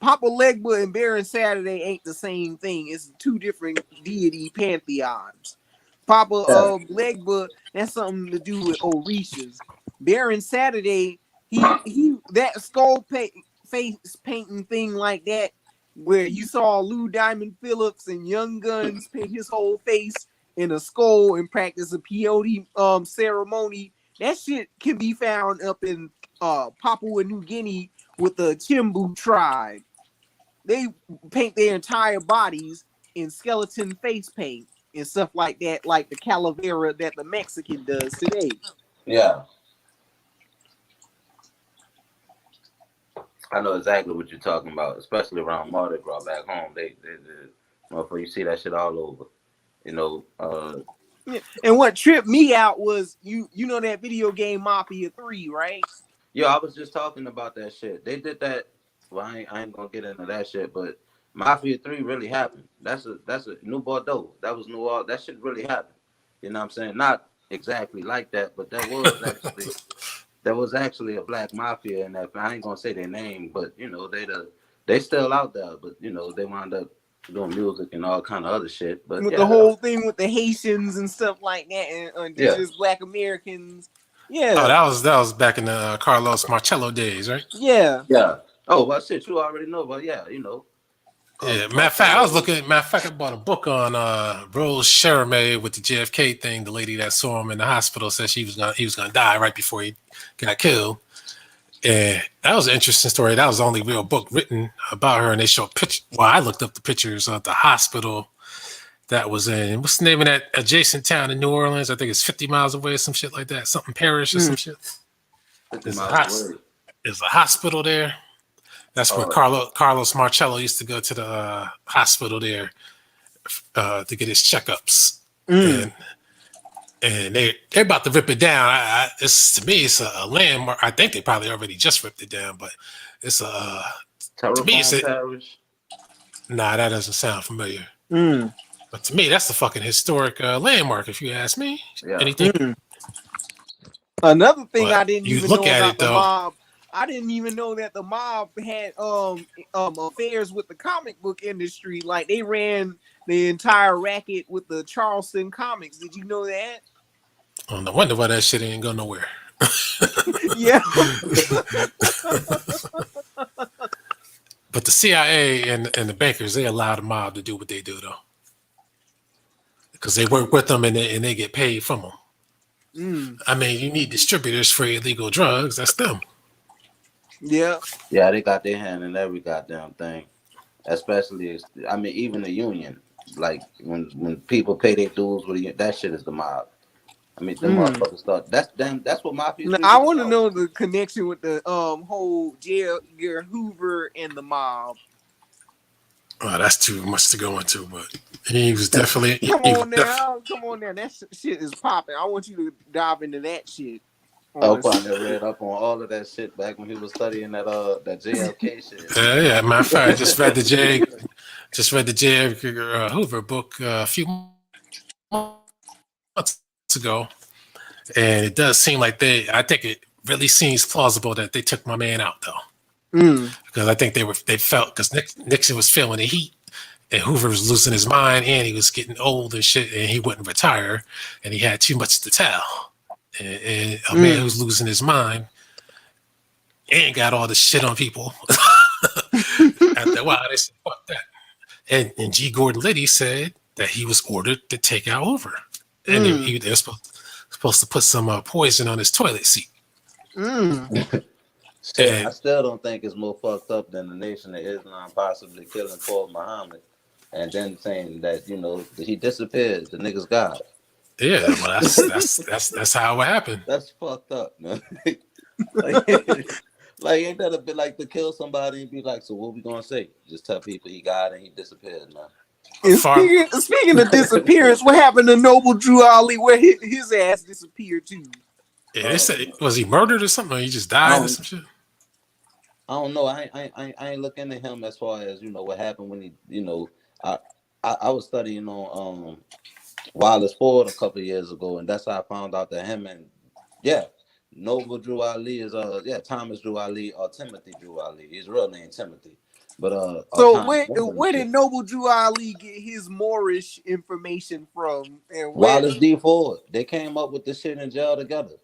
Papa Legba and Baron Saturday ain't the same thing. It's two different deity pantheons. Papa Legba, that's something to do with Orishas. Baron Saturday, he that skull face painting thing like that, where you saw Lou Diamond Phillips and Young Guns paint his whole face in a skull and practice a peyote ceremony. That shit can be found up in Papua New Guinea with the Chimbu tribe. They paint their entire bodies in skeleton face paint and stuff like that, like the calavera that the Mexican does today. Yeah. I know exactly what you're talking about, especially around Mardi Gras back home. They motherfucker, you see that shit all over. You know, yeah. And what tripped me out was you know that video game Mafia 3, right? Yo, I was just talking about that shit. They did that. Well, I ain't gonna get into that shit, but Mafia 3 really happened. That's a New Bordeaux. That was New Orleans. That shit really happened. You know what I'm saying? Not exactly like that, but that was actually a black mafia in that. I ain't gonna say their name, but you know, they still out there, but you know, they wound up doing music and all kind of other shit. But with the whole thing with the Haitians and stuff like that, and indigenous Black Americans. Yeah. Oh, that was back in the Carlos Marcello days, right? Yeah. Yeah. Oh, well, shit, you already know, but yeah, you know. Yeah, matter of fact, I bought a book on Rose Cheramay with the JFK thing. The lady that saw him in the hospital said he was gonna die right before he got killed. And that was an interesting story. That was the only real book written about her, and they showed pictures. Well, I looked up the pictures of the hospital that was in, what's the name of that adjacent town in New Orleans? I think it's 50 miles away or some shit like that. Something Parish or some shit. There's a hospital there. That's where Carlos Marcello used to go to the hospital there to get his checkups. And they're about to rip it down. To me, it's a landmark. I think they probably already just ripped it down, but it's to me, Parish. Nah, that doesn't sound familiar. But to me, that's the fucking historic landmark, if you ask me. Yeah. Anything. Another thing I didn't even know about the though, mob. I didn't even know that the mob had affairs with the comic book industry. Like they ran the entire racket with the Charleston comics. Did you know that? Oh, no wonder why that shit ain't go nowhere. Yeah. But the CIA and the bankers, they allow the mob to do what they do, though. Because they work with them and they get paid from them. I mean, you need distributors for illegal drugs. That's them. Yeah. Yeah, they got their hand in every goddamn thing. Especially, I mean, even the union. Like, when people pay their dues, that shit is the mob. I mean, the motherfuckers start. That's what mafia. Now, I want to know the connection with the whole J. Edgar Hoover and the mob. Oh, that's too much to go into, but he was definitely. Come on there, that shit is popping. I want you to dive into that shit. Alquanr read up on all of that shit back when he was studying that JLK shit. Yeah. Matter of fact, I just read the J. Edgar Hoover book a few months ago, and it does seem like I think it really seems plausible that they took my man out though, because I think they felt because Nixon was feeling the heat, and Hoover was losing his mind, and he was getting old and shit, and he wouldn't retire, and he had too much to tell, and a man who's losing his mind and got all the shit on people. After a while, they said, fuck that. And G. Gordon Liddy said that he was ordered to take out Hoover. And they're supposed to put some poison on his toilet seat. Shit, I still don't think it's more fucked up than the Nation of Islam possibly killing Paul Muhammad and then saying that, he disappeared. The nigga's God. Yeah, well, that's how it happened. That's fucked up, man. Like, ain't that a bit like to kill somebody and be like, so what we gonna say? Just tell people he got and he disappeared, man. And speaking of disappearance, what happened to Noble Drew Ali? Where his ass disappeared too? Yeah, they said, was he murdered or something? Or he just died or some shit? I don't know. I ain't looking at him as far as what happened when he. I was studying on Wallace Ford a couple of years ago, and that's how I found out that him and Noble Drew Ali is Thomas Drew Ali or Timothy Drew Ali. His real name Timothy. But so where did Noble Drew Ali get his Moorish information from? And Wallace D. Ford. They came up with this shit in jail together.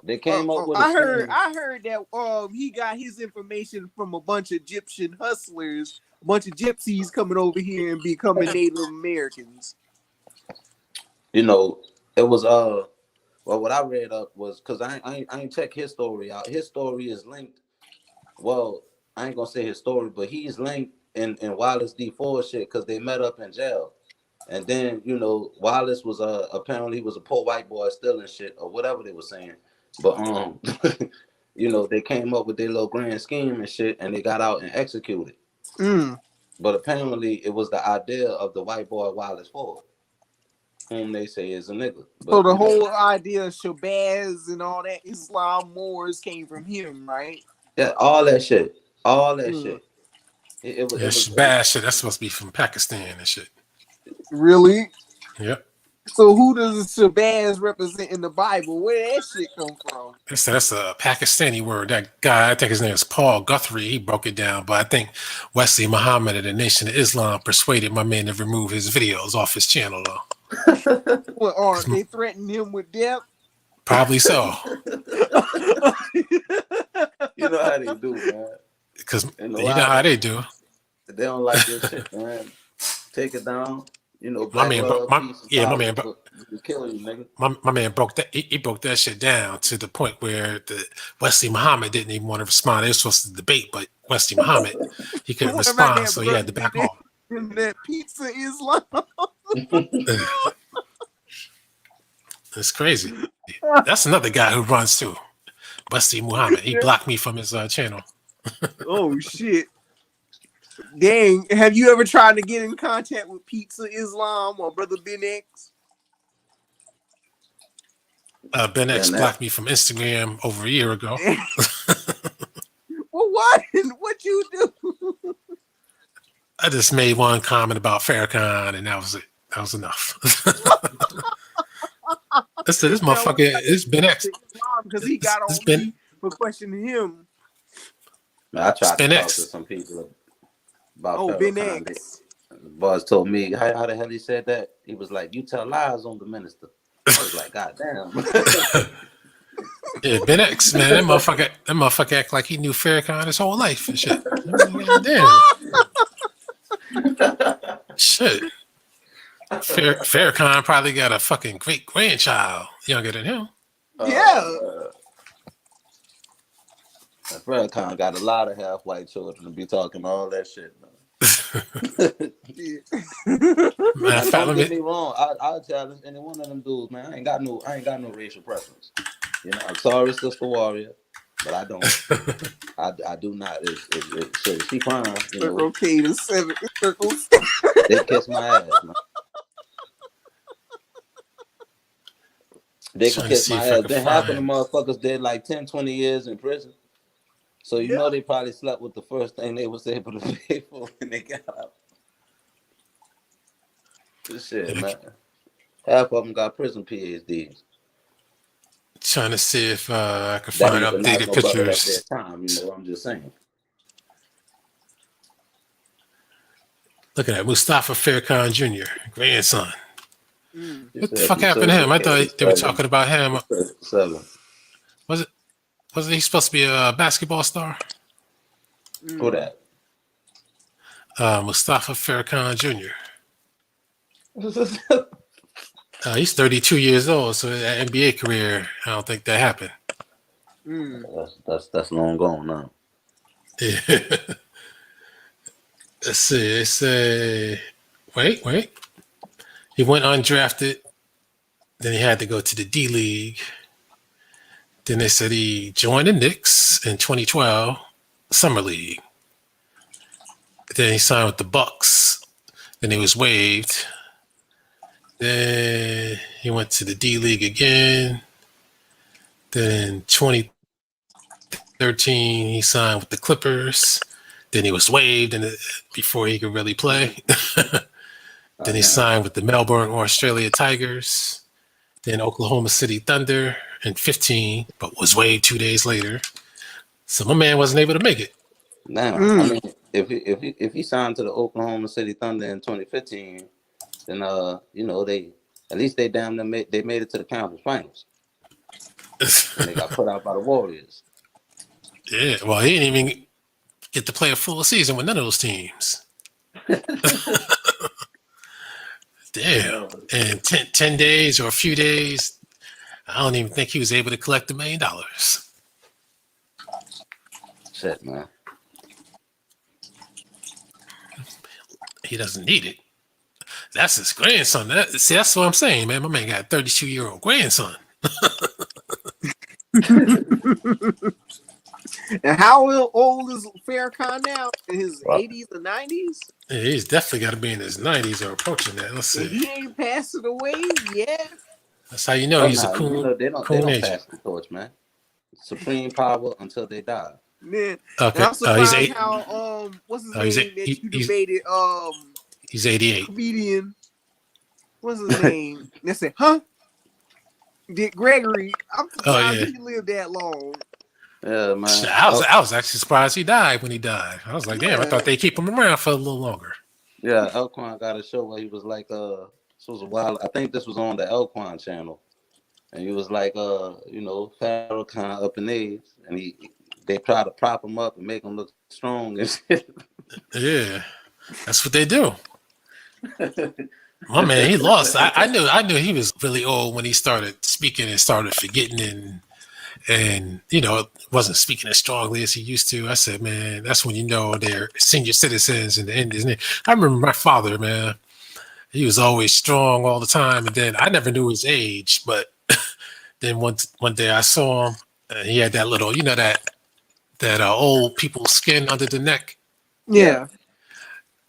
They came up with. I heard that he got his information from a bunch of Egyptian hustlers, a bunch of gypsies coming over here and becoming Native Americans. It was well, what I read up was because I ain't check his story out. His story is linked. Well, I ain't gonna say his story, but he's linked in Wallace D. Ford shit because they met up in jail. And then, Wallace was apparently he was a poor white boy stealing shit or whatever they were saying. But they came up with their little grand scheme and shit, and they got out and executed. But apparently it was the idea of the white boy Wallace Ford, whom they say is a nigga. But, so the whole idea of Shabazz and all that Islam Moors came from him, right? Yeah, all that shit. Shit. It was Shabazz shit. That's supposed to be from Pakistan and shit. Really? Yep. So who does Shabazz represent in the Bible? Where did that shit come from? That's a Pakistani word. That guy, I think his name is Paul Guthrie. He broke it down, but I think Wesley Muhammad and the Nation of Islam persuaded my man to remove his videos off his channel, though. Well, aren't they threatening him with death? Probably so. You know how they do, man. Because you know how they do. They don't like this shit, man. Take it down. My man broke that. He broke that shit down to the point where the Wesley Muhammad didn't even want to respond. They were supposed to debate, but Wesley Muhammad he couldn't respond, so he had to back off. That pizza Islam. It's crazy. That's another guy who runs too. Wesley Muhammad. He blocked me from his channel. Oh shit. Dang, have you ever tried to get in contact with Pizza Islam or Brother Ben X? Ben X blocked me from Instagram over a year ago. Well, what? What you do? I just made one comment about Farrakhan, and that was it. That was enough. I said, this motherfucker is Ben X. Because he got on me for questioning him. Man, I tried to talk to some people about Ben X. Buzz told me how the hell he said that. He was like, "You tell lies on the minister." I was like, "God damn." Yeah, Ben X, man, that motherfucker act like he knew Farrakhan his whole life and shit. Damn. Shit. Farrakhan probably got a fucking great grandchild younger than him. Yeah. Farrakhan got a lot of half white children to be talking all that shit, man. Man, don't get me wrong. I'll challenge any one of them dudes, man. I ain't got no racial preference. I'm sorry, Sister Warrior, but I don't. I do not. Shit, she fine. Okay, the 7 circles. They kiss my ass, man. They can Trying to kick see my if I ass. can Then half of the find. motherfuckers did like 10, 20 years in prison. So you know they probably slept with the first thing they was able to pay for when they got out. This shit, man. Half of them got prison PhDs. Trying to see if I can That find ain't the knock updated no brother at their pictures. time, you know. I'm just saying. Look at that, Mustafa Farrakhan Jr., grandson. You What the said fuck from happened to him? I 37. thought they were talking about him. 37. Wasn't he supposed to be a basketball star? Who that? Mustafa Farrakhan Jr. He's 32 years old, so that NBA career, I don't think that happened. That's long gone now. Yeah. Let's see. They say, wait. He went undrafted. Then he had to go to the D League. Then they said he joined the Knicks in 2012 Summer League. Then he signed with the Bucks. Then he was waived. Then he went to the D League again. Then in 2013 he signed with the Clippers. Then he was waived before he could really play. Then he signed with the Melbourne, Australia Tigers. Then Oklahoma City Thunder in 15, but was waived 2 days later. So my man wasn't able to make it. Now, I mean, if he signed to the Oklahoma City Thunder in 2015, then you know they damn near made it to the conference finals. And they got put out by the Warriors. Yeah, well, he didn't even get to play a full season with none of those teams. Damn. And 10 days or a few days, I don't even think he was able to collect $1 million. Shit, man. He doesn't need it. That's his grandson. That's what I'm saying, man. My man got a 32-year-old grandson. And how old is Farrakhan now? In his 80s or 90s? Yeah, he's definitely got to be in his 90s or approaching that. Let's see. And he ain't passed it away yet. That's how you know he's a cool, you know, they don't agent. pass the torch, man. Supreme power until they die. Man, okay. and I'm surprised how what's his name that you debated he's 88. Comedian. What's his name? They said, huh? Dick Gregory. I'm surprised he lived that long. Yeah, man. I was actually surprised he died when he died. I was like, damn, I thought they'd keep him around for a little longer. Yeah, Alquanr got a show where he was like, this was a while. I think this was on the Alquanr channel, and he was like, you know, Farrakhan up in age, and they try to prop him up and make him look strong and shit. Yeah, that's what they do. My man, he lost. I knew he was really old when he started speaking and started forgetting and you know, wasn't speaking as strongly as he used to. I said, man, that's when you know they're senior citizens and the end, isn't it? I remember my father, man. He was always strong all the time, and then I never knew his age, but then one day I saw him, and he had that little, you know, that old people's skin under the neck. Yeah.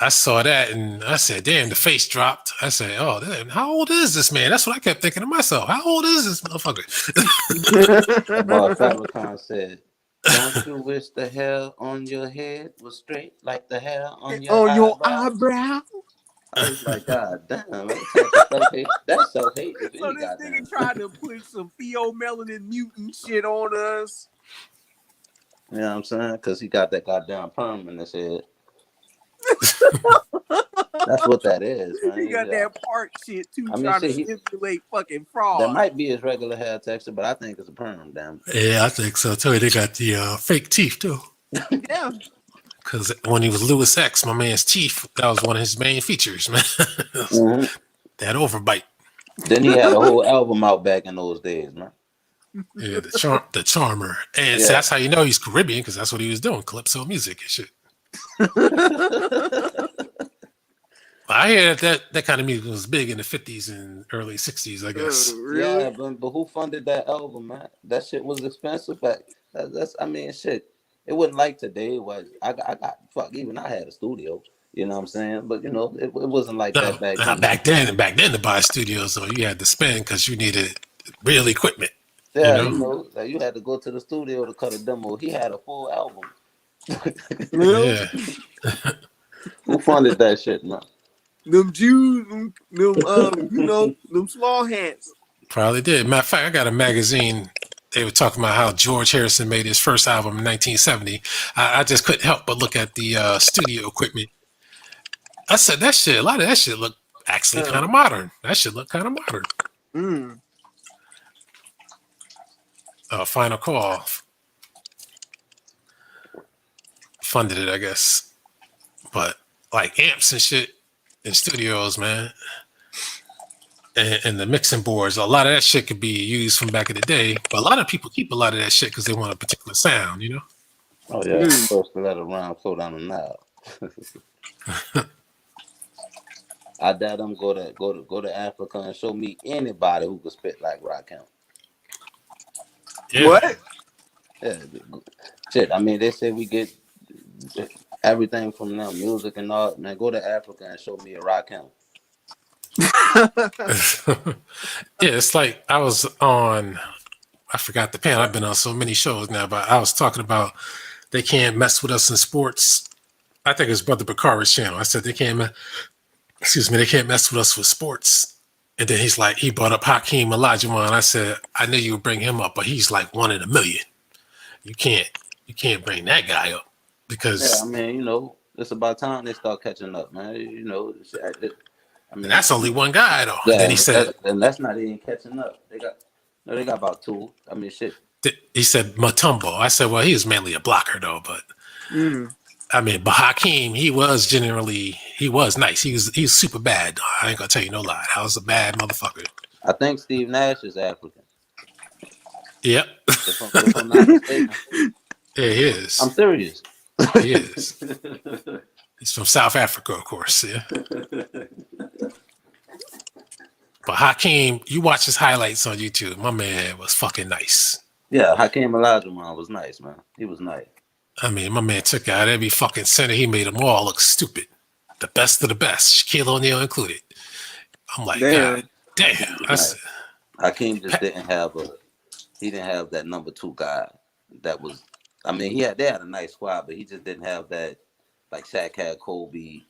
I saw that and I said, damn, the face dropped. I said, oh, damn, how old is this man? That's what I kept thinking to myself. How old is this motherfucker? Bob Farrakhan said, don't you wish the hair on your head was straight like the hair on your eyebrow? I was like, God damn, that's so hate. So this nigga tried to put some pheomelanin mutant shit on us. You know what I'm saying? Because he got that goddamn perm in his head. That's what that is, man. He got that part shit too, trying to stimulate fucking fraud. That might be his regular hair texture, but I think it's a perm, damn. Yeah, I think so too. They got the fake teeth too. Yeah. Because when he was Louis X, my man's teeth, that was one of his main features, man. That overbite. Then he had a whole album out back in those days, man. Yeah, the Charmer. And so that's how you know he's Caribbean, because that's what he was doing, calypso music and shit. I hear that kind of music was big in the 50s and early 60s, I guess. Really? Yeah, but who funded that album, man? That shit was expensive back. I mean, shit. It wasn't like today. I had a studio. You know what I'm saying? But you know, it wasn't like that back then. Back then to buy a studio, so you had to spend because you needed real equipment. Yeah, You know? like you had to go to the studio to cut a demo. He had a full album. Yeah. Who funded that shit, man? Them Jews, them small hats. Probably did. Matter of fact, I got a magazine. They were talking about how George Harrison made his first album in 1970. I just couldn't help but look at the studio equipment. I said, that shit, a lot of that shit looked actually kind of modern. That shit looked kind of modern. Final Call funded it, I guess. But like amps and shit in studios, man. And the mixing boards, a lot of that shit could be used from back in the day. But a lot of people keep a lot of that shit because they want a particular sound, you know? Oh yeah, first to let it rhyme, slow down the knob. I dare them go to Africa and show me anybody who could spit like Rakim. Yeah. What? Yeah, shit. I mean, they say we get everything from them, music and all. Man, go to Africa and show me a Rakim. Yeah, it's like I was on, I forgot the panel. I've been on so many shows now, but I was talking about they can't mess with us in sports. I think it's Brother Bakari's channel. I said they can't mess with us with sports. And then he brought up Hakeem Olajuwon. I said, I knew you would bring him up, but he's like 1 in a million. You can't bring that guy up because I mean, it's about time they start catching up, man. I mean, that's only one guy though. Yeah, And then he said, and that's not even catching up. They got about 2. I mean, shit. He said Mutombo. I said, well, he was mainly a blocker though, but I mean, but Hakeem, he was nice. He was super bad. I ain't gonna tell you no lie. I was a bad motherfucker. I think Steve Nash is African. Yep. If I'm not mistaken. Yeah, he is. I'm serious. He is. He's from South Africa, of course. Yeah. But Hakeem, you watch his highlights on YouTube. My man was fucking nice. Yeah, Hakeem Olajuwon was nice, man. He was nice. I mean, my man took out every fucking center. He made them all look stupid. The best of the best, Shaquille O'Neal included. I'm like, God damn. Hakeem just didn't have that number 2 guy. That was, I mean, they had a nice squad, but he just didn't have that. Like Shaq had Kobe,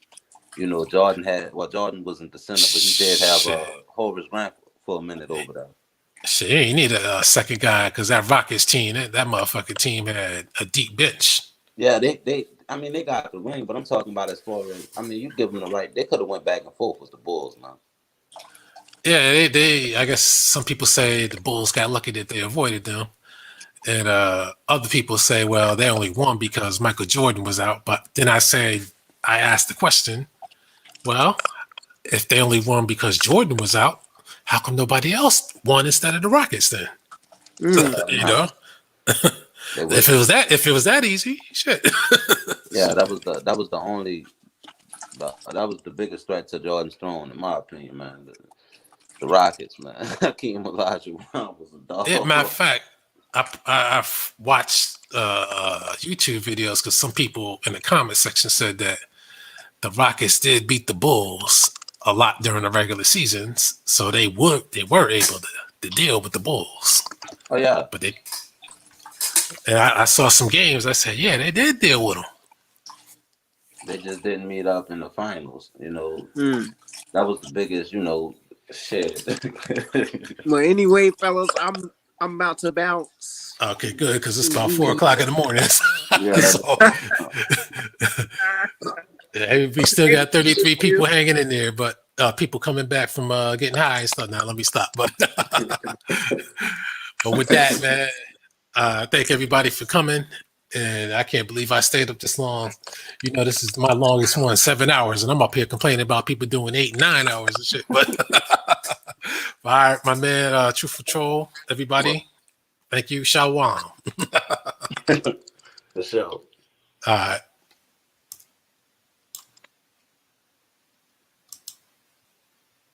Jordan wasn't the center, but he did have Horace Grant for a minute over there. Shit, you need a second guy because that Rockets team, that motherfucking team had a deep bench. Yeah, they got the ring, but I'm talking about as far as, I mean, you give them the right. They could have went back and forth with the Bulls, man. Yeah, they I guess some people say the Bulls got lucky that they avoided them. And other people say, well, they only won because Michael Jordan was out. But then I asked the question, well, if they only won because Jordan was out, how come nobody else won instead of the Rockets then? You know? If it was that easy, shit. Yeah, that was the biggest threat to Jordan's throne, in my opinion, man. The Rockets, man. Hakeem Olajuwon was a dog. Yeah, matter of fact, I've watched YouTube videos because some people in the comment section said that the Rockets did beat the Bulls a lot during the regular seasons, so they were able to deal with the Bulls. Oh yeah, but I saw some games. I said, yeah, they did deal with them. They just didn't meet up in the finals. That was the biggest, shit. Well, anyway, fellas, I'm about to bounce. Okay, good, because it's about 4 o'clock in the morning. We still got 33 people hanging in there, but people coming back from getting high and stuff. Now let me stop. But with that, man, thank everybody for coming. And I can't believe I stayed up this long. This is my longest one, 7 hours, and I'm up here complaining about people doing 8, 9 hours and shit. But all right, my man, Truthful Troll, everybody, thank you. Shalom. For sure. All right.